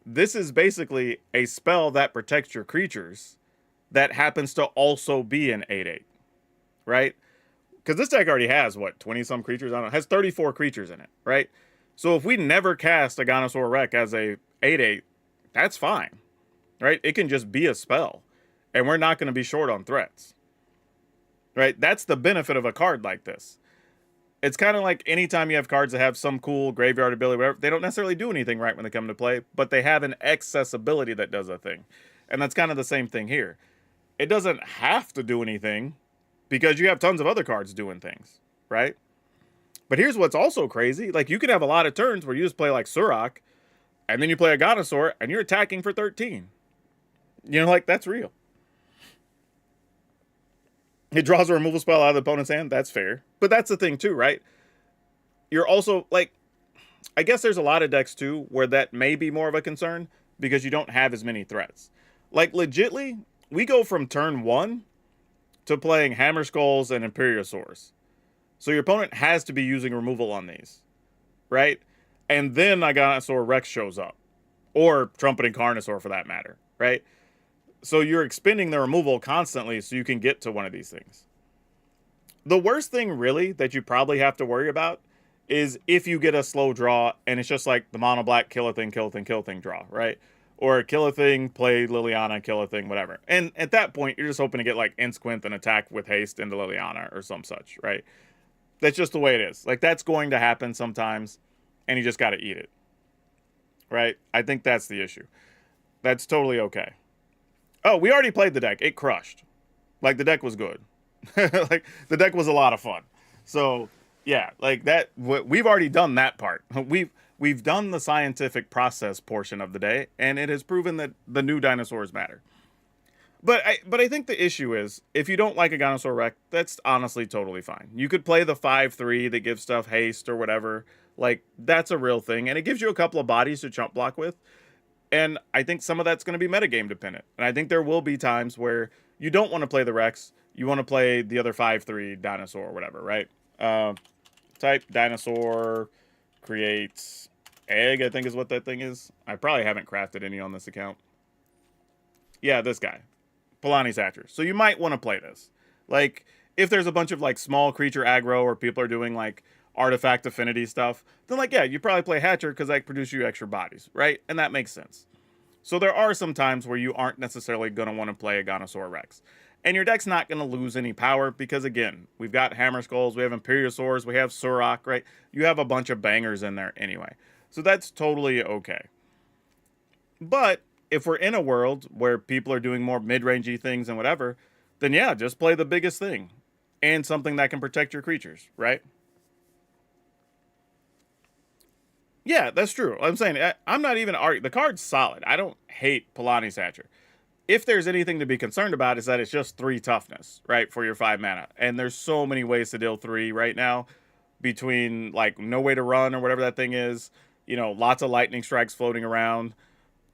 this is basically a spell that protects your creatures that happens to also be an 8/8, right? Because this deck already has, what, 20-some creatures? I don't know. It has 34 creatures in it, right? So if we never cast a Ganosaur Rec as a 8/8, that's fine, right? It can just be a spell, and we're not going to be short on threats, right? That's the benefit of a card like this. It's kind of like anytime you have cards that have some cool graveyard ability, whatever, they don't necessarily do anything right when they come to play, but they have an excess ability that does a thing. And that's kind of the same thing here. It doesn't have to do anything because you have tons of other cards doing things, right? But here's what's also crazy. Like, you could have a lot of turns where you just play like Surrak, and then you play a Ganosaur, and you're attacking for 13. You know, like, that's real. It draws a removal spell out of the opponent's hand. That's fair. But that's the thing, too, right? You're also, like, I guess there's a lot of decks, too, where that may be more of a concern because you don't have as many threats. Like, legitly, we go from turn 1 to playing Hammer Skulls and Imperiosaurs. So your opponent has to be using removal on these, right? And then a Ganosaur Rex shows up. Or Trumpeting Carnosaur, for that matter, right? So you're expending the removal constantly so you can get to one of these things. The worst thing, really, that you probably have to worry about is if you get a slow draw and it's just like the mono black kill a thing, kill a thing, kill a thing draw, right? Or kill a thing, play Liliana, kill a thing, whatever. And at that point, you're just hoping to get like Insquint and attack with haste into Liliana or some such, right? That's just the way it is. Like, that's going to happen sometimes, and you just got to eat it, right? I think that's the issue. That's totally okay. Oh, we already played the deck. It crushed. Like, the deck was good. Like, the deck was a lot of fun. So, yeah, like that. We've already done that part. We've done the scientific process portion of the day, and it has proven that the new dinosaurs matter. But I think the issue is, if you don't like a Ganosaur Rec, that's honestly totally fine. You could play the 5/3 that gives stuff haste or whatever. Like, that's a real thing, and it gives you a couple of bodies to chump block with. And I think some of that's going to be metagame dependent. And I think there will be times where you don't want to play the Rex. You want to play the other 5/3 dinosaur or whatever, right? Type dinosaur creates egg, I think is what that thing is. I probably haven't crafted any on this account. Yeah, this guy. Polani's Hatcher. So you might want to play this. Like, if there's a bunch of like small creature aggro or people are doing like artifact affinity stuff, then like, yeah, you probably play Hatcher because that produce you extra bodies, right? And that makes sense. So there are some times where you aren't necessarily going to want to play a Ganosaur Rex. And your deck's not going to lose any power because, again, we've got Hammer Skulls, we have Imperiosaurs, we have Surrak, right? You have a bunch of bangers in there anyway. So that's totally okay. But if we're in a world where people are doing more mid-rangey things and whatever, then yeah, just play the biggest thing. And something that can protect your creatures, right? Yeah, that's true. I'm saying I'm not even arguing. The card's solid. I don't hate Polani's Hatcher. If there's anything to be concerned about, is that it's just 3 toughness, right, for your 5 mana. And there's so many ways to deal 3 right now between, like, no way to run or whatever that thing is. You know, lots of lightning strikes floating around.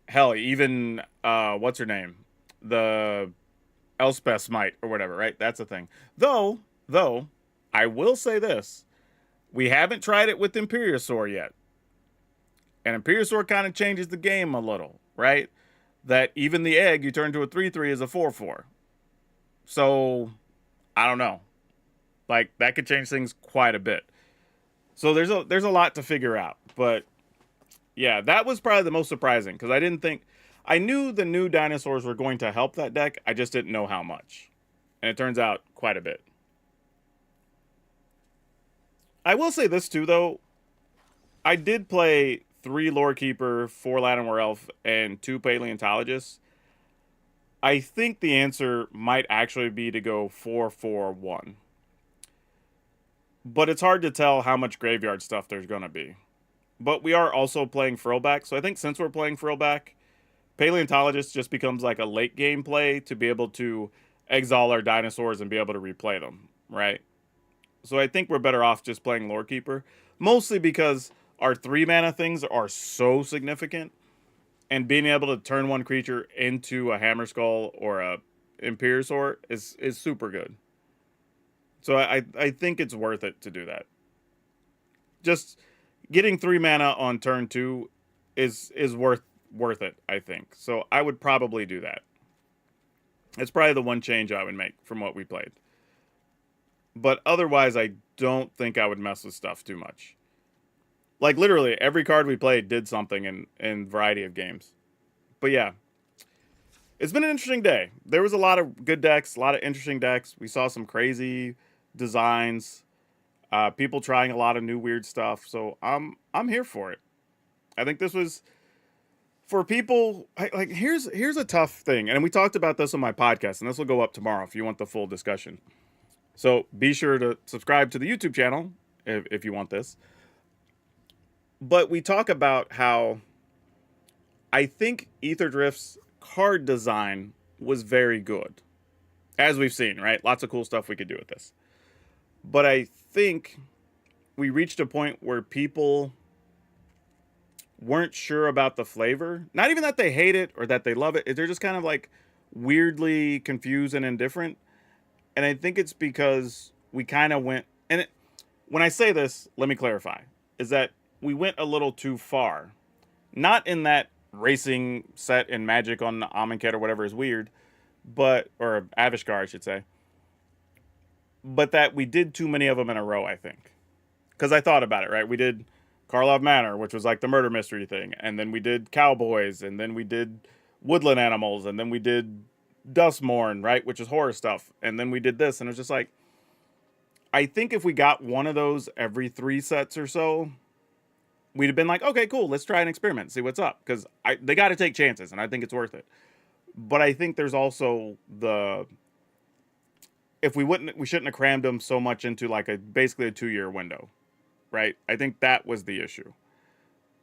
Hell, even, what's her name? The Elspeth Smite or whatever, right? That's a thing. Though, I will say this. We haven't tried it with Imperiosaur yet. And Imperiosaur kind of changes the game a little, right? That even the egg you turn to a 3/3 is a 4/4. So, I don't know. Like, that could change things quite a bit. So there's a lot to figure out. But yeah, that was probably the most surprising because I knew the new dinosaurs were going to help that deck. I just didn't know how much. And it turns out quite a bit. I will say this too though. I did play 3 Lore Keeper, 4 Llanowar Elf, and 2 Paleontologists. I think the answer might actually be to go 4-4-1. But it's hard to tell how much graveyard stuff there's going to be. But we are also playing Frillback, so I think since we're playing Frillback, Paleontologist just becomes like a late game play to be able to exile our dinosaurs and be able to replay them, right? So I think we're better off just playing Lore Keeper, mostly because our 3 mana things are so significant, and being able to turn one creature into a Hammerskull or a Imperiosaur is super good. So I think it's worth it to do that. Just getting 3 mana on turn 2 is worth it, I think. So I would probably do that. It's probably the one change I would make from what we played. But otherwise, I don't think I would mess with stuff too much. Like, literally, every card we played did something in variety of games. But yeah, it's been an interesting day. There was a lot of good decks, a lot of interesting decks. We saw some crazy designs, people trying a lot of new weird stuff. So I'm here for it. I think this was for people. Like, here's a tough thing, and we talked about this on my podcast, and this will go up tomorrow if you want the full discussion. So be sure to subscribe to the YouTube channel if you want this. But we talk about how I think Aetherdrift's card design was very good. As we've seen, right? Lots of cool stuff we could do with this. But I think we reached a point where people weren't sure about the flavor. Not even that they hate it or that they love it. They're just kind of like weirdly confused and indifferent. And I think it's because we kind of went... And when I say this, let me clarify. Is that we went a little too far. Not in that racing set in Magic on Amonkhet or whatever is weird. But... Or Avishkar, I should say. But that we did too many of them in a row, I think. Because I thought about it, right? We did Karlov Manor, which was like the murder mystery thing. And then we did Cowboys. And then we did Woodland Animals. And then we did Dustmourn, right? Which is horror stuff. And then we did this. And it was just like... I think if we got one of those every 3 sets or so... We'd have been like, okay, cool. Let's try an experiment. See what's up. Because they got to take chances. And I think it's worth it. But I think there's also the... If we shouldn't have crammed them so much into like basically a 2-year window, right? I think that was the issue.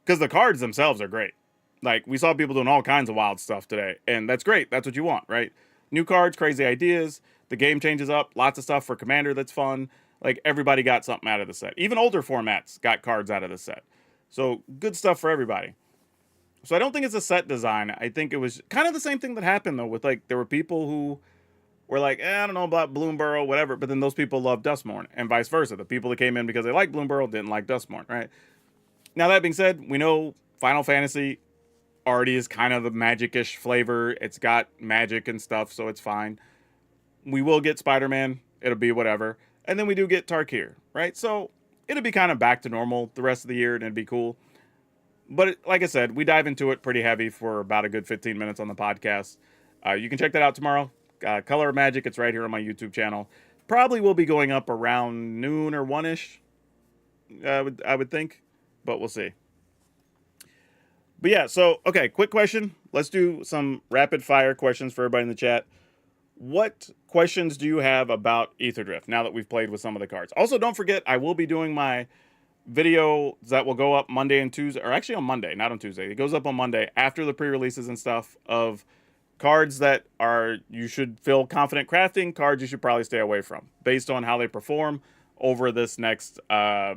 Because the cards themselves are great. Like, we saw people doing all kinds of wild stuff today, and that's great. That's what you want, right? New cards, crazy ideas, the game changes up, lots of stuff for Commander that's fun. Like, everybody got something out of the set. Even older formats got cards out of the set. So, good stuff for everybody. So, I don't think it's a set design. I think it was kind of the same thing that happened, though, with, like, there were people who... We're like, I don't know about Bloomburrow, whatever. But then those people love Dustmourn, and vice versa. The people that came in because they like Bloomburrow didn't like Dustmourn, right? Now, that being said, we know Final Fantasy already is kind of the magic-ish flavor. It's got magic and stuff, so it's fine. We will get Spider-Man. It'll be whatever. And then we do get Tarkir, right? So it'll be kind of back to normal the rest of the year, and it'd be cool. But like I said, we dive into it pretty heavy for about a good 15 minutes on the podcast. You can check that out tomorrow. Color of Magic, it's right here on my YouTube channel. Probably will be going up around noon or 1-ish, I would think, but we'll see. But yeah, so, okay, quick question. Let's do some rapid fire questions for everybody in the chat. What questions do you have about Aetherdrift now that we've played with some of the cards? Also, don't forget, I will be doing my video that will go up Monday and Tuesday, or actually on Monday, not on Tuesday. It goes up on Monday after the pre-releases and stuff of cards that are you should feel confident crafting, cards you should probably stay away from based on how they perform over this next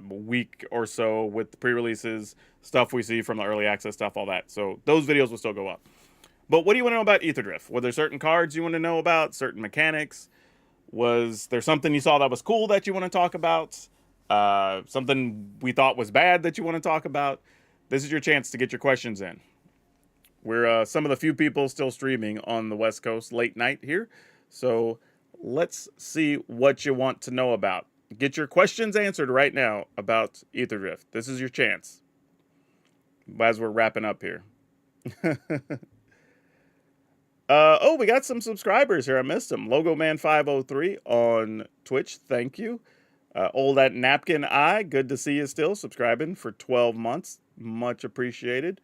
week or so with the pre-releases, stuff we see from the early access stuff, all that. So those videos will still go up. But what do you want to know about Aetherdrift? Were there certain cards you want to know about, certain mechanics? Was there something you saw that was cool that you want to talk about? Something we thought was bad that you want to talk about? This is your chance to get your questions in. We're some of the few people still streaming on the West Coast late night here. So let's see what you want to know about. Get your questions answered right now about Aetherdrift. This is your chance. As we're wrapping up here. Oh, we got some subscribers here. I missed them. Logoman503 on Twitch. Thank you. Old at Napkin Eye. Good to see you still subscribing for 12 months. Much appreciated.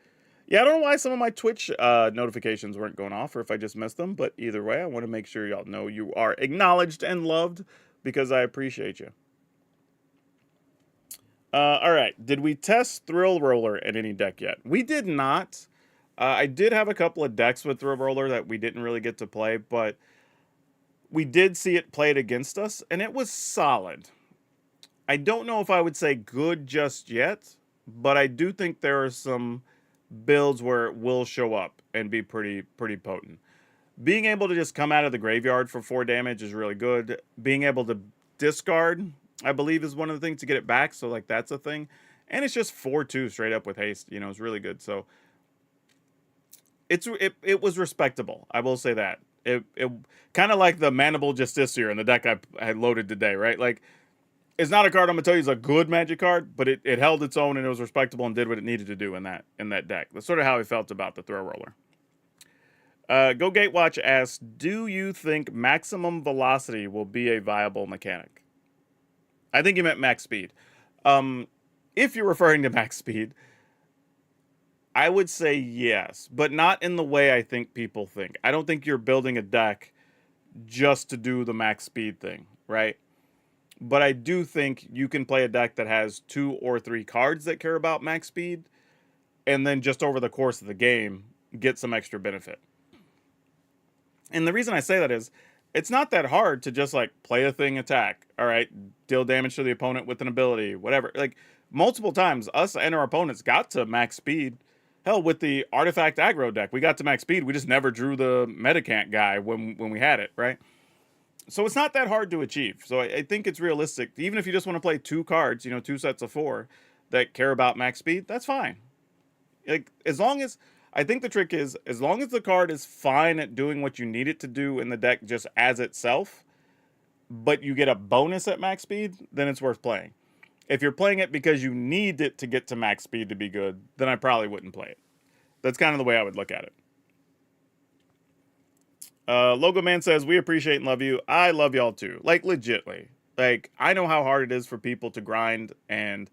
Yeah, I don't know why some of my Twitch notifications weren't going off or if I just missed them. But either way, I want to make sure y'all know you are acknowledged and loved because I appreciate you. All right. Did we test Thrill Roller in any deck yet? We did not. I did have a couple of decks with Thrill Roller that we didn't really get to play, but we did see it played against us, and it was solid. I don't know if I would say good just yet, but I do think there are some builds where it will show up and be pretty potent. Being able to just come out of the graveyard for 4 damage is really good. Being able to discard, I believe, is one of the things to get it back, so like that's a thing. And it's just 4/2 straight up with haste, you know, it's really good. So it was respectable. I will say that. It kind of like the Mandible Justiciar in the deck I had loaded today, right? Like, it's not a card I'm gonna tell you is a good Magic card, but it held its own and it was respectable and did what it needed to do in that deck. That's sort of how I felt about the Throw Roller. Go Gatewatch asks, do you think maximum velocity will be a viable mechanic? I think you meant max speed. If you're referring to max speed, I would say yes, but not in the way I think people think. I don't think you're building a deck just to do the max speed thing, right? But I do think you can play a deck that has 2 or 3 cards that care about max speed, and then just over the course of the game, get some extra benefit. And the reason I say that is, it's not that hard to just like play a thing, attack, all right, deal damage to the opponent with an ability, whatever. Like multiple times, us and our opponents got to max speed. Hell, with the Artifact aggro deck, we got to max speed. We just never drew the Metacant guy when we had it, right? So it's not that hard to achieve. So I think it's realistic. Even if you just want to play 2 cards, you know, 2 sets of 4 that care about max speed, that's fine. Like, as long as, I think the trick is, as long as the card is fine at doing what you need it to do in the deck just as itself, but you get a bonus at max speed, then it's worth playing. If you're playing it because you need it to get to max speed to be good, then I probably wouldn't play it. That's kind of the way I would look at it. Logo Man says, we appreciate and love you. I love y'all too. Like, legitly. Like, I know how hard it is for people to grind, and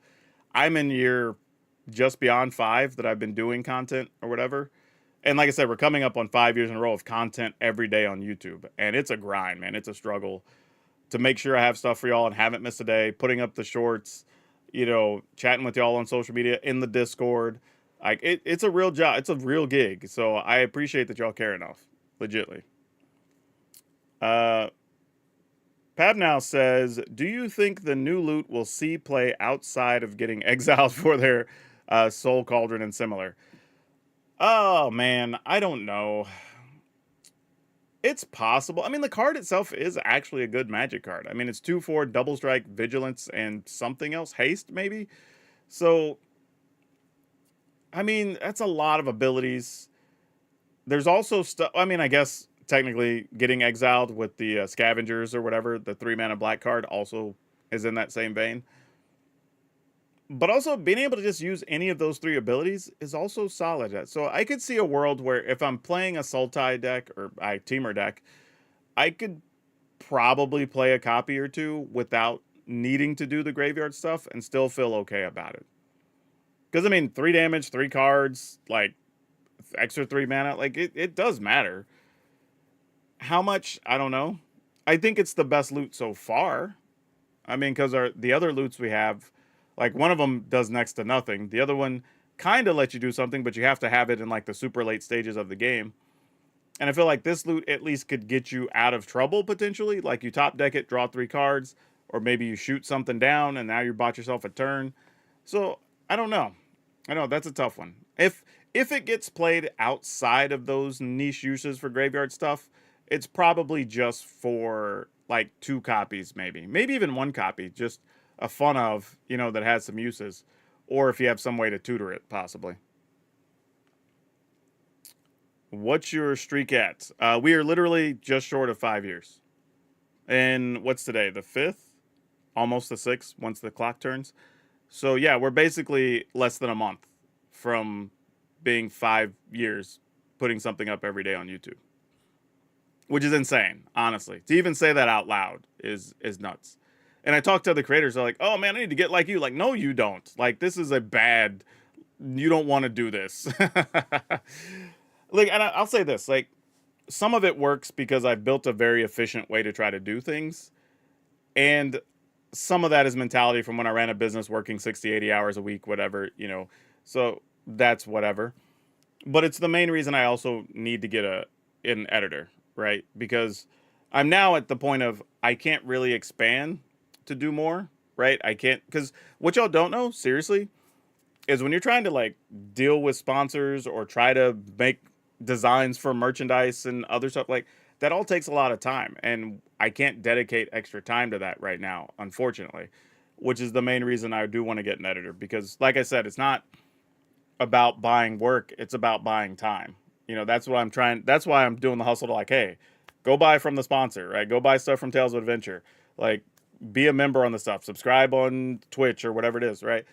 I'm in year just beyond 5 that I've been doing content or whatever. And like I said, we're coming up on 5 years in a row of content every day on YouTube. And it's a grind, man. It's a struggle to make sure I have stuff for y'all and haven't missed a day, putting up the shorts, you know, chatting with y'all on social media, in the Discord. Like, it's a real job. It's a real gig. So I appreciate that y'all care enough. Legitly. Pab now says, do you think the new loot will see play outside of getting exiled for their Soul Cauldron and similar? Oh, man, I don't know. It's possible. I mean, the card itself is actually a good Magic card. I mean, it's 2/4 double strike, vigilance, and something else, haste maybe. So, I mean, that's a lot of abilities. There's also stuff. I mean, I guess technically getting exiled with the scavengers or whatever, the 3-mana black card also is in that same vein. But also being able to just use any of those 3 abilities is also solid. So I could see a world where if I'm playing a Sultai deck or a Teamer deck, I could probably play a copy or 2 without needing to do the graveyard stuff and still feel okay about it. Because, I mean, 3 damage, 3 cards, like, extra 3 mana, like, it does matter. How much? I don't know. I think it's the best loot so far. I mean, because the other loots we have Like one of them does next to nothing. The other one kind of lets you do something, but you have to have it in like the super late stages of the game. And I feel like this loot at least could get you out of trouble potentially. Like you top deck it, draw 3 cards, or maybe you shoot something down and now you bought yourself a turn. So I don't know. I know that's a tough one. If it gets played outside of those niche uses for graveyard stuff, it's probably just for like 2 copies, maybe even 1 copy, just a fun of, that has some uses, or if you have some way to tutor it, possibly. What's your streak at? We are literally just short of 5 years. And what's today? The 5th? Almost the 6th once the clock turns. So yeah, we're basically less than a month from being 5 years putting something up every day on YouTube. Which is insane, honestly. To even say that out loud is nuts. And I talk to other creators, they're like, oh man, I need to get like you. Like, no, you don't. Like, this is you don't want to do this. Like, and I'll say this, like, some of it works because I've built a very efficient way to try to do things. And some of that is mentality from when I ran a business working 60, 80 hours a week, whatever, So that's whatever. But it's the main reason I also need to get an editor, right? Because I'm now at the point of I can't really expand to do more, right? I can't, because what y'all don't know, seriously, is when you're trying to like deal with sponsors or try to make designs for merchandise and other stuff, like that all takes a lot of time, and I can't dedicate extra time to that right now, unfortunately, which is the main reason I do want to get an editor, because like I said, it's not about buying work, it's about buying time. That's what I'm trying, that's why I'm doing the hustle to like, hey, go buy from the sponsor, right? Go buy stuff from Tales of Adventure, like be a member on the stuff, subscribe on Twitch or whatever it is, right?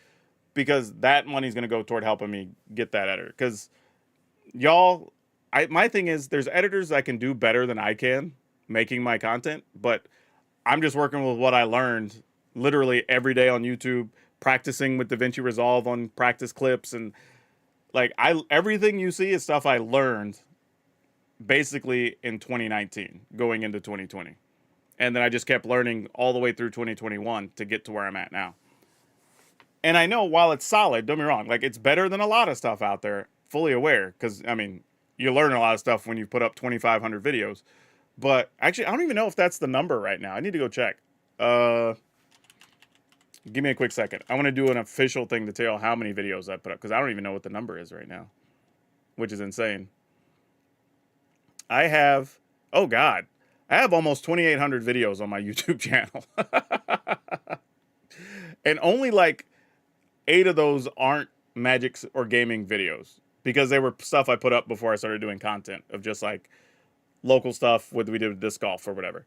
Because that money's going to go toward helping me get that editor. Because y'all, my thing is there's editors that can do better than I can making my content, but I'm just working with what I learned literally every day on YouTube, practicing with DaVinci Resolve on practice clips, and like everything you see is stuff I learned basically in 2019 going into 2020. And then I just kept learning all the way through 2021 to get to where I'm at now. And I know while it's solid, don't be wrong, like it's better than a lot of stuff out there, fully aware, because I mean, you learn a lot of stuff when you put up 2,500 videos. But actually, I don't even know if that's the number right now. I need to go check. Give me a quick second. I want to do an official thing to tell how many videos I put up, because I don't even know what the number is right now, which is insane. I have, oh God, I have almost 2,800 videos on my YouTube channel. And only like 8 of those aren't Magic or gaming videos, because they were stuff I put up before I started doing content of just like local stuff we did with disc golf or whatever.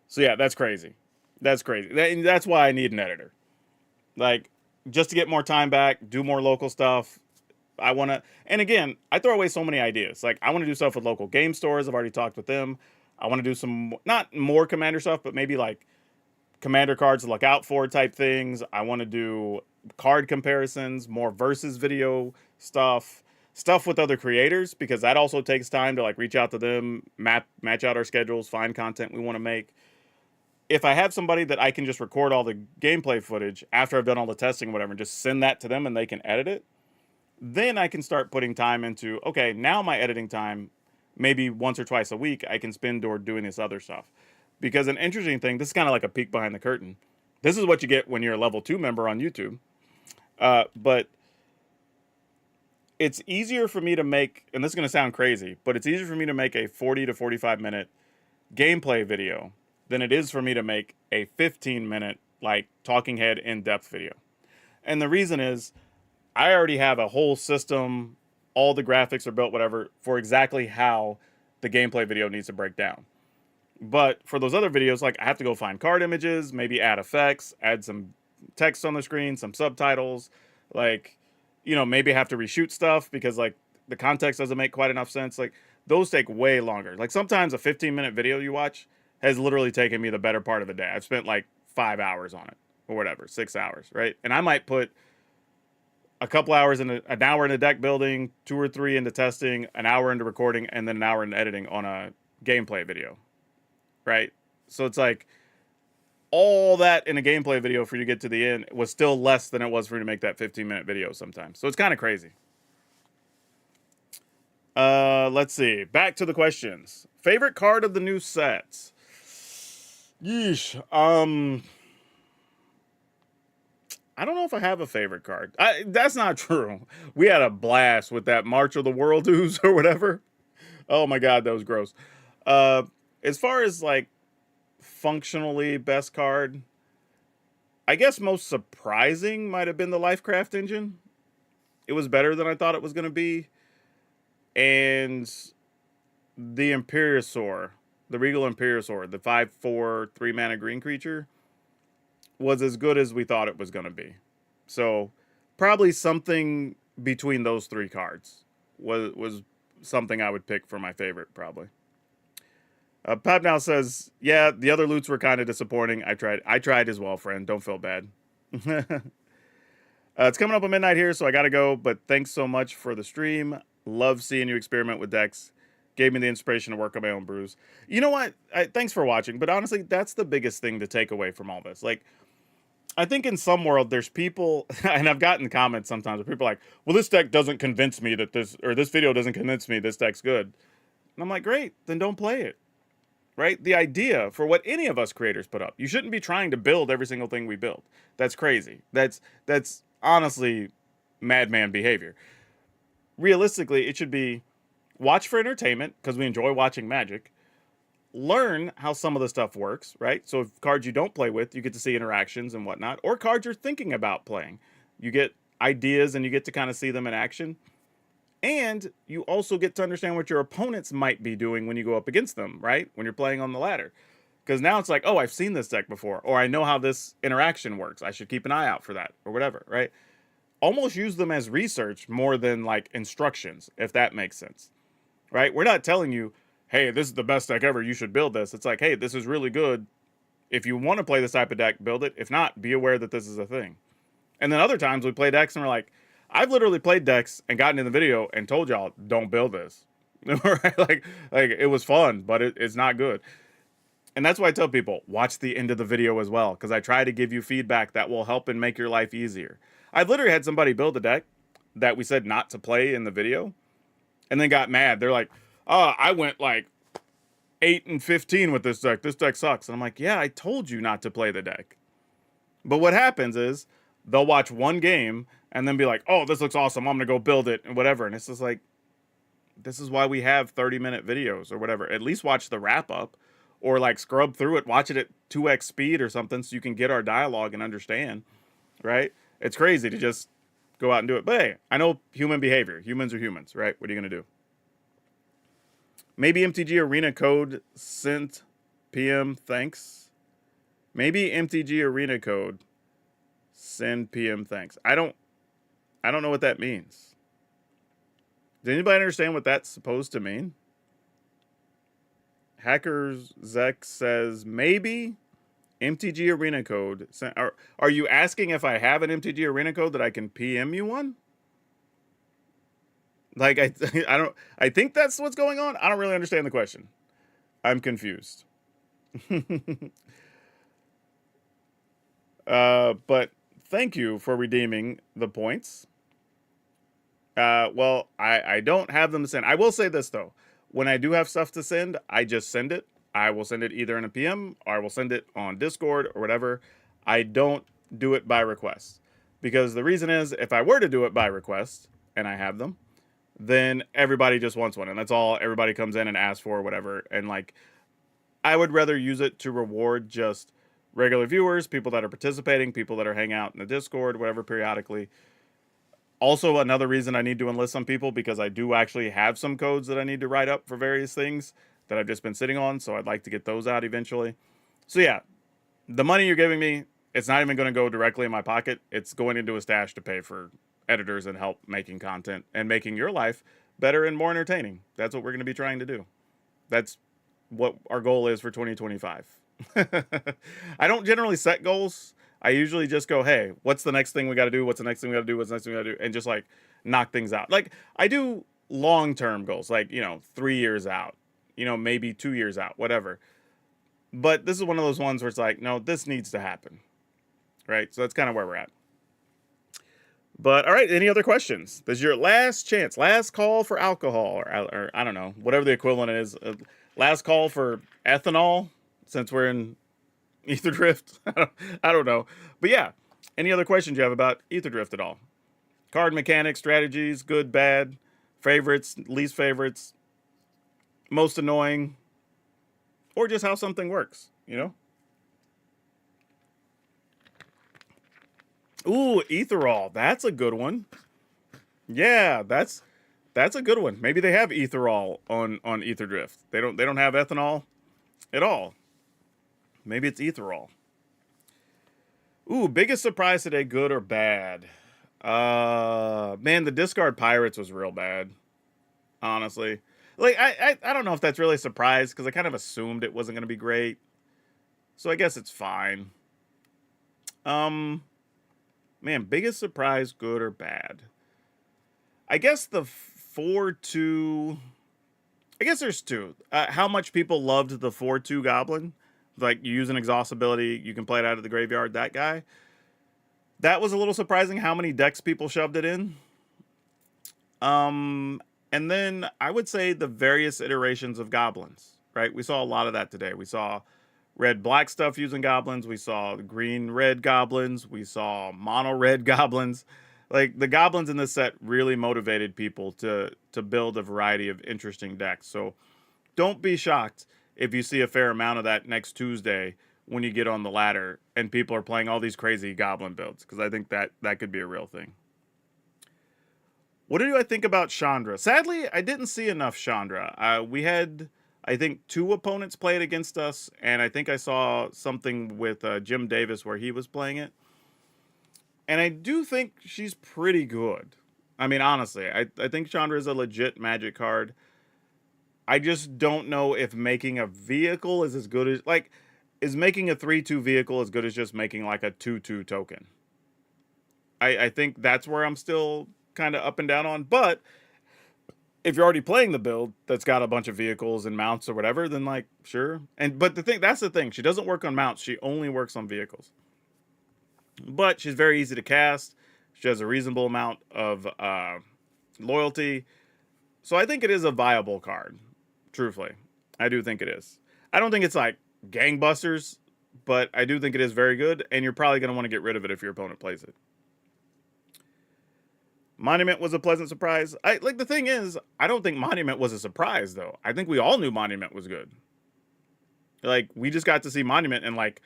So yeah, that's crazy. That's crazy. That's why I need an editor. Like, just to get more time back, do more local stuff. I want to, and again, I throw away so many ideas. Like, I want to do stuff with local game stores. I've already talked with them. I want to do some, not more Commander stuff, but maybe like Commander cards to look out for type things. I want to do card comparisons, more versus video stuff with other creators, because that also takes time to like reach out to them, match out our schedules, find content we want to make. If I have somebody that I can just record all the gameplay footage after I've done all the testing, whatever, and just send that to them and they can edit it, then I can start putting time into, okay, now my editing time, maybe once or twice a week, I can spend toward doing this other stuff. Because an interesting thing, this is kind of like a peek behind the curtain. This is what you get when you're a level 2 member on YouTube. But it's easier for me to make, and this is going to sound crazy, but it's easier for me to make a 40 to 45 minute gameplay video than it is for me to make a 15-minute, like, talking head in-depth video. And the reason is, I already have a whole system, all the graphics are built, whatever, for exactly how the gameplay video needs to break down. But for those other videos, like, I have to go find card images, maybe add effects, add some text on the screen, some subtitles, like, maybe have to reshoot stuff because, like, the context doesn't make quite enough sense. Like, those take way longer. Like, sometimes a 15-minute video you watch has literally taken me the better part of the day. I've spent like 5 hours on it or whatever, 6 hours, right? And I might put a couple hours in an hour into deck building, 2 or 3 into testing, an hour into recording, and then an hour into editing on a gameplay video, right? So it's like, all that in a gameplay video for you to get to the end was still less than it was for you to make that 15-minute video sometimes. So it's kind of crazy. Let's see. Back to the questions. Favorite card of the new sets? Yeesh. I don't know if I have a favorite card. That's not true. We had a blast with that March of the World ooze or whatever. Oh my god, that was gross. As far as like functionally best card, I guess most surprising might have been the Lifecraft engine. It was better than I thought it was going to be. And the Imperiosaur, the Regal Imperiosaur, the 5/4 3-mana green creature, was as good as we thought it was going to be. So probably something between those three cards was something I would pick for my favorite, probably. Pop now says, yeah, the other loots were kind of disappointing. I tried as well, friend. Don't feel bad. It's coming up on midnight here, so I got to go. But thanks so much for the stream. Love seeing you experiment with decks. Gave me the inspiration to work on my own brews. You know what? Thanks for watching. But honestly, that's the biggest thing to take away from all this. Like, I think in some world there's people, and I've gotten comments sometimes where people are like, well, this deck doesn't convince me that this video doesn't convince me this deck's good. And I'm like, great, then don't play it. Right? The idea for what any of us creators put up, you shouldn't be trying to build every single thing we build. That's crazy. That's honestly madman behavior. Realistically, it should be watch for entertainment because we enjoy watching Magic. Learn how some of the stuff works, right? So if cards you don't play with, you get to see interactions and whatnot, or cards you're thinking about playing. You get ideas and you get to kind of see them in action. And you also get to understand what your opponents might be doing when you go up against them, right? When you're playing on the ladder. Because now it's like, oh, I've seen this deck before, or I know how this interaction works. I should keep an eye out for that, or whatever, right? Almost use them as research more than like instructions, if that makes sense, right? We're not telling you, hey, this is the best deck ever, you should build this. It's like, hey, this is really good. If you want to play this type of deck, build it. If not, be aware that this is a thing. And then other times we play decks and we're like, I've literally played decks and gotten in the video and told y'all, don't build this. Right? like it was fun, but it's not good. And that's why I tell people, watch the end of the video as well, because I try to give you feedback that will help and make your life easier. I've literally had somebody build a deck that we said not to play in the video and then got mad. They're like, oh, I went like 8-15 with this deck. This deck sucks. And I'm like, yeah, I told you not to play the deck. But what happens is they'll watch one game and then be like, oh, this looks awesome, I'm going to go build it and whatever. And it's just like, this is why we have 30-minute videos or whatever. At least watch the wrap-up or like scrub through it, watch it at 2x speed or something so you can get our dialogue and understand, right? It's crazy to just go out and do it. But hey, I know human behavior. Humans are humans, right? What are you going to do? Maybe MTG Arena code sent PM thanks. Maybe MTG Arena code send PM thanks. I don't know what that means. Does anybody understand what that's supposed to mean? Hackers Zek says maybe MTG Arena code. Are you asking if I have an MTG Arena code that I can PM you one? Like I think that's what's going on. I don't really understand the question. I'm confused. But thank you for redeeming the points. Well, I don't have them to send. I will say this though. When I do have stuff to send, I just send it. I will send it either in a PM or I will send it on Discord or whatever. I don't do it by request. Because the reason is, if I were to do it by request, and I have them, then everybody just wants one. And that's all everybody comes in and asks for or whatever. And like, I would rather use it to reward just regular viewers, people that are participating, people that are hanging out in the Discord, whatever, periodically. Also, another reason I need to enlist some people, because I do actually have some codes that I need to write up for various things that I've just been sitting on, so I'd like to get those out eventually. So yeah, the money you're giving me, it's not even going to go directly in my pocket. It's going into a stash to pay for editors and help making content and making your life better and more entertaining. That's what we're going to be trying to do. That's what our goal is for 2025. I don't generally set goals. I usually just go, hey, what's the next thing we got to do? What's the next thing we got to do? What's the next thing we got to do? And just like knock things out. Like I do long-term goals, like, 3 years out, maybe 2 years out, whatever. But this is one of those ones where it's like, no, this needs to happen. Right? So that's kind of where we're at. But all right, any other questions? This is your last chance, last call for alcohol, or I don't know, whatever the equivalent is. Last call for ethanol, since we're in Aetherdrift. I don't know. But yeah, any other questions you have about Aetherdrift at all? Card mechanics, strategies, good, bad, favorites, least favorites, most annoying, or just how something works, you know? Ooh, etherol. That's a good one. Yeah, that's a good one. Maybe they have etherol on Aetherdrift. They don't have ethanol at all. Maybe it's etherol. Ooh, biggest surprise today, good or bad? Man, the discard pirates was real bad. Honestly, like I don't know if that's really a surprise because I kind of assumed it wasn't going to be great. So I guess it's fine. Um, Man, biggest surprise, good or bad? I guess the 4-2. I guess there's two. How much people loved the 4-2 goblin. Like, you use an exhaust ability, you can play it out of the graveyard, that guy. That was a little surprising how many decks people shoved it in. And then I would say the various iterations of goblins, right? We saw a lot of that today. We saw red-black stuff using goblins. We saw green-red goblins. We saw mono-red goblins. Like, the goblins in this set really motivated people to build a variety of interesting decks. So don't be shocked if you see a fair amount of that next Tuesday when you get on the ladder and people are playing all these crazy goblin builds, because I think that could be a real thing. What do I think about Chandra? Sadly, I didn't see enough Chandra. We had, I think, 2 opponents play it against us, and I think I saw something with Jim Davis where he was playing it. And I do think she's pretty good. I mean, honestly, I think Chandra is a legit Magic card. I just don't know if making a vehicle is as good as, like, is making a 3-2 vehicle as good as just making like a 2-2 token. I think that's where I'm still kind of up and down on. But if you're already playing the build that's got a bunch of vehicles and mounts or whatever, then like, sure. But that's the thing. She doesn't work on mounts. She only works on vehicles. But she's very easy to cast. She has a reasonable amount of loyalty. So I think it is a viable card. Truthfully, I do think it is. I don't think it's like gangbusters, but I do think it is very good, and you're probably going to want to get rid of it if your opponent plays it. Monument was a pleasant surprise. The thing is, I don't think Monument was a surprise though. I think we all knew Monument was good. Like, we just got to see Monument, and like,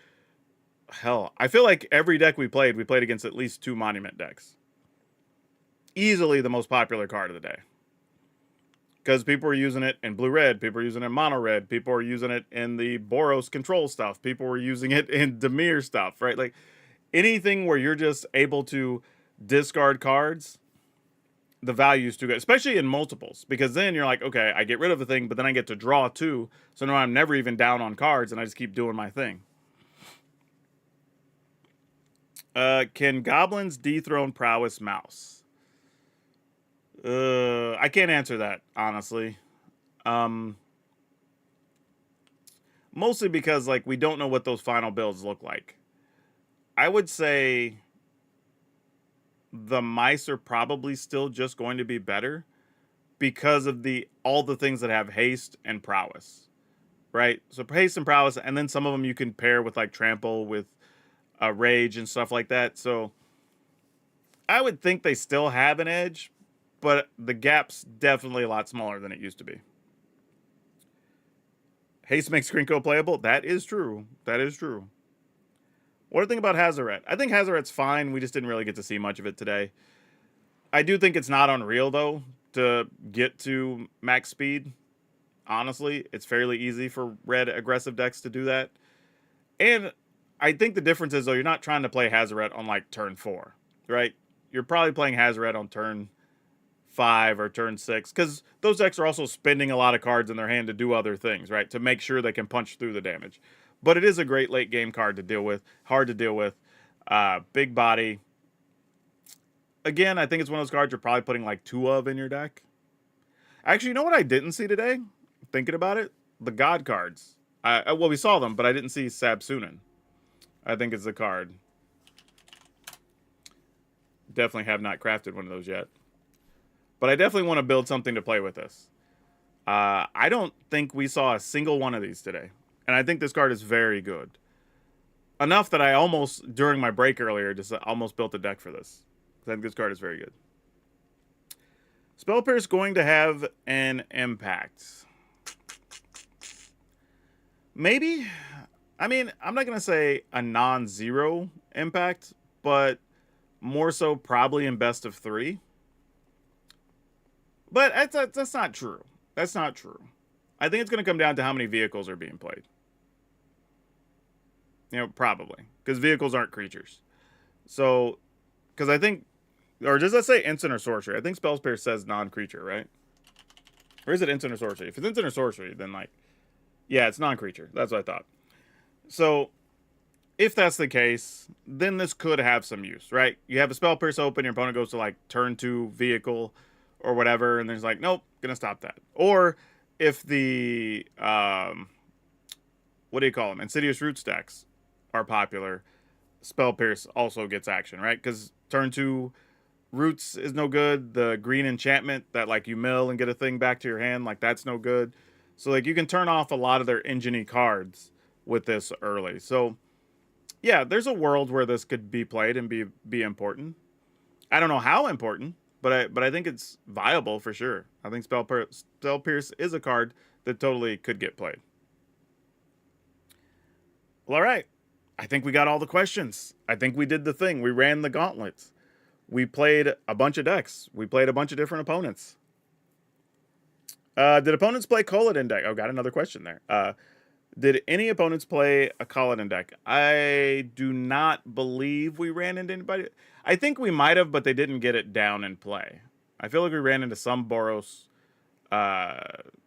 hell, I feel like every deck we played against at least 2 Monument decks. Easily the most popular card of the day. Because people were using it in blue-red, people were using it in mono-red, people were using it in the Boros control stuff, people were using it in Dimir stuff, right? Like, anything where you're just able to discard cards, the value is too good, especially in multiples, because then you're like, okay, I get rid of a thing, but then I get to draw 2, so now I'm never even down on cards, and I just keep doing my thing. Can goblins dethrone prowess mouse? I can't answer that, honestly. Mostly because, like, we don't know what those final builds look like. I would say the mice are probably still just going to be better because of all the things that have haste and prowess, right? So haste and prowess, and then some of them you can pair with like trample with rage and stuff like that. So I would think they still have an edge, but the gap's definitely a lot smaller than it used to be. Haste makes Krinko playable. That is true. That is true. What do you think about Hazaret? I think Hazaret's fine. We just didn't really get to see much of it today. I do think it's not unreal, though, to get to max speed. Honestly, it's fairly easy for red aggressive decks to do that. And I think the difference is, though, you're not trying to play Hazaret on, like, turn 4, right? You're probably playing Hazaret on turn 5 or turn 6, because those decks are also spending a lot of cards in their hand to do other things, right? To make sure they can punch through the damage. But it is a great late game card to deal with. Hard to deal with. Big body. Again, I think it's one of those cards you're probably putting like 2 of in your deck. Actually, you know what I didn't see today? Thinking about it? The God cards. Well, we saw them, but I didn't see Sabsunin. I think it's the card. Definitely have not crafted one of those yet. But I definitely want to build something to play with this. I don't think we saw a single one of these today. And I think this card is very good. Enough that I almost, during my break earlier, just almost built a deck for this. I think this card is very good. Spell Pierce going to have an impact. Maybe. I mean, I'm not going to say a non-zero impact, but more so probably in best of 3. But that's not true. That's not true. I think it's going to come down to how many vehicles are being played. You know, probably. Because vehicles aren't creatures. So, because I think, or does that say instant or sorcery? I think Spell Pierce says non-creature, right? Or is it instant or sorcery? If it's instant or sorcery, then like, yeah, it's non-creature. That's what I thought. So, if that's the case, then this could have some use, right? You have a Spell Pierce open, your opponent goes to like turn 2 vehicle or whatever, and there's like, nope, gonna stop that. Or if the, what do you call them? Insidious Root stacks are popular, Spell Pierce also gets action, right? Because turn 2 Roots is no good. The green enchantment that like you mill and get a thing back to your hand, like that's no good. So like you can turn off a lot of their engine-y cards with this early. So yeah, there's a world where this could be played and be important. I don't know how important, but I think it's viable for sure. I think Spell Pierce is a card that totally could get played. Well, all right. I think we got all the questions. I think we did the thing. We ran the gauntlets. We played a bunch of decks. We played a bunch of different opponents. Did opponents play Cauldron deck? Oh, got another question there. Did any opponents play a Cauldron deck? I do not believe we ran into anybody. I think we might have, but they didn't get it down in play. I feel like we ran into some Boros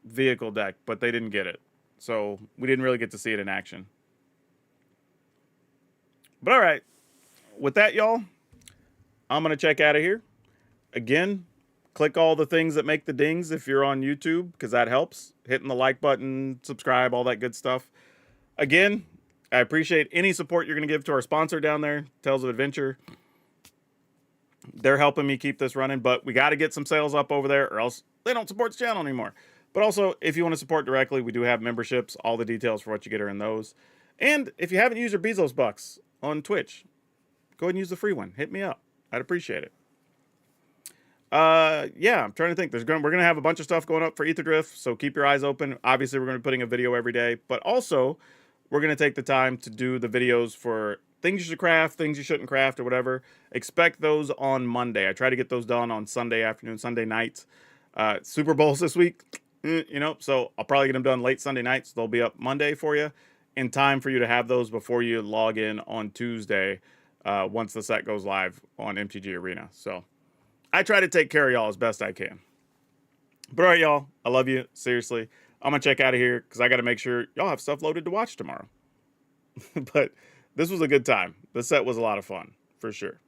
vehicle deck, but they didn't get it. So we didn't really get to see it in action. But all right. With that, y'all, I'm going to check out of here. Again, click all the things that make the dings if you're on YouTube, because that helps. Hitting the like button, subscribe, all that good stuff. Again, I appreciate any support you're going to give to our sponsor down there, Tales of Adventure. They're helping me keep this running, but we got to get some sales up over there or else they don't support the channel anymore. But also, if you want to support directly, we do have memberships. All the details for what you get are in those. And if you haven't used your Bezos bucks on Twitch, go ahead and use the free one. Hit me up. I'd appreciate it. Yeah, I'm trying to think. We're going to have a bunch of stuff going up for Aetherdrift, so keep your eyes open. Obviously, we're going to be putting a video every day, but also we're going to take the time to do the videos for things you should craft, things you shouldn't craft, or whatever. Expect those on Monday. I try to get those done on Sunday afternoon, Sunday nights. Super Bowl's this week, you know, so I'll probably get them done late Sunday nights. They'll be up Monday for you in time for you to have those before you log in on Tuesday once the set goes live on MTG Arena. So I try to take care of y'all as best I can. But all right, y'all, I love you. Seriously. I'm going to check out of here because I got to make sure y'all have stuff loaded to watch tomorrow. But this was a good time. The set was a lot of fun, for sure.